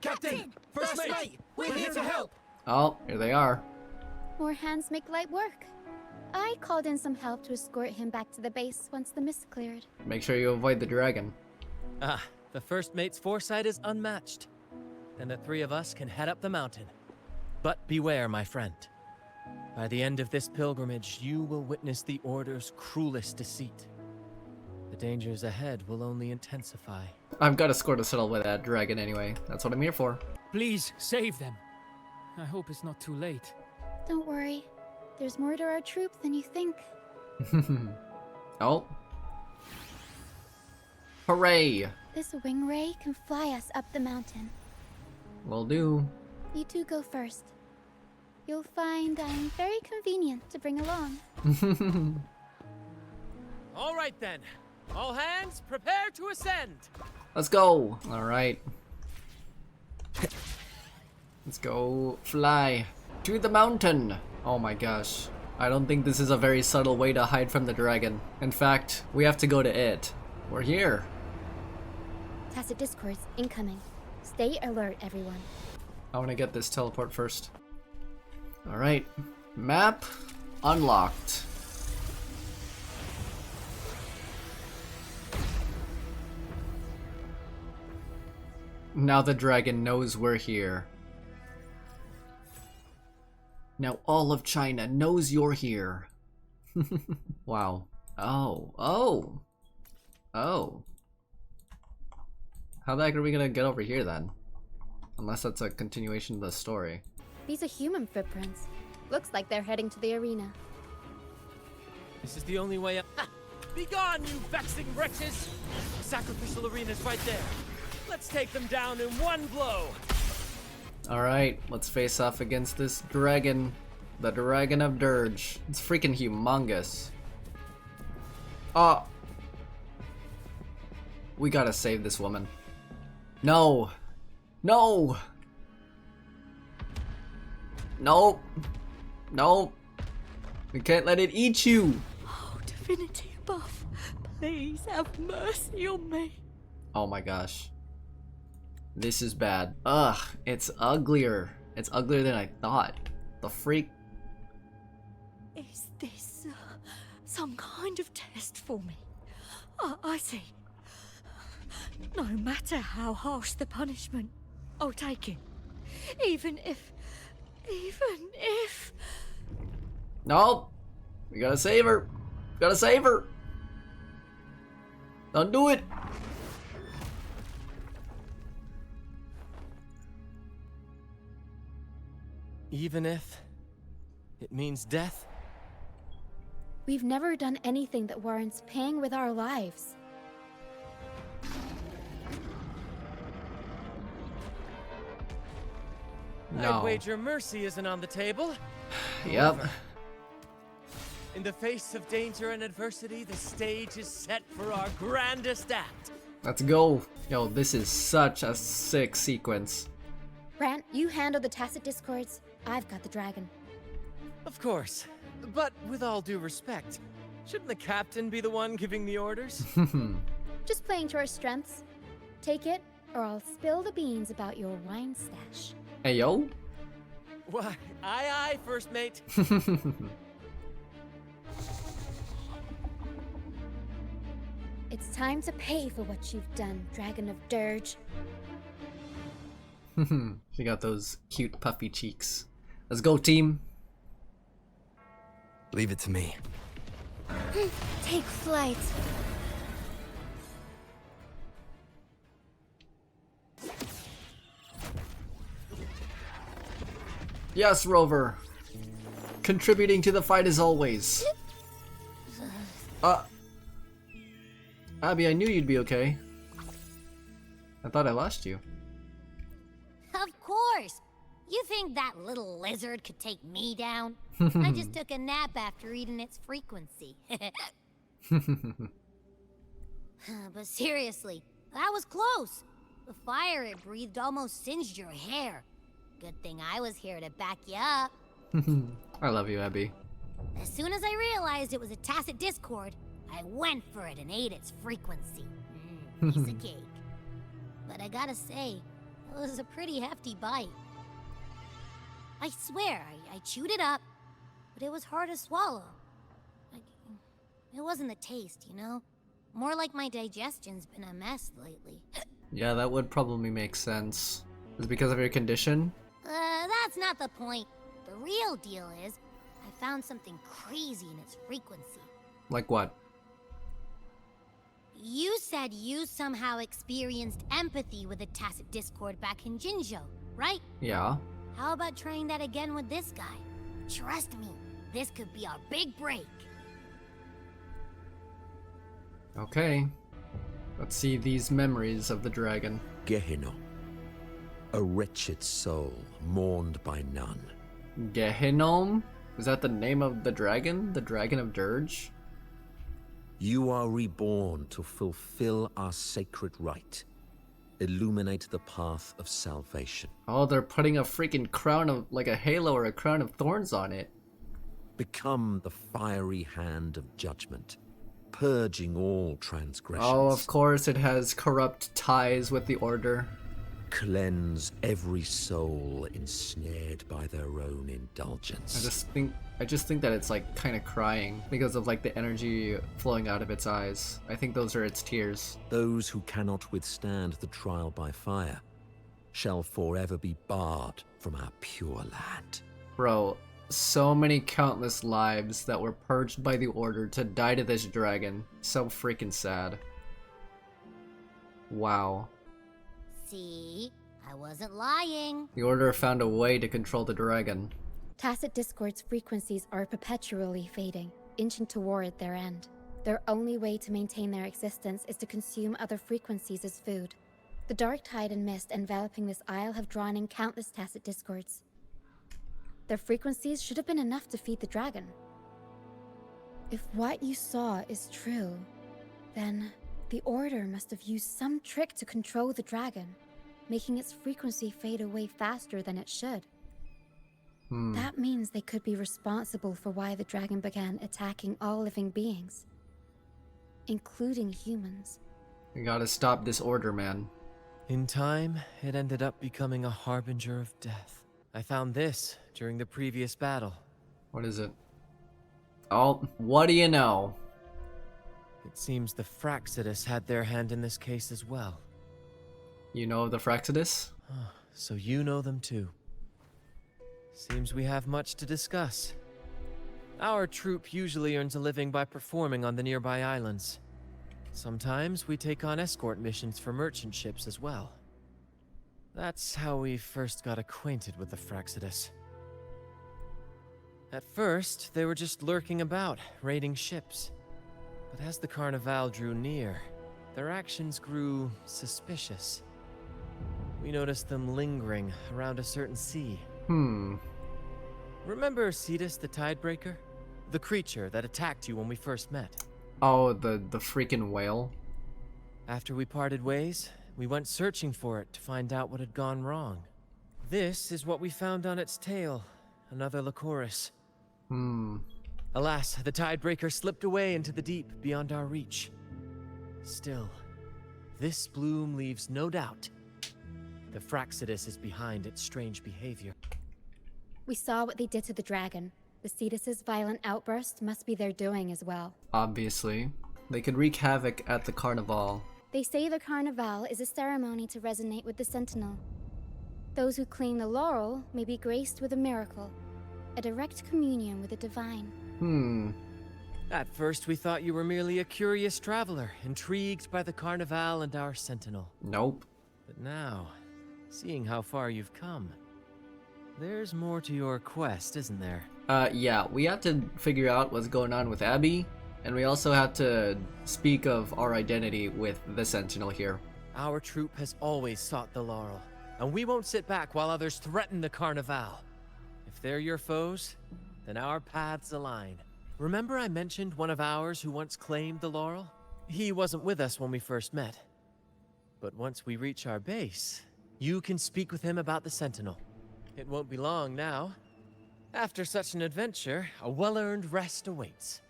Captain! First mate! We're here to help! Oh, here they are. More hands make light work. I called in some help to escort him back to the base once the mist cleared. Make sure you avoid the dragon. The first mate's foresight is unmatched. And the three of us can head up the mountain. But beware, my friend. By the end of this pilgrimage, you will witness the Order's cruelest deceit. The dangers ahead will only intensify. I've got a score to settle with that dragon anyway. That's what I'm here for. Please, save them. I hope it's not too late. Don't worry. There's more to our troupe than you think. Oh. Hooray! This wing ray can fly us up the mountain. Will do. You two go first. You'll find I'm very convenient to bring along. All right then. All hands, prepare to ascend. Let's go. All right. Let's go fly to the mountain. Oh my gosh. I don't think this is a very subtle way to hide from the dragon. In fact, we have to go to it. We're here. Tacit discords incoming. Stay alert, everyone. I want to get this teleport first. All right. Map unlocked. Now the dragon knows we're here. Now all of China knows you're here. Wow. Oh. How the heck are we gonna get over here then? Unless that's a continuation of the story. These are human footprints. Looks like they're heading to the arena. This is the only way up. Begone, you vexing wretches! Sacrificial arena's right there. Let's take them down in one blow. Alright, let's face off against this dragon. The Dragon of Dirge. It's freaking humongous. Oh. We gotta save this woman. No. No. Nope. Nope. We can't let it eat you. Oh, divinity above, please have mercy on me. Oh my gosh. This is bad. Ugh, it's uglier. It's uglier than I thought. The freak. Is this some kind of test for me? I see. No matter how harsh the punishment, I'll take it. Even if... No. We gotta save her. Gotta save her. Don't do it. Even if it means death? We've never done anything that warrants paying with our lives. No. I'd wager mercy isn't on the table. Yep. However, in the face of danger and adversity, the stage is set for our grandest act. Let's go. Yo, this is such a sick sequence. Brant, you handle the tacit discords. I've got the dragon. Of course. But with all due respect, shouldn't the captain be the one giving the orders? Just playing to our strengths. Take it, or I'll spill the beans about your wine stash. Hey, yo. Why, aye, first mate. It's time to pay for what you've done, Dragon of Dirge. She got those cute puffy cheeks. Let's go, team. Leave it to me. Take flight. Yes, Rover. Contributing to the fight as always. Abby, I knew you'd be okay. I thought I lost you. Of course! You think that little lizard could take me down? I just took a nap after eating its frequency. But seriously, that was close. The fire it breathed almost singed your hair. Good thing I was here to back you up. I love you, Abby. As soon as I realized it was a tacit discord, I went for it and ate its frequency. Piece of cake. But I gotta say, it was a pretty hefty bite. I swear, I chewed it up, but it was hard to swallow. It wasn't the taste, you know? More like my digestion's been a mess lately. Yeah, that would probably make sense. Is it because of your condition? That's not the point. The real deal is, I found something crazy in its frequency. Like what? You said you somehow experienced empathy with the Tacit Discord back in Jinzhou, right? Yeah. How about trying that again with this guy? Trust me, this could be our big break. Okay. Let's see these memories of the dragon. Gehenna, a wretched soul mourned by none. Gehinnom? Is that the name of the dragon? The Dragon of Dirge? You are reborn to fulfill our sacred rite. Illuminate the path of salvation. Oh, they're putting a freaking crown of, like a halo or a crown of thorns on it. Become the fiery hand of judgment, purging all transgressions. Oh, of course it has corrupt ties with the Order. Cleanse every soul ensnared by their own indulgence. I just think that it's like kind of crying because of like the energy flowing out of its eyes. I think those are its tears. Those who cannot withstand the trial by fire shall forever be barred from our pure land. Bro, so many countless lives that were purged by the Order to die to this dragon. So freaking sad. Wow. See? I wasn't lying. The Order found a way to control the dragon. Tacit Discord's frequencies are perpetually fading, inching toward their end. Their only way to maintain their existence is to consume other frequencies as food. The dark tide and mist enveloping this isle have drawn in countless Tacit Discords. Their frequencies should have been enough to feed the dragon. If what you saw is true, then the Order must have used some trick to control the dragon, making its frequency fade away faster than it should. That means they could be responsible for why the dragon began attacking all living beings, including humans. We gotta stop this Order, man. In time, it ended up becoming a harbinger of death. I found this during the previous battle. What is it? Oh, what do you know? It seems the Fraxidus had their hand in this case as well. You know the Fraxidus? So you know them too. Seems we have much to discuss. Our troupe usually earns a living by performing on the nearby islands. Sometimes we take on escort missions for merchant ships as well. That's how we first got acquainted with the Fraxidus. At first, they were just lurking about, raiding ships. But as the Carnevale drew near, their actions grew suspicious. We noticed them lingering around a certain sea. Remember Cetus the Tidebreaker? The creature that attacked you when we first met? Oh, the freaking whale? After we parted ways, we went searching for it to find out what had gone wrong. This is what we found on its tail, another Lycoris. Alas, the Tidebreaker slipped away into the deep beyond our reach. Still, this bloom leaves no doubt. The Fraxidus is behind its strange behavior. We saw what they did to the dragon. The Cetus's violent outburst must be their doing as well. Obviously. They could wreak havoc at the Carnevale. They say the Carnevale is a ceremony to resonate with the Sentinel. Those who claim the laurel may be graced with a miracle, a direct communion with the divine. At first we thought you were merely a curious traveler, intrigued by the Carnevale and our Sentinel. Nope. But now, seeing how far you've come, there's more to your quest, isn't there? Yeah, we have to figure out what's going on with Abby, and we also have to speak of our identity with the Sentinel here. Our troupe has always sought the laurel, and we won't sit back while others threaten the Carnevale. If they're your foes, then our paths align. Remember I mentioned one of ours who once claimed the laurel? He wasn't with us when we first met. But once we reach our base, you can speak with him about the Sentinel. It won't be long now. After such an adventure, a well-earned rest awaits.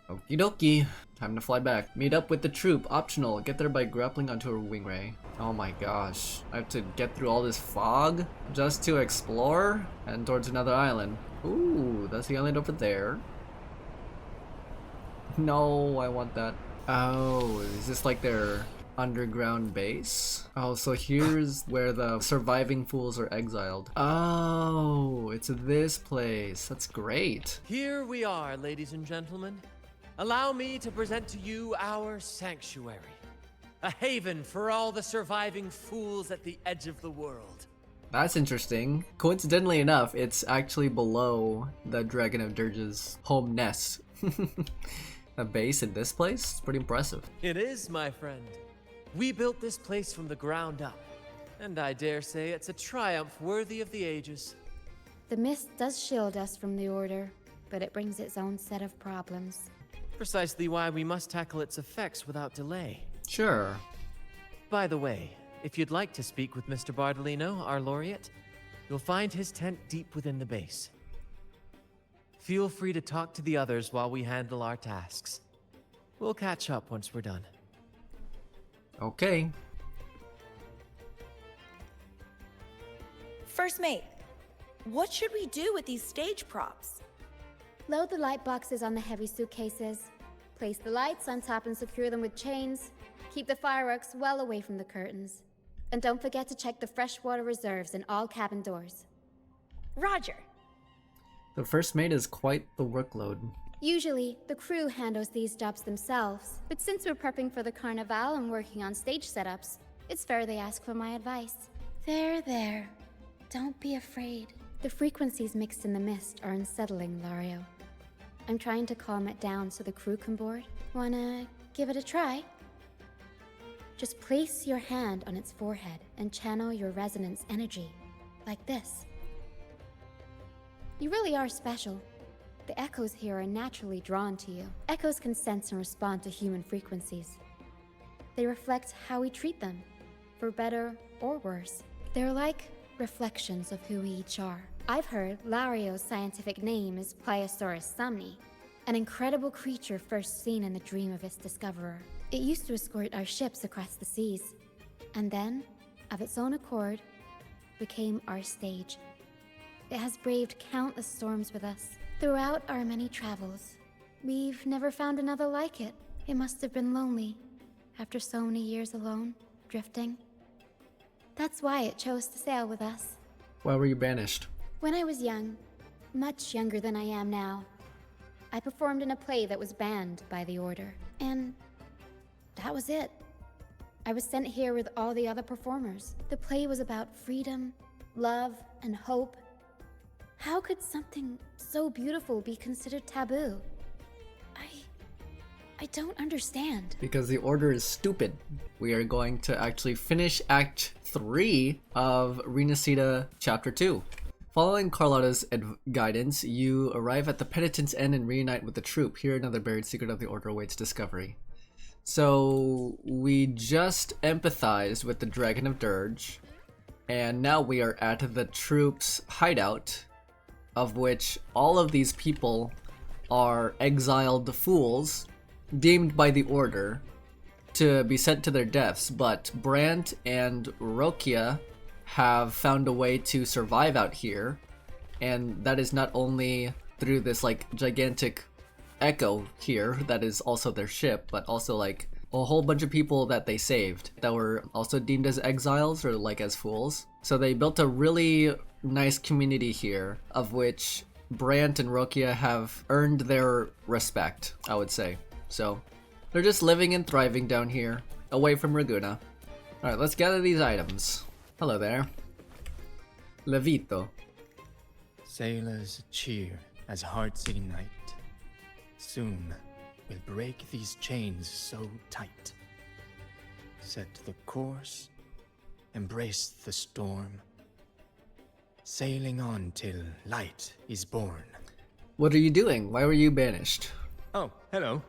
Okie dokie. Time to fly back. Meet up with the troupe. Optional. Get there by grappling onto a wing ray. Oh my gosh. I have to get through all this fog just to explore and towards another island. Ooh, that's the island over there. No, I want that. Oh, is this like their underground base? Oh, so here's where the surviving fools are exiled. Oh, it's this place. That's great. Here we are, ladies and gentlemen. allow me to present to you our sanctuary. A haven for all the surviving fools at the edge of the world. That's interesting. Coincidentally enough, it's actually below the Dragon of Dirge's home nest. A base in this place? It's pretty impressive. It is, my friend. We built this place from the ground up, and I dare say it's a triumph worthy of the ages. The mist does shield us from the Order, but it brings its own set of problems. Precisely why we must tackle its effects without delay. Sure. By the way, if you'd like to speak with Mr. Bardolino, our laureate, you'll find his tent deep within the base. Feel free to talk to the others while we handle our tasks. We'll catch up once we're done. Okay. First Mate, what should we do with these stage props? Load the light boxes on the heavy suitcases. Place the lights on top and secure them with chains. Keep the fireworks well away from the curtains. And don't forget to check the freshwater reserves in all cabin doors. Roger. The first mate is quite the workload. Usually, the crew handles these jobs themselves, but since we're prepping for the Carnevale and working on stage setups, it's fair they ask for my advice. There. Don't be afraid. The frequencies mixed in the mist are unsettling, Lario. I'm trying to calm it down so the crew can board. Wanna give it a try? Just place your hand on its forehead and channel your resonance energy, like this. You really are special. The echoes here are naturally drawn to you. Echoes can sense and respond to human frequencies. They reflect how we treat them, for better or worse. They're like reflections of who we each are. I've heard Lario's scientific name is Pleiosaurus somni, an incredible creature first seen in the dream of its discoverer. It used to escort our ships across the seas, and then, of its own accord, became our stage. It has braved countless storms with us. Throughout our many travels, we've never found another like it. It must have been lonely, after so many years alone, drifting. That's why it chose to sail with us. Why were you banished? When I was young, much younger than I am now, I performed in a play that was banned by the Order. And that was it. I was sent here with all the other performers. The play was about freedom, love, and hope. How could something so beautiful be considered taboo? I don't understand. Because the Order is stupid. We are going to actually finish Act 3 of Rinascita Chapter 2. Following Carlotta's guidance, you arrive at the Penitent's End and reunite with the Troupe. Here another buried secret of the Order awaits discovery. So we just empathized with the Dragon of Dirge, and now we are at the Troupe's hideout, of which all of these people are exiled fools deemed by the Order to be sent to their deaths, but Brant and Rokia have found a way to survive out here, and that is not only through this like gigantic echo here that is also their ship, but also like a whole bunch of people that they saved that were also deemed as exiles or like as fools. So they built a really nice community here, of which Brant and Rokia have earned their respect, I would say. So they're just living and thriving down here, away from Ragunna. Alright, let's gather these items. Hello there. Levito. Sailors cheer as hearts ignite. Soon we'll break these chains so tight. Set the course, embrace the storm. Sailing on till light is born. What are you doing? Why were you banished? Oh, hello.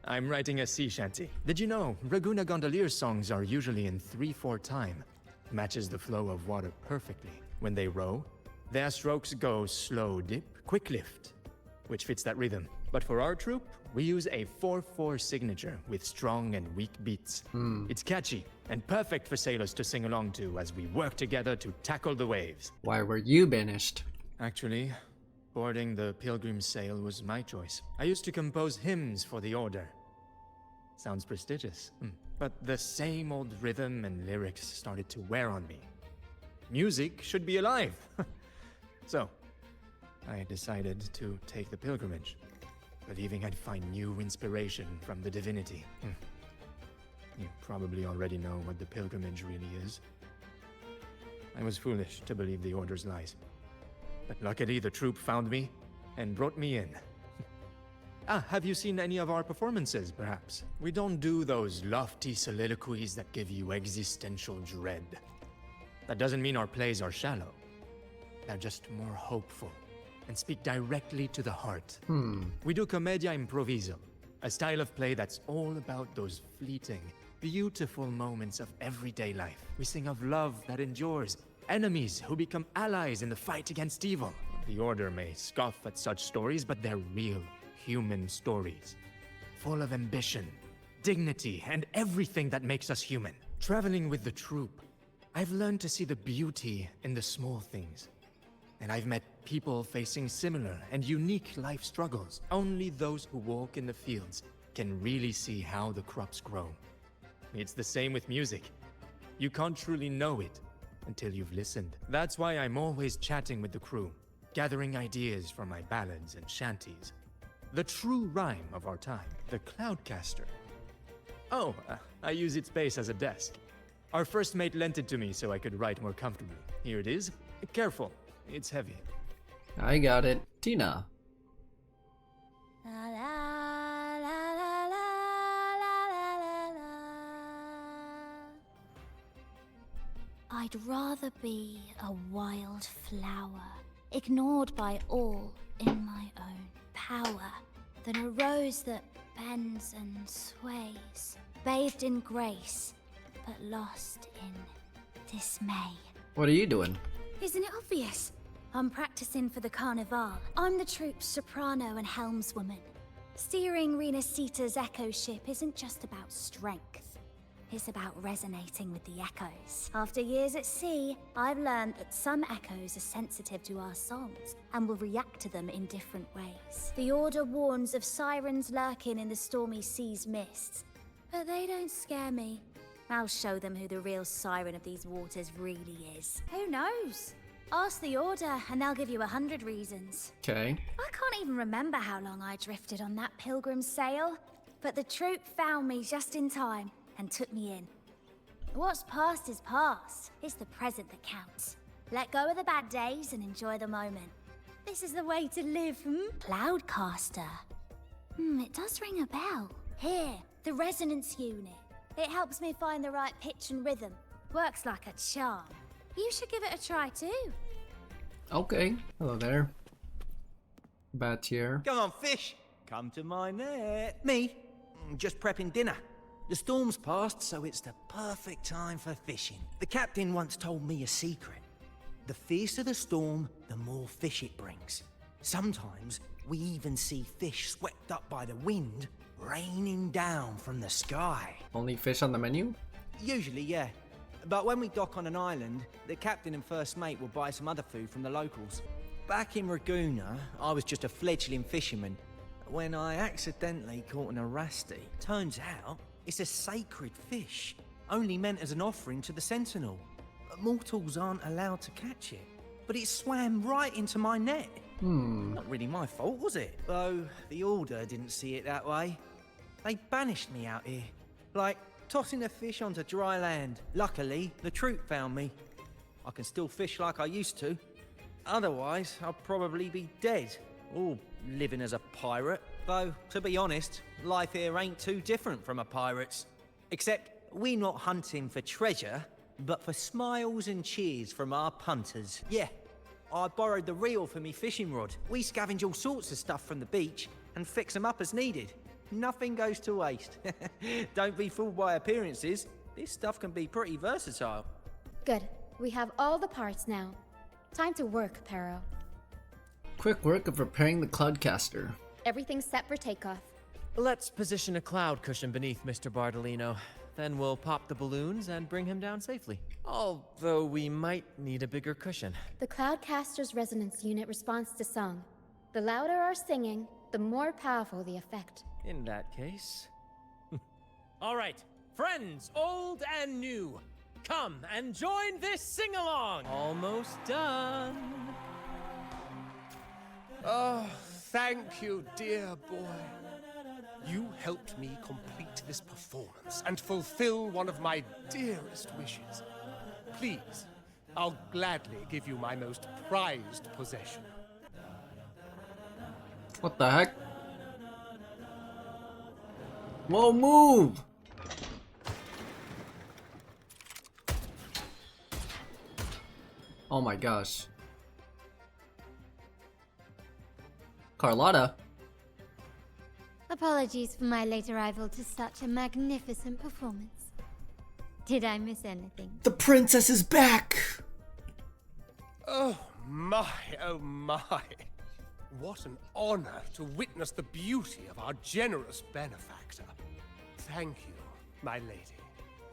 I'm writing a sea shanty. Did you know Ragunna gondolier songs are usually in 3/4 time? Matches the flow of water perfectly. When they row, their strokes go slow dip, quick lift, which fits that rhythm. But for our troupe, we use a 4/4 signature with strong and weak beats. It's catchy and perfect for sailors to sing along to as we work together to tackle the waves. Why were you banished? Actually, boarding the Pilgrim's Sail was my choice. I used to compose hymns for the Order. Sounds prestigious, but the same old rhythm and lyrics started to wear on me. Music should be alive. So, I decided to take the pilgrimage. believing I'd find new inspiration from the divinity. You probably already know what the pilgrimage really is. I was foolish to believe the Order's lies. But luckily, the Troupe found me and brought me in. Have you seen any of our performances, perhaps? We don't do those lofty soliloquies that give you existential dread. That doesn't mean our plays are shallow. They're just more hopeful and speak directly to the heart. We do commedia improviso, a style of play that's all about those fleeting, beautiful moments of everyday life. We sing of love that endures, enemies who become allies in the fight against evil. The Order may scoff at such stories, but they're real, human stories. Full of ambition, dignity, and everything that makes us human. Traveling with the Troupe, I've learned to see the beauty in the small things. And I've met people facing similar and unique life struggles. Only those who walk in the fields can really see how the crops grow. It's the same with music. You can't truly know it until you've listened. That's why I'm always chatting with the crew, gathering ideas for my ballads and shanties. The true rhyme of our time, the Cloudcaster. Oh, I use its base as a desk. Our first mate lent it to me so I could write more comfortably. Here it is. Careful, it's heavy. I got it. Tina. I'd rather be a wild flower, ignored by all in my own power, than a rose that bends and sways, bathed in grace, but lost in dismay. What are you doing? Isn't it obvious? I'm practicing for the Carnevale. I'm the troupe's soprano and helmswoman. Steering Rinascita's echo ship isn't just about strength. It's about resonating with the echoes. After years at sea, I've learned that some echoes are sensitive to our songs and will react to them in different ways. The Order warns of sirens lurking in the stormy sea's mists, but they don't scare me. I'll show them who the real siren of these waters really is. Who knows? Ask the Order and they'll give you 100 reasons. Okay. I can't even remember how long I drifted on that pilgrim's sail, but the Troupe found me just in time and took me in. What's past is past. It's the present that counts. Let go of the bad days and enjoy the moment. This is the way to live, Cloudcaster. It does ring a bell. Here, the resonance unit. It helps me find the right pitch and rhythm. Works like a charm. You should give it a try too. Okay. Hello there. Batier. Come on, fish. Come to my net. Me? Just prepping dinner. The storm's passed, so it's the perfect time for fishing. The captain once told me a secret. The fiercer the storm, the more fish it brings. Sometimes we even see fish swept up by the wind, raining down from the sky. Only fish on the menu? Usually, yeah. But when we dock on an island, the captain and first mate will buy some other food from the locals. Back in Ragunna, I was just a fledgling fisherman when I accidentally caught an Arasti. Turns out, it's a sacred fish, only meant as an offering to the Sentinel. Mortals aren't allowed to catch it, but it swam right into my net. Not really my fault, was it? Though the Order didn't see it that way. They banished me out here, like tossing a fish onto dry land. Luckily, the Troupe found me. I can still fish like I used to. Otherwise, I'd probably be dead, or living as a pirate. Though, to be honest, life here ain't too different from a pirate's. Except, we're not hunting for treasure, but for smiles and cheers from our punters. Yeah, I borrowed the reel for me fishing rod. We scavenge all sorts of stuff from the beach and fix them up as needed. Nothing goes to waste. Don't be fooled by appearances. This stuff can be pretty versatile. Good. We have all the parts now. Time to work, Pero. Quick work of repairing the Cloudcaster. Everything's set for takeoff. Let's position a cloud cushion beneath Mr. Bardolino. Then we'll pop the balloons and bring him down safely. Although we might need a bigger cushion. The Cloudcaster's resonance unit responds to song. The louder our singing, the more powerful the effect. In that case... All right, friends, old and new, come and join this sing-along! Almost done. Oh, Thank you, dear boy. You helped me complete this performance and fulfill one of my dearest wishes. Please, I'll gladly give you my most prized possession. What the heck? Whoa, move! Oh my gosh. Carlotta? Apologies for my late arrival to such a magnificent performance. Did I miss anything? The princess is back! Oh my, oh my. What an honor to witness the beauty of our generous benefactor. Thank you, my lady,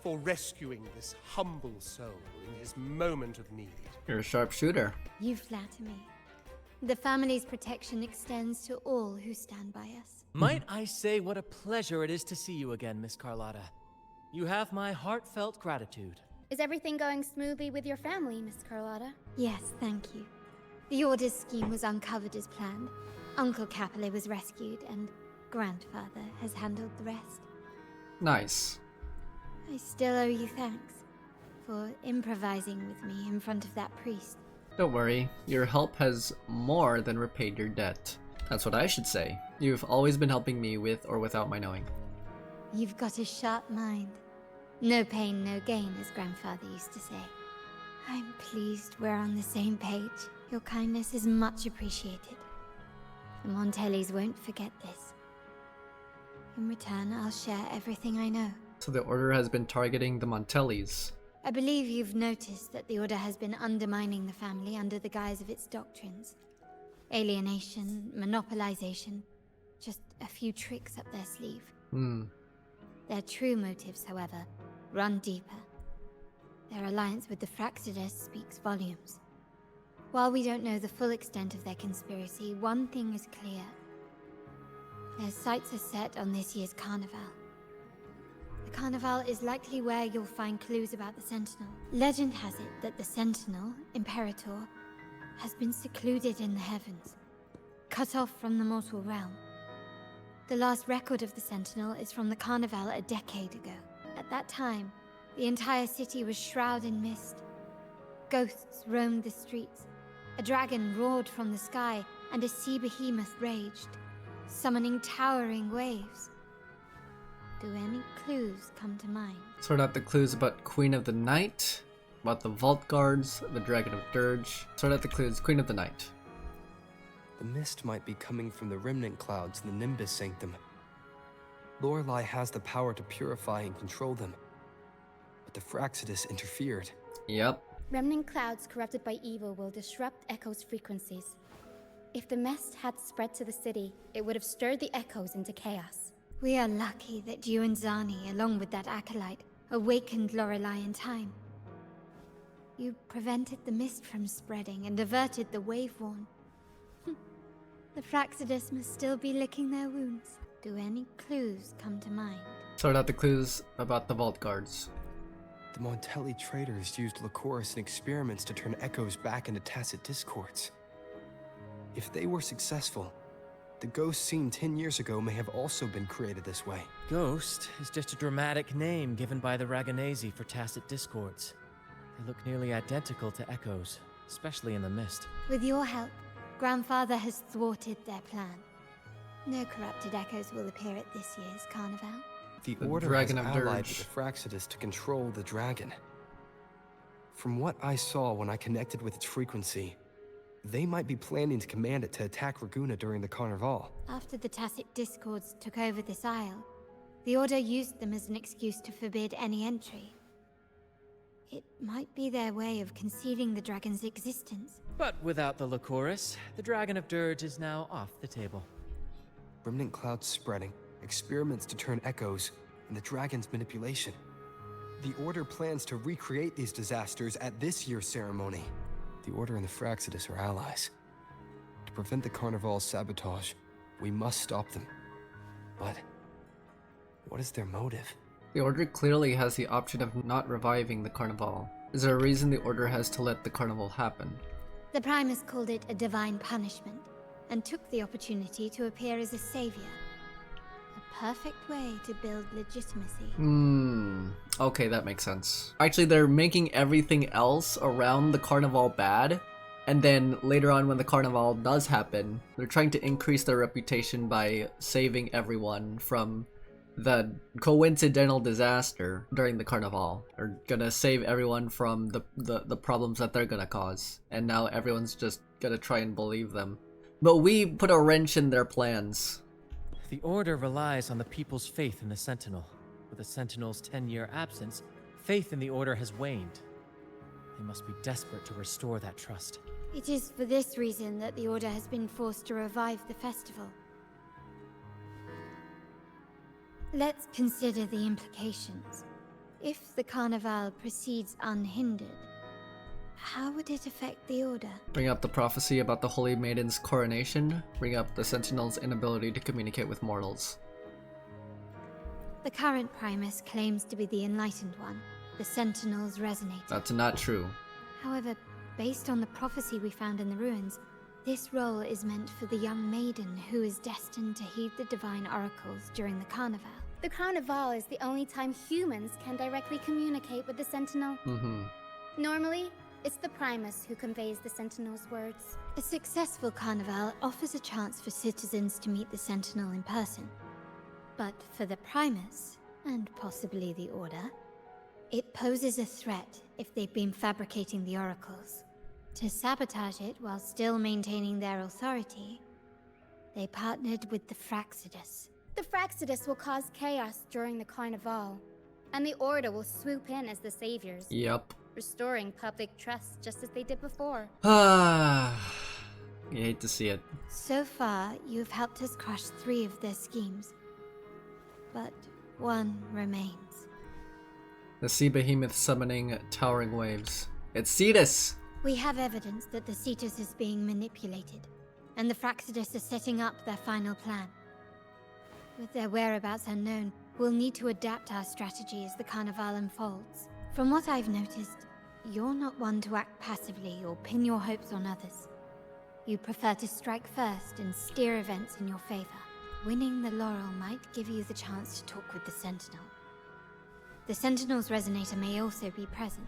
for rescuing this humble soul in his moment of need. You're a sharpshooter. You flatter me. The family's protection extends to all who stand by us. Might I say what a pleasure it is to see you again, Miss Carlotta. You have my heartfelt gratitude. Is everything going smoothly with your family, Miss Carlotta? Yes, thank you. The Order's scheme was uncovered as planned. Uncle Capulet was rescued, and Grandfather has handled the rest. Nice. I still owe you thanks for improvising with me in front of that priest. Don't worry, your help has more than repaid your debt. That's what I should say. You've always been helping me with or without my knowing. You've got a sharp mind. No pain, no gain, as Grandfather used to say. I'm pleased we're on the same page. Your kindness is much appreciated. The Montellis won't forget this. In return, I'll share everything I know. So the Order has been targeting the Montellis. I believe you've noticed that the Order has been undermining the family under the guise of its doctrines. Alienation, monopolization, just a few tricks up their sleeve. Their true motives, however, run deeper. Their alliance with the Fraxidus speaks volumes. While we don't know the full extent of their conspiracy, one thing is clear. Their sights are set on this year's Carnevale. The Carnevale is likely where you'll find clues about the Sentinel. Legend has it that the Sentinel, Imperator, has been secluded in the heavens, cut off from the mortal realm. The last record of the Sentinel is from the Carnevale a decade ago. At that time, the entire city was shrouded in mist. Ghosts roamed the streets. A dragon roared from the sky, and a sea behemoth raged, summoning towering waves. Do any clues come to mind? Sort out the clues about Queen of the Night, about the Vault Guards, the Dragon of Dirge. Sort out the clues, Queen of the Night. The mist might be coming from the remnant clouds in the Nimbus Sanctum. Lorelei has the power to purify and control them, but the Fraxidus interfered. Yep. Remnant clouds corrupted by evil will disrupt Echo's frequencies. If the mist had spread to the city, it would have stirred the echoes into chaos. We are lucky that you and Zani, along with that acolyte, awakened Lorelei in time. You prevented the mist from spreading and averted the wave-worn. The Fraxidus must still be licking their wounds. Do any clues come to mind? Sort out the clues about the Vault Guards. The Montelli traders used Lycoris in experiments to turn echoes back into tacit discords. If they were successful, the ghost seen 10 years ago may have also been created this way. Ghost is just a dramatic name given by the Ragunese for tacit discords. They look nearly identical to echoes, especially in the mist. With your help, Grandfather has thwarted their plan. No corrupted echoes will appear at this year's Carnevale. The Order has allied with the Fraxidus to control the dragon. From what I saw when I connected with its frequency, they might be planning to command it to attack Ragunna during the Carnevale. After the tacit discords took over this isle, the Order used them as an excuse to forbid any entry. It might be their way of concealing the dragon's existence. But without the Lycoris, the Dragon of Dirge is now off the table. Remnant clouds spreading, experiments to turn echoes, and the dragon's manipulation. The Order plans to recreate these disasters at this year's ceremony. The Order and the Fraxidus are allies. To prevent the Carnevale's sabotage, we must stop them. But what is their motive? The Order clearly has the option of not reviving the Carnevale. Is there a reason the Order has to let the Carnival happen? The Primus called it a divine punishment, and took the opportunity to appear as a savior. A perfect way to build legitimacy. Okay, that makes sense. Actually, they're making everything else around the Carnevale bad, and then later on when the Carnevale does happen, they're trying to increase their reputation by saving everyone from the coincidental disaster during the Carnevale. They're gonna save everyone from the problems that they're gonna cause, and now everyone's just gonna try and believe them. But we put a wrench in their plans. The Order relies on the people's faith in the Sentinel. With the Sentinel's 10-year absence, faith in the Order has waned. They must be desperate to restore that trust. It is for this reason that the Order has been forced to revive the festival. Let's consider the implications. If the Carnevale proceeds unhindered, how would it affect the Order? Bring up the prophecy about the Holy Maiden's coronation. Bring up the Sentinel's inability to communicate with mortals. The current Primus claims to be the Enlightened One, the Sentinel's Resonator. That's not true. However, based on the prophecy we found in the ruins, this role is meant for the young maiden who is destined to heed the divine oracles during the Carnevale. The Carnevale is the only time humans can directly communicate with the Sentinel. Normally, it's the Primus who conveys the Sentinel's words. A successful Carnevale offers a chance for citizens to meet the Sentinel in person. But for the Primus, and possibly the Order, it poses a threat if they've been fabricating the oracles. To sabotage it while still maintaining their authority, they partnered with the Fraxidus. The Fraxidus will cause chaos during the Carnevale, and the Order will swoop in as the saviors. Yep. Restoring public trust just as they did before. You hate to see it. So far, you've helped us crush 3 of their schemes. But one remains. The sea behemoth summoning towering waves. It's Cetus! We have evidence that the Cetus is being manipulated, and the Fraxidus are setting up their final plan. With their whereabouts unknown, we'll need to adapt our strategy as the Carnevale unfolds. From what I've noticed, you're not one to act passively or pin your hopes on others. You prefer to strike first and steer events in your favor. Winning the laurel might give you the chance to talk with the Sentinel. The Sentinel's Resonator may also be present.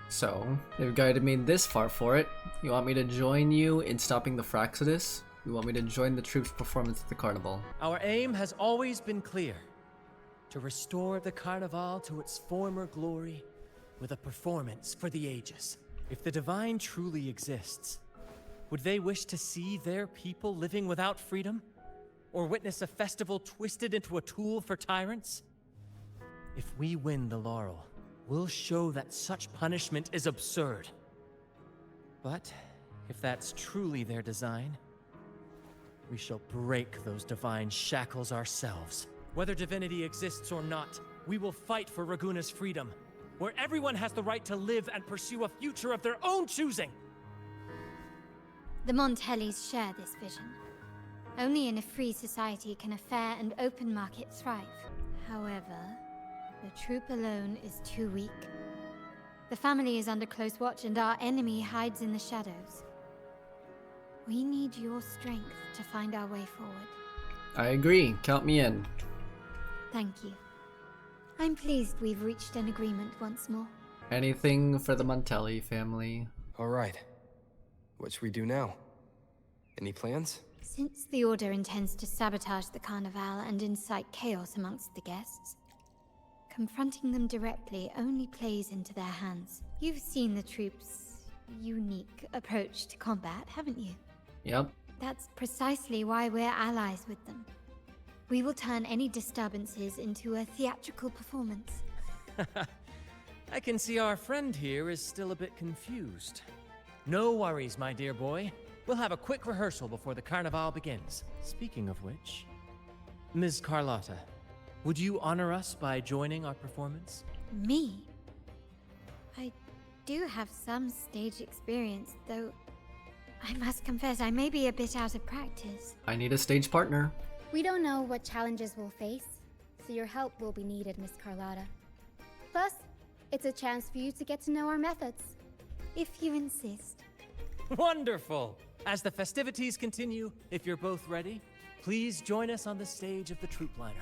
So, you've guided me this far for it. You want me to join you in stopping the Fraxidus? You want me to join the Troupe's performance at the Carnival? Our aim has always been clear. To restore the Carnevale to its former glory with a performance for the ages. If the Divine truly exists, would they wish to see their people living without freedom? Or witness a festival twisted into a tool for tyrants? If we win the laurel, we'll show that such punishment is absurd. But if that's truly their design, we shall break those divine shackles ourselves. Whether divinity exists or not, we will fight for Ragunna's freedom, where everyone has the right to live and pursue a future of their own choosing. The Montellis share this vision. Only in a free society can a fair and open market thrive. However, the Troupe alone is too weak. The family is under close watch and our enemy hides in the shadows. We need your strength to find our way forward. I agree. Count me in. Thank you. I'm pleased we've reached an agreement once more. Anything for the Montelli family. Alright. What should we do now? Any plans? Since the Order intends to sabotage the Carnevale and incite chaos amongst the guests, confronting them directly only plays into their hands. You've seen the Troupe's unique approach to combat, haven't you? Yep. That's precisely why we're allies with them. We will turn any disturbances into a theatrical performance. I can see our friend here is still a bit confused. No worries, my dear boy. We'll have a quick rehearsal before the Carnevale begins. Speaking of which, Ms. Carlotta, would you honor us by joining our performance? Me? I do have some stage experience, though I must confess I may be a bit out of practice. I need a stage partner. We don't know what challenges we'll face, so your help will be needed, Miss Carlotta. Plus, it's a chance for you to get to know our methods. If you insist. Wonderful! As the festivities continue, if you're both ready, please join us on the stage of the Troupe liner.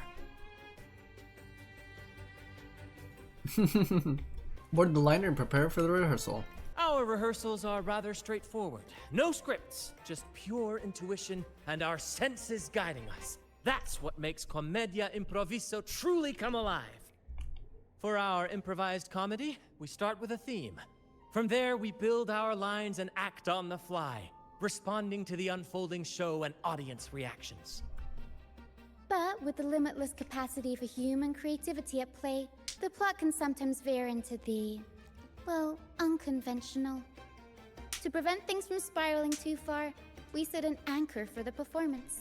Board the liner and prepare for the rehearsal. Our rehearsals are rather straightforward. No scripts, just pure intuition and our senses guiding us. That's what makes Commedia Improviso truly come alive. For our improvised comedy, we start with a theme. From there, we build our lines and act on the fly, responding to the unfolding show and audience reactions. But with the limitless capacity for human creativity at play, the plot can sometimes veer into the, well, unconventional. To prevent things from spiraling too far, we set an anchor for the performance.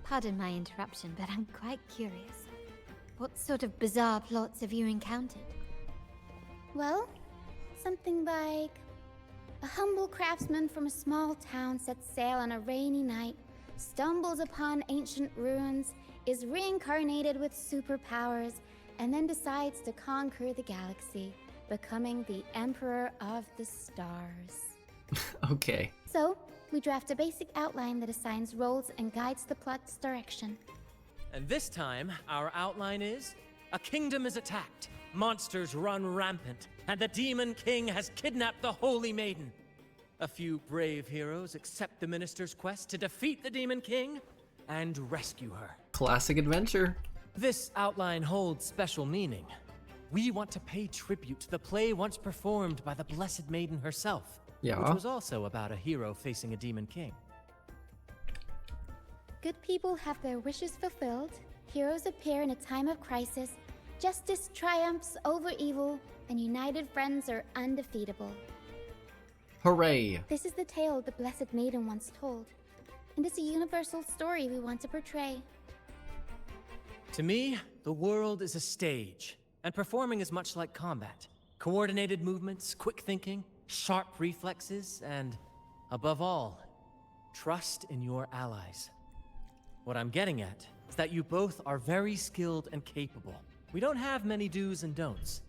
Pardon my interruption, but I'm quite curious. What sort of bizarre plots have you encountered? Well, something like a humble craftsman from a small town sets sail on a rainy night, stumbles upon ancient ruins, is reincarnated with superpowers, and then decides to conquer the galaxy, becoming the Emperor of the Stars. Okay. So, we draft a basic outline that assigns roles and guides the plot's direction. And this time, our outline is, a kingdom is attacked, monsters run rampant, and the Demon King has kidnapped the Holy Maiden. A few brave heroes accept the minister's quest to defeat the Demon King and rescue her. Classic adventure. This outline holds special meaning. We want to pay tribute to the play once performed by the Blessed Maiden herself, Yeah. which was also about a hero facing a Demon King. Good people have their wishes fulfilled, heroes appear in a time of crisis, justice triumphs over evil, and united friends are undefeatable. Hooray! This is the tale the Blessed Maiden once told, and it's a universal story we want to portray. To me, the world is a stage, and performing is much like combat. Coordinated movements, quick thinking, sharp reflexes, and, above all, trust in your allies. What I'm getting at is that you both are very skilled and capable. We don't have many do's and don'ts.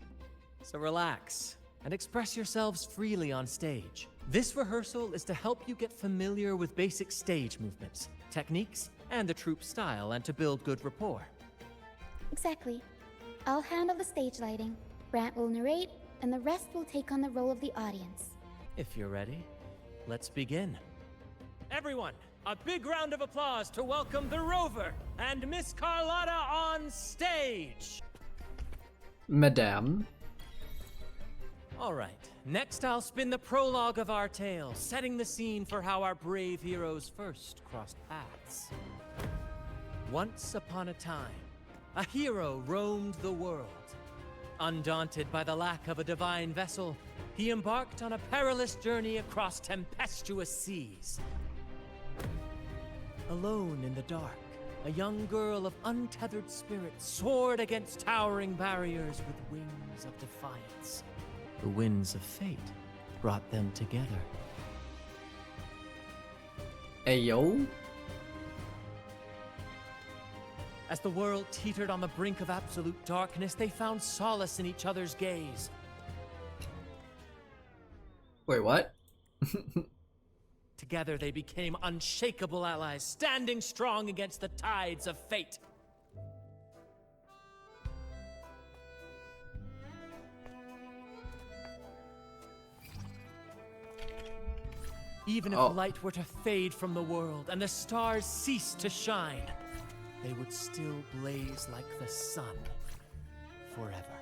So relax, and express yourselves freely on stage. This rehearsal is to help you get familiar with basic stage movements, techniques, and the troupe style, and to build good rapport. Exactly. I'll handle the stage lighting, Brant will narrate, and the rest will take on the role of the audience. If you're ready, let's begin. Everyone, a big round of applause to welcome the Rover and Miss Carlotta on stage! Madame. All right, next I'll spin the prologue of our tale, setting the scene for how our brave heroes first crossed paths. Once upon a time, a hero roamed the world. Undaunted by the lack of a divine vessel, he embarked on a perilous journey across tempestuous seas. Alone in the dark, a young girl of untethered spirit soared against towering barriers with wings of defiance. The winds of fate brought them together. Ayo? As the world teetered on the brink of absolute darkness, they found solace in each other's gaze. Wait, what? Together they became unshakable allies, standing strong against the tides of fate. Even if light were to fade from the world and the stars cease to shine, they would still blaze like the sun forever.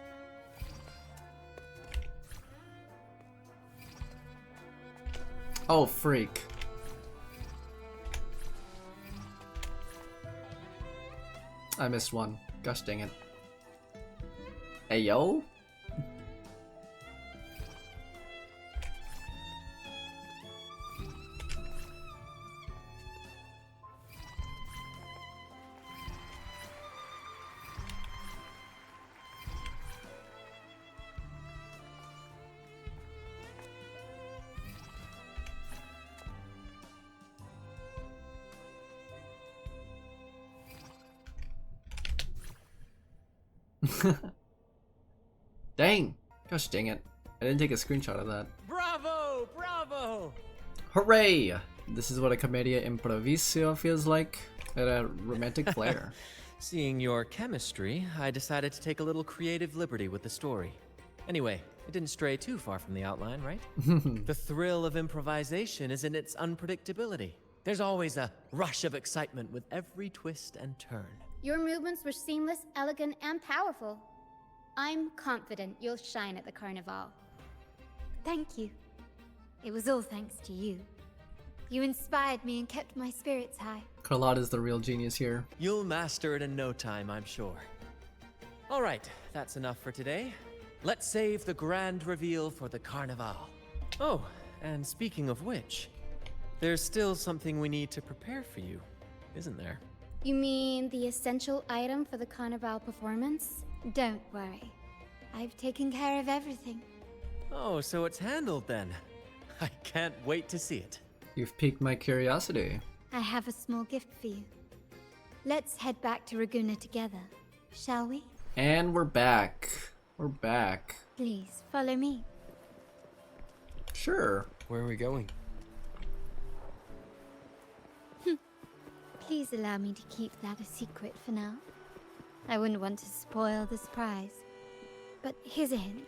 Oh, freak. I missed one. Gosh dang it. Ayo? Dang! Gosh dang it. I didn't take a screenshot of that. Bravo! Bravo! Hooray! This is what a commedia improviso feels like, at a romantic flair. Seeing your chemistry, I decided to take a little creative liberty with the story. Anyway, it didn't stray too far from the outline, right? The thrill of improvisation is in its unpredictability. There's always a rush of excitement with every twist and turn. Your movements were seamless, elegant, and powerful. I'm confident you'll shine at the Carnevale. Thank you. It was all thanks to you. You inspired me and kept my spirits high. Carlotta's the real genius here. You'll master it in no time, I'm sure. All right, that's enough for today. Let's save the grand reveal for the Carnevale. Oh, and speaking of which, there's still something we need to prepare for you, isn't there? You mean the essential item for the Carnevale performance? Don't worry. I've taken care of everything. Oh, so it's handled then. I can't wait to see it. You've piqued my curiosity. I have a small gift for you. Let's head back to Ragunna together, shall we? And we're back. We're back. Please, follow me. Sure. Where are we going? Please allow me to keep that a secret for now. I wouldn't want to spoil the surprise. But here's a hint.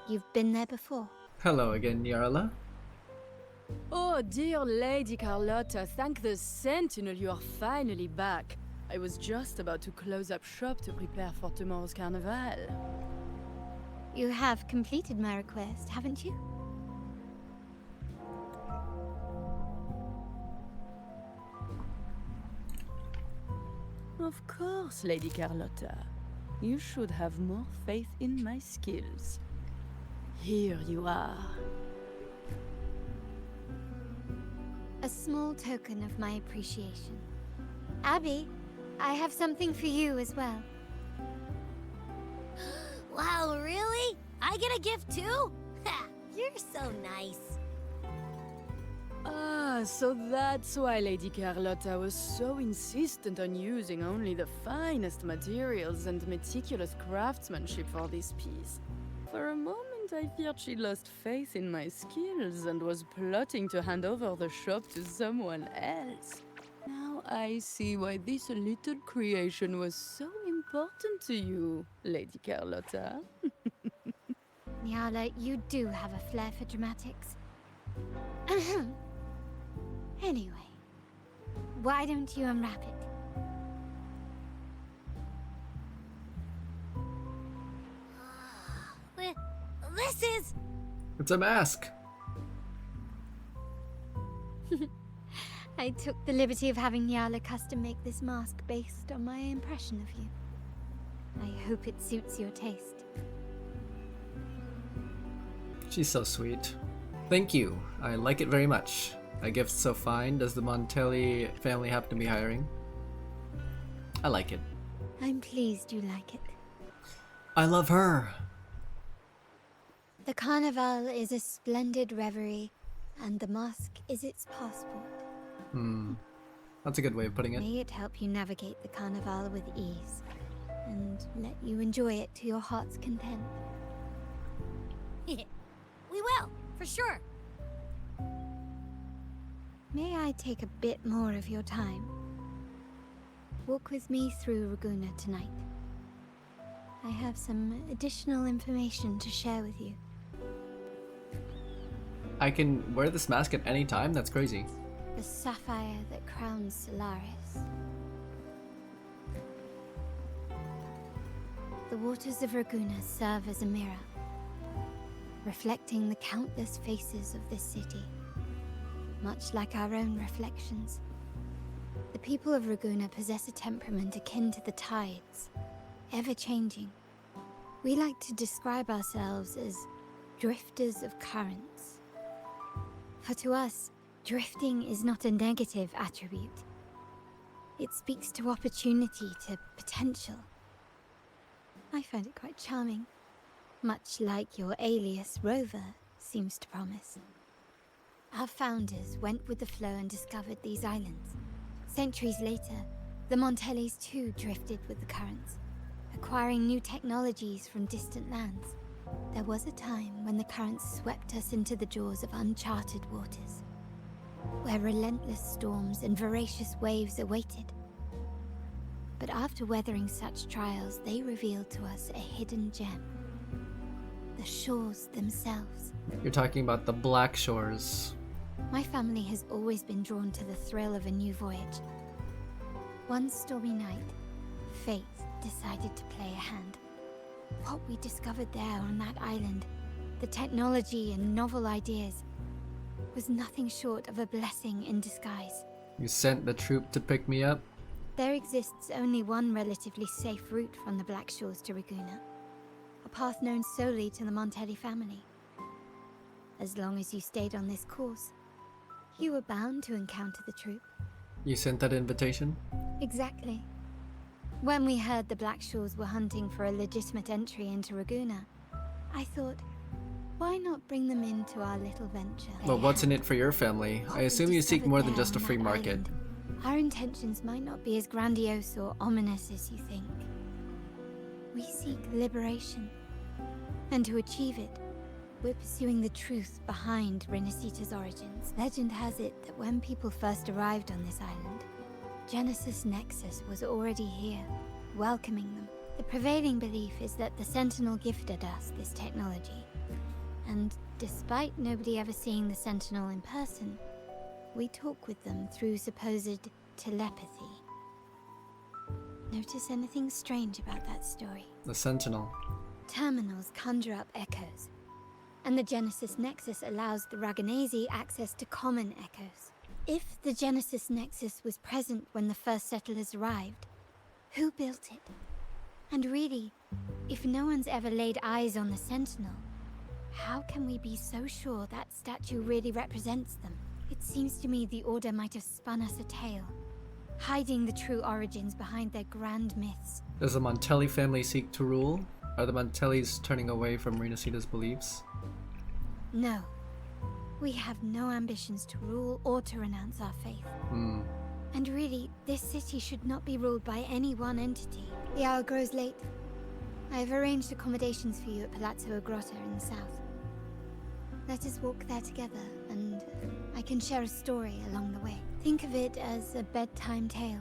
You've been there before. Hello again, Yarla. Oh, dear Lady Carlotta, thank the Sentinel you are finally back. I was just about to close up shop to prepare for tomorrow's Carnevale. You have completed my request, haven't you? Of course, Lady Carlotta. You should have more faith in my skills. Here you are. A small token of my appreciation. Abby, I have something for you as well. Wow, really? I get a gift too? Ha! You're so nice. Ah, so that's why Lady Carlotta was so insistent on using only the finest materials and meticulous craftsmanship for this piece. For a moment, I feared she lost faith in my skills and was plotting to hand over the shop to someone else. Now I see why this little creation was so important to you, Lady Carlotta. Nyala, you do have a flair for dramatics. Anyway, why don't you unwrap it? This is... It's a mask. I took the liberty of having Nyala custom make this mask based on my impression of you. I hope it suits your taste. She's so sweet. Thank you. I like it very much. A gift so fine. Does the Montelli family happen to be hiring? I like it. I'm pleased you like it. I love her. The Carnival is a splendid reverie, and the mask is its passport. That's a good way of putting it. May it help you navigate the Carnival with ease, and let you enjoy it to your heart's content. We will, for sure. May I take a bit more of your time? Walk with me through Ragunna tonight. I have some additional information to share with you. I can wear this mask at any time? That's crazy. The sapphire that crowns Solaris. The waters of Ragunna serve as a mirror, reflecting the countless faces of this city, much like our own reflections. The people of Ragunna possess a temperament akin to the tides, ever-changing. We like to describe ourselves as drifters of currents. For to us, drifting is not a negative attribute. It speaks to opportunity, to potential. I find it quite charming, much like your alias Rover seems to promise. Our founders went with the flow and discovered these islands. Centuries later, the Montellis too drifted with the currents, acquiring new technologies from distant lands. There was a time when the currents swept us into the jaws of uncharted waters, where relentless storms and voracious waves awaited. But after weathering such trials, they revealed to us a hidden gem. The shores themselves. You're talking about the Black Shores. My family has always been drawn to the thrill of a new voyage. One stormy night, fate decided to play a hand. What we discovered there on that island, the technology and novel ideas, was nothing short of a blessing in disguise. You sent the Troupe to pick me up? There exists only one relatively safe route from the Black Shores to Ragunna, a path known solely to the Montelli family. As long as you stayed on this course, you were bound to encounter the Troupe. You sent that invitation? Exactly. When we heard the Black Shores were hunting for a legitimate entry into Ragunna, I thought, why not bring them into our little venture? Well, what's in it for your family? I assume you seek more than just a free market. Our intentions might not be as grandiose or ominous as you think. We seek liberation. And to achieve it, we're pursuing the truth behind Rinascita's origins. Legend has it that when people first arrived on this island, Genesis Nexus was already here, welcoming them. The prevailing belief is that the Sentinel gifted us this technology. And despite nobody ever seeing the Sentinel in person, we talk with them through supposed telepathy. Notice anything strange about that story? The Sentinel. Terminals conjure up echoes, and the Genesis Nexus allows the Ragunese access to common echoes. If the Genesis Nexus was present when the first settlers arrived, who built it? And really, if no one's ever laid eyes on the Sentinel, how can we be so sure that statue really represents them? It seems to me the Order might have spun us a tale, hiding the true origins behind their grand myths. Does the Montelli family seek to rule? Are the Montellis turning away from Rinascita's beliefs? No. We have no ambitions to rule or to renounce our faith. And really, this city should not be ruled by any one entity. The hour grows late. I have arranged accommodations for you at Palazzo Agrotta in the south. Let us walk there together, and I can share a story along the way. Think of it as a bedtime tale.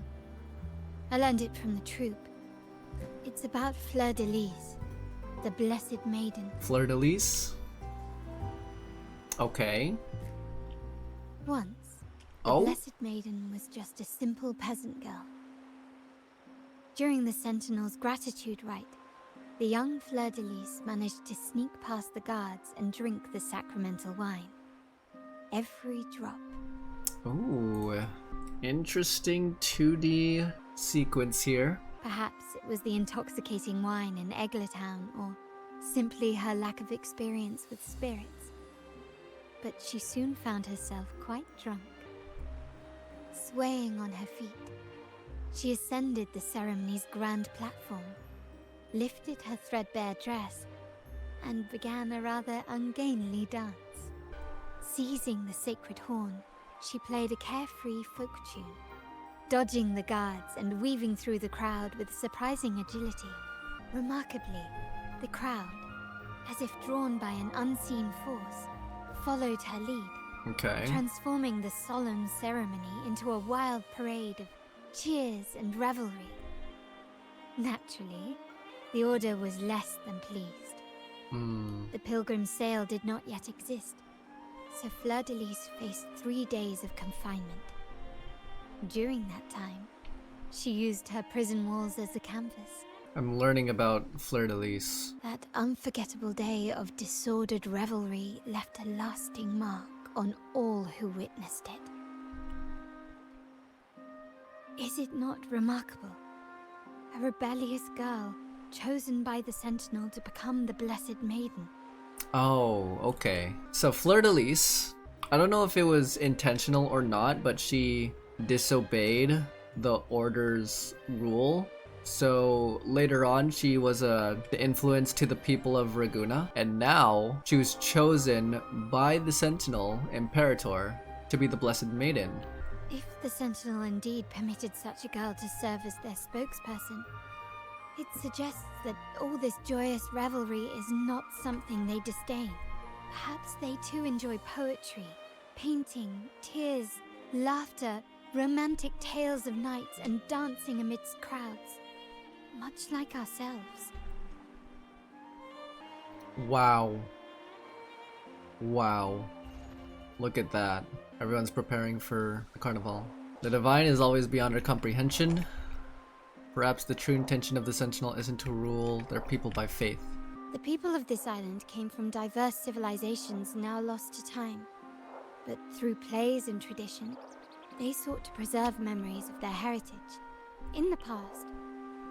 I learned it from the Troupe. It's about Fleur de Lis, the Blessed Maiden. Fleur de Lis? Okay. Once, the Blessed Maiden was just a simple peasant girl. During the Sentinel's gratitude rite, the young Fleur de Lis managed to sneak past the guards and drink the sacramental wine. Every drop. Ooh, interesting 2D sequence here. Perhaps it was the intoxicating wine in Eggletown, or simply her lack of experience with spirits. But she soon found herself quite drunk. Swaying on her feet, she ascended the ceremony's grand platform, lifted her threadbare dress, and began a rather ungainly dance. Seizing the sacred horn, she played a carefree folk tune, dodging the guards and weaving through the crowd with surprising agility. Remarkably, the crowd, as if drawn by an unseen force, followed her lead, transforming the solemn ceremony into a wild parade of cheers and revelry. Naturally, the Order was less than pleased. The pilgrim sale did not yet exist, so Fleur de Lis faced 3 days of confinement. During that time, she used her prison walls as a canvas. I'm learning about Fleur de Lis. That unforgettable day of disordered revelry left a lasting mark on all who witnessed it. Is it not remarkable? A rebellious girl, chosen by the Sentinel to become the Blessed Maiden. Oh, okay. So Fleur de Lis, I don't know if it was intentional or not, but she disobeyed the Order's rule. So later on, she was the influence to the people of Ragunna, and now she was chosen by the Sentinel Imperator to be the Blessed Maiden. If the Sentinel indeed permitted such a girl to serve as their spokesperson, it suggests that all this joyous revelry is not something they disdain. Perhaps they too enjoy poetry, Painting, tears, laughter, romantic tales of nights, and dancing amidst crowds. Much like ourselves. Wow. Wow. Look at that. Everyone's preparing for the Carnevale. The divine is always beyond our comprehension. Perhaps the true intention of the Sentinel isn't to rule their people by faith. The people of this island came from diverse civilizations now lost to time. But through plays and tradition, they sought to preserve memories of their heritage. In the past,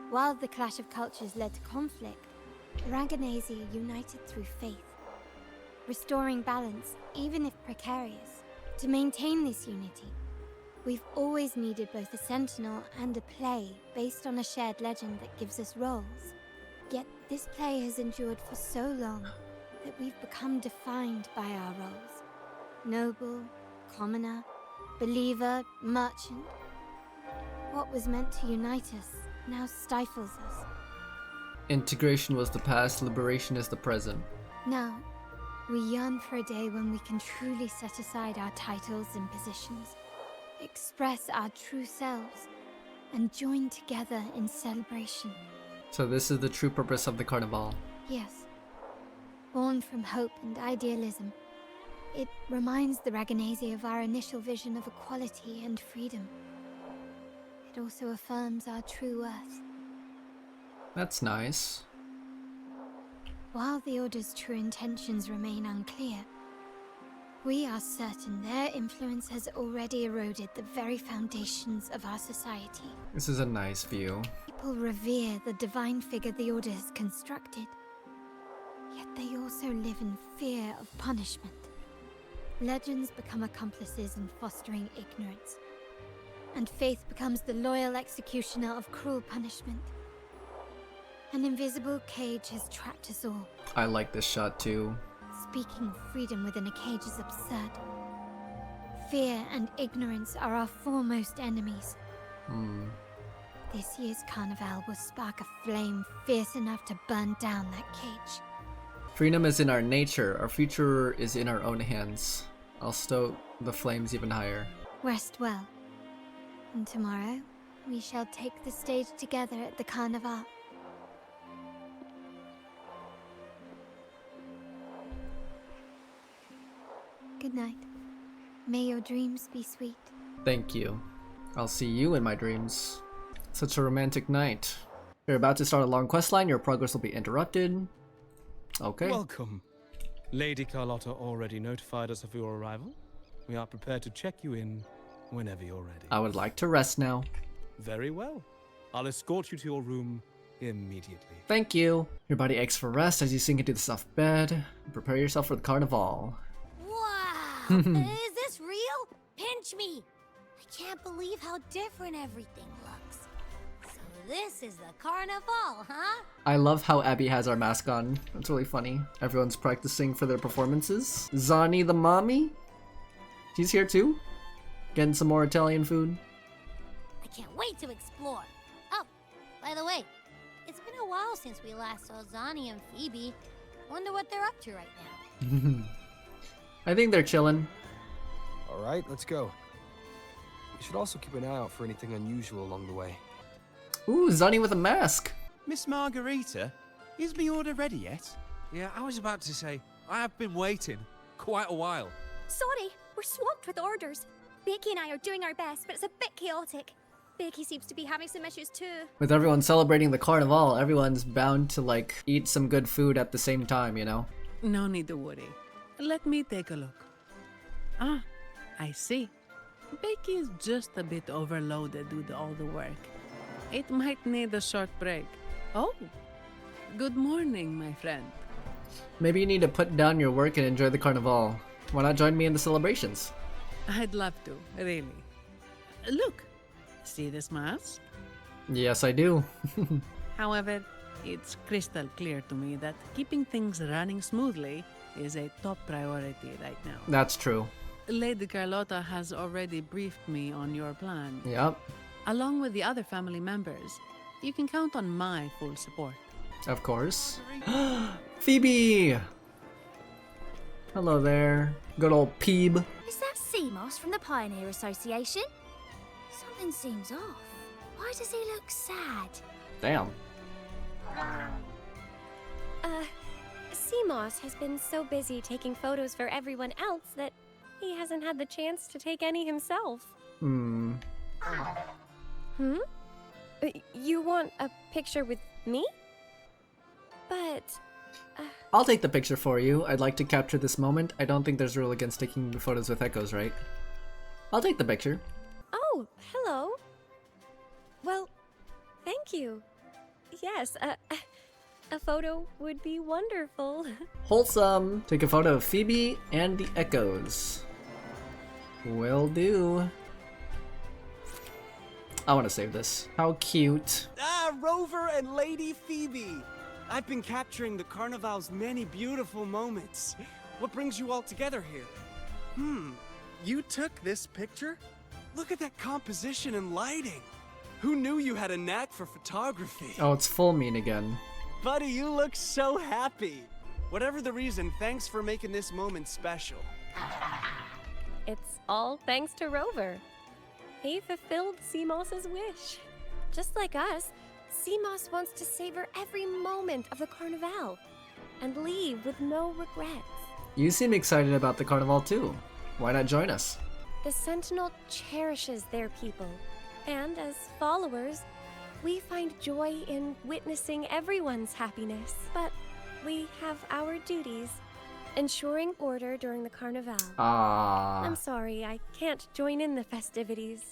while the clash of cultures led to conflict, the Ragunna united through faith, restoring balance, even if precarious. To maintain this unity, we've always needed both a Sentinel and a play based on a shared legend that gives us roles. Yet this play has endured for so long that we've become defined by our roles. Noble, commoner, believer, merchant. What was meant to unite us now stifles us. Integration was the past, liberation is the present. Now, we yearn for a day when we can truly set aside our titles and positions, express our true selves, and join together in celebration. So this is the true purpose of the Carnevale. Yes. Born from hope and idealism, it reminds the Ragunna of our initial vision of equality and freedom. It also affirms our true worth. That's nice. While the Order's true intentions remain unclear, we are certain their influence has already eroded the very foundations of our society. This is a nice view. People revere the divine figure the Order has constructed, yet they also live in fear of punishment. Legends become accomplices in fostering ignorance, and faith becomes the loyal executioner of cruel punishment. An invisible cage has trapped us all. I like this shot too. Speaking of freedom within a cage is absurd. Fear and ignorance are our foremost enemies. This year's Carnevale will spark a flame fierce enough to burn down that cage. Freedom is in our nature, our future is in our own hands. I'll stoke the flames even higher. Rest well. And tomorrow, we shall take the stage together at the Carnevale. Good night. May your dreams be sweet. Thank you. I'll see you in my dreams. Such a romantic night. You're about to start a long questline, your progress will be interrupted. Okay. Welcome. Lady Carlotta already notified us of your arrival. We are prepared to check you in whenever you're ready. I would like to rest now. Very well. I'll escort you to your room immediately. Thank you. Your body aches for rest as you sink into the soft bed. Prepare yourself for the Carnevale. Wow! Is this real? Pinch me! I can't believe how different everything looks. So this is the Carnevale, huh? I love how Abby has our mask on. That's really funny. Everyone's practicing for their performances. Zani the mommy? She's here too? Getting some more Italian food? I can't wait to explore. Oh, by the way, it's been a while since we last saw Zani and Phoebe. Wonder what they're up to right now. I think they're chilling. Alright, let's go. We should also keep an eye out for anything unusual along the way. Ooh, Zani with a mask. Miss Margarita, is my order ready yet? Yeah, I was about to say, I have been waiting quite a while. Sorry, we're swamped with orders. Becky and I are doing our best, but it's a bit chaotic. Becky seems to be having some issues too. With everyone celebrating the Carnival, everyone's bound to like eat some good food at the same time, you know? No need to worry. Let me take a look. Ah, I see. Becky is just a bit overloaded with all the work. It might need a short break. Oh, good morning, my friend. Maybe you need to put down your work and enjoy the Carnival. Why not join me in the celebrations? I'd love to, really. Look, see this mask? Yes, I do. However, it's crystal clear to me that keeping things running smoothly is a top priority right now. That's true. Lady Carlotta has already briefed me on your plan. Yep. Along with the other family members, you can count on my full support. Of course. Phoebe! Hello there. Good old Peeb. Is that Seamoss from the Pioneer Association? Something seems off. Why does he look sad? Damn. Seamoss has been so busy taking photos for everyone else that he hasn't had the chance to take any himself. Hmm. You want a picture with me? But... I'll take the picture for you. I'd like to capture this moment. I don't think there's a rule against taking photos with echoes, right? I'll take the picture. Oh, hello. Well, thank you. Yes, a photo would be wonderful. Wholesome. Take a photo of Phoebe and the echoes. Will do. I want to save this. How cute. Ah, Rover and Lady Phoebe! I've been capturing the Carnevale's many beautiful moments. What brings you all together here? You took this picture? Look at that composition and lighting. Who knew you had a knack for photography? Oh, it's full mean again. Buddy, you look so happy. Whatever the reason, thanks for making this moment special. It's all thanks to Rover. He fulfilled Seamoss's wish. Just like us, Seamoss wants to savor every moment of the Carnevale and leave with no regrets. You seem excited about the Carnival too. Why not join us? The Sentinel cherishes their people, and as followers, we find joy in witnessing everyone's happiness. But we have our duties, ensuring order during the Carnevale. I'm sorry, I can't join in the festivities.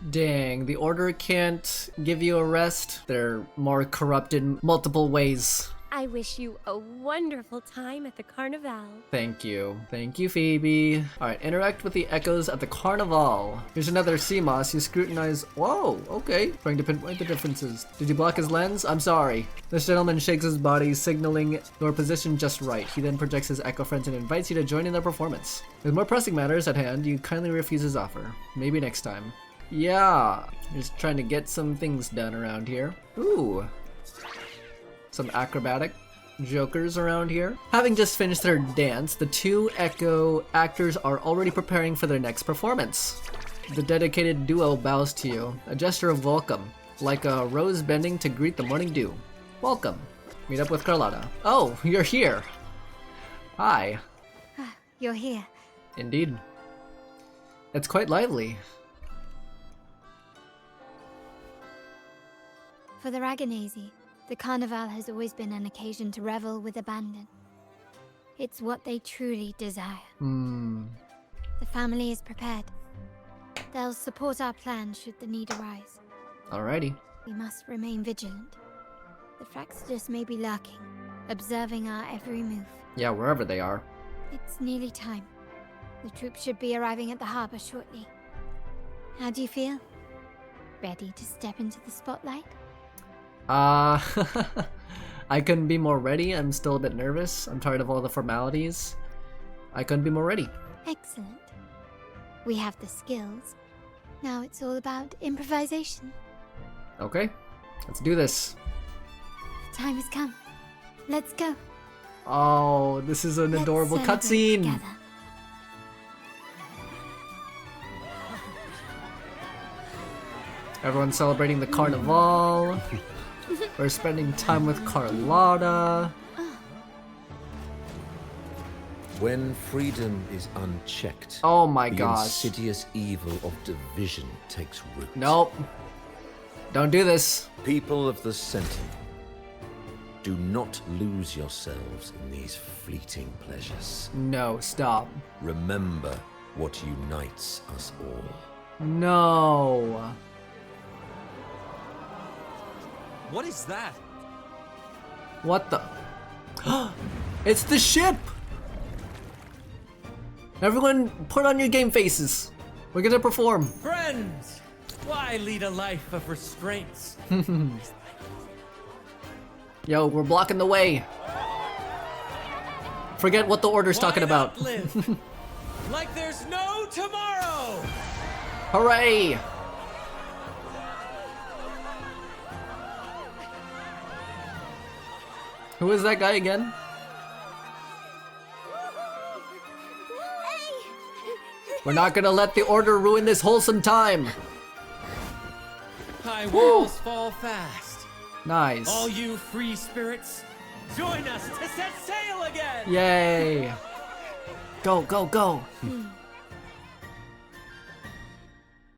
Dang, the Order can't give you a rest? They're more corrupt in multiple ways. I wish you a wonderful time at the Carnevale. Thank you. Thank you, Phoebe. Alright, interact with the echoes at the Carnival. Here's another Seamoss. You scrutinize... Whoa, okay. Trying to pinpoint the differences. Did you block his lens? I'm sorry. This gentleman shakes his body, signaling your position just right. He then projects his echo friends and invites you to join in their performance. With more pressing matters at hand, you kindly refuse his offer. Maybe next time. Yeah. Just trying to get some things done around here. Ooh. Some acrobatic jokers around here. Having just finished their dance, the two Echo actors are already preparing for their next performance. The dedicated duo bows to you, a gesture of welcome, like a rose bending to greet the morning dew. Welcome. Meet up with Carlotta. Oh, you're here. Hi. You're here. Indeed. It's quite lively. For the Ragunna, the Carnival has always been an occasion to revel with abandon. It's what they truly desire. The family is prepared. They'll support our plan should the need arise. Alrighty. We must remain vigilant. The Fractidus may be lurking, observing our every move. Yeah, wherever they are. It's nearly time. The Troupe should be arriving at the harbor shortly. How do you feel? Ready to step into the spotlight? I couldn't be more ready. I'm still a bit nervous. I'm tired of all the formalities. I couldn't be more ready. Excellent. We have the skills. Now it's all about improvisation. Okay, let's do this. The time has come. Let's go. Oh, this is an adorable cutscene. Together. Everyone's celebrating the Carnival. We're spending time with Carlotta. When freedom is unchecked, oh my the gosh, insidious evil of division takes root. Nope. Don't do this. People of the Sentinel, do not lose yourselves in these fleeting pleasures. No, stop. Remember what unites us all. No. What is that? What the? It's the ship! Everyone, put on your game faces. We're gonna perform. Friends, why lead a life of restraints? Yo, we're blocking the way. Forget what the Order's talking about. Live like there's no tomorrow! Hooray! Who is that guy again? Hey! We're not gonna let the Order ruin this wholesome time. High walls fall fast. Nice. All you free spirits, join us to set sail again! Yay. Go, go, go.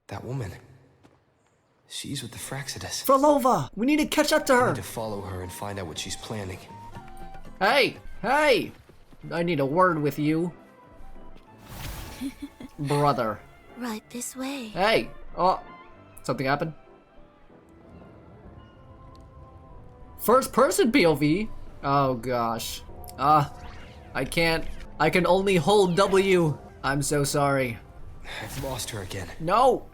That woman. She's with the Fraxidus. Frolova, we need to catch up to I her. need to follow her and find out what she's planning. Hey, hey. I need a word with you. Brother. Right this way. Hey. Oh, something happened? First person POV? Oh gosh. I can't. I can only hold W. I'm so sorry. I've lost her again. No!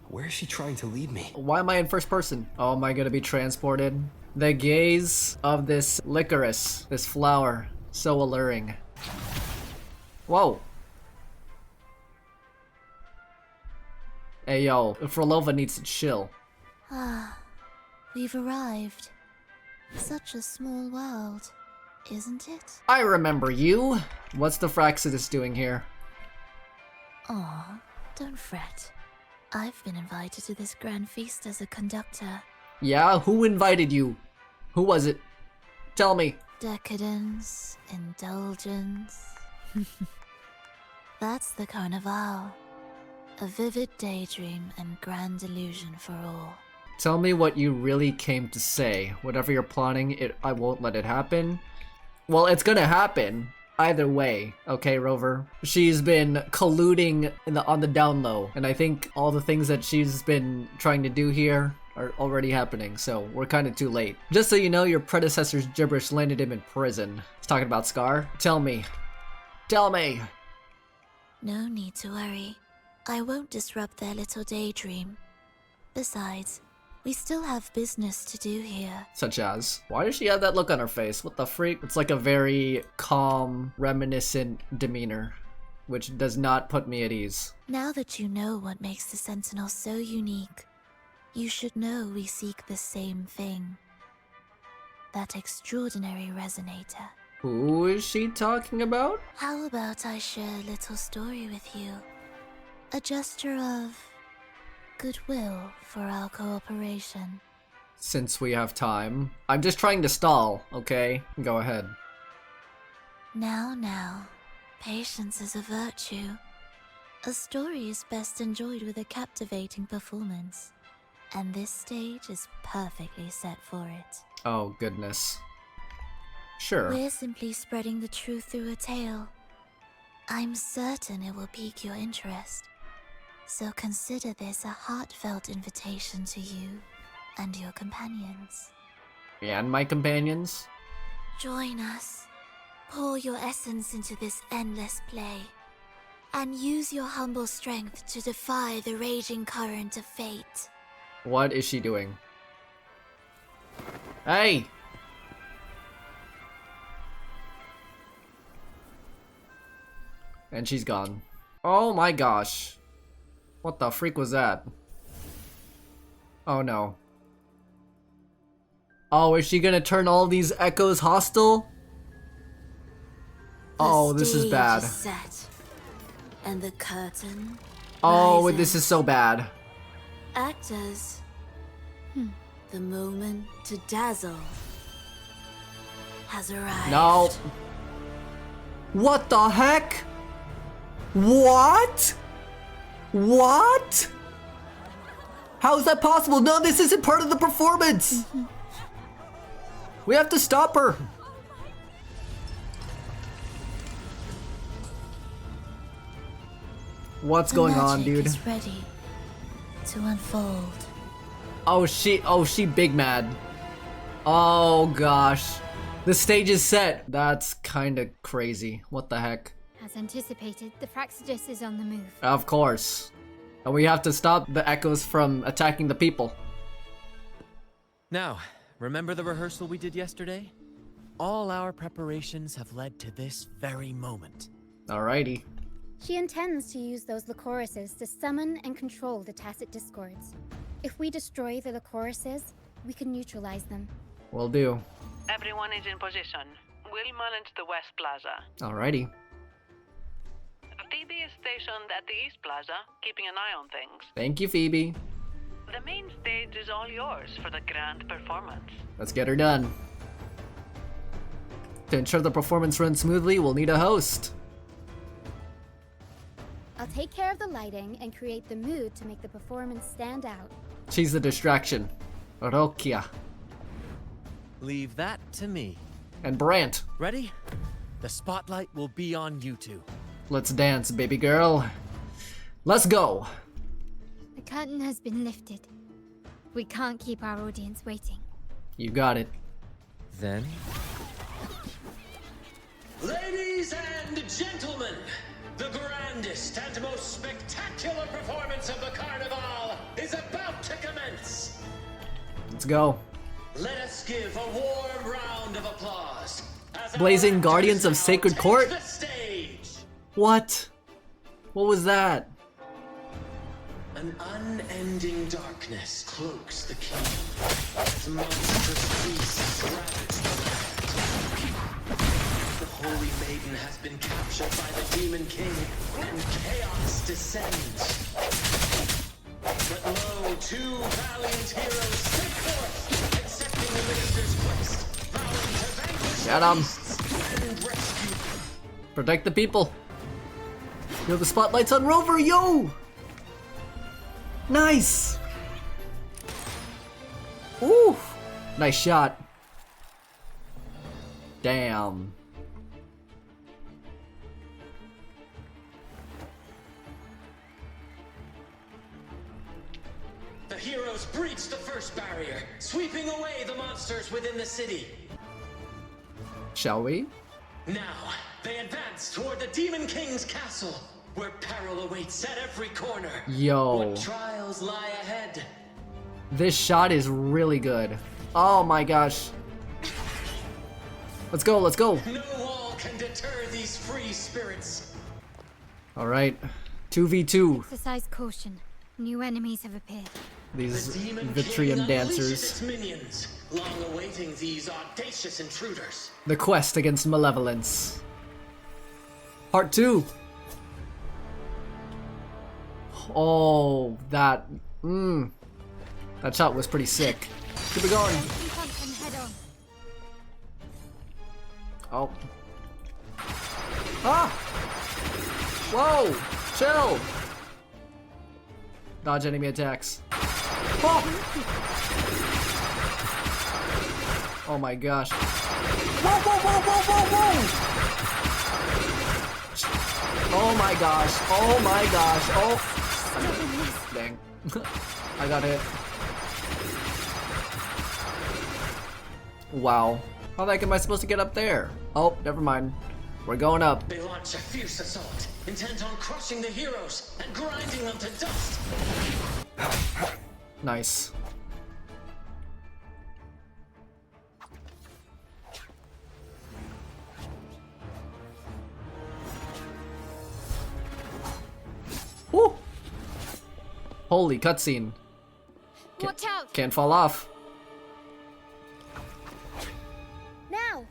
Where is she trying to lead me? Why am I in first person? Oh, am I gonna be transported? The gaze of this licorice, this flower, so alluring. Whoa. Hey yo, Frolova needs to chill. Ah, we've arrived. Such a small world, isn't it? I remember you. What's the Fraxidus doing here? Aw, don't fret. I've been invited to this grand feast as a conductor. Yeah, who invited you? Who was it? Tell me. Decadence, indulgence. That's the Carnevale. A vivid daydream and grand illusion for all. Tell me what you really came to say. Whatever you're plotting, I won't let it happen. Well, it's gonna happen. Either way, okay, Rover? She's been colluding on the down low, and I think all the things that she's been trying to do here are already happening, so we're kind of too late. Just so you know, your predecessor's gibberish landed him in prison. He's talking about Scar. Tell me. Tell me! No need to worry. I won't disrupt their little daydream. Besides, we still have business to do here. Such as? Why does she have that look on her face? What the freak? It's like a very calm, reminiscent demeanor, which does not put me at ease. Now that you know what makes the Sentinel so unique, you should know we seek the same thing. That extraordinary Resonator. Who is she talking about? How about I share a little story with you? A gesture of goodwill for our cooperation. Since we have time. I'm just trying to stall, okay? Go ahead. Now, patience is a virtue. A story is best enjoyed with a captivating performance, and this stage is perfectly set for it. Oh, goodness. Sure. We're simply spreading the truth through a tale. I'm certain it will pique your interest. So consider this a heartfelt invitation to you and your companions. And my companions? Join us. Pour your essence into this endless play. And use your humble strength to defy the raging current of fate. What is she doing? Hey! And she's gone. Oh my gosh. What the freak was that? Oh no. Oh, is she gonna turn all these echoes hostile? Oh, this is bad. The stage is set, and the curtain Oh, rises. this is so bad. Actors, the moment to dazzle has arrived. No. What the heck? What? What? How is that possible? No, this isn't part of the performance. We have to stop her. What's going on, dude? Is ready to unfold. Oh, she big mad. Oh gosh. The stage is set. That's kind of crazy. What the heck? As anticipated, the Fraxidus is on the move. Of course. And we have to stop the echoes from attacking the people. Now, remember the rehearsal we did yesterday? All our preparations have led to this very moment. Alrighty. She intends to use those Lycorises to summon and control the Tacit Discords. If we destroy the Lycorises, we can neutralize them. Will do. Everyone is in position. We'll manage the West Plaza. Alrighty. Phoebe is stationed at the East Plaza, keeping an eye on things. Thank you, Phoebe. The main stage is all yours for the grand performance. Let's get her done. To ensure the performance runs smoothly, we'll need a host. I'll take care of the lighting and create the mood to make the performance stand out. She's the distraction. Rokia. Leave that to me. And Brant. Ready? The spotlight will be on you two. Let's dance, baby girl. Let's go. The curtain has been lifted. We can't keep our audience waiting. You got it. Then? Ladies and gentlemen, the grandest and most spectacular performance of the Carnevale is about to commence. Let's go. Let us give a warm round of applause. Blazing Guardians of Sacred Court? What? What was that? An unending darkness cloaks the king. Its monstrous beasts ravage the land. The holy maiden has been captured by the demon king, and chaos descends. But lo, two valiant heroes step forth, accepting the minister's quest, vowing to vanquish the beasts and rescue. Protect the people. Yo, the spotlight's on Rover, yo! Nice! Ooh! Nice shot. Damn. The heroes breach the first barrier, sweeping away the monsters within the city. Shall we? Now, they advance toward the Demon King's castle, where peril awaits at every corner. Yo. What trials lie ahead? This shot is really good. Oh my gosh. Let's go, let's go. No wall can deter these free spirits. Alright. 2v2. Exercise caution. New enemies have appeared. These The Demon Vitrium King unleashes dancers. its minions, long awaiting these audacious intruders. The quest against malevolence. Part 2. Oh, that shot was pretty sick. Keep it going. Oh. Ah! Whoa! Chill! Dodge enemy attacks. Oh! Oh my gosh. Whoa, whoa, whoa, whoa, whoa, whoa! Oh my gosh. Oh my gosh. Oh. Dang. I got hit. Wow. How the heck am I supposed to get up there? Oh, never mind. We're going up. They launch a fierce assault, intent on crushing the heroes and grinding them to dust. Nice. Woo! Holy cutscene. Watch out! Can't fall off. Now!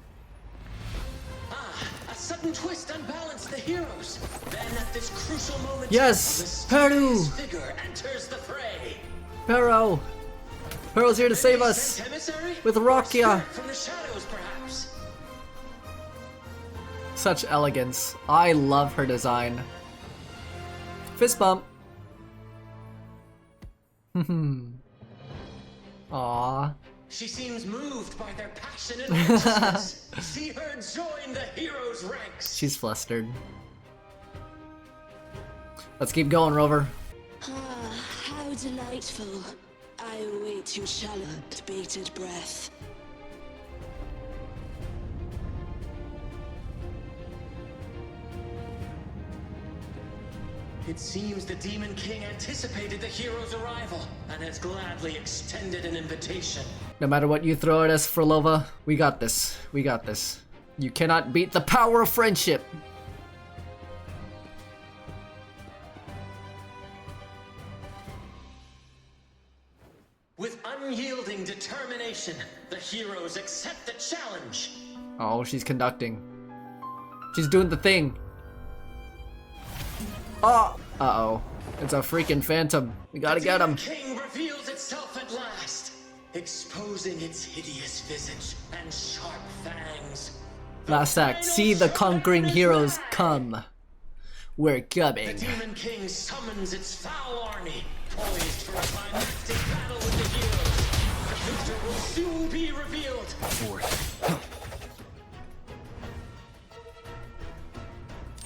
A sudden twist unbalanced the heroes. Then at this crucial moment, Yes! the Peru! mysterious figure enters the fray. Pero! Pearl's here to save us! With Rokia! From the shadows, perhaps. Such elegance. I love her design. Fist bump. Aww. She seems moved by their passion and righteousness. See her join the heroes' ranks. She's flustered. Let's keep going, Rover. Ah, how delightful. I await your shallow, bated breath. It seems the Demon King anticipated the hero's arrival and has gladly extended an invitation. No matter what you throw at us, Frolova, we got this. We got this. You cannot beat the power of friendship. With unyielding determination, the heroes accept the challenge. Oh, she's conducting. She's doing the thing. Uh-oh. It's a freaking phantom. We gotta get him. The King reveals itself at last, exposing its hideous visage and sharp fangs. Last act. See the conquering heroes come. We're coming. The Demon King summons its foul army, poised for a climactic battle with the heroes. The victor will soon be revealed.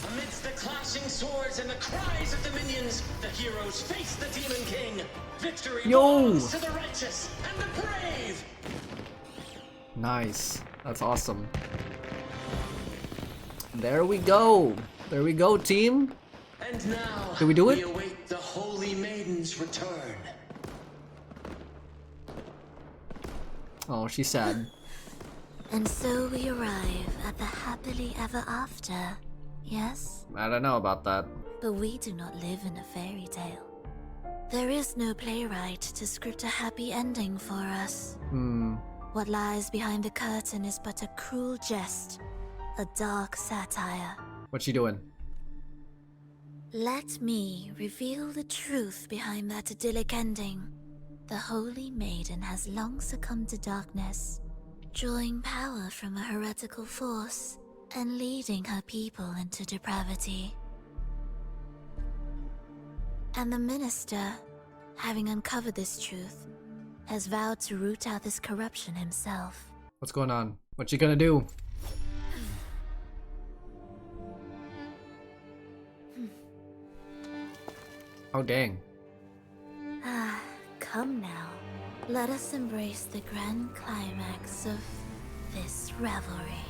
Amidst the clashing swords and the cries of the minions, the heroes face the Demon King. Victory belongs to the righteous and the brave. Nice. That's awesome. There we go. There we go, team. And now, did we do it? We await the Holy Maiden's return. Oh, she's sad. And so we arrive at the happily ever after, yes? I don't know about that. But we do not live in a fairy tale. There is no playwright to script a happy ending for us. What lies behind the curtain is but a cruel jest, a dark satire. What's she doing? Let me reveal the truth behind that idyllic ending. The Holy Maiden has long succumbed to darkness, drawing power from a heretical force and leading her people into depravity. And the minister, having uncovered this truth, has vowed to root out this corruption himself. What's going on? What's she gonna do? Oh, dang. Ah, come now. Let us embrace the grand climax of this revelry.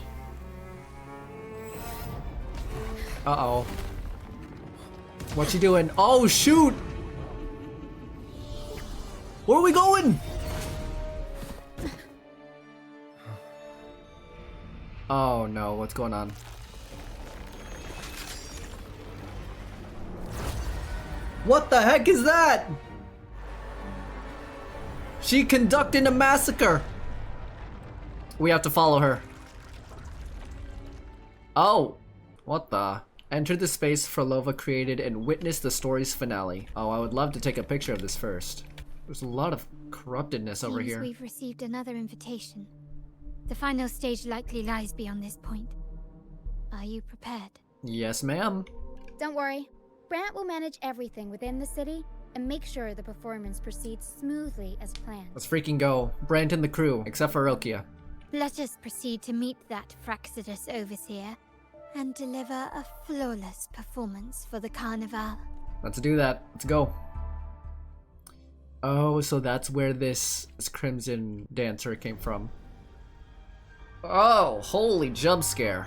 Uh-oh. What's she doing? Oh, shoot! Where are we going? Oh no, what's going on? What the heck is that? She conducted a massacre. We have to follow her. Oh, what the? Enter the space Frolova created and witness the story's finale. Oh, I would love to take a picture of this first. There's a lot of corruptedness over here. We've received another invitation. The final stage likely lies beyond this point. Are you prepared? Yes, ma'am. Don't worry. Brant will manage everything within the city and make sure the performance proceeds smoothly as planned. Let's freaking go. Brant and the crew, except for Rokia. Let us proceed to meet that Fraxidus overseer and deliver a flawless performance for the Carnevale. Let's do that. Let's go. Oh, so that's where this Crimson Dancer came from. Oh, holy jump scare.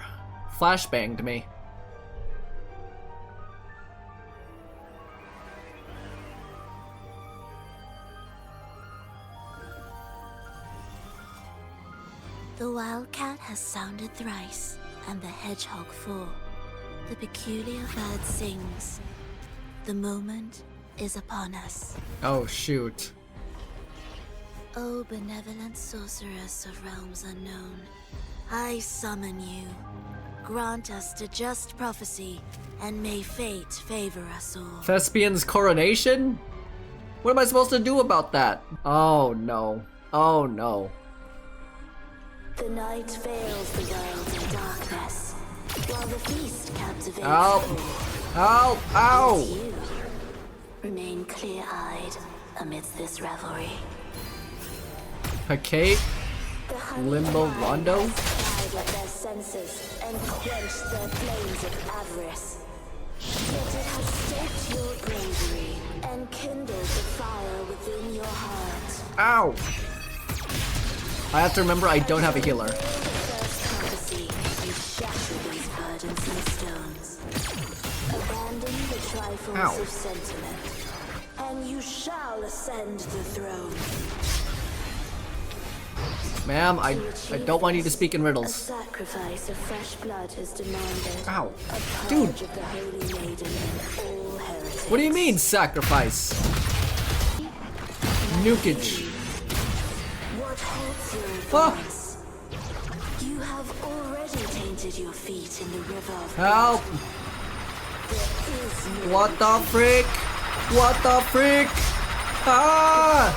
Flashbanged me. The wildcat has sounded thrice, and the hedgehog four. The peculiar bird sings. The moment is upon us. Oh, shoot. O benevolent sorceress of realms unknown, I summon you. Grant us the just prophecy, and may fate favor us all. Thespian's coronation? What am I supposed to do about that? Oh, no. Oh, no. The night veils the world in darkness, while the feast captivates. Help! Help! Ow! You remain clear-eyed amidst this revelry. Hecate? Limbo Rondo? Guide their senses and quench their flames of avarice. Yet it has staked your bravery and kindled the fire within your heart. Ow! I have to remember I don't have a healer. Abandon the trifles of sentiment, and you shall ascend the throne. Ma'am, I don't want you to speak in A riddles. sacrifice of fresh blood is demanded. Ow. A Dude. purge of the holy maiden and all heretics. What do you mean, sacrifice? Nukage. What holds your Ah. advance? You have already tainted your feet in the river of Help! There What the frick? What the frick? Ah!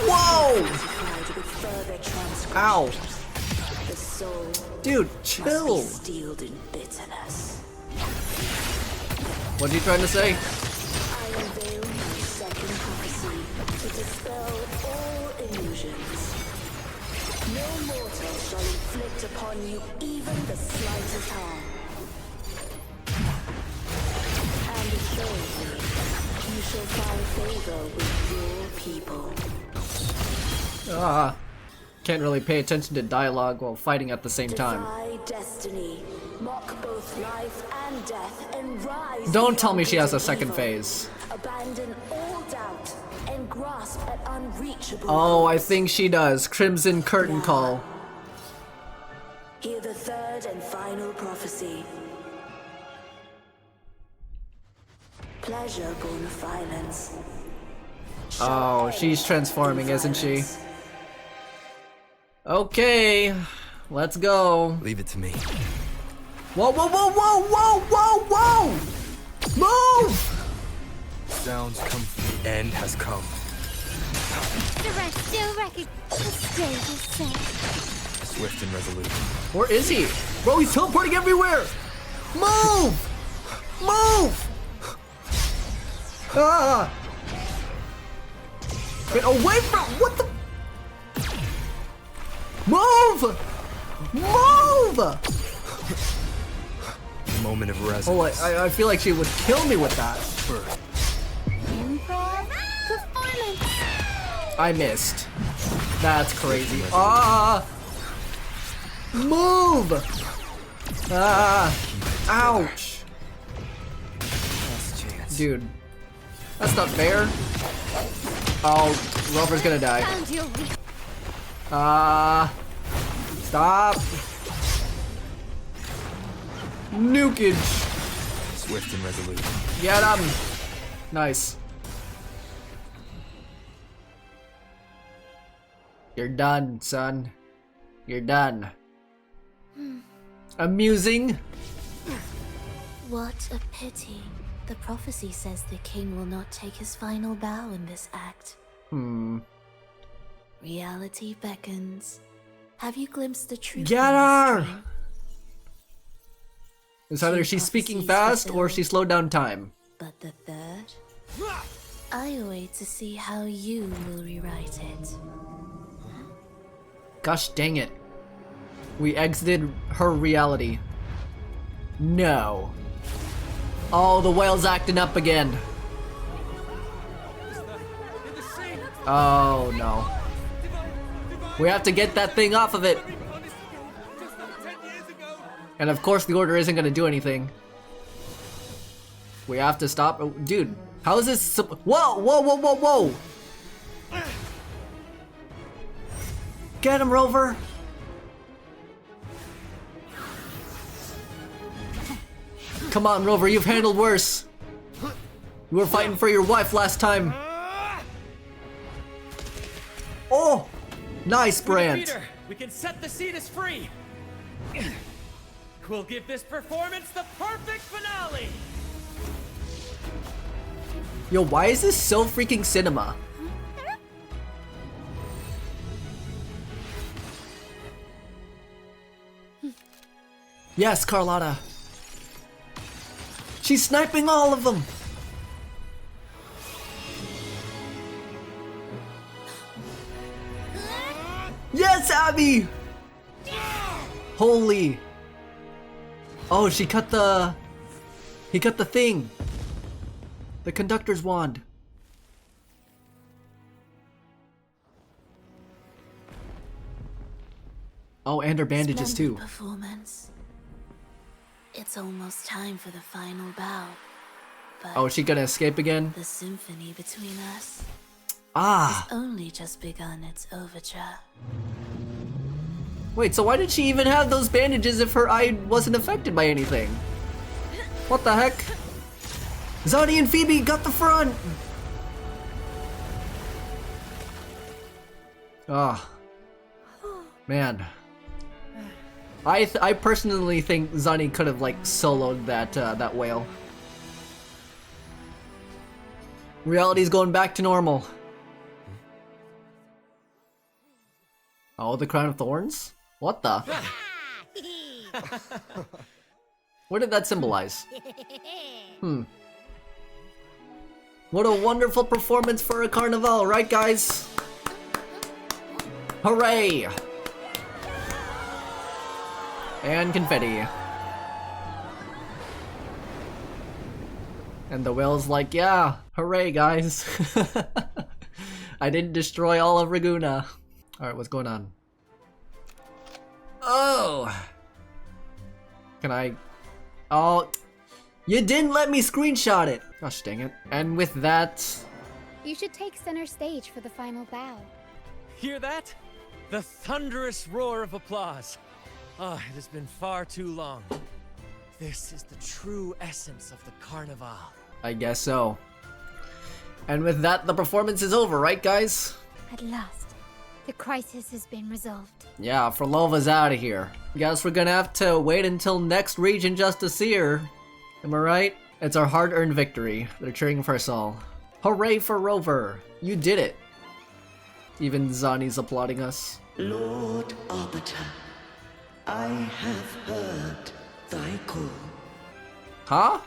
Whoa! Ow! Dude, chill. What's he trying to say? I unveil my second prophecy to dispel all illusions. No mortal shall inflict upon you even the slightest harm. And assuredly, you shall find favor with your people. Ah. Can't really pay attention to dialogue while fighting at the same time. Defy destiny, mock both life and death, and rise. Don't tell me she has a second phase. Abandon all doubt and grasp at unreachable. Oh, I think she does. Crimson Curtain Call. Hear the third and final prophecy. Pleasure born of violence. Oh, she's transforming, isn't she? Okay, let's go. Leave it to me. Whoa, whoa, whoa, whoa, whoa, whoa, whoa! Move! Sounds come from the end has come. The rest still stay the same. Swift and resolute. Where is he? Bro, he's teleporting everywhere! Move! Move! Ah! Get away from— what the— Move! Move! Moment of resonance. Oh, I feel like she would kill me with that. Improv performance. I missed. That's crazy. Ah! Move! Ah! Ouch! Dude, that's not fair. Oh, Rover's gonna die. Stop! Nukage! Swift and resolute. Get him! Nice. You're done, son. You're done. Amusing? What a pity. The prophecy says the king will not take his final bow in this act. Reality beckons. Have you glimpsed the truth? Get her! It's either she's speaking fast or she slowed down time. But the third? I await to see how you will rewrite it. Gosh dang it. We exited her reality. No. Oh, the whale's acting up again. Oh no. We have to get that thing off of it. And of course the order isn't gonna do anything. We have to stop. Oh, dude, how is this? Whoa, whoa, whoa, whoa, whoa! Get him, Rover! Come on, Rover, you've handled worse. You were fighting for your wife last time. Oh! Nice, Brand. Peter, we can set the Cetus free. We'll give this performance the perfect finale. Yo, why is this so freaking cinema? Yes, Carlotta. She's sniping all of them. Yes, Abby! Holy. Oh, she cut the... He cut the thing. The conductor's wand. Oh, and her bandages too. Performance. It's almost time for the final bow. But oh, is she gonna escape again? The symphony between us has only just begun its overture. Wait, so why did she even have those bandages if her eye wasn't affected by anything? What the heck? Zani and Phoebe got the front! Ah. Man. I personally think Zani could have like soloed that whale. Reality's going back to normal. Oh, the crown of thorns? What the? What did that symbolize? What a wonderful performance for a Carnevale, right guys? Hooray! And confetti. And the whale's like, yeah, hooray guys. I didn't destroy all of Ragunna. Alright, what's going on? Oh! Can I... Oh, you didn't let me screenshot it! Gosh dang it. And with that... You should take center stage for the final bow. Hear that? The thunderous roar of applause. Ah, it has been far too long. This is the true essence of the Carnevale. I guess so. And with that, the performance is over, right guys? At last, the crisis has been resolved. Yeah, Frolova's out of here. Guess we're gonna have to wait until next region just to see her. Am I right? It's our hard-earned victory. They're cheering for us all. Hooray for Rover! You did it! Even Zani's applauding us. Lord Arbiter, I have heard thy call. Huh?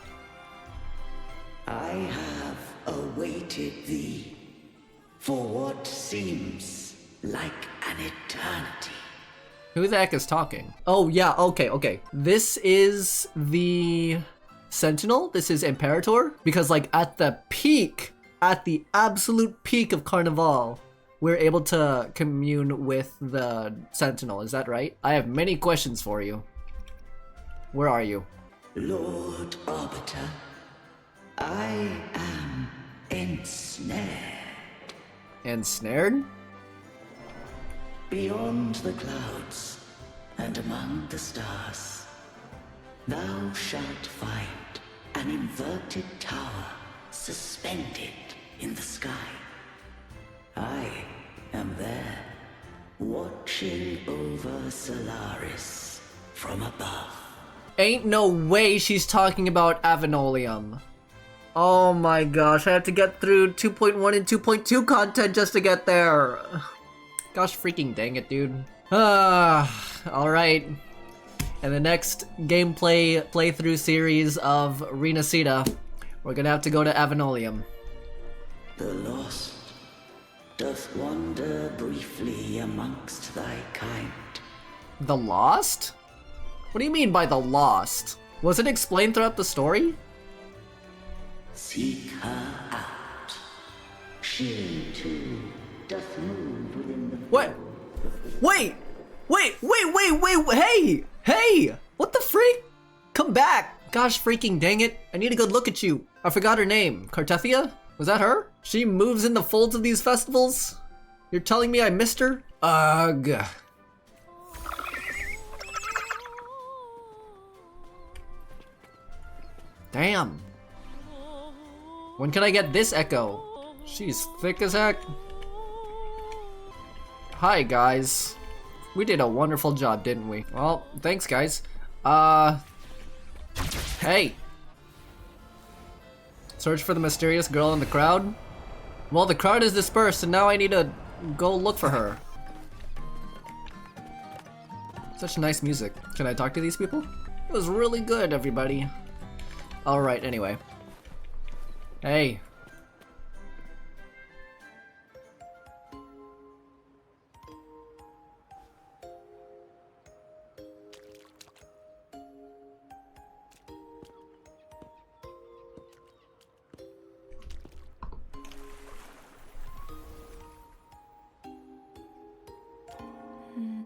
I have awaited thee for what seems like an eternity. Who the heck is talking? Oh yeah, okay. This is the Sentinel? This is Imperator? Because like at the peak, at the absolute peak of Carnevale, we're able to commune with the Sentinel, is that right? I have many questions for you. Where are you? Lord Arbiter, I am ensnared. Ensnared? Beyond the clouds and among the stars, thou shalt find an inverted tower suspended in the sky. I am there, watching over Solaris from above. Ain't no way she's talking about Avenolium. Oh my gosh, I have to get through 2.1 and 2.2 content just to get there. Gosh freaking dang it, dude. Alright. And the next gameplay playthrough series of Rinascita, we're gonna have to go to Avenolium. The lost doth wander briefly amongst thy kind. The Lost? What do you mean by the Lost? Was it explained throughout the story? Seek her out. She too doth move within the... What? Wait! Hey! What the freak? Come back! Gosh freaking dang it. I need a good look at you. I forgot her name. Cartethia? Was that her? She moves in the folds of these festivals? You're telling me I missed her? Ugh. Damn. When can I get this echo? She's thick as heck. Hi guys. We did a wonderful job, didn't we? Well, thanks guys. Hey. Search for the mysterious girl in the crowd? Well, the crowd is dispersed and now I need to go look for her. Such nice music. Can I talk to these people? It was really good, everybody. Alright, anyway. Hey.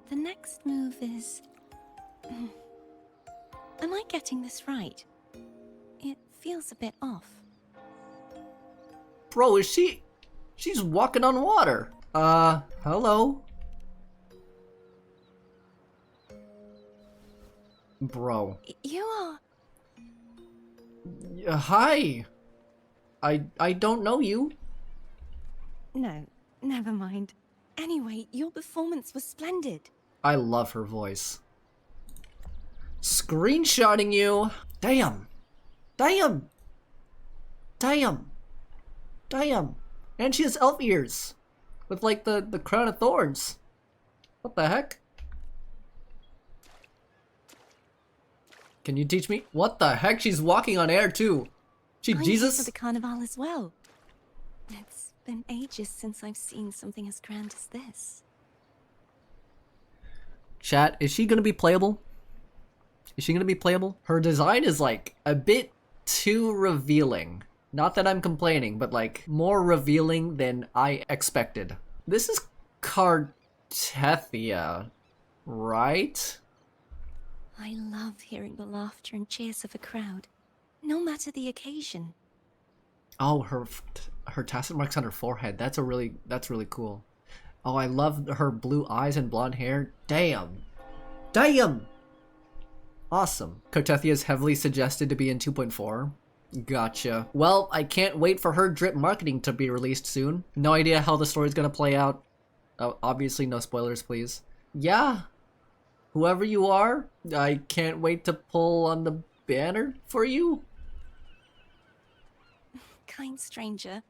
The next move is... Am I getting this right? It feels a bit off. Bro, is she... She's walking on water. Hello? Bro. You are... Hi. I don't know you. No, never mind. Anyway, your performance was splendid. I love her voice. Screenshotting you. Damn. Damn. Damn. Damn. And she has elf ears. With like the crown of thorns. What the heck? Can you teach me? What the heck? She's walking on air too. I'm Jesus. here for the Carnevale as well. It's been ages since I've seen something as grand as this. Chat, is she gonna be playable? Is she gonna be playable? Her design is like a bit too revealing. Not that I'm complaining, but like more revealing than I expected. This is Cartethia, right? I love hearing the laughter and cheers of a crowd, no matter the occasion. Oh, her tacit marks on her forehead. That's really cool. Oh, I love her blue eyes and blonde hair. Damn. Damn! Awesome. Cartethia is heavily suggested to be in 2.4. Gotcha. Well, I can't wait for her drip marketing to be released soon. No idea how the story's gonna play out. Oh, obviously no spoilers, please. Yeah. Whoever you are, I can't wait to pull on the banner for you. Kind stranger,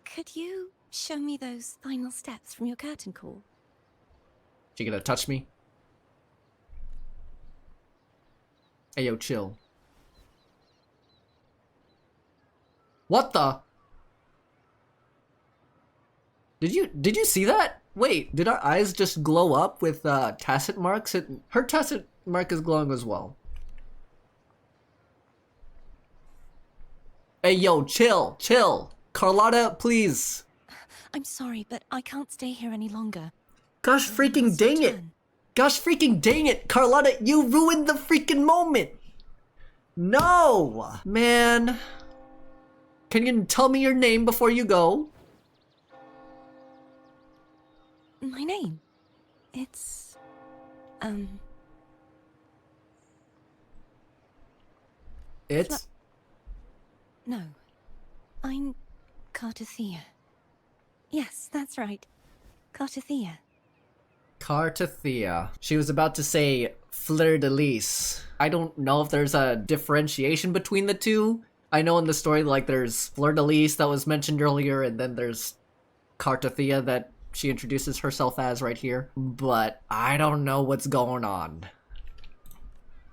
could you show me those final steps from your curtain call? She gonna touch me? Hey, yo, chill. What the? Did you see that? Wait, did our eyes just glow up with tacit marks? Her tacit mark is glowing as well. Hey, yo, chill, chill. Carlotta, please. I'm sorry, but I can't stay here any longer. Gosh freaking dang it. Gosh freaking dang it. Carlotta, you ruined the freaking moment. No, man. Can you tell me your name before you go? My name? It's... It's? No. I'm Cartethia. Yes, that's right. Cartethia. Cartethia. She was about to say fleur-de-lis. I don't know if there's a differentiation between the two. I know in the story, like, there's fleur-de-lis that was mentioned earlier, and then there's Cartethia that she introduces herself as right here. But I don't know what's going on.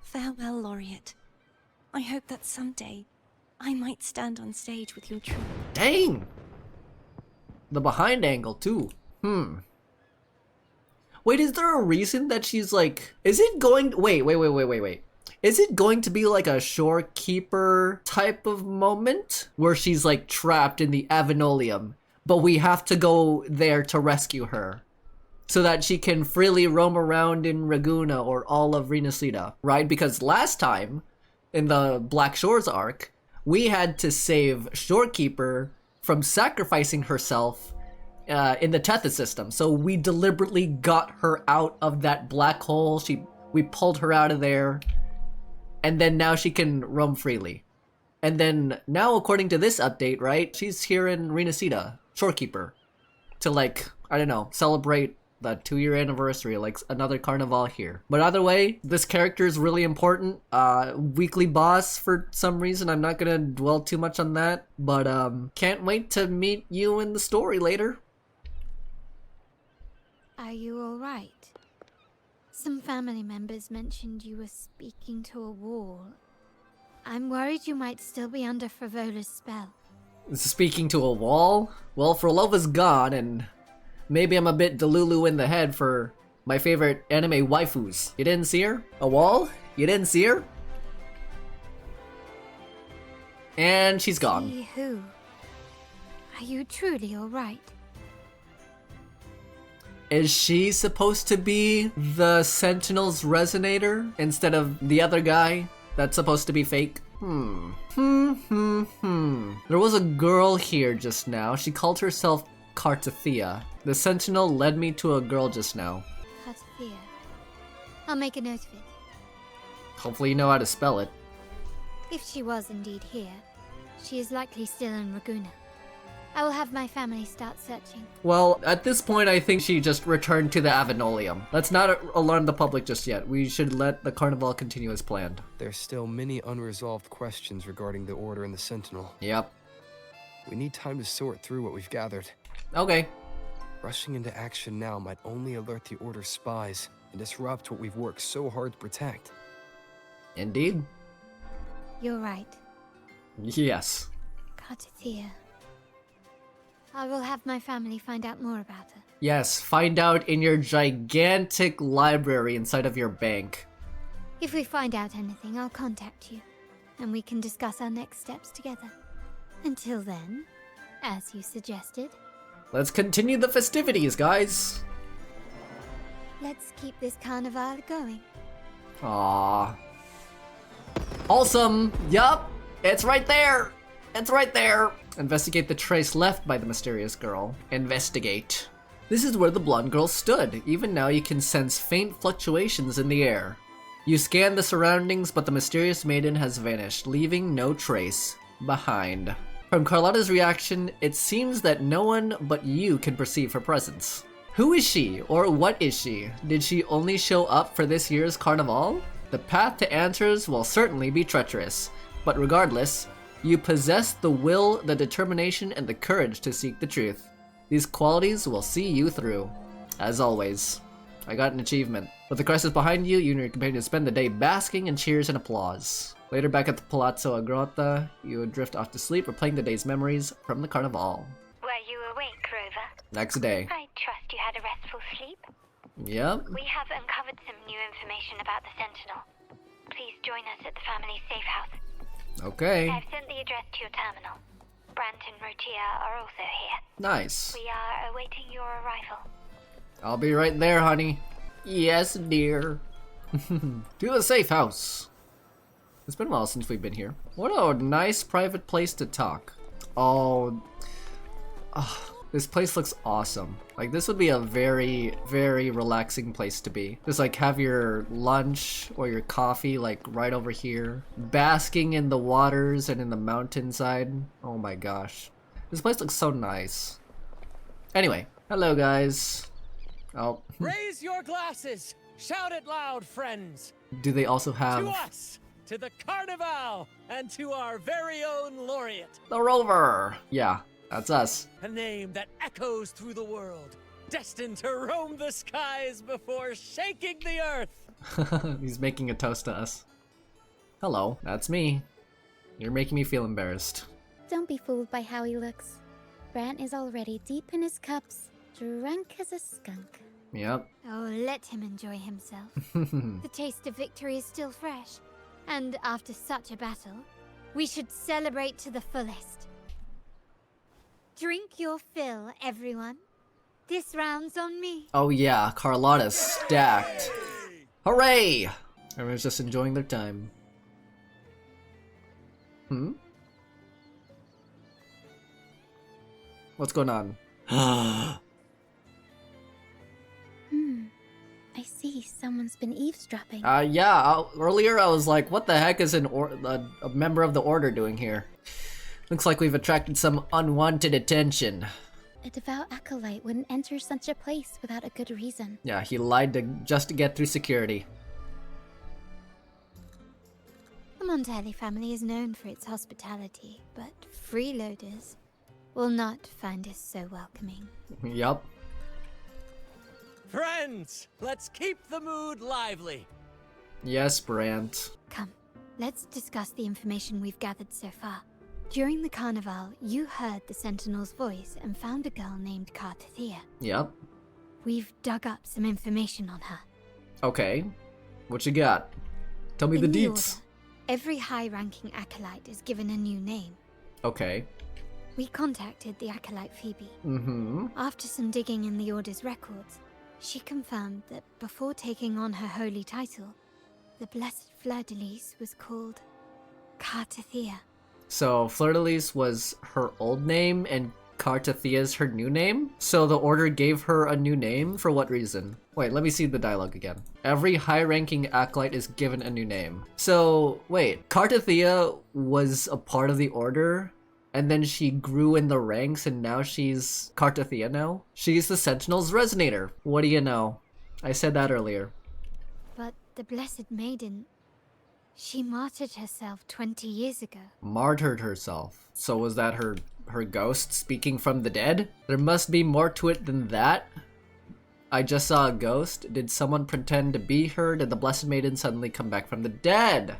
Farewell, Laureate. I hope that someday I might stand on stage with your troupe. Dang! The behind angle, too. Wait, is there a reason that she's like... Is it going... Wait. Is it going to be like a shorekeeper type of moment? Where she's like trapped in the Avenolium, but we have to go there to rescue her. So that she can freely roam around in Ragunna or all of Rinascita, right? Because last time, in the Black Shores arc, we had to save Shorekeeper from sacrificing herself in the Tethys system. So we deliberately got her out of that black hole. We pulled her out of there. And then now she can roam freely. And then now, according to this update, right, she's here in Rinascita, Shorekeeper, to like, I don't know, celebrate the 2-year anniversary, like another Carnevale here. But either way, this character is really important. Weekly boss for some reason. I'm not gonna dwell too much on that, but can't wait to meet you in the story later. Are you alright? Some family members mentioned you were speaking to a wall. I'm worried you might still be under Frivola's spell. Speaking to a wall? Well, Frivola's gone, and maybe I'm a bit delulu in the head for my favorite anime waifus. You didn't see her? A wall? You didn't see her? And she's gone. See who? Are you truly alright? Is she supposed to be the Sentinel's Resonator instead of the other guy that's supposed to be fake? There was a girl here just now. She called herself Cartethia. The Sentinel led me to a girl just now. Cartethia. I'll make a note of it. Hopefully you know how to spell it. If she was indeed here, she is likely still in Ragunna. I will have my family start searching. Well, at this point, I think she just returned to the Avenolium. Let's not alarm the public just yet. We should let the Carnevale continue as planned. There's still many unresolved questions regarding the Order and the Sentinel. Yep. We need time to sort through what we've gathered. Okay. Rushing into action now might only alert the Order's spies and disrupt what we've worked so hard to protect. Indeed. You're right. Yes. Cartethia. I will have my family find out more about her. Yes, find out in your gigantic library inside of your bank. If we find out anything, I'll contact you, and we can discuss our next steps together. Until then, as you suggested, let's continue the festivities, guys. Let's keep this carnival going. Aww. Awesome! Yup! It's right there! It's right there! Investigate the trace left by the mysterious girl. Investigate. This is where the blonde girl stood. Even now you can sense faint fluctuations in the air. You scan the surroundings, but the mysterious maiden has vanished, leaving no trace behind. From Carlotta's reaction, it seems that no one but you can perceive her presence. Who is she, or what is she? Did she only show up for this year's Carnevale? The path to answers will certainly be treacherous, but regardless, you possess the will, the determination, and the courage to seek the truth. These qualities will see you through. As always, I got an achievement. With the crisis behind you, you and your companions spend the day basking in cheers and applause. Later, back at the Palazzo Agrota, you would drift off to sleep, replaying the day's memories from the Carnevale. Were you awake, Rover? Next day. I trust you had a restful sleep. Yep. We have uncovered some new information about the Sentinel. Please join us at the family's safe house. Okay. I've sent the address to your terminal. Brant and Rotia are also here. Nice. We are awaiting your arrival. I'll be right there, honey. Yes, dear. To the safe house. It's been a while since we've been here. What a nice private place to talk. Oh, this place looks awesome. Like, this would be a very, very relaxing place to be. Just like have your lunch or your coffee like right over here. Basking in the waters and in the mountainside. Oh my gosh. This place looks so nice. Anyway, hello guys. Oh. Raise your glasses! Shout it loud, friends! Do they also have... To us! To the Carnevale! And to our very own laureate! The Rover! Yeah, that's us. A name that echoes through the world, destined to roam the skies before shaking the earth! He's making a toast to us. Hello, that's me. You're making me feel embarrassed. Don't be fooled by how he looks. Brant is already deep in his cups, drunk as a skunk. Yep. Oh, let him enjoy himself. The taste of victory is still fresh. And after such a battle, we should celebrate to the fullest. Drink your fill, everyone. This round's on me. Oh yeah, Carlotta's stacked. Hooray! Everyone's just enjoying their time. What's going on? I see someone's been eavesdropping. Yeah, earlier I was like, what the heck is a member of the Order doing here? Looks like we've attracted some unwanted attention. A devout acolyte wouldn't enter such a place without a good reason. Yeah, he lied just to get through security. The Montelli family is known for its hospitality, but freeloaders will not find us so welcoming. Yup. Friends, let's keep the mood lively. Yes, Brant. Come, let's discuss the information we've gathered so far. During the Carnival, you heard the Sentinel's voice and found a girl named Cartethia. Yep. We've dug up some information on her. Okay. What you got? Tell me the deets. Every high-ranking acolyte is given a new name. Okay. We contacted the acolyte Phoebe. After some digging in the Order's records, she confirmed that before taking on her holy title, the Blessed Fleur-de-Lis was called Cartethia. So Fleur-de-Lis was her old name and Cartethia's her new name? So the Order gave her a new name? For what reason? Wait, let me see the dialogue again. Every high-ranking acolyte is given a new name. So, wait, Cartethia was a part of the Order and then she grew in the ranks and now she's Cartathea now? She's the Sentinel's Resonator. What do you know? I said that earlier. But the Blessed Maiden, she martyred herself 20 years ago. Martyred herself. So was that her ghost speaking from the dead? There must be more to it than that. I just saw a ghost. Did someone pretend to be her? Did the Blessed Maiden suddenly come back from the dead?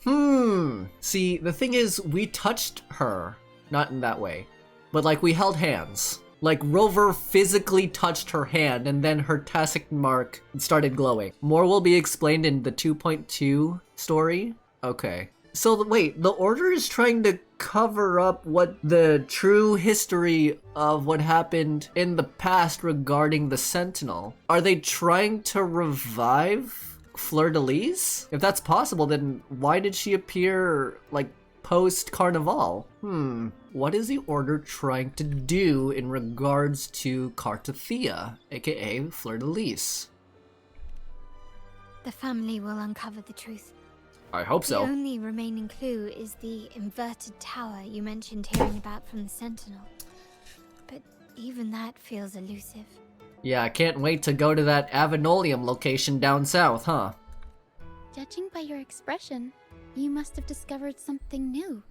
See, the thing is, we touched her. Not in that way. But like, we held hands. Like, Rover physically touched her hand, and then her Tacit mark started glowing. More will be explained in the 2.2 story? Okay. So, wait, the Order is trying to cover up what the true history of what happened in the past regarding the Sentinel. Are they trying to revive Fleur-de-Lis? If that's possible, then why did she appear, like, post-Carnevale? What is the Order trying to do in regards to Cartathea, aka Fleur-de-Lis? The family will uncover the truth. I hope so. The only remaining clue is the inverted tower you mentioned hearing about from the Sentinel. But even that feels elusive. Yeah, I can't wait to go to that Avenolium location down south, huh? Judging by your expression, you must have discovered something new,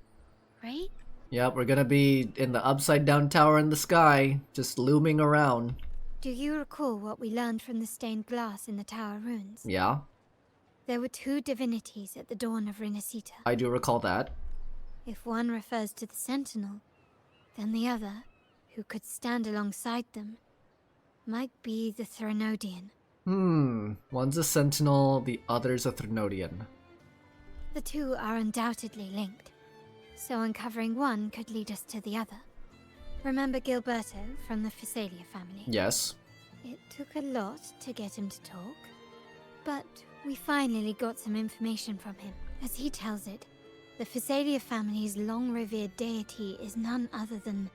right? Yep, we're gonna be in the upside down tower in the sky, just looming around. Do you recall what we learned from the stained glass in the tower ruins? Yeah, There were two divinities at the dawn of Rinascita. I do recall that. If one refers to the Sentinel, then the other, who could stand alongside them, might be the Threnodian. One's a Sentinel, the other's a Threnodian. The two are undoubtedly linked, so uncovering one could lead us to the other. Remember Gilberto from the Physalia family? Yes. It took a lot to get him to talk, but we finally got some information from him. As he tells it, the Physalia family's long-revered deity is none other than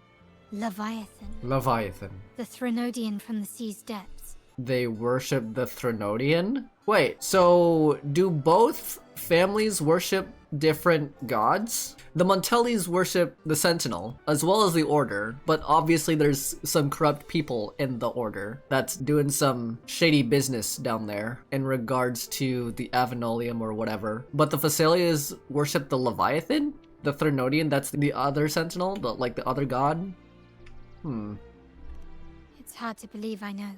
Leviathan. Leviathan. The Threnodian from the sea's depths. They worship the Threnodian? Wait, so do both families worship different gods? The Montellis worship the Sentinel, as well as the Order, but obviously there's some corrupt people in the Order that's doing some shady business down there in regards to the Avenolium or whatever. But the Phasalias worship the Leviathan? The Threnodian, that's the other Sentinel, the other god? It's hard to believe, I know.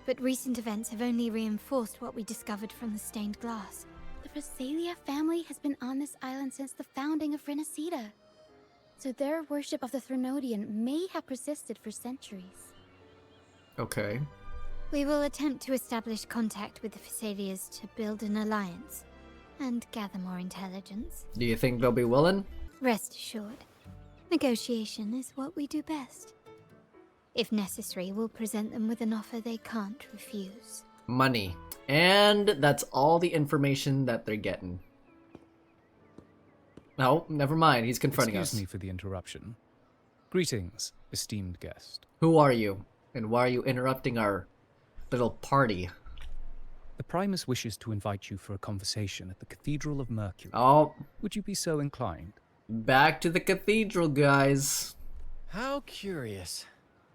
But recent events have only reinforced what we discovered from the stained glass. The Physalia family has been on this island since the founding of Rinascita. So their worship of the Threnodian may have persisted for centuries. Okay. We will attempt to establish contact with the Phasalias to build an alliance and gather more intelligence. Do you think they'll be willing? Rest assured, negotiation is what we do best. If necessary, we'll present them with an offer they can't refuse. Money. And that's all the information that they're getting. No, never mind. He's confronting us. Excuse me for the interruption. Greetings, esteemed guest. Who are you? And why are you interrupting our little party? The Primus wishes to invite you for a conversation at the Cathedral of Mercury. Oh. Would you be so inclined? Back to the cathedral, guys. How curious.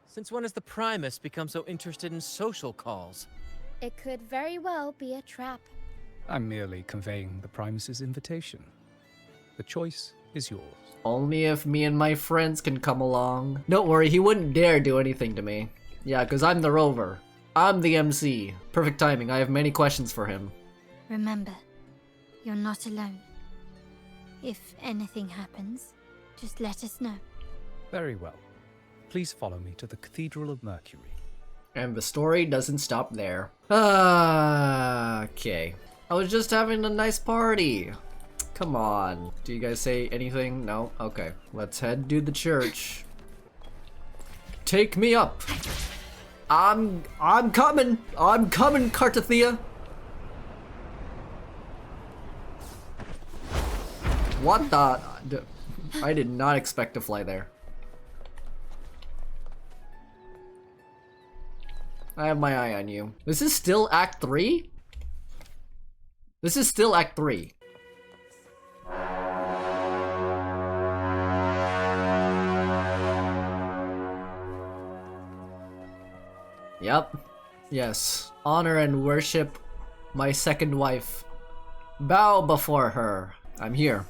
Since when has the Primus become so interested in social calls? It could very well be a trap. I'm merely conveying the Primus's invitation. The choice is yours. Only if me and my friends can come along. Don't worry, he wouldn't dare do anything to me. Yeah, because I'm the rover. I'm the MC. Perfect timing. I have many questions for him. Remember, you're not alone. If anything happens, just let us know. Very well. Please follow me to the Cathedral of Mercury. And the story doesn't stop there. Okay. I was just having a nice party. Come on. Do you guys say anything? No? Okay. Let's head to the church. Take me up. I'm coming. I'm coming, Cartathea. What the? I did not expect to fly there. I have my eye on you. This is still Act 3? This is still Act 3. Yep. Yes. Honor and worship my second wife. Bow before her. I'm here.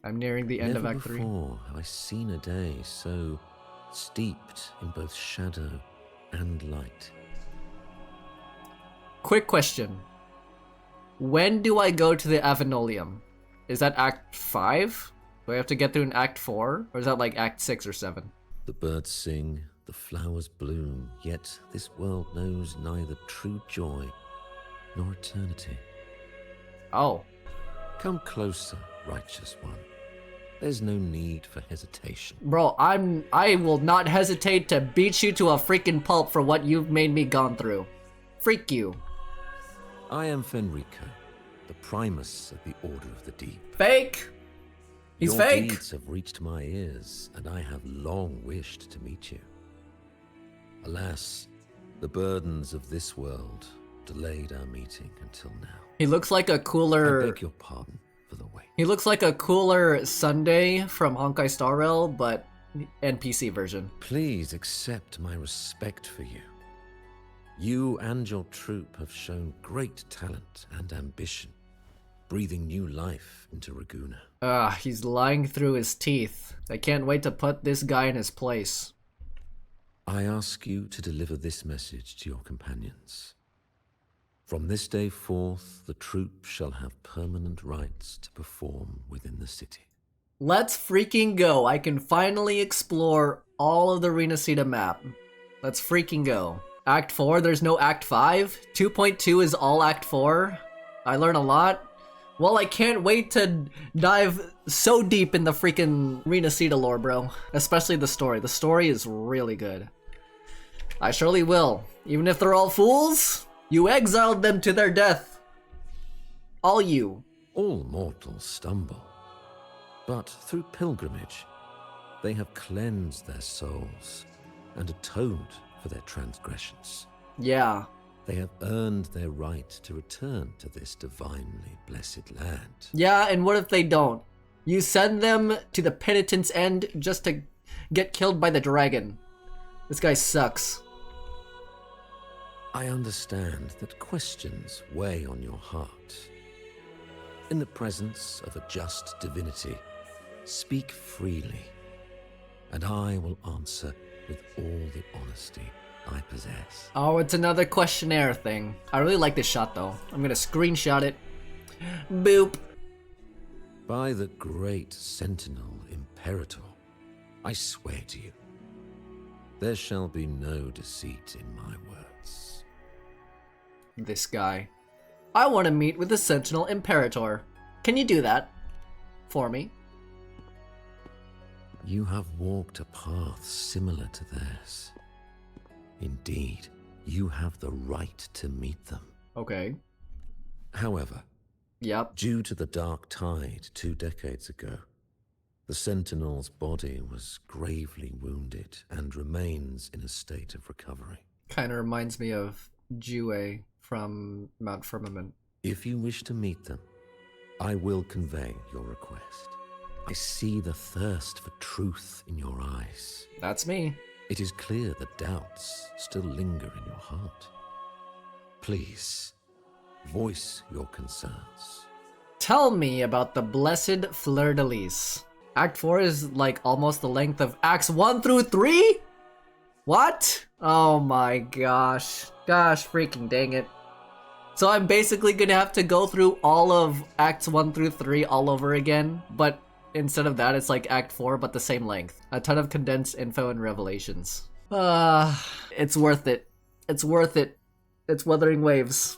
I'm nearing the end of Act 3. Never before have I seen a day so steeped in both shadow and light. Quick question. When do I go to the Avenolium? Is that Act 5? Do I have to get through in Act 4? Or is that like Act 6 or 7? The birds sing, the flowers bloom, yet this world knows neither true joy nor eternity. Oh. Come closer, righteous one. There's no need for hesitation. Bro, I will not hesitate to beat you to a freaking pulp for what you've made me gone through. Freak you. I am Fenrico, the Primus of the Order of the Deep. Fake! He's Your fake! deeds have reached my ears, and I have long wished to meet you. Alas, the burdens of this world delayed our meeting until now. He looks like a cooler... I beg your pardon for the wait. He looks like a cooler Sunday from Honkai Star Rail, but NPC version. Please accept my respect for you. You and your troupe have shown great talent and ambition, breathing new life into Ragunna. He's lying through his teeth. I can't wait to put this guy in his place. I ask you to deliver this message to your companions. From this day forth, the troupe shall have permanent rights to perform within the city. Let's freaking go. I can finally explore all of the Rinascita map. Let's freaking go. Act 4, there's no Act 5. 2.2 is all Act 4. I learn a lot. Well, I can't wait to dive so deep in the freaking Rinascita lore, bro. Especially the story. The story is really good. I surely will. Even if they're all fools, you exiled them to their death. All you. All mortals stumble. But through pilgrimage, they have cleansed their souls and atoned for their transgressions. Yeah. They have earned their right to return to this divinely blessed land. Yeah, and what if they don't? You send them to the penitent's end just to get killed by the dragon. This guy sucks. I understand that questions weigh on your heart. In the presence of a just divinity, speak freely, and I will answer with all the honesty I possess. Oh, it's another questionnaire thing. I really like this shot though. I'm gonna screenshot it. Boop. By the great Sentinel Imperator, I swear to you, there shall be no deceit in my words. This guy. I want to meet with the Sentinel Imperator. Can you do that for me? You have walked a path similar to theirs. Indeed, you have the right to meet them. Okay. However, yep. Due to the Dark Tide 2 decades ago, the Sentinel's body was gravely wounded and remains in a state of recovery. Kind of reminds me of Jue from Mount Firmament. If you wish to meet them, I will convey your request. I see the thirst for truth in your eyes. That's me. It is clear that doubts still linger in your heart. Please, voice your concerns. Tell me about the blessed fleur-de-lis. Act 4 is like almost the length of Acts 1 through 3? What? Oh my gosh. Gosh freaking dang it. So I'm basically gonna have to go through all of Acts 1 through 3 all over again, but instead of that, it's like Act 4, but the same length. A ton of condensed info and revelations. It's worth it. It's worth it. It's Wuthering Waves.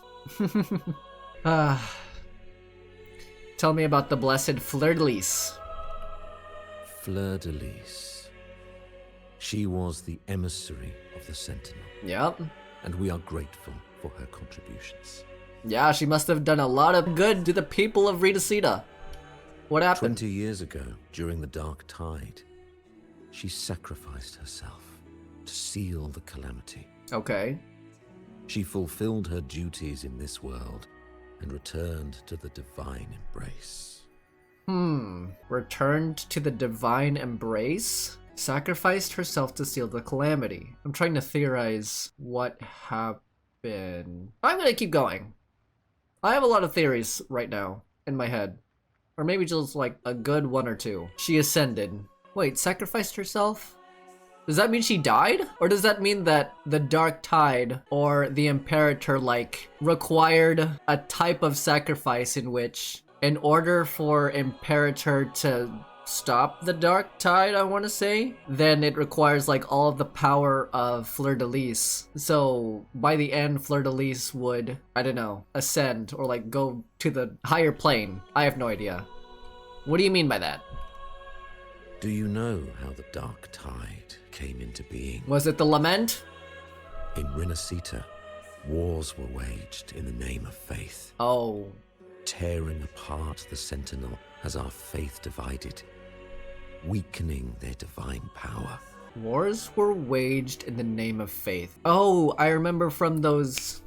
Tell me about the blessed fleur-de-lis. Fleur-de-lis. She was the emissary of the Sentinel. Yep. And we are grateful for her contributions. Yeah, she must have done a lot of good to the people of Rinascita. What happened? 20 years ago, during the Dark Tide, she sacrificed herself to seal the calamity. Okay. She fulfilled her duties in this world and returned to the divine embrace. Returned to the divine embrace? Sacrificed herself to seal the calamity. I'm trying to theorize what happened. I'm gonna keep going. I have a lot of theories right now in my head. Or maybe just like a good one or two. She ascended. Wait, sacrificed herself? Does that mean she died? Or does that mean that the Dark Tide or the Imperator like required a type of sacrifice in which in order for Imperator to stop the Dark Tide, I want to say, then it requires like all of the power of Fleur-de-Lis. So by the end, Fleur-de-Lis would, I don't know, ascend or like go to the higher plane. I have no idea. What do you mean by that? Do you know how the Dark Tide came into being? Was it the Lament? In Rinascita, wars were waged in the name of faith. Oh. Tearing apart the Sentinel as our faith divided, weakening their divine power. Wars were waged in the name of faith. Oh, I remember from those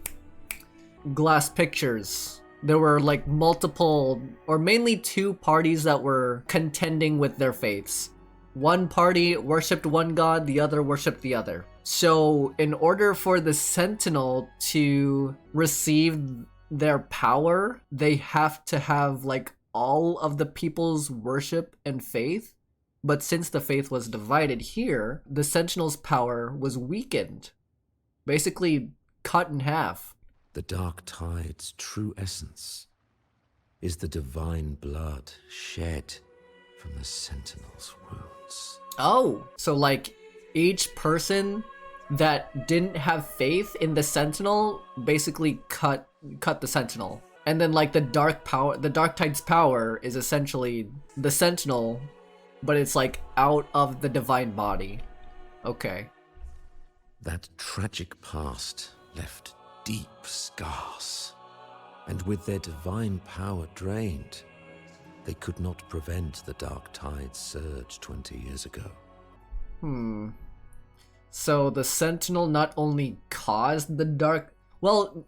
glass pictures. There were like multiple, or mainly two parties that were contending with their faiths. One party worshipped one god, the other worshipped the other. So in order for the Sentinel to receive their power, they have to have like all of the people's worship and faith. But since the faith was divided here, the Sentinel's power was weakened. Basically cut in half. The Dark Tide's true essence is the divine blood shed from the Sentinel's wounds. Oh, so like each person that didn't have faith in the Sentinel basically cut the Sentinel. And then like the Dark Tide's power is essentially the Sentinel, but it's like out of the divine body. Okay. That tragic past left deep scars, and with their divine power drained, they could not prevent the Dark Tide's surge 20 years ago. So the Sentinel not only caused the Dark... Well,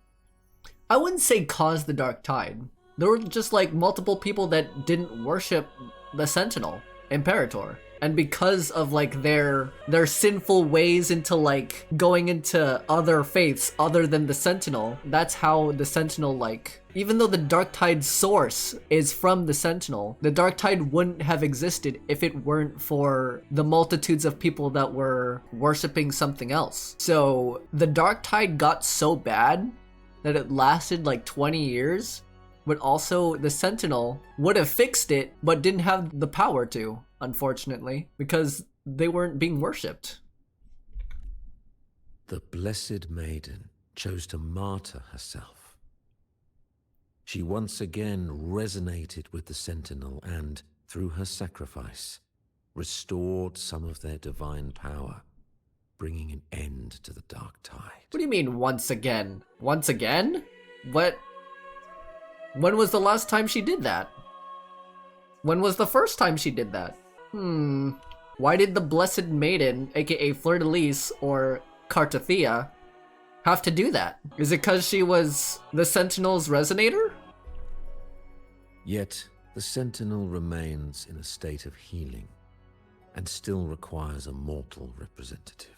I wouldn't say caused the Dark Tide. There were just like multiple people that didn't worship the Sentinel, Imperator. And because of like their sinful ways into like going into other faiths other than the Sentinel, that's how the Sentinel like, even though the Dark Tide's source is from the Sentinel, the Dark Tide wouldn't have existed if it weren't for the multitudes of people that were worshipping something else. So the Dark Tide got so bad that it lasted like 20 years, but also the Sentinel would have fixed it, but didn't have the power to, unfortunately, because they weren't being worshipped. The Blessed Maiden chose to martyr herself. She once again resonated with the Sentinel and, through her sacrifice, restored some of their divine power, bringing an end to the Dark Tide. What do you mean, once again? Once again? What? When was the last time she did that? When was the first time she did that? Why did the Blessed Maiden, aka Fleur-de-Lis or Cartethia, have to do that? Is it because she was the Sentinel's Resonator? Yet, the Sentinel remains in a state of healing and still requires a mortal representative.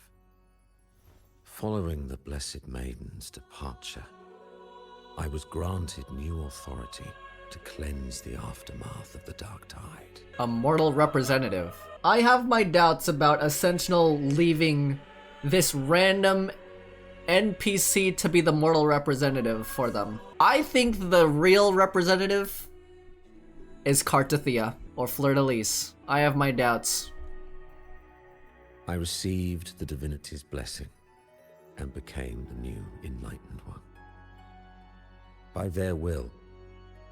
Following the Blessed Maiden's departure, I was granted new authority to cleanse the aftermath of the Dark Tide. A mortal representative. I have my doubts about a Sentinel leaving this random NPC to be the mortal representative for them. I think the real representative is Cartethia or Fleur-de-Lis. I have my doubts. I received the divinity's blessing and became the new Enlightened One. By their will,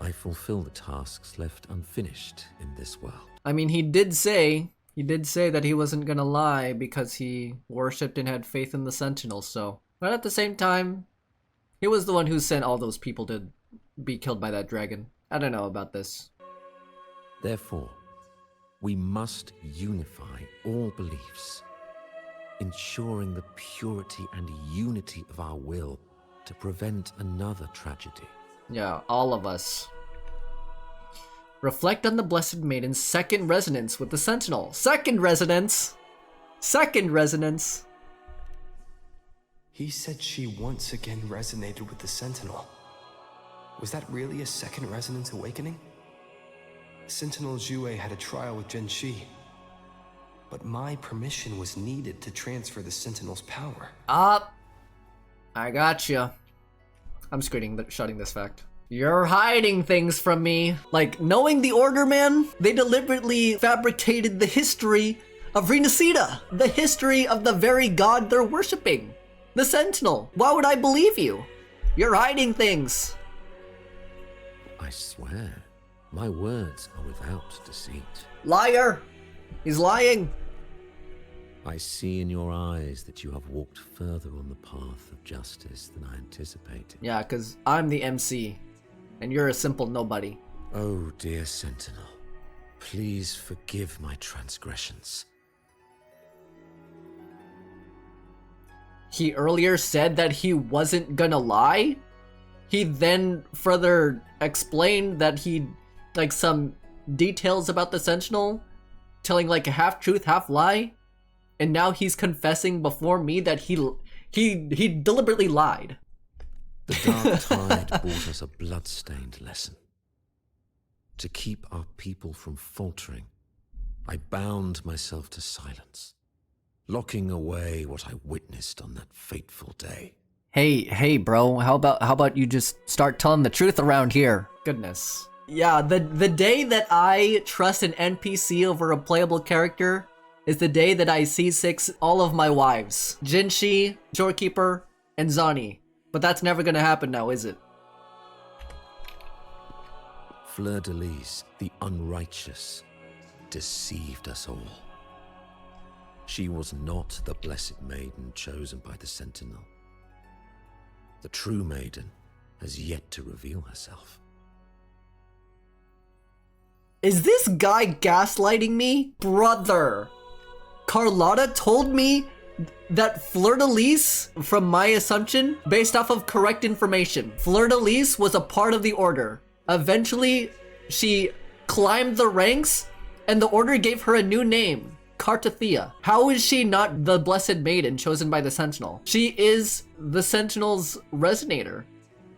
I fulfill the tasks left unfinished in this world. I mean, he did say that he wasn't gonna lie because he worshipped and had faith in the Sentinel, so. But at the same time, he was the one who sent all those people to be killed by that dragon. I don't know about this. Therefore, we must unify all beliefs, ensuring the purity and unity of our will to prevent another tragedy. Yeah, all of us. Reflect on the Blessed Maiden's second resonance with the Sentinel. Second resonance? Second resonance. He said she once again resonated with the Sentinel. Was that really a second resonance awakening? Sentinel Jue had a trial with Jinshi, but my permission was needed to transfer the Sentinel's power. I gotcha. I'm shutting this fact. You're hiding things from me. Like, knowing the Order, man, they deliberately fabricated the history of Rinascita, the history of the very god they're worshipping, the Sentinel. Why would I believe you? You're hiding things. I swear, my words are without deceit. Liar! He's lying. I see in your eyes that you have walked further on the path of justice than I anticipated. Yeah, because I'm the MC, and you're a simple nobody. Oh, dear Sentinel, please forgive my transgressions. He earlier said that he wasn't gonna lie. He then further explained that he, like, some details about the Sentinel, telling like a half truth, half lie, and now he's confessing before me that he deliberately lied. The dark tide brought us a blood-stained lesson. To keep our people from faltering, I bound myself to silence, locking away what I witnessed on that fateful day. Hey, bro, how about you just start telling the truth around here? Goodness. Yeah, the day that I trust an NPC over a playable character is the day that I C6 all of my wives. Jinshi, Shorekeeper, and Zani. But that's never gonna happen now, is it? Fleur-de-Lis, the unrighteous, deceived us all. She was not the blessed maiden chosen by the Sentinel. The true maiden has yet to reveal herself. Is this guy gaslighting me? Brother! Carlotta told me that Fleur-de-Lis, from my assumption, based off of correct information, Fleur-de-Lis was a part of the Order. Eventually, she climbed the ranks, and the Order gave her a new name, Cartathea. How is she not the Blessed Maiden chosen by the Sentinel? She is the Sentinel's Resonator.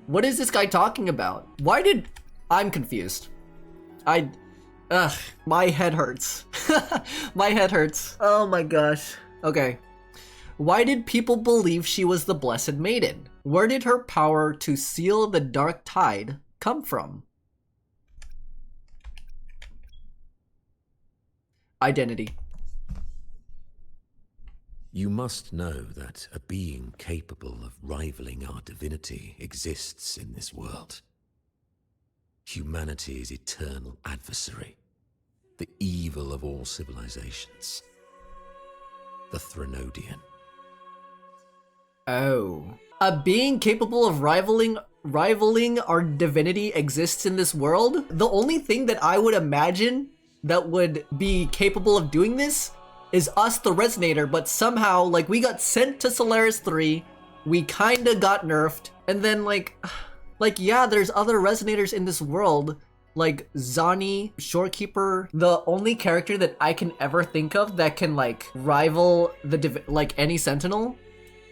What is this guy talking about? I'm confused. My head hurts. My head hurts. Oh my gosh. Okay. Why did people believe she was the Blessed Maiden? Where did her power to seal the dark tide come from? Identity. You must know that a being capable of rivaling our divinity exists in this world. Humanity's eternal adversary, the evil of all civilizations, the Threnodian. Oh. A being capable of rivaling our divinity exists in this world? The only thing that I would imagine that would be capable of doing this is us, the Resonator, but somehow, like, we got sent to Solaris 3, we kinda got nerfed, and then, like, yeah, there's other Resonators in this world, like Zani, Shorekeeper. The only character that I can ever think of that can, like, rival any Sentinel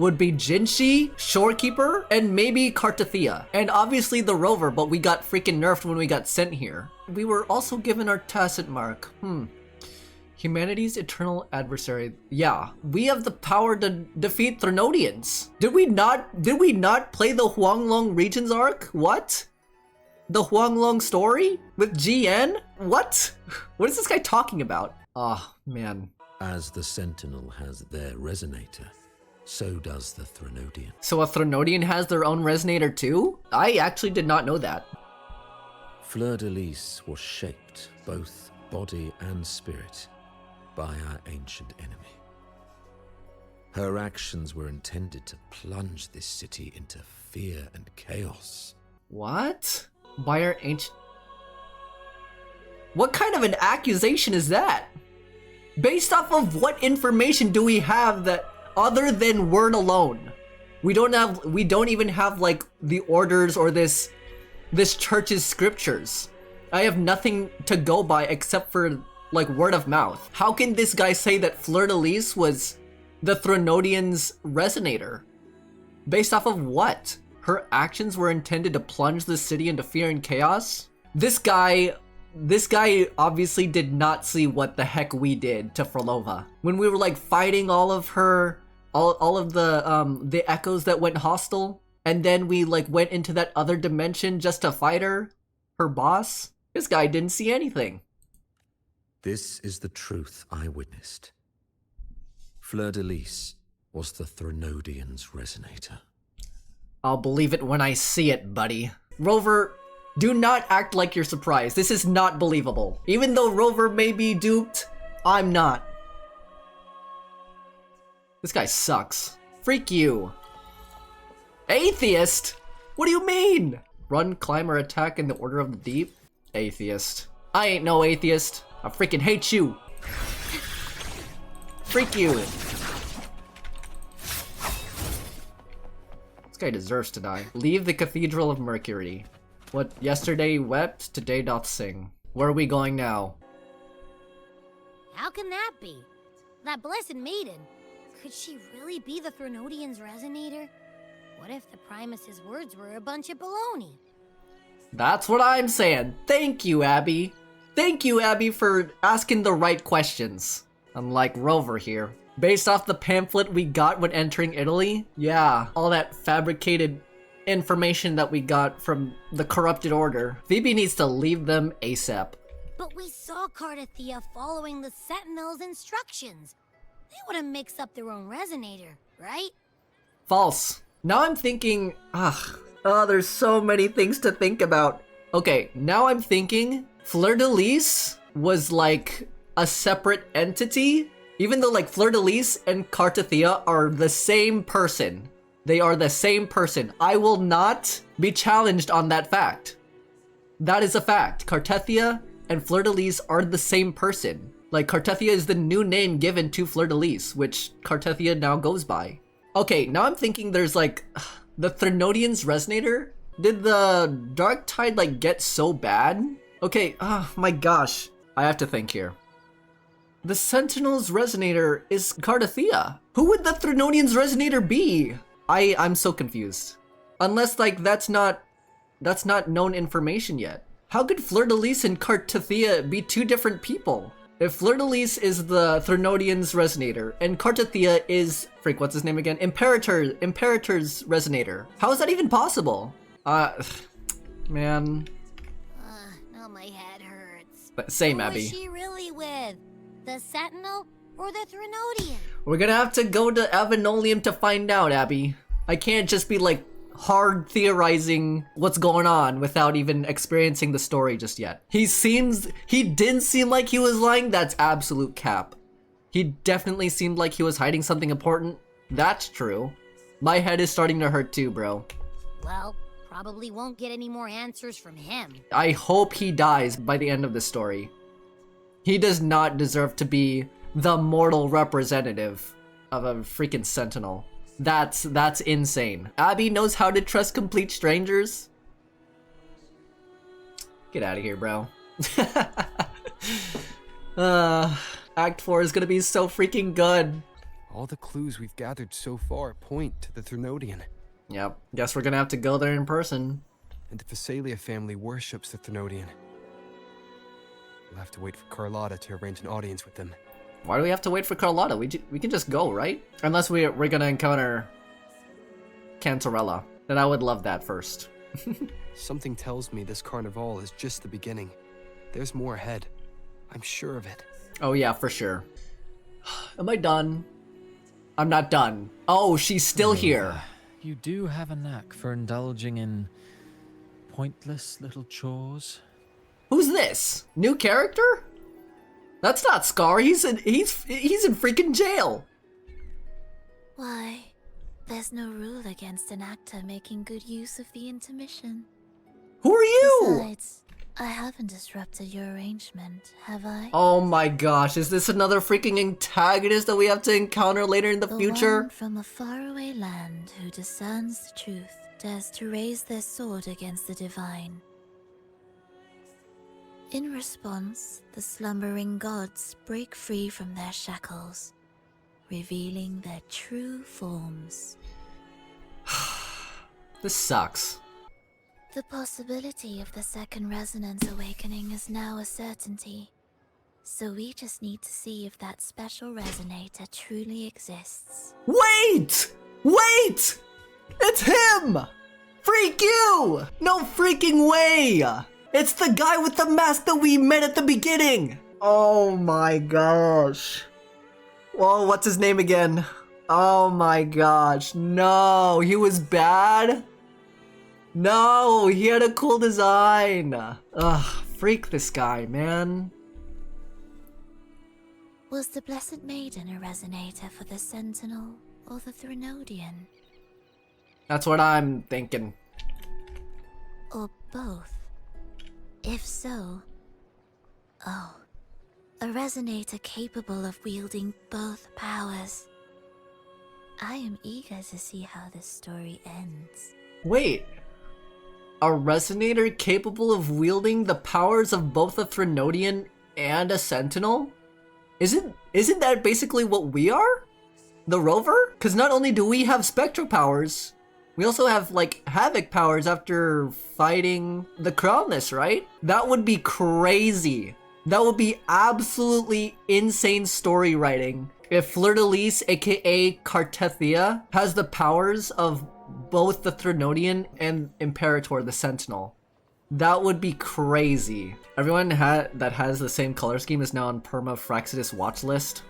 would be Jinshi, Shorekeeper, and maybe Cartathea. And obviously the Rover, but we got freaking nerfed when we got sent here. We were also given our tacit mark. Humanity's eternal adversary. Yeah, we have the power to defeat Threnodians. Did we not play the Huanglong Regions arc? What? The Huanglong story? With GN? What? What is this guy talking about? Oh, man. As the Sentinel has their Resonator, so does the Threnodian. So a Threnodian has their own Resonator too? I actually did not know that. Fleur-de-Lis was shaped, both body and spirit, by our ancient enemy. Her actions were intended to plunge this city into fear and chaos. What? By our ancient... What kind of an accusation is that? Based off of what information do we have that, other than word alone? We don't even have, like, the orders or this church's scriptures. I have nothing to go by except for, like word of mouth. How can this guy say that Fleur-de-Lis was the Threnodian's Resonator? Based off of what? Her actions were intended to plunge the city into fear and chaos? This guy obviously did not see what the heck we did to Frolova. When we were like fighting all of the echoes that went hostile, and then we like went into that other dimension just to fight her boss. This guy didn't see anything. This is the truth I witnessed. Fleur-de-Lis was the Threnodian's Resonator. I'll believe it when I see it, buddy. Rover, do not act like you're surprised. This is not believable. Even though Rover may be duped, I'm not. This guy sucks. Freak you. Atheist? What do you mean? Run, climb, or attack in the order of the deep? Atheist. I ain't no atheist. I freaking hate you. Freak you. This guy deserves to die. Leave the Cathedral of Mercury. What yesterday wept, today doth sing. Where are we going now? How can that be? That blessed maiden. Could she really be the Threnodian's Resonator? What if the Primus's words were a bunch of baloney? That's what I'm saying. Thank you, Abby. Thank you, Abby, for asking the right questions. Unlike Rover here. Based off the pamphlet we got when entering Italy, yeah, all that fabricated information that we got from the corrupted order, Phoebe needs to leave them ASAP. But we saw Carnevale following the Sentinel's instructions. They would have mixed up their own Resonator, right? False. Now I'm thinking, there's so many things to think about. Okay, now I'm thinking Fleur-de-Lis was like a separate entity, even though like Fleur-de-Lis and Carnevale are the same person. They are the same person. I will not be challenged on that fact. That is a fact. Carnevale and Fleur-de-Lis are the same person. Like, Carnevale is the new name given to Fleur-de-Lis, which Carnevale now goes by. Okay, now I'm thinking there's like, the Threnodian's Resonator? Did the Dark Tide like get so bad? Okay, oh my gosh. I have to think here. The Sentinel's Resonator is Carnevale. Who would the Threnodian's Resonator be? I'm so confused. Unless like that's not known information yet. How could Fleur-de-Lis and Carnevale be two different people? If Fleur-de-Lis is the Threnodian's Resonator and Carnevale is what's his name again? Imperator's Resonator. How is that even possible? Man. Now my head hurts. But same, Who Abby. is she really with? The Sentinel or the Threnodian? We're gonna have to go to Avenolium to find out, Abby. I can't just be like hard theorizing what's going on without even experiencing the story just yet. He didn't seem like he was lying. That's absolute cap. He definitely seemed like he was hiding something important. That's true. My head is starting to hurt too, bro. Well, probably won't get any more answers from him. I hope he dies by the end of the story. He does not deserve to be the mortal representative of a freaking Sentinel. That's insane. Abby knows how to trust complete strangers. Get out of here, bro. Act 4 is gonna be so freaking good. All the clues we've gathered so far point to the Threnodian. Yep, guess we're gonna have to go there in person. And the Phasalia family worships the Threnodian. We'll have to wait for Carlotta to arrange an audience with them. Why do we have to wait for Carlotta? We can just go, right? Unless we're gonna encounter Cantarella. Then I would love that first. Something tells me this Carnevale is just the beginning. There's more ahead. I'm sure of it. Oh yeah, for sure. Am I done? I'm not done. Oh, she's still here. You do have a knack for indulging in pointless little chores. Who's this? New character? That's not Scar. He's in freaking jail. Why? There's no rule against an actor making good use of the intermission. Who are you? Besides, I haven't disrupted your arrangement, have I? Oh my gosh, is this another freaking antagonist that we have to encounter later in the future? One from a faraway land who discerns the truth, dares to raise their sword against the divine. In response, the slumbering gods break free from their shackles, revealing their true forms. This sucks. The possibility of the second resonance awakening is now a certainty. So we just need to see if that special resonator truly exists. Wait! Wait! It's him! Freak you! No freaking way! It's the guy with the mask that we met at the beginning! Oh my gosh. Whoa, what's his name again? Oh my gosh, no, he was bad? No, he had a cool design. Ugh, freak this guy, man. Was the Blessed Maiden a resonator for the Sentinel or the Threnodian? That's what I'm thinking. Or both? If so... Oh, a resonator capable of wielding both powers. I am eager to see how this story ends. Wait. A resonator capable of wielding the powers of both a Threnodian and a Sentinel? Isn't that basically what we are? The Rover? Because not only do we have Spectral powers, we also have, like, Havoc powers after fighting the Crownless, right? That would be crazy. That would be absolutely insane story writing if Fleur-de-Lis, aka Cartethia, has the powers of both the Threnodian and Imperator the Sentinel. That would be crazy. Everyone that has the same color scheme is now on Perma Fraxidus watch list.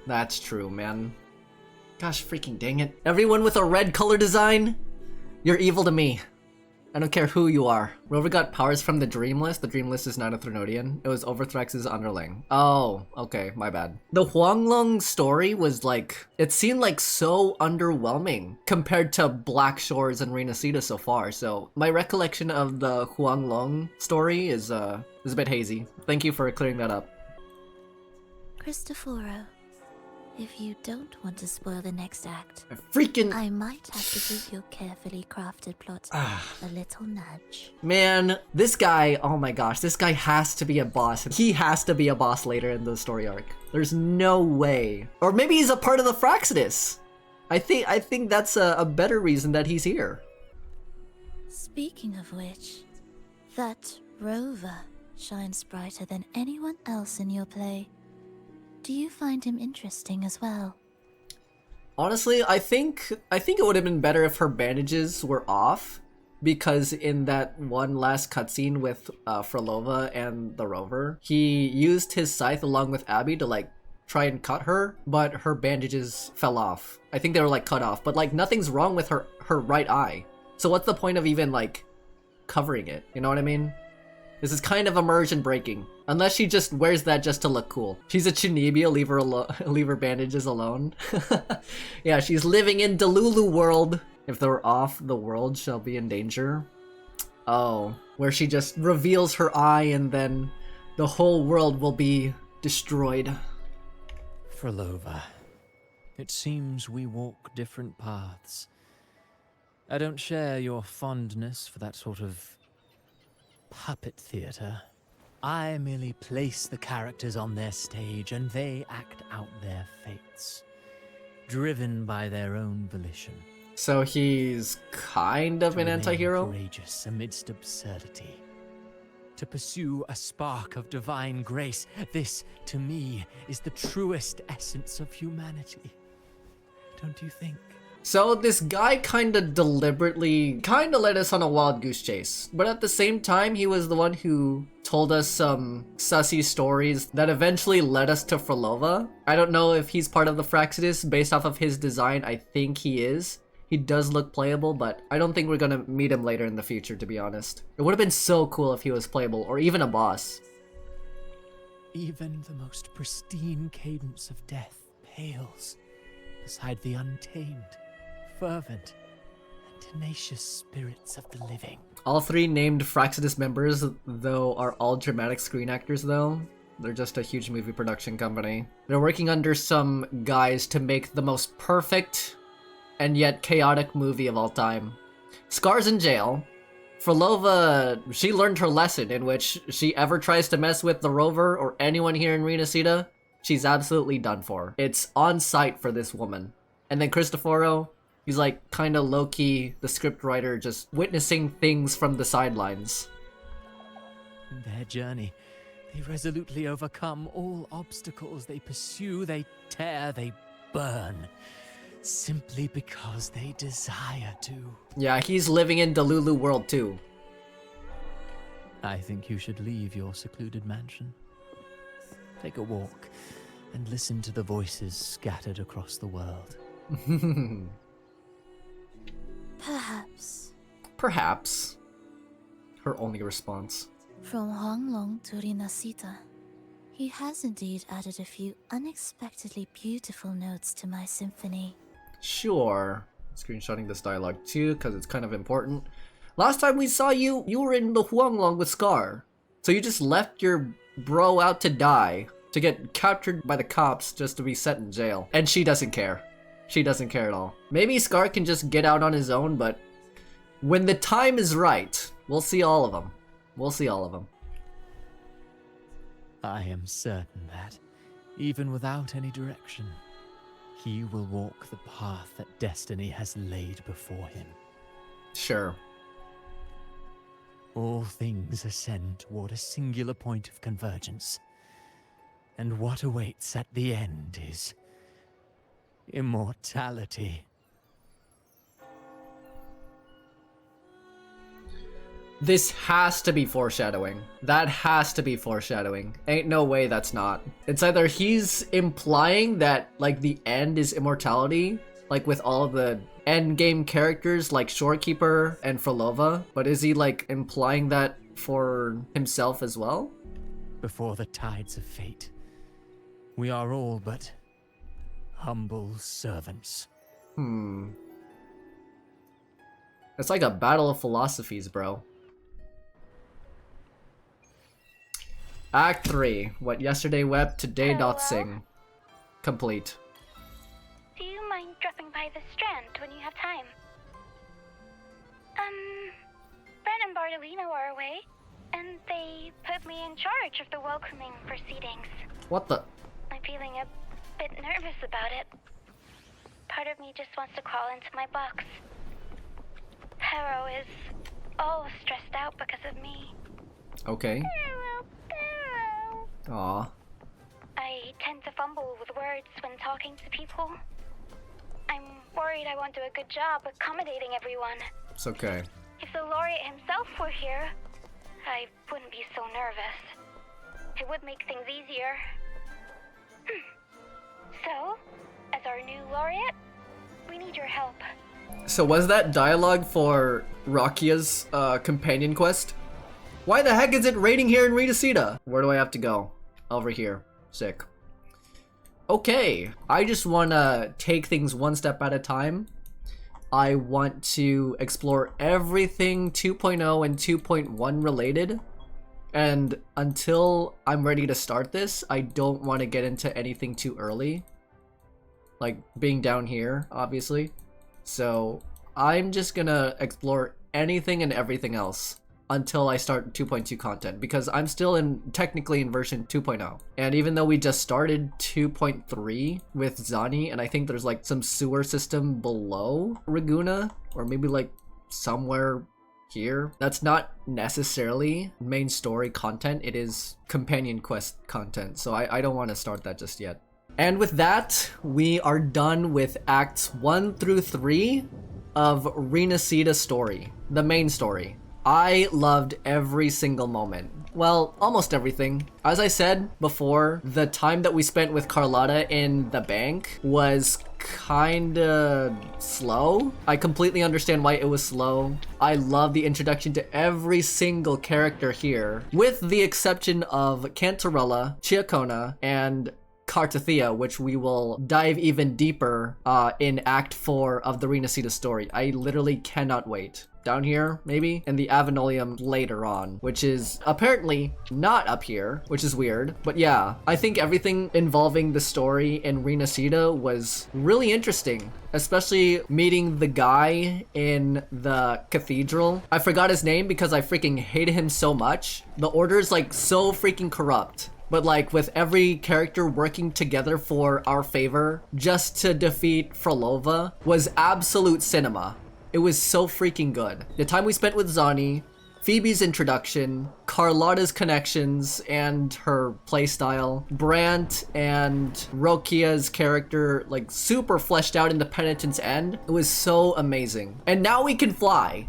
That's true, man. Gosh freaking dang it. Everyone with a red color design, you're evil to me. I don't care who you are. Rover got powers from the Dream List. The Dream List is not a Threnodian. It was Overthrax's underling. Oh, okay, my bad. The Huanglong story was like, it seemed like so underwhelming compared to Black Shores and Rinascita so far. So my recollection of the Huanglong story is a bit hazy. Thank you for clearing that up. Cristoforo, if you don't want to spoil the next act, I might have to give your carefully crafted plot a little nudge. Man, this guy, oh my gosh, this guy has to be a boss. He has to be a boss later in the story arc. There's no way. Or maybe he's a part of the Fraxidus. I think that's a better reason that he's here. Speaking of which, that Rover shines brighter than anyone else in your play. Do you find him interesting as well? Honestly, I think it would have been better if her bandages were off, because in that one last cutscene with Frolova and the Rover, he used his scythe along with Abby to like try and cut her, but her bandages fell off. I think they were like cut off, but like nothing's wrong with her right eye. So what's the point of even like covering it? You know what I mean? This is kind of immersion breaking. Unless she just wears that just to look cool. She's a Chinibia, leave her bandages alone. Yeah, she's living in Delulu world. If they're off, the world shall be in danger. Oh, where she just reveals her eye and then the whole world will be destroyed. Frolova, it seems we walk different paths. I don't share your fondness for that sort of puppet theater. I merely place the characters on their stage and they act out their fates, driven by their own volition. So he's kind of an anti-hero? Courageous amidst absurdity. To pursue a spark of divine grace, this, to me, is the truest essence of humanity. Don't you think? So this guy kinda deliberately led us on a wild goose chase, but at the same time he was the one who told us some sussy stories that eventually led us to Frolova. I don't know if he's part of the Fraxidus based off of his design. I think he is. He does look playable, but I don't think we're gonna meet him later in the future, to be honest. It would have been so cool if he was playable, or even a boss. Even the most pristine cadence of death pales beside the untamed, fervent, and tenacious spirits of the living. All three named Fraxidus members, though, are all dramatic screen actors, though. They're just a huge movie production company. They're working under some guys to make the most perfect and yet chaotic movie of all time. Scar's in jail. Frolova, she learned her lesson, in which she ever tries to mess with the Rover or anyone here in Rinascita, she's absolutely done for. It's on site for this woman. And then Cristoforo, he's like kind of low-key, the scriptwriter, just witnessing things from the sidelines. In their journey, they resolutely overcome all obstacles. They pursue, they tear, they burn. Simply because they desire to. Yeah, he's living in Delulu world too. I think you should leave your secluded mansion. Take a walk and listen to the voices scattered across the world. Perhaps. Perhaps. Her only response. From Honglong to Rinascita, he has indeed added a few unexpectedly beautiful notes to my symphony. Sure. Screenshotting this dialogue too, because it's kind of important. Last time we saw you, you were in the Huanglong with Scar. So you just left your bro out to die, to get captured by the cops just to be set in jail. And she doesn't care. She doesn't care at all. Maybe Scar can just get out on his own, but when the time is right, we'll see all of them. We'll see all of them. I am certain that, even without any direction, he will walk the path that destiny has laid before him. Sure. All things ascend toward a singular point of convergence. And what awaits at the end is immortality. This has to be foreshadowing. That has to be foreshadowing. Ain't no way that's not. It's either he's implying that, like, the end is immortality, like with all of the endgame characters like Shorekeeper and Frolova, but is he, like, implying that for himself as well? Before the tides of fate, we are all but humble servants. It's like a battle of philosophies, bro. Act 3. What yesterday wept, today doth sing. Complete. Do you mind dropping by the Strand when you have time? Brent and Bardolino are away, and they put me in charge of the welcoming proceedings. What the? I'm feeling a bit nervous about it. Part of me just wants to crawl into my box. Pero is all stressed out because of me. Okay. Aw. I tend to fumble with words when talking to people. I'm worried I won't do a good job accommodating everyone. It's okay. If the laureate himself were here, I wouldn't be so nervous. It would make things easier. So, as our new laureate, we need your help. So was that dialogue for Rakia's companion quest? Why the heck is it raining here in Rinascita? Where do I have to go? Over here. Sick. Okay, I just want to take things one step at a time. I want to explore everything 2.0 and 2.1 related. And until I'm ready to start this, I don't want to get into anything too early. Like being down here, obviously. So I'm just gonna explore anything and everything else until I start 2.2 content, because I'm still technically in version 2.0. And even though we just started 2.3 with Zani, and I think there's like some sewer system below Ragunna, or maybe like somewhere here, that's not necessarily main story content, it is companion quest content, so I don't want to start that just yet. And with that, we are done with Acts 1 through 3 of Rinascita story, the main story. I loved every single moment. Well, almost everything. As I said before, the time that we spent with Carlotta in the bank was kinda slow. I completely understand why it was slow. I love the introduction to every single character here, with the exception of Cantarella, Chiacona, and Cartathea, which we will dive even deeper in Act 4 of the Rinascita story. I literally cannot wait. down here, maybe, and the Avenolium later on, which is apparently not up here, which is weird. But yeah, I think everything involving the story in Rinascita was really interesting, especially meeting the guy in the cathedral. I forgot his name because I freaking hated him so much. The Order's like so freaking corrupt. But like with every character working together for our favor just to defeat Frolova was absolute cinema. It was so freaking good. The time we spent with Zani, Phoebe's introduction, Carlotta's connections and her playstyle, Brant and Rokia's character like super fleshed out in the Penitent's End. It was so amazing. And now we can fly.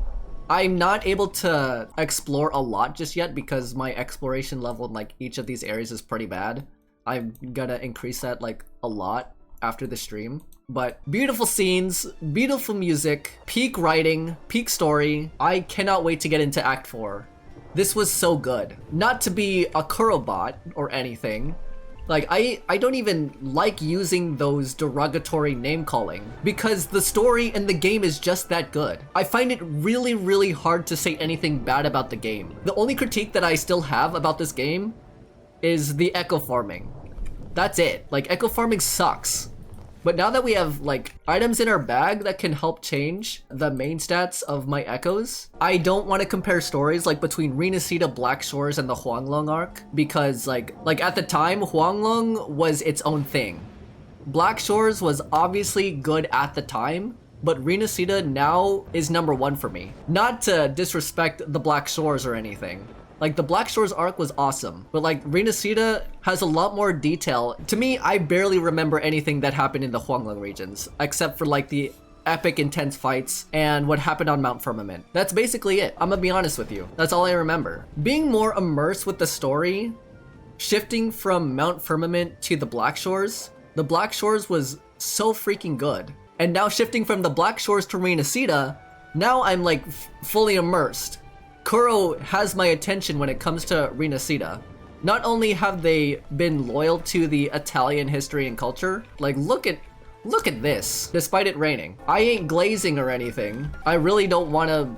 I'm not able to explore a lot just yet because my exploration level in like each of these areas is pretty bad. I'm gonna increase that like a lot after the stream. But beautiful scenes, beautiful music, peak writing, peak story. I cannot wait to get into Act 4. This was so good. Not to be a Kurobot or anything. Like, I don't even like using those derogatory name calling because the story and the game is just that good. I find it really, really hard to say anything bad about the game. The only critique that I still have about this game is the echo farming. That's it. Like, echo farming sucks. But now that we have like items in our bag that can help change the main stats of my echoes, I don't want to compare stories like between Rinascita, Black Shores, and the Huanglong arc because like at the time, Huanglong was its own thing. Black Shores was obviously good at the time, but Rinascita now is #1 for me. Not to disrespect the Black Shores or anything. Like, the Black Shores arc was awesome, but like, Rinascita has a lot more detail. To me, I barely remember anything that happened in the Huanglong regions, except for like the epic intense fights and what happened on Mount Firmament. That's basically it. I'm gonna be honest with you. That's all I remember. Being more immersed with the story, shifting from Mount Firmament to the Black Shores was so freaking good. And now shifting from the Black Shores to Rinascita, now I'm like fully immersed. Kuro has my attention when it comes to Rinascita. Not only have they been loyal to the Italian history and culture, like look at this, despite it raining. I ain't glazing or anything. I really don't want to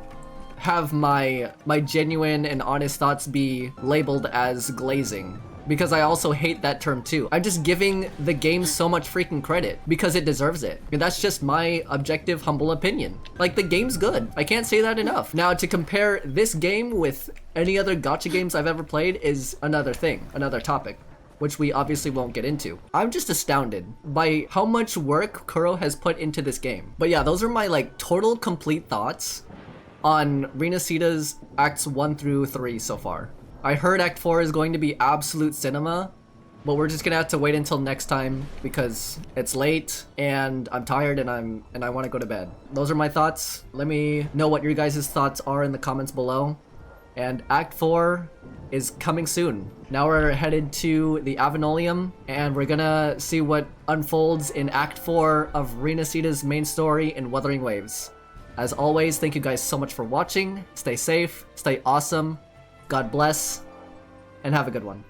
have my genuine and honest thoughts be labeled as glazing, because I also hate that term too. I'm just giving the game so much freaking credit because it deserves it. And that's just my objective, humble opinion. Like, the game's good. I can't say that enough. Now, to compare this game with any other gacha games I've ever played is another thing, another topic, which we obviously won't get into. I'm just astounded by how much work Kuro has put into this game. But yeah, those are my like total complete thoughts on Rinascita's Acts 1 through 3 so far. I heard Act 4 is going to be absolute cinema, but we're just gonna have to wait until next time because it's late and I'm tired and I want to go to bed. Those are my thoughts. Let me know what your guys' thoughts are in the comments below. And Act 4 is coming soon. Now we're headed to the Avenolium and we're gonna see what unfolds in Act 4 of Rinascita's main story in Wuthering Waves. As always, thank you guys so much for watching. Stay safe, stay awesome. God bless, and have a good one.